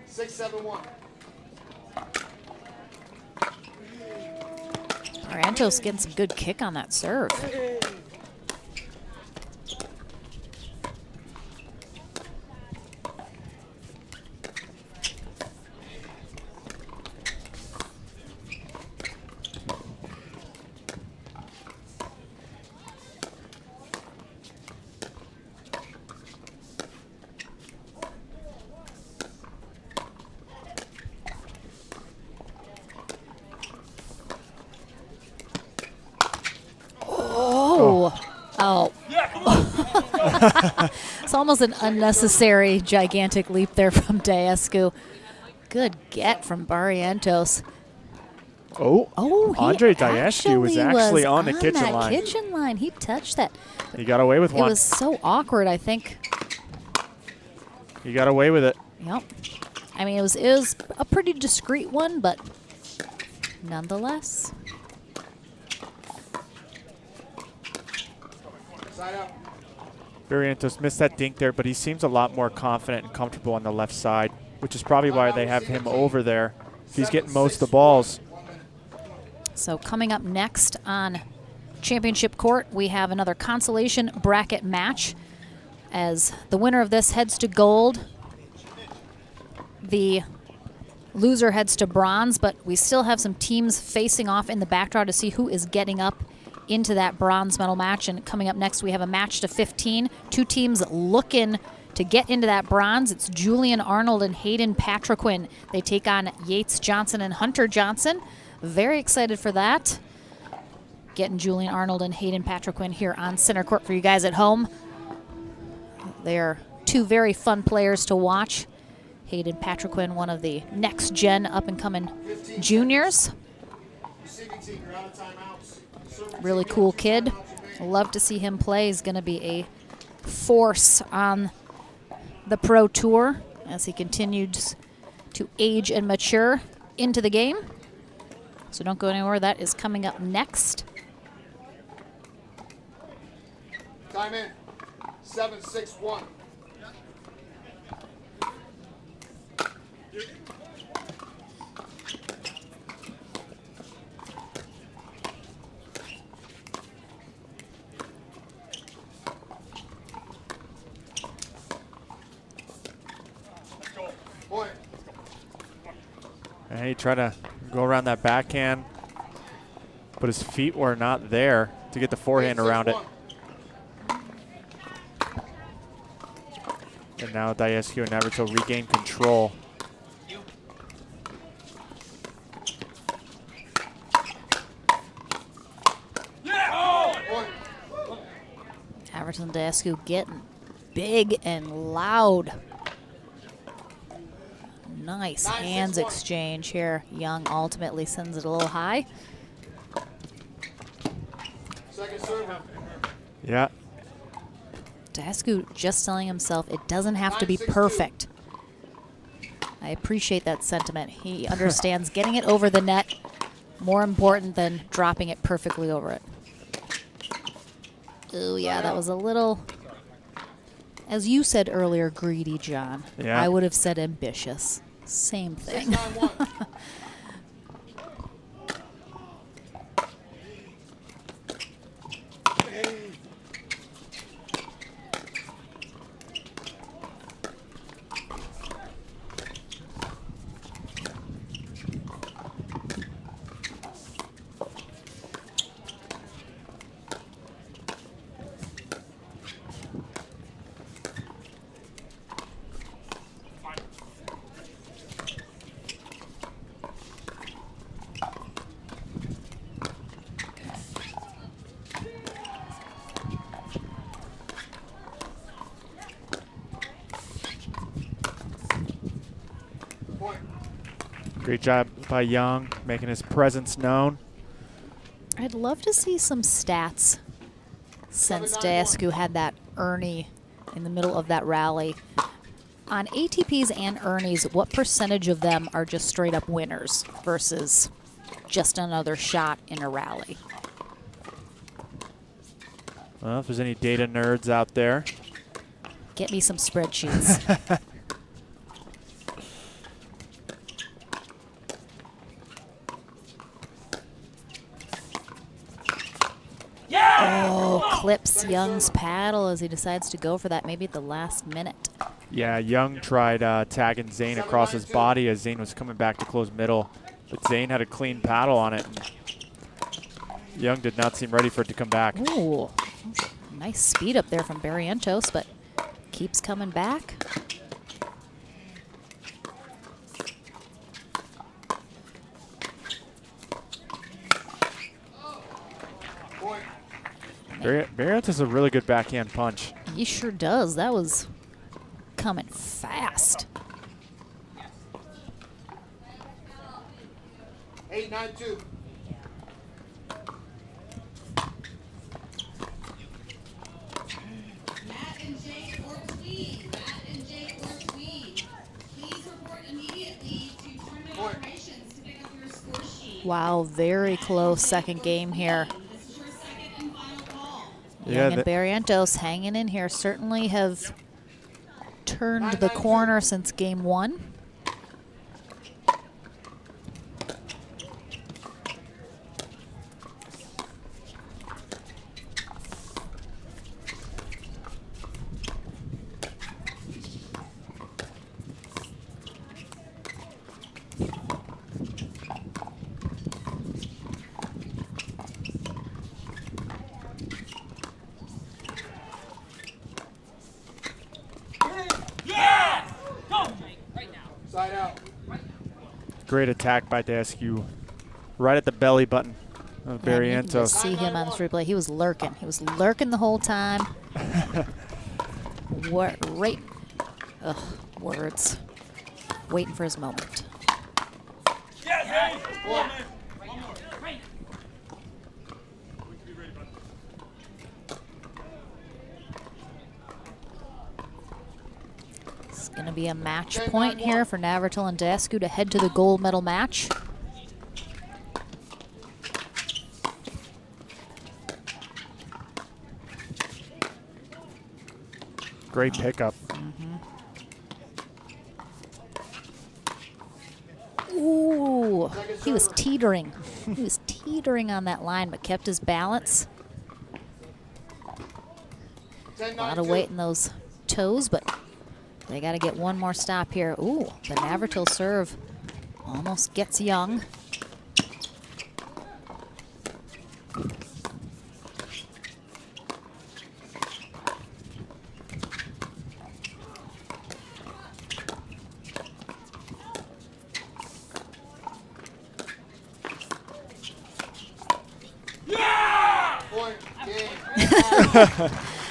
6-7-1. Barrientos getting some good kick on that serve. It's almost an unnecessary, gigantic leap there from Diescu. Good get from Barrientos. Oh, Andre Diescu actually was actually on the kitchen that line. kitchen line. He touched that. He got away with one. It was so awkward, I think. He got away with it. Yep. I mean, it was a pretty discreet one, but nonetheless. Side out. Barrientos missed that dink there, but he seems a lot more confident and comfortable on the left side, which is probably why they have him over there. He's getting most of the balls. So coming up next on Championship Court, we have another consolation bracket match as the winner of this heads to gold. The loser heads to bronze, but we still have some teams facing off in the back draw to see who is getting up into that bronze medal match. And coming up next, we have a match to 15. Two teams looking to get into that bronze. It's Julian Arnold and Hayden Patriquin. They take on Yates Johnson and Hunter Johnson. Very excited for that. Getting Julian Arnold and Hayden Patriquin here on center court for you guys at home. They're two very fun players to watch. Hayden Patriquin, one of the next gen up and coming juniors. Really cool kid. Love to see him play. He's going to be a force on the pro tour as he continues to age and mature into the game. So don't go anywhere. That is coming up next. Time in. 7-6-1. And he tried to go around that backhand, but his feet were not there to get the forehand around it. And now Daescu and Naruto regain control. Everton Daescu getting big and loud. Nice hands exchange here. Young ultimately sends it a little high. Second serve. Yeah. Daescu just telling himself it doesn't have to be perfect. I appreciate that sentiment. He understands getting it over the net more important than dropping it perfectly over it. Oh yeah, that was a little, as you said earlier, greedy, John. Yeah. I would have said ambitious. Same thing. Great job by Young, making his presence known. I'd love to see some stats since Daescu had that Ernie in the middle of that rally. On ATPs and Ernies, what percentage of them are just straight up winners versus just another shot in a rally? Well, if there's any data nerds out there. Get me some spreadsheets. Oh, clips Young's paddle as he decides to go for that maybe at the last minute. Yeah, Young tried tagging Zane across his body as Zane was coming back to close middle, but Zane had a clean paddle on it. And Young did not seem ready for it to come back. Ooh, nice speed up there from Barrientos, but keeps coming back. Barrientos is a really good backhand punch. He sure does. That was coming fast. 8-9-2. Matt and Jake or Tweed. Matt and Jake or Tweed. Please report immediately to tournament operations to pick up your score sheet. Wow, very close second game here. This is your second and final call. Young and Barrientos hanging in here, certainly have turned the corner since game one. Great attack by Daskew. Right at the belly button of And you can Barrientos. just see him on this replay. He was lurking. He was lurking the whole time. Right. Ugh, words. Waiting for his moment. It's going to be a match point here for Navratil and Daskew to head to the gold medal match. Great pickup. Ooh, he was teetering. He was teetering on that line, but kept his balance. A lot of weight in those toes, but they got to get one more stop here. Ooh, the Navratil serve almost gets Young.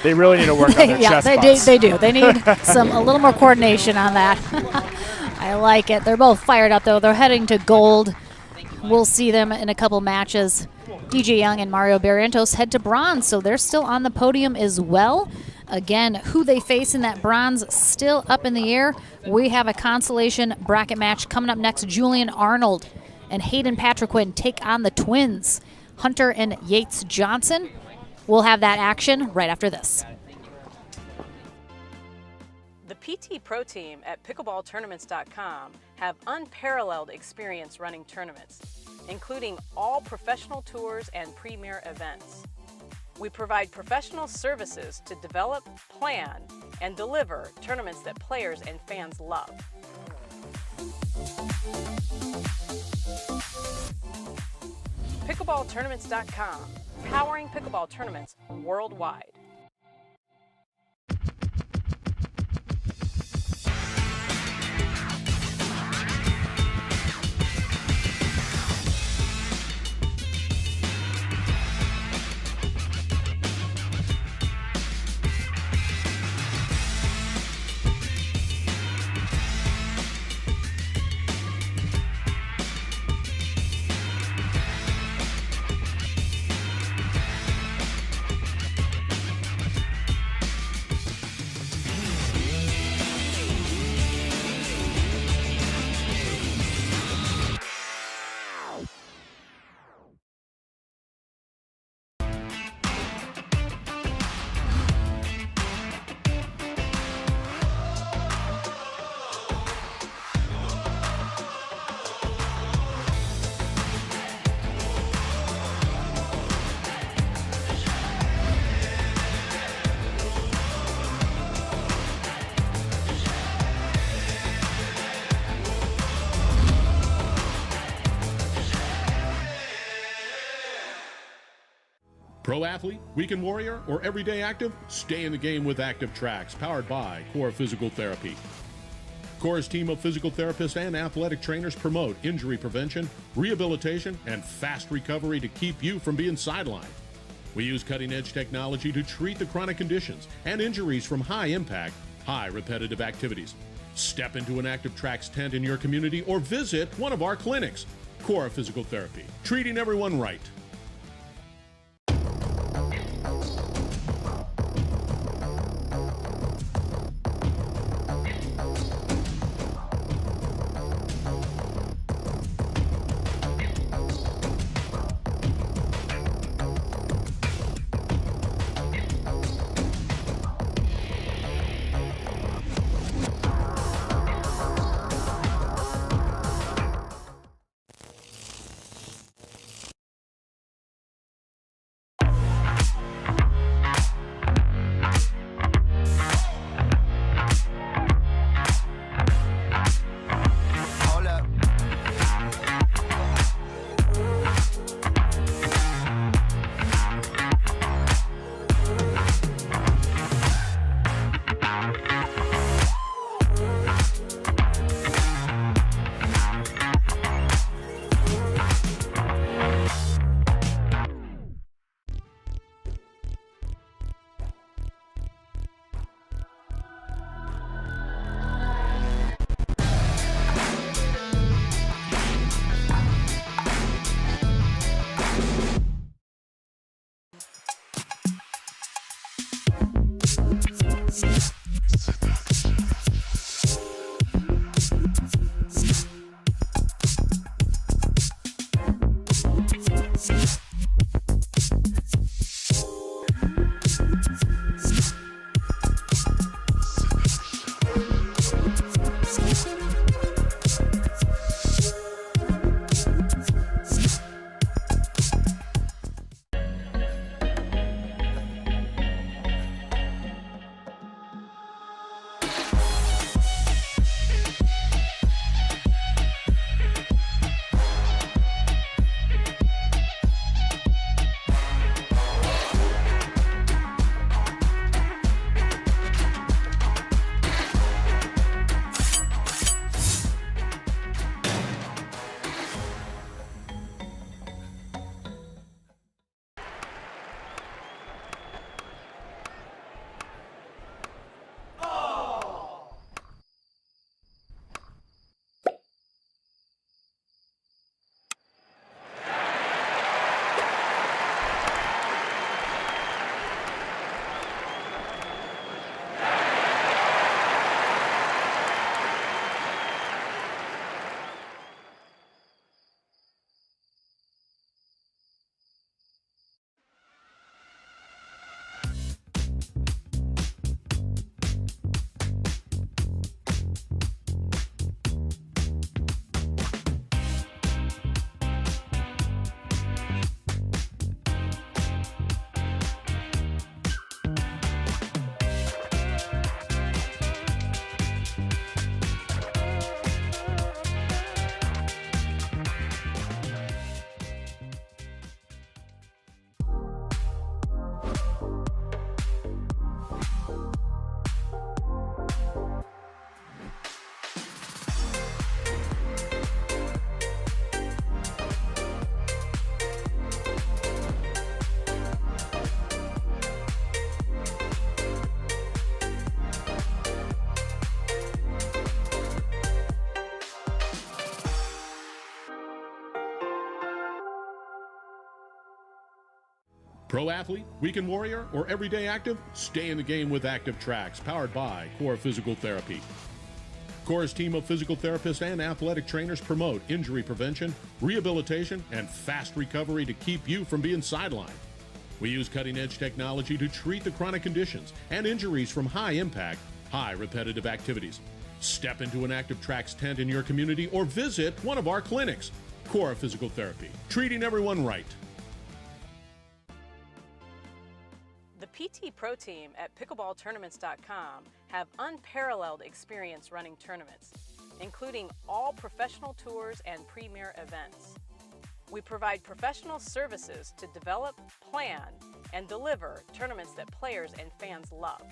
They really need to work on their chest butts. They do. They need a little more coordination on that. I like it. They're both fired up, though. They're heading to gold. We'll see them in a couple matches. DJ Young and Mario Barrientos head to bronze, so they're still on the podium as well. Again, who they face in that bronze still up in the air. We have a consolation bracket match coming up next. Julian Arnold and Hayden Patriquin take on the twins, Hunter and Yates Johnson. We'll have that action right after this. The PT Pro Team at pickleballtournaments.com have unparalleled experience running tournaments, including all professional tours and premier events. We provide professional services to develop, plan, and deliver tournaments that players and fans love. Pickleballtournaments.com, powering pickleball tournaments worldwide. Pro athlete, weekend warrior, or everyday active? Stay in the game with Active Tracks, powered by Core Physical Therapy. Core's team of physical therapists and athletic trainers promote injury prevention, rehabilitation, and fast recovery to keep you from being sidelined. We use cutting-edge technology to treat the chronic conditions and injuries from high-impact, high repetitive activities. Step into an Active Tracks tent in your community or visit one of our clinics. Core Physical Therapy, treating everyone right. Pro athlete, weekend warrior, or everyday active? Stay in the game with Active Tracks, powered by Core Physical Therapy. Core's team of physical therapists and athletic trainers promote injury prevention, rehabilitation, and fast recovery to keep you from being sidelined. We use cutting-edge technology to treat the chronic conditions and injuries from high-impact, high repetitive activities. Step into an Active Tracks tent in your community or visit one of our clinics. Core Physical Therapy, treating everyone right. The PT Pro Team at pickleballtournaments.com have unparalleled experience running tournaments, including all professional tours and premier events. We provide professional services to develop, plan, and deliver tournaments that players and fans love.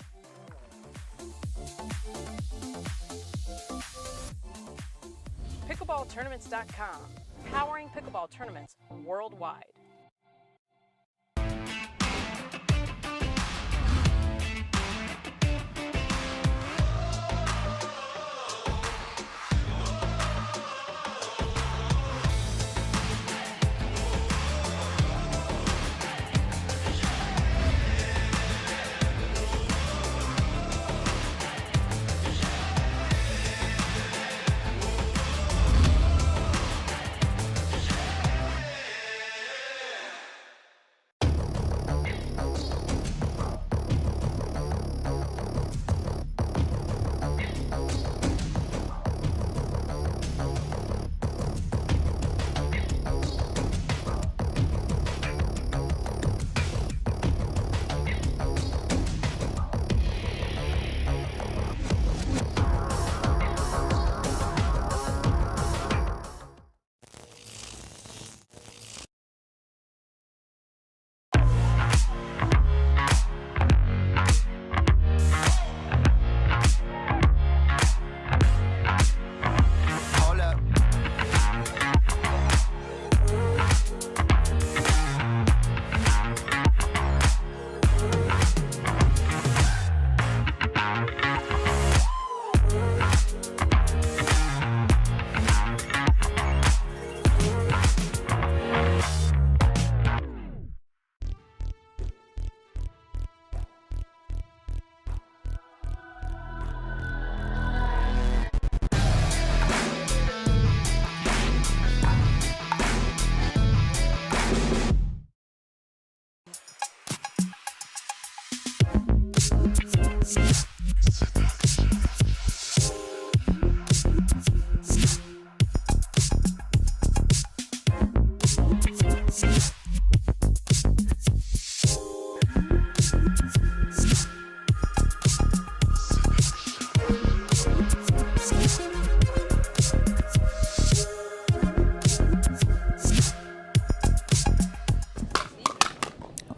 Pickleballtournaments.com, powering pickleball tournaments worldwide.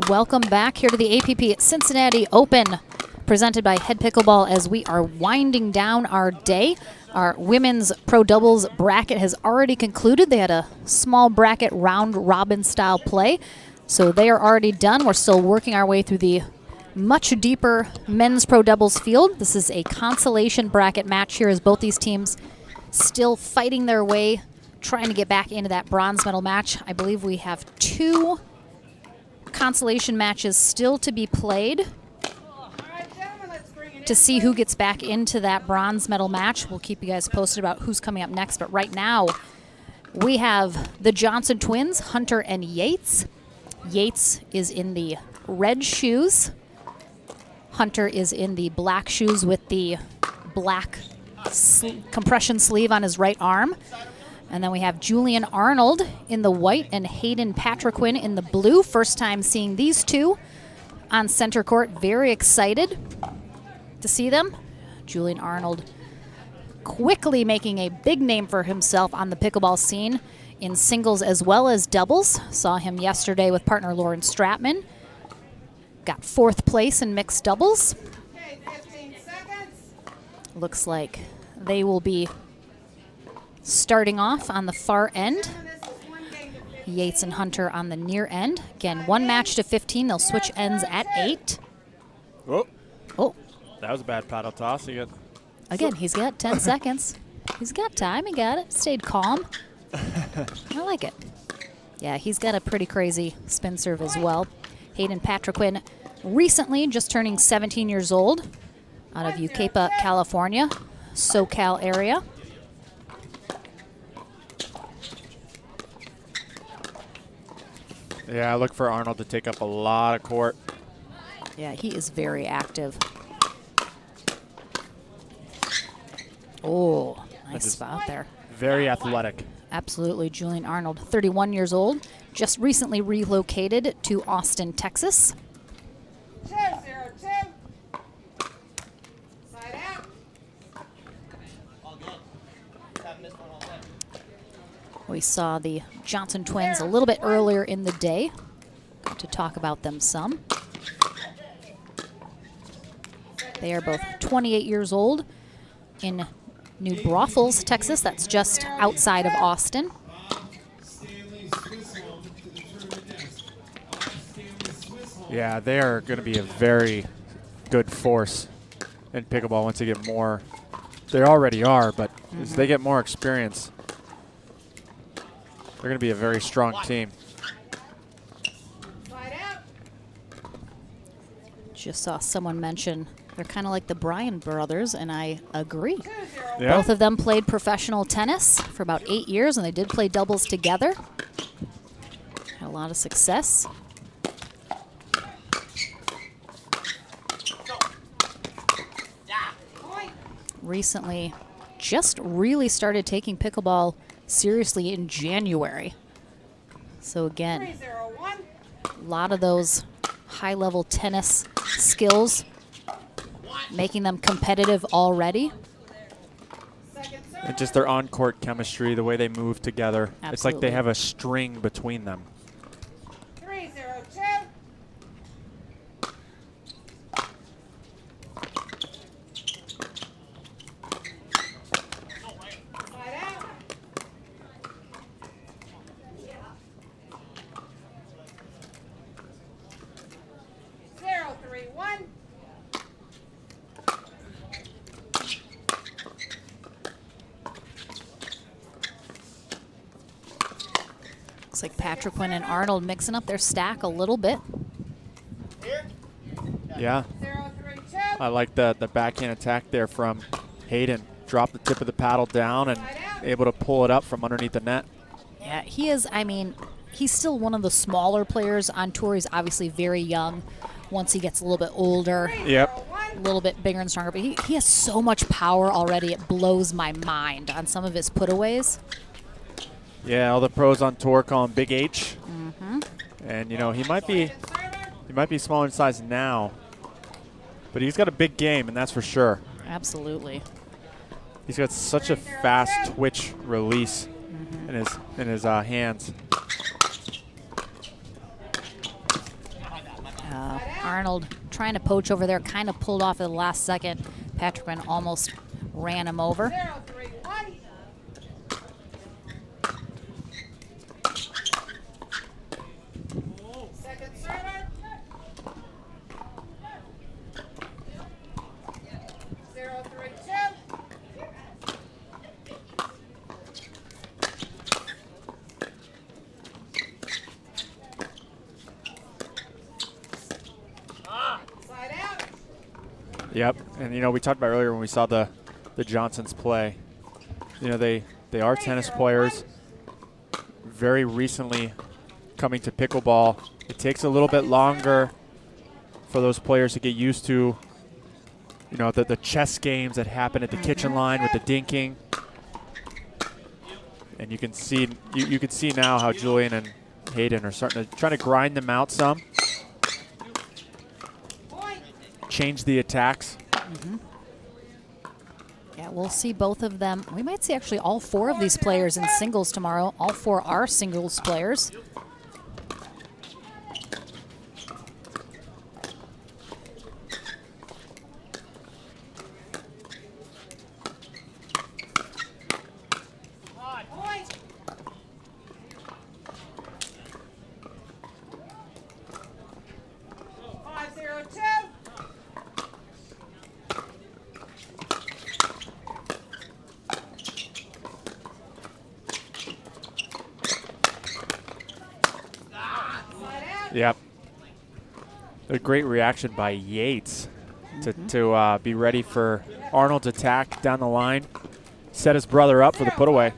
Welcome back here to the APP Cincinnati Open, presented by Head Pickleball as we are winding down our day. Our women's pro doubles bracket has already concluded. They had a small bracket round robin style play, so they are already done. We're still working our way through the much deeper men's pro doubles field. This is a consolation bracket match here as both these teams still fighting their way, trying to get back into that bronze medal match. I believe we have 2 consolation matches still to be played to see who gets back into that bronze medal match. We'll keep you guys posted about who's coming up next, but right now we have the Johnson twins, Hunter and Yates. Yates is in the red shoes. Hunter is in the black shoes with the black compression sleeve on his right arm. And then we have Julian Arnold in the white and Hayden Patriquin in the blue. First time seeing these two on center court. Very excited to see them. Julian Arnold quickly making a big name for himself on the pickleball scene in singles as well as doubles. Saw him yesterday with partner Lauren Stratman. Got 4th place in mixed doubles. Okay, 15 seconds. Looks like they will be starting off on the far end. Yates and Hunter on the near end. Again, 1 match to 15. They'll switch ends at 8. Oh, that was a bad paddle toss. Again, he's got 10 seconds. He's got time. He got it. Stayed calm. I like it. Yeah, he's got a pretty crazy spin serve as well. Hayden Patriquin, recently just turning 17 years old, out of Yucaipa, California, SoCal area. Yeah, I look for Arnold to take up a lot of court. Yeah, he is very active. Oh, nice spot there. Very athletic. Absolutely. Julian Arnold, 31 years old, just recently relocated to Austin, Texas. 2-0-2. Side out. We saw the Johnson twins a little bit earlier in the day. Got to talk about them some. They are both 28 years old in New Braunfels, Texas. That's just outside of Austin. Yeah, they are going to be a very good force in pickleball once they get more. They already are, but as they get more experience, they're going to be a very strong team. Just saw someone mention they're kind of like the Bryan brothers, and I agree. Yeah. Both of them played professional tennis for about 8 years, and they did play doubles together. Had a lot of success. Recently, just really started taking pickleball seriously in January. So again, a lot of those high-level tennis skills, making them competitive already. And just their on-court chemistry, the way they move together. Absolutely. It's like they have a string between them. 3-0-2. Side out. 0-3-1. Looks like Patriquin and Arnold mixing up their stack a little bit. Yeah. 0-3-2. I like the backhand attack there from Hayden. Drop the tip of the paddle down and able to pull it up from underneath the net. Yeah, he is, I mean, he's still one of the smaller players on tour. He's obviously very young. Once he gets a little bit older, Yep. a little bit bigger and stronger, but he has so much power already. It blows my mind on some of his putaways. Yeah, all the pros on tour call him Big H. Mm-hmm. And you know, he might be smaller in size now, but he's got a big game, and that's for sure. Absolutely. He's got such a fast twitch release in his hands. Arnold trying to poach over there, kind of pulled off at the last second. Patriquin almost ran him over. 0-3-1. Second server. 0-3-2. Side out. Yep, and you know, we talked about earlier when we saw the Johnsons play. You know, they are tennis players. Very recently coming to pickleball. It takes a little bit longer for those players to get used to, you know, the chess games that happen at the kitchen line with the dinking. And you can see you can see now how Julian and Hayden are starting to try to grind them out some. Change the attacks. Yeah, we'll see both of them. We might see actually all four of these players in singles tomorrow. All four are singles players. Yep. A great reaction by Yates to be ready for Arnold's attack down the line. Set his brother up for the put away.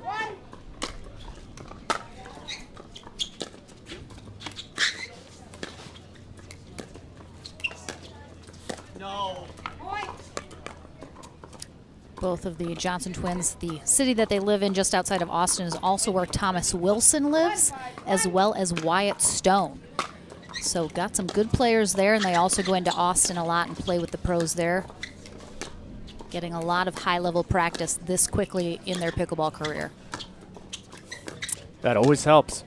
Both of the Johnson twins, the city that they live in just outside of Austin is also where Thomas Wilson lives, as well as Wyatt Stone. So got some good players there, and they also go into Austin a lot and play with the pros there. Getting a lot of high-level practice this quickly in their pickleball career. That always helps.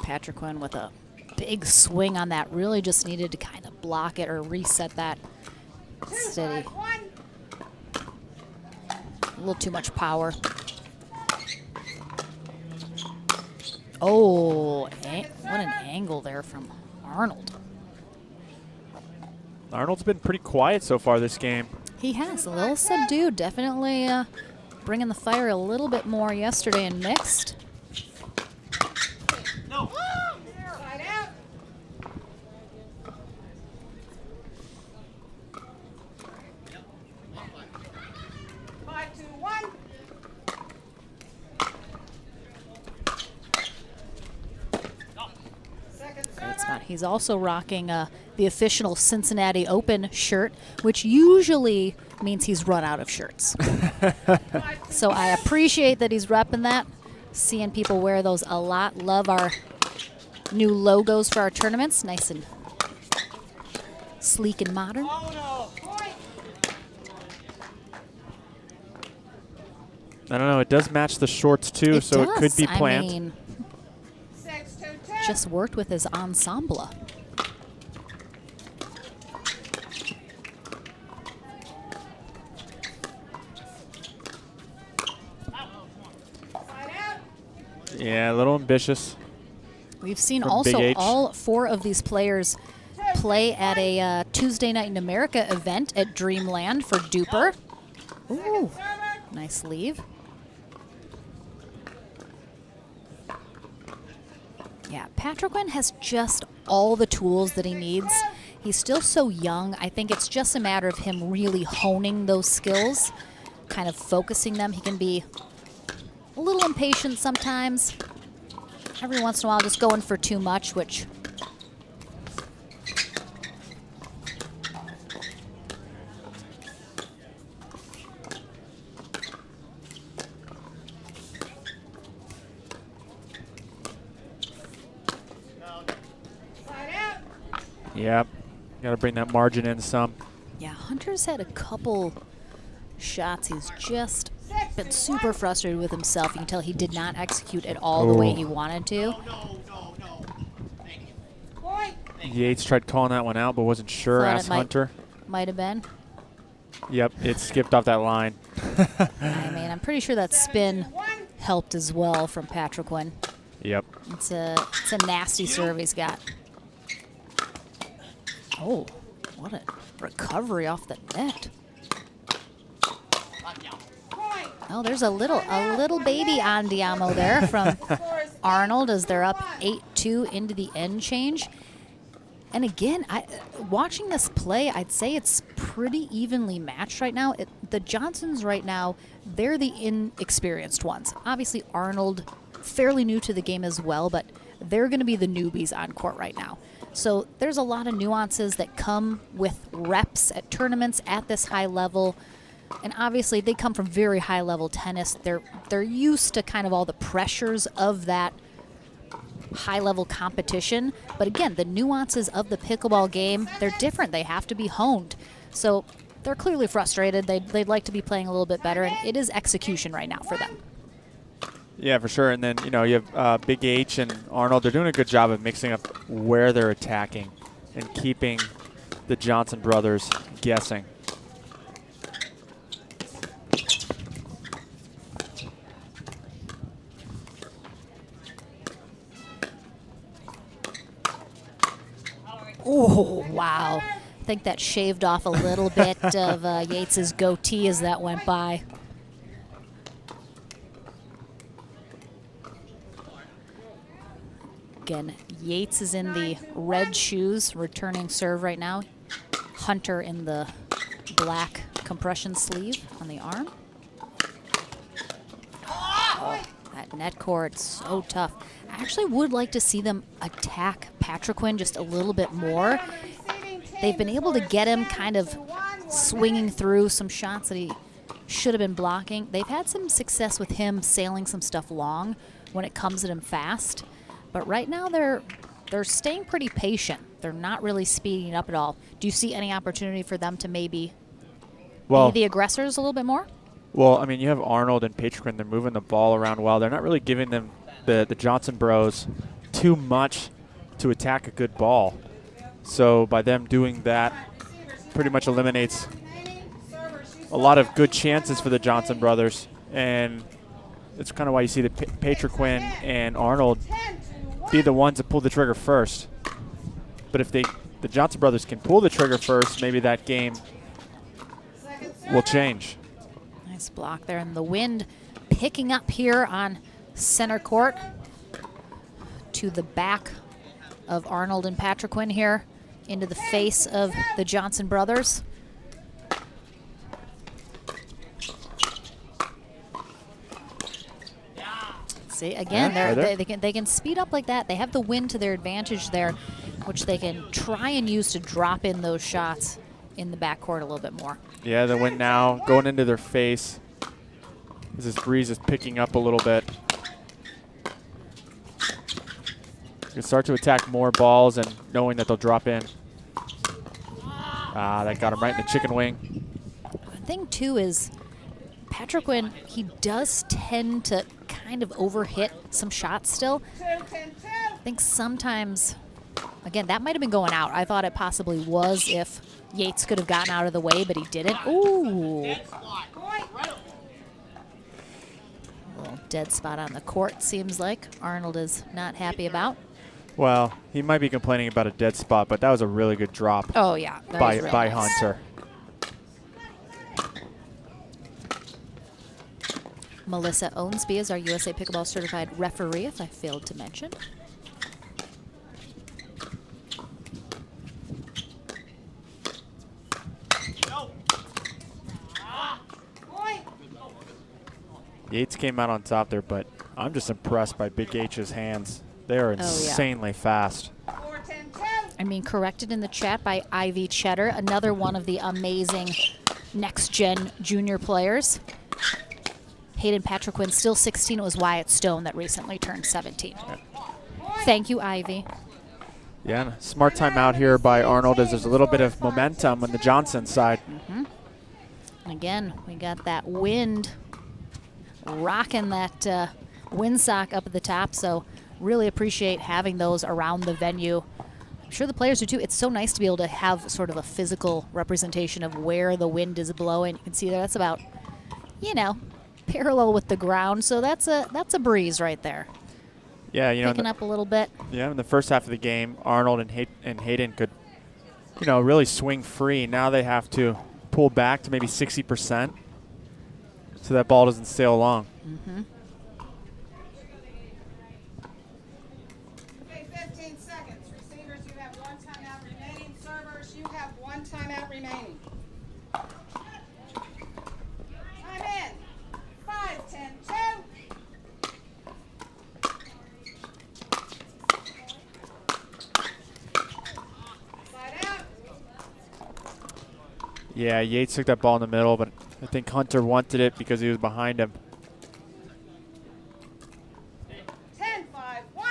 Patrick Quinn with a big swing on that. Really just needed to kind of block it or reset that steady. A little too much power. Oh, what an angle there from Arnold. Arnold's been pretty quiet so far this game. He has, a little subdued. Definitely bringing the fire a little bit more yesterday in mixed. No. Side out. Five, 2, 1. Great spot. He's also rocking the official Cincinnati Open shirt, which usually means he's run out of shirts. So I appreciate that he's repping that. Seeing people wear those a lot. Love our new logos for our tournaments. Nice and sleek and modern. I don't know. It does match the shorts too, It so does. it could be planned. I mean, just worked with his ensemble. Yeah, a little ambitious. We've seen from also Big H. all 4 of these players play at a Tuesday Night in America event at Dreamland for Duper. Ooh, nice leave. Yeah, Patrick Quinn has just all the tools that he needs. He's still so young. I think it's just a matter of him really honing those skills, kind of focusing them. He can be a little impatient sometimes. Every once in a while just going for too much, which Yep. Got to bring that margin in some. yeah, Hunter's had a couple shots. He's just been super frustrated with himself. You can tell he did not execute at all the way he wanted to. Yates tried calling that one out, but wasn't sure. Thought Asked it Hunter. Might have been. Yep, it skipped off that line. I mean, I'm pretty sure that spin helped as well from Patrick Quinn. Yep. It's a nasty serve he's got. Oh, what a recovery off the net. Oh, there's a little baby Andiamo there from Arnold as they're up 8-2 into the end change. And again, watching this play, I'd say it's pretty evenly matched right now. The Johnsons right now, they're the inexperienced ones. Obviously, Arnold, fairly new to the game as well, but they're going to be the newbies on court right now. So there's a lot of nuances that come with reps at tournaments at this high level. And obviously, they come from very high-level tennis. They're used to kind of all the pressures of that high-level competition. But again, the nuances of the pickleball game, they're different. They have to be honed. So they're clearly frustrated. They'd like to be playing a little bit better, and it is execution right now for them. Yeah, for sure. And then, you have Big H and Arnold. They're doing a good job of mixing up where they're attacking and keeping the Johnson brothers guessing. Oh, Wow. I think that shaved off a little bit of Yates's goatee as that went by. Again, Yates is in the red shoes, returning serve right now. Hunter in the black compression sleeve on the arm. Oh, that net court, so tough. I actually would like to see them attack Patriquin just a little bit more. They've been able to get him kind of swinging through some shots that he should have been blocking. They've had some success with him sailing some stuff long when it comes at him fast. But right now they're staying pretty patient. They're not really speeding up at all. Do you see any opportunity for them to maybe be the aggressors a little bit more? Well, I mean, you have Arnold and Patriquin. They're moving the ball around well. They're not really giving them, the Johnson bros, too much to attack a good ball. So by them doing that, pretty much eliminates a lot of good chances for the Johnson brothers. And that's kind of why you see the Patriquin and Arnold be the ones that pull the trigger first. But if the Johnson brothers can pull the trigger first, maybe that game will change. Nice block there, and the wind picking up here on center court to the back of Arnold and Patriquin here into the face of the Johnson brothers. See, again, they can speed up like that. They have the wind to their advantage there, which they can try and use to drop in those shots in the backcourt a little bit more. Yeah, the wind now going into their face as this breeze is picking up a little bit. You can start to attack more balls and knowing that they'll drop in. Ah, that got him right in the chicken wing. The thing, too, is Patriquin, he does tend to kind of overhit some shots still. I think sometimes, again, that might have been going out. I thought it possibly was if Yates could have gotten out of the way, but he didn't. Ooh. Little dead spot on the court, seems like Arnold is not happy about. Well, he might be complaining about a dead spot, but that was a really good drop. Oh, yeah. By nice. Hunter. Melissa Owensby is our USA Pickleball Certified referee, if I failed to mention. Yates came out on top there, but I'm just impressed by Big H's hands. They are insanely fast. I mean, corrected in the chat by Ivy Cheddar, another one of the amazing next-gen junior players. Hayden Patriquin, still 16. It was Wyatt Stone that recently turned 17. Yeah. Thank you, Ivy. Yeah, smart timeout here by Arnold as there's a little bit of momentum on the Johnson side. Mm-hmm. And again, we got that wind rocking that windsock up at the top, so really appreciate having those around the venue. I'm sure the players do too. It's so nice to be able to have sort of a physical representation of where the wind is blowing. You can see there, that's about, you know, parallel with the ground, so that's a breeze right there. Yeah, you know, picking up a little bit. Yeah, in the first half of the game, Arnold and Hayden could, you know, really swing free. Now they have to pull back to maybe 60%, so that ball doesn't sail long. Mm-hmm. Okay, 15 seconds. Receivers, you have one timeout remaining. Servers, you have one timeout remaining. Time in. 5, 10, 2. Slide out. Yeah, Yates took that ball in the middle, but I think Hunter wanted it because he was behind him. 10, 5, 1.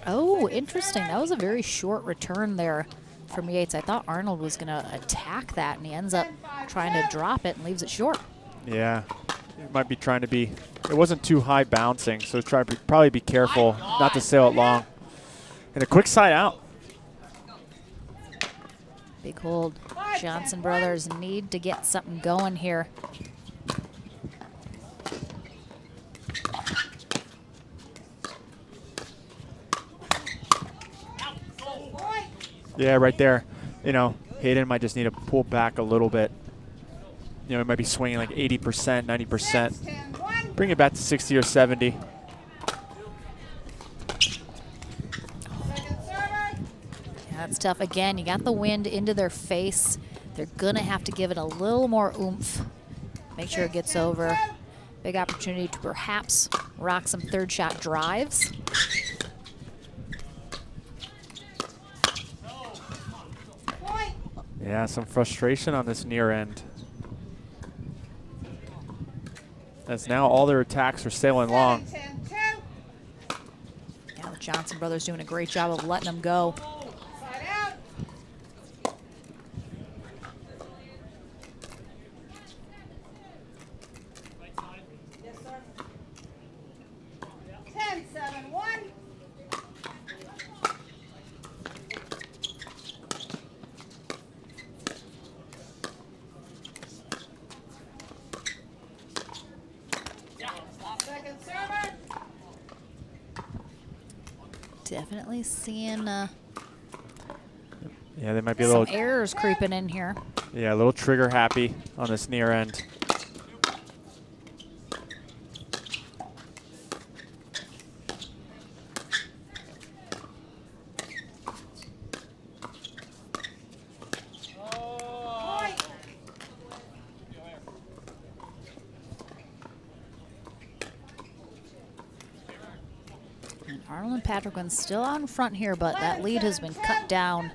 Oh, interesting. That was a very short return there from Yates. I thought Arnold was going to attack that, and he ends up trying to drop it and leaves it short. Yeah, it might be trying to be. It wasn't too high bouncing, so try to probably be careful not to sail it long. And a quick side out. Big hold. Johnson brothers need to get something going here. Yeah, right there. You know, Hayden might just need to pull back a little bit. You know, it might be swinging like 80%, 90%. Bring it back to 60 or 70. That's tough. Again, you got the wind into their face. They're going to have to give it a little more oomph. Make sure it gets over. Big opportunity to perhaps rock some third shot drives. Yeah, some frustration on this near end. As now all their attacks are sailing long. Yeah, the Johnson brothers doing a great job of letting them go. Definitely seeing Yeah, they might be a some little errors creeping in here. Yeah, a little trigger happy on this near end. Arnold and Patrickman still out in front here, but that lead has been cut down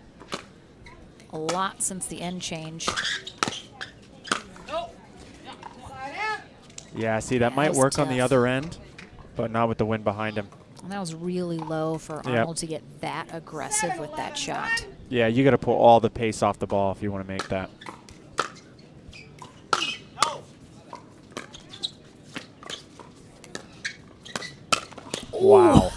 a lot since the end change. Yeah, see, that might was work on the tough. other end, but not with the wind behind him. And that was really low for Arnold to get that aggressive with that shot. Yeah, you got to pull all the pace off the ball if you want to make that. Wow.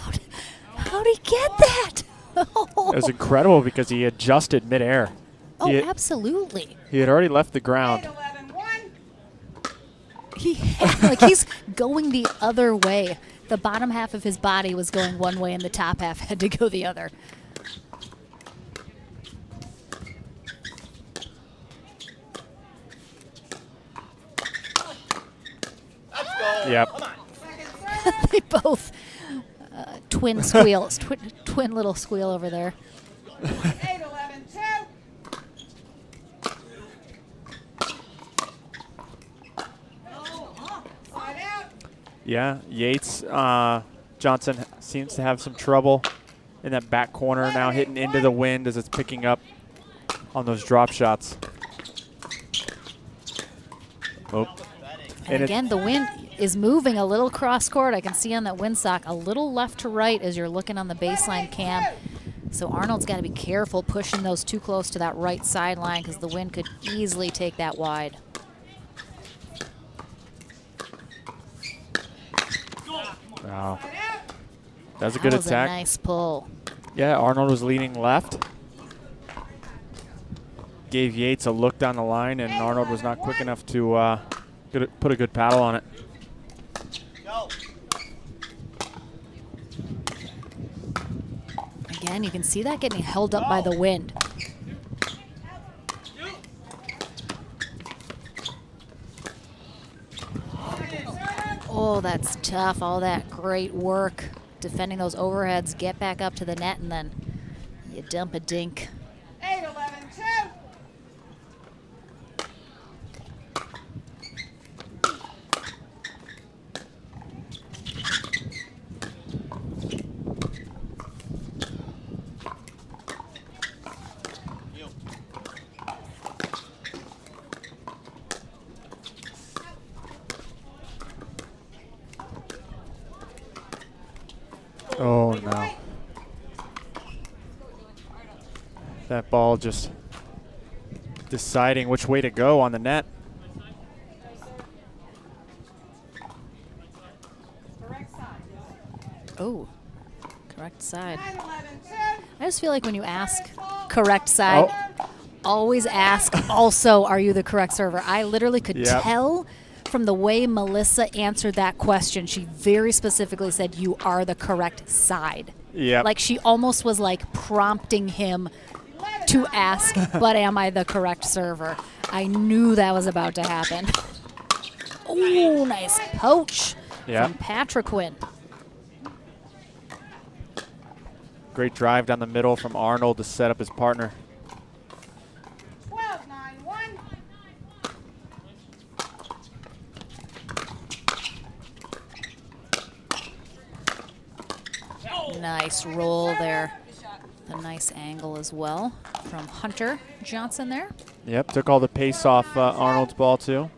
How'd he get that? It was incredible because he adjusted midair. Oh, He- absolutely. He had already left the ground. He had, like he's going the other way. The bottom half of his body was going one way and the top half had to go the other. Yep. They both twin squeals, twin little squeal over there. 8-11-2. Yeah, Yates, Johnson seems to have some trouble in that back corner now, hitting into the wind as it's picking up on those drop shots. Oh. And again, the wind is moving a little cross court. I can see on that windsock a little left to right as you're looking on the baseline cam. So Arnold's got to be careful pushing those too close to that right sideline because the wind could easily take that wide. Wow. That was a good That was attack. a nice pull. Yeah, Arnold was leaning left. Gave Yates a look down the line, and Arnold was not quick enough to put a good paddle on it. Again, you can see that getting held up by the wind. Oh, that's tough. All that great work defending those overheads. Get back up to the net, and then you dump a dink. 8-11-2. Oh, no. That ball just deciding which way to go on the net. Oh, correct side. I just feel like when you ask correct side, always ask also, are you the correct server? I literally could tell from the way Melissa answered that question. She very specifically said, you are the correct side. Yep. Like she almost was like prompting him to ask, but am I the correct server? I knew that was about to happen. Oh, nice poach from Patriquin. Great drive down the middle from Arnold to set up his partner. 12-9-1. Nice roll there. A nice angle as well from Hunter Johnson there. Yep, took all the pace off Arnold's ball too.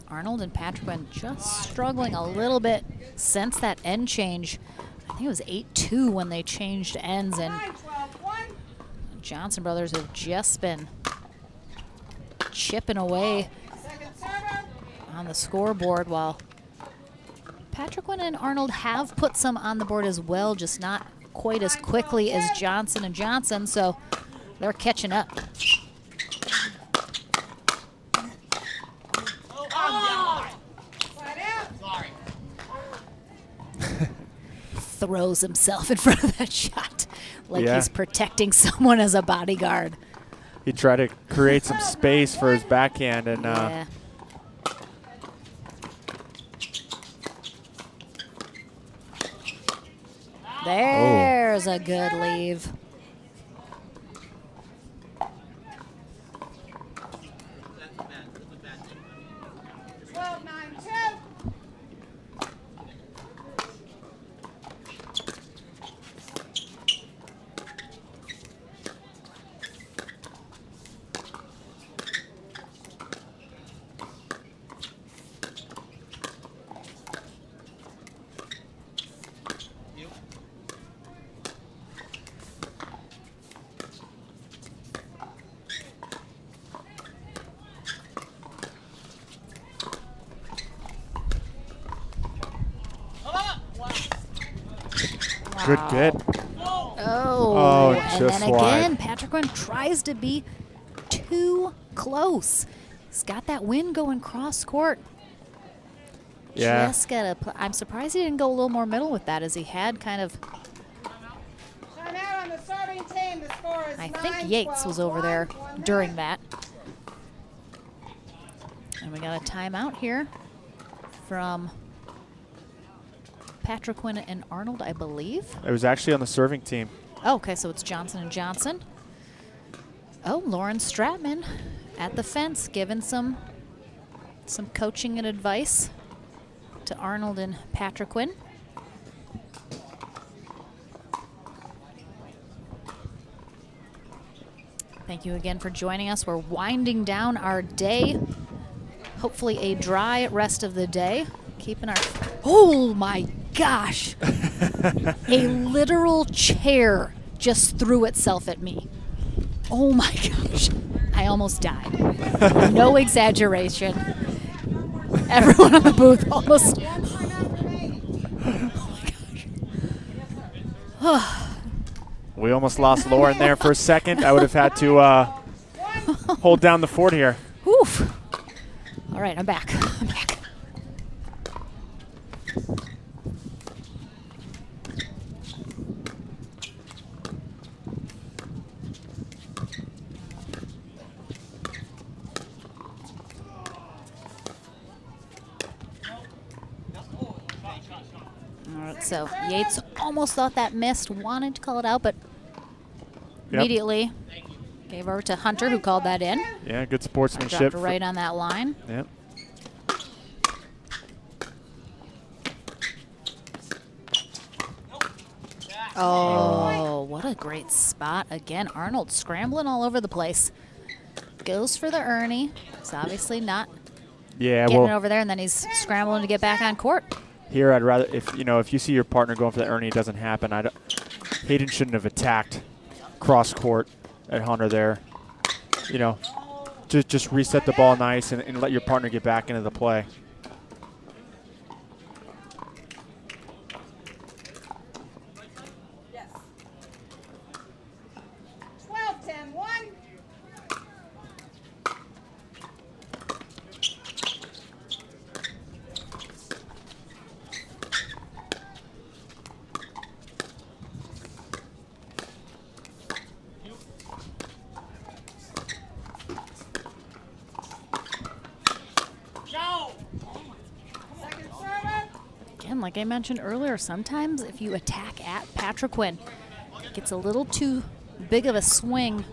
Arnold and Patriquin just struggling a little bit since that end change. I think it was 8-2 when they changed ends, and Johnson brothers have just been chipping away on the scoreboard, while Patriquin and Arnold have put some on the board as well, just not quite as quickly as Johnson and Johnson, so they're catching up. Throws himself in front of that shot like he's protecting someone as a bodyguard. He tried to create some space for his backhand, and there's a good leave. Good. Oh, and just then again, wide. Patriquin tries to be too close. He's got that wind going cross court. Yeah. Just gotta. I'm surprised he didn't go a little more middle with that, as he had kind of. Time out on the serving team. The score is I think Yates was over there during that. And we got a timeout here from Patriquin and Arnold, I believe. It was actually on the serving team. Oh, okay, so it's Johnson and Johnson. Oh, Lauren Stratman at the fence giving some coaching and advice to Arnold and Patriquin. Thank you again for joining us. We're winding down our day. Hopefully a dry rest of the day. Keeping our, oh my gosh. A literal chair just threw itself at me. Oh my gosh. I almost died. No exaggeration. Everyone on the booth almost. Oh my gosh. We almost lost Lauren there for a second. I would have had to hold down the fort here. Oof. All right, I'm back. I'm back. All right, so Yates almost thought that missed, wanted to call it out, but immediately gave over to Hunter, who called that in. Yeah, good sportsmanship. Dropped right on that line. Yep. Oh, what a great spot. Again, Arnold scrambling all over the place. Goes for the Ernie. It's obviously not getting it over there, and then he's scrambling to get back on court. Here, I'd rather, if you see your partner going for the Ernie, it doesn't happen. Hayden shouldn't have attacked cross court at Hunter there. just reset the ball nice and let your partner get back into the play. Yes. 12, 10, 1. Again, like I mentioned earlier, sometimes if you attack at Patriquin, it gets a little too big of a swing.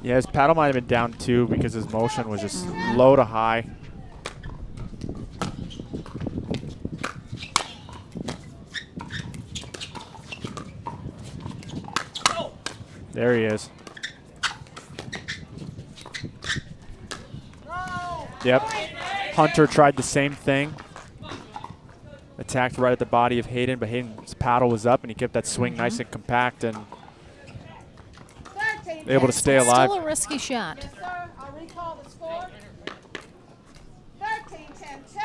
Yeah, his paddle might have been down too because his motion was just low to high. There he is. Yep. Hunter tried the same thing. Attacked right at the body of Hayden, but Hayden's paddle was up and he kept that swing nice and compact and able to stay alive. Still a risky shot. Yes, sir. I'll recall the score. 13, 10, 2.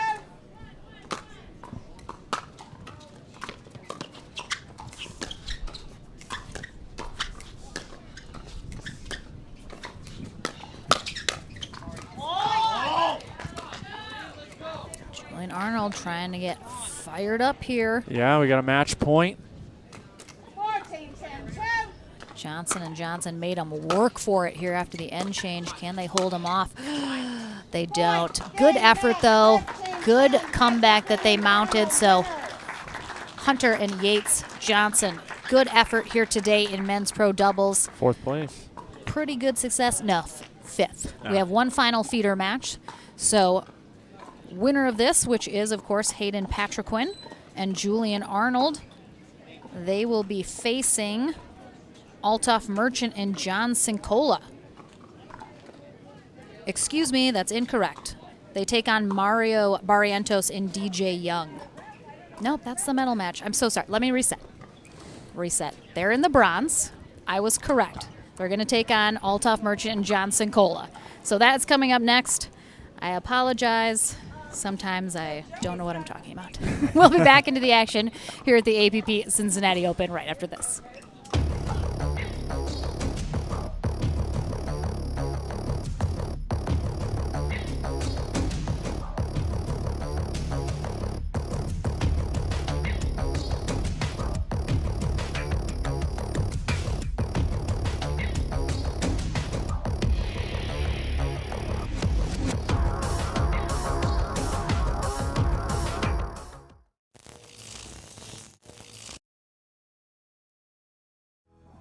Julian Arnold trying to get fired up here. Yeah, we got a match point. 14, 10, 2. Johnson and Johnson made him work for it here after the end change. Can they hold him off? They don't. Good effort, though. Good comeback that they mounted. So Hunter and Yates Johnson, good effort here today in men's pro doubles. 4th place. Pretty good success. No, 5th. No. We have one final feeder match. So winner of this, which is, of course, Hayden Patriquin and Julian Arnold, they will be facing Althoff Merchant and John Cincola. Excuse me, that's incorrect. They take on Mario Barrientos and DJ Young. Nope, that's the medal match. I'm so sorry. Let me reset. They're in the bronze. I was correct. They're going to take on Althoff Merchant and John Cincola. So that's coming up next. I apologize. Sometimes I don't know what I'm talking about. We'll be back into the action here at the APP Cincinnati Open right after this.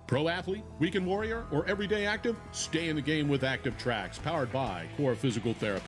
Pro athlete, weekend warrior, or everyday active? Stay in the game with Active Tracks, powered by Core Physical Therapy.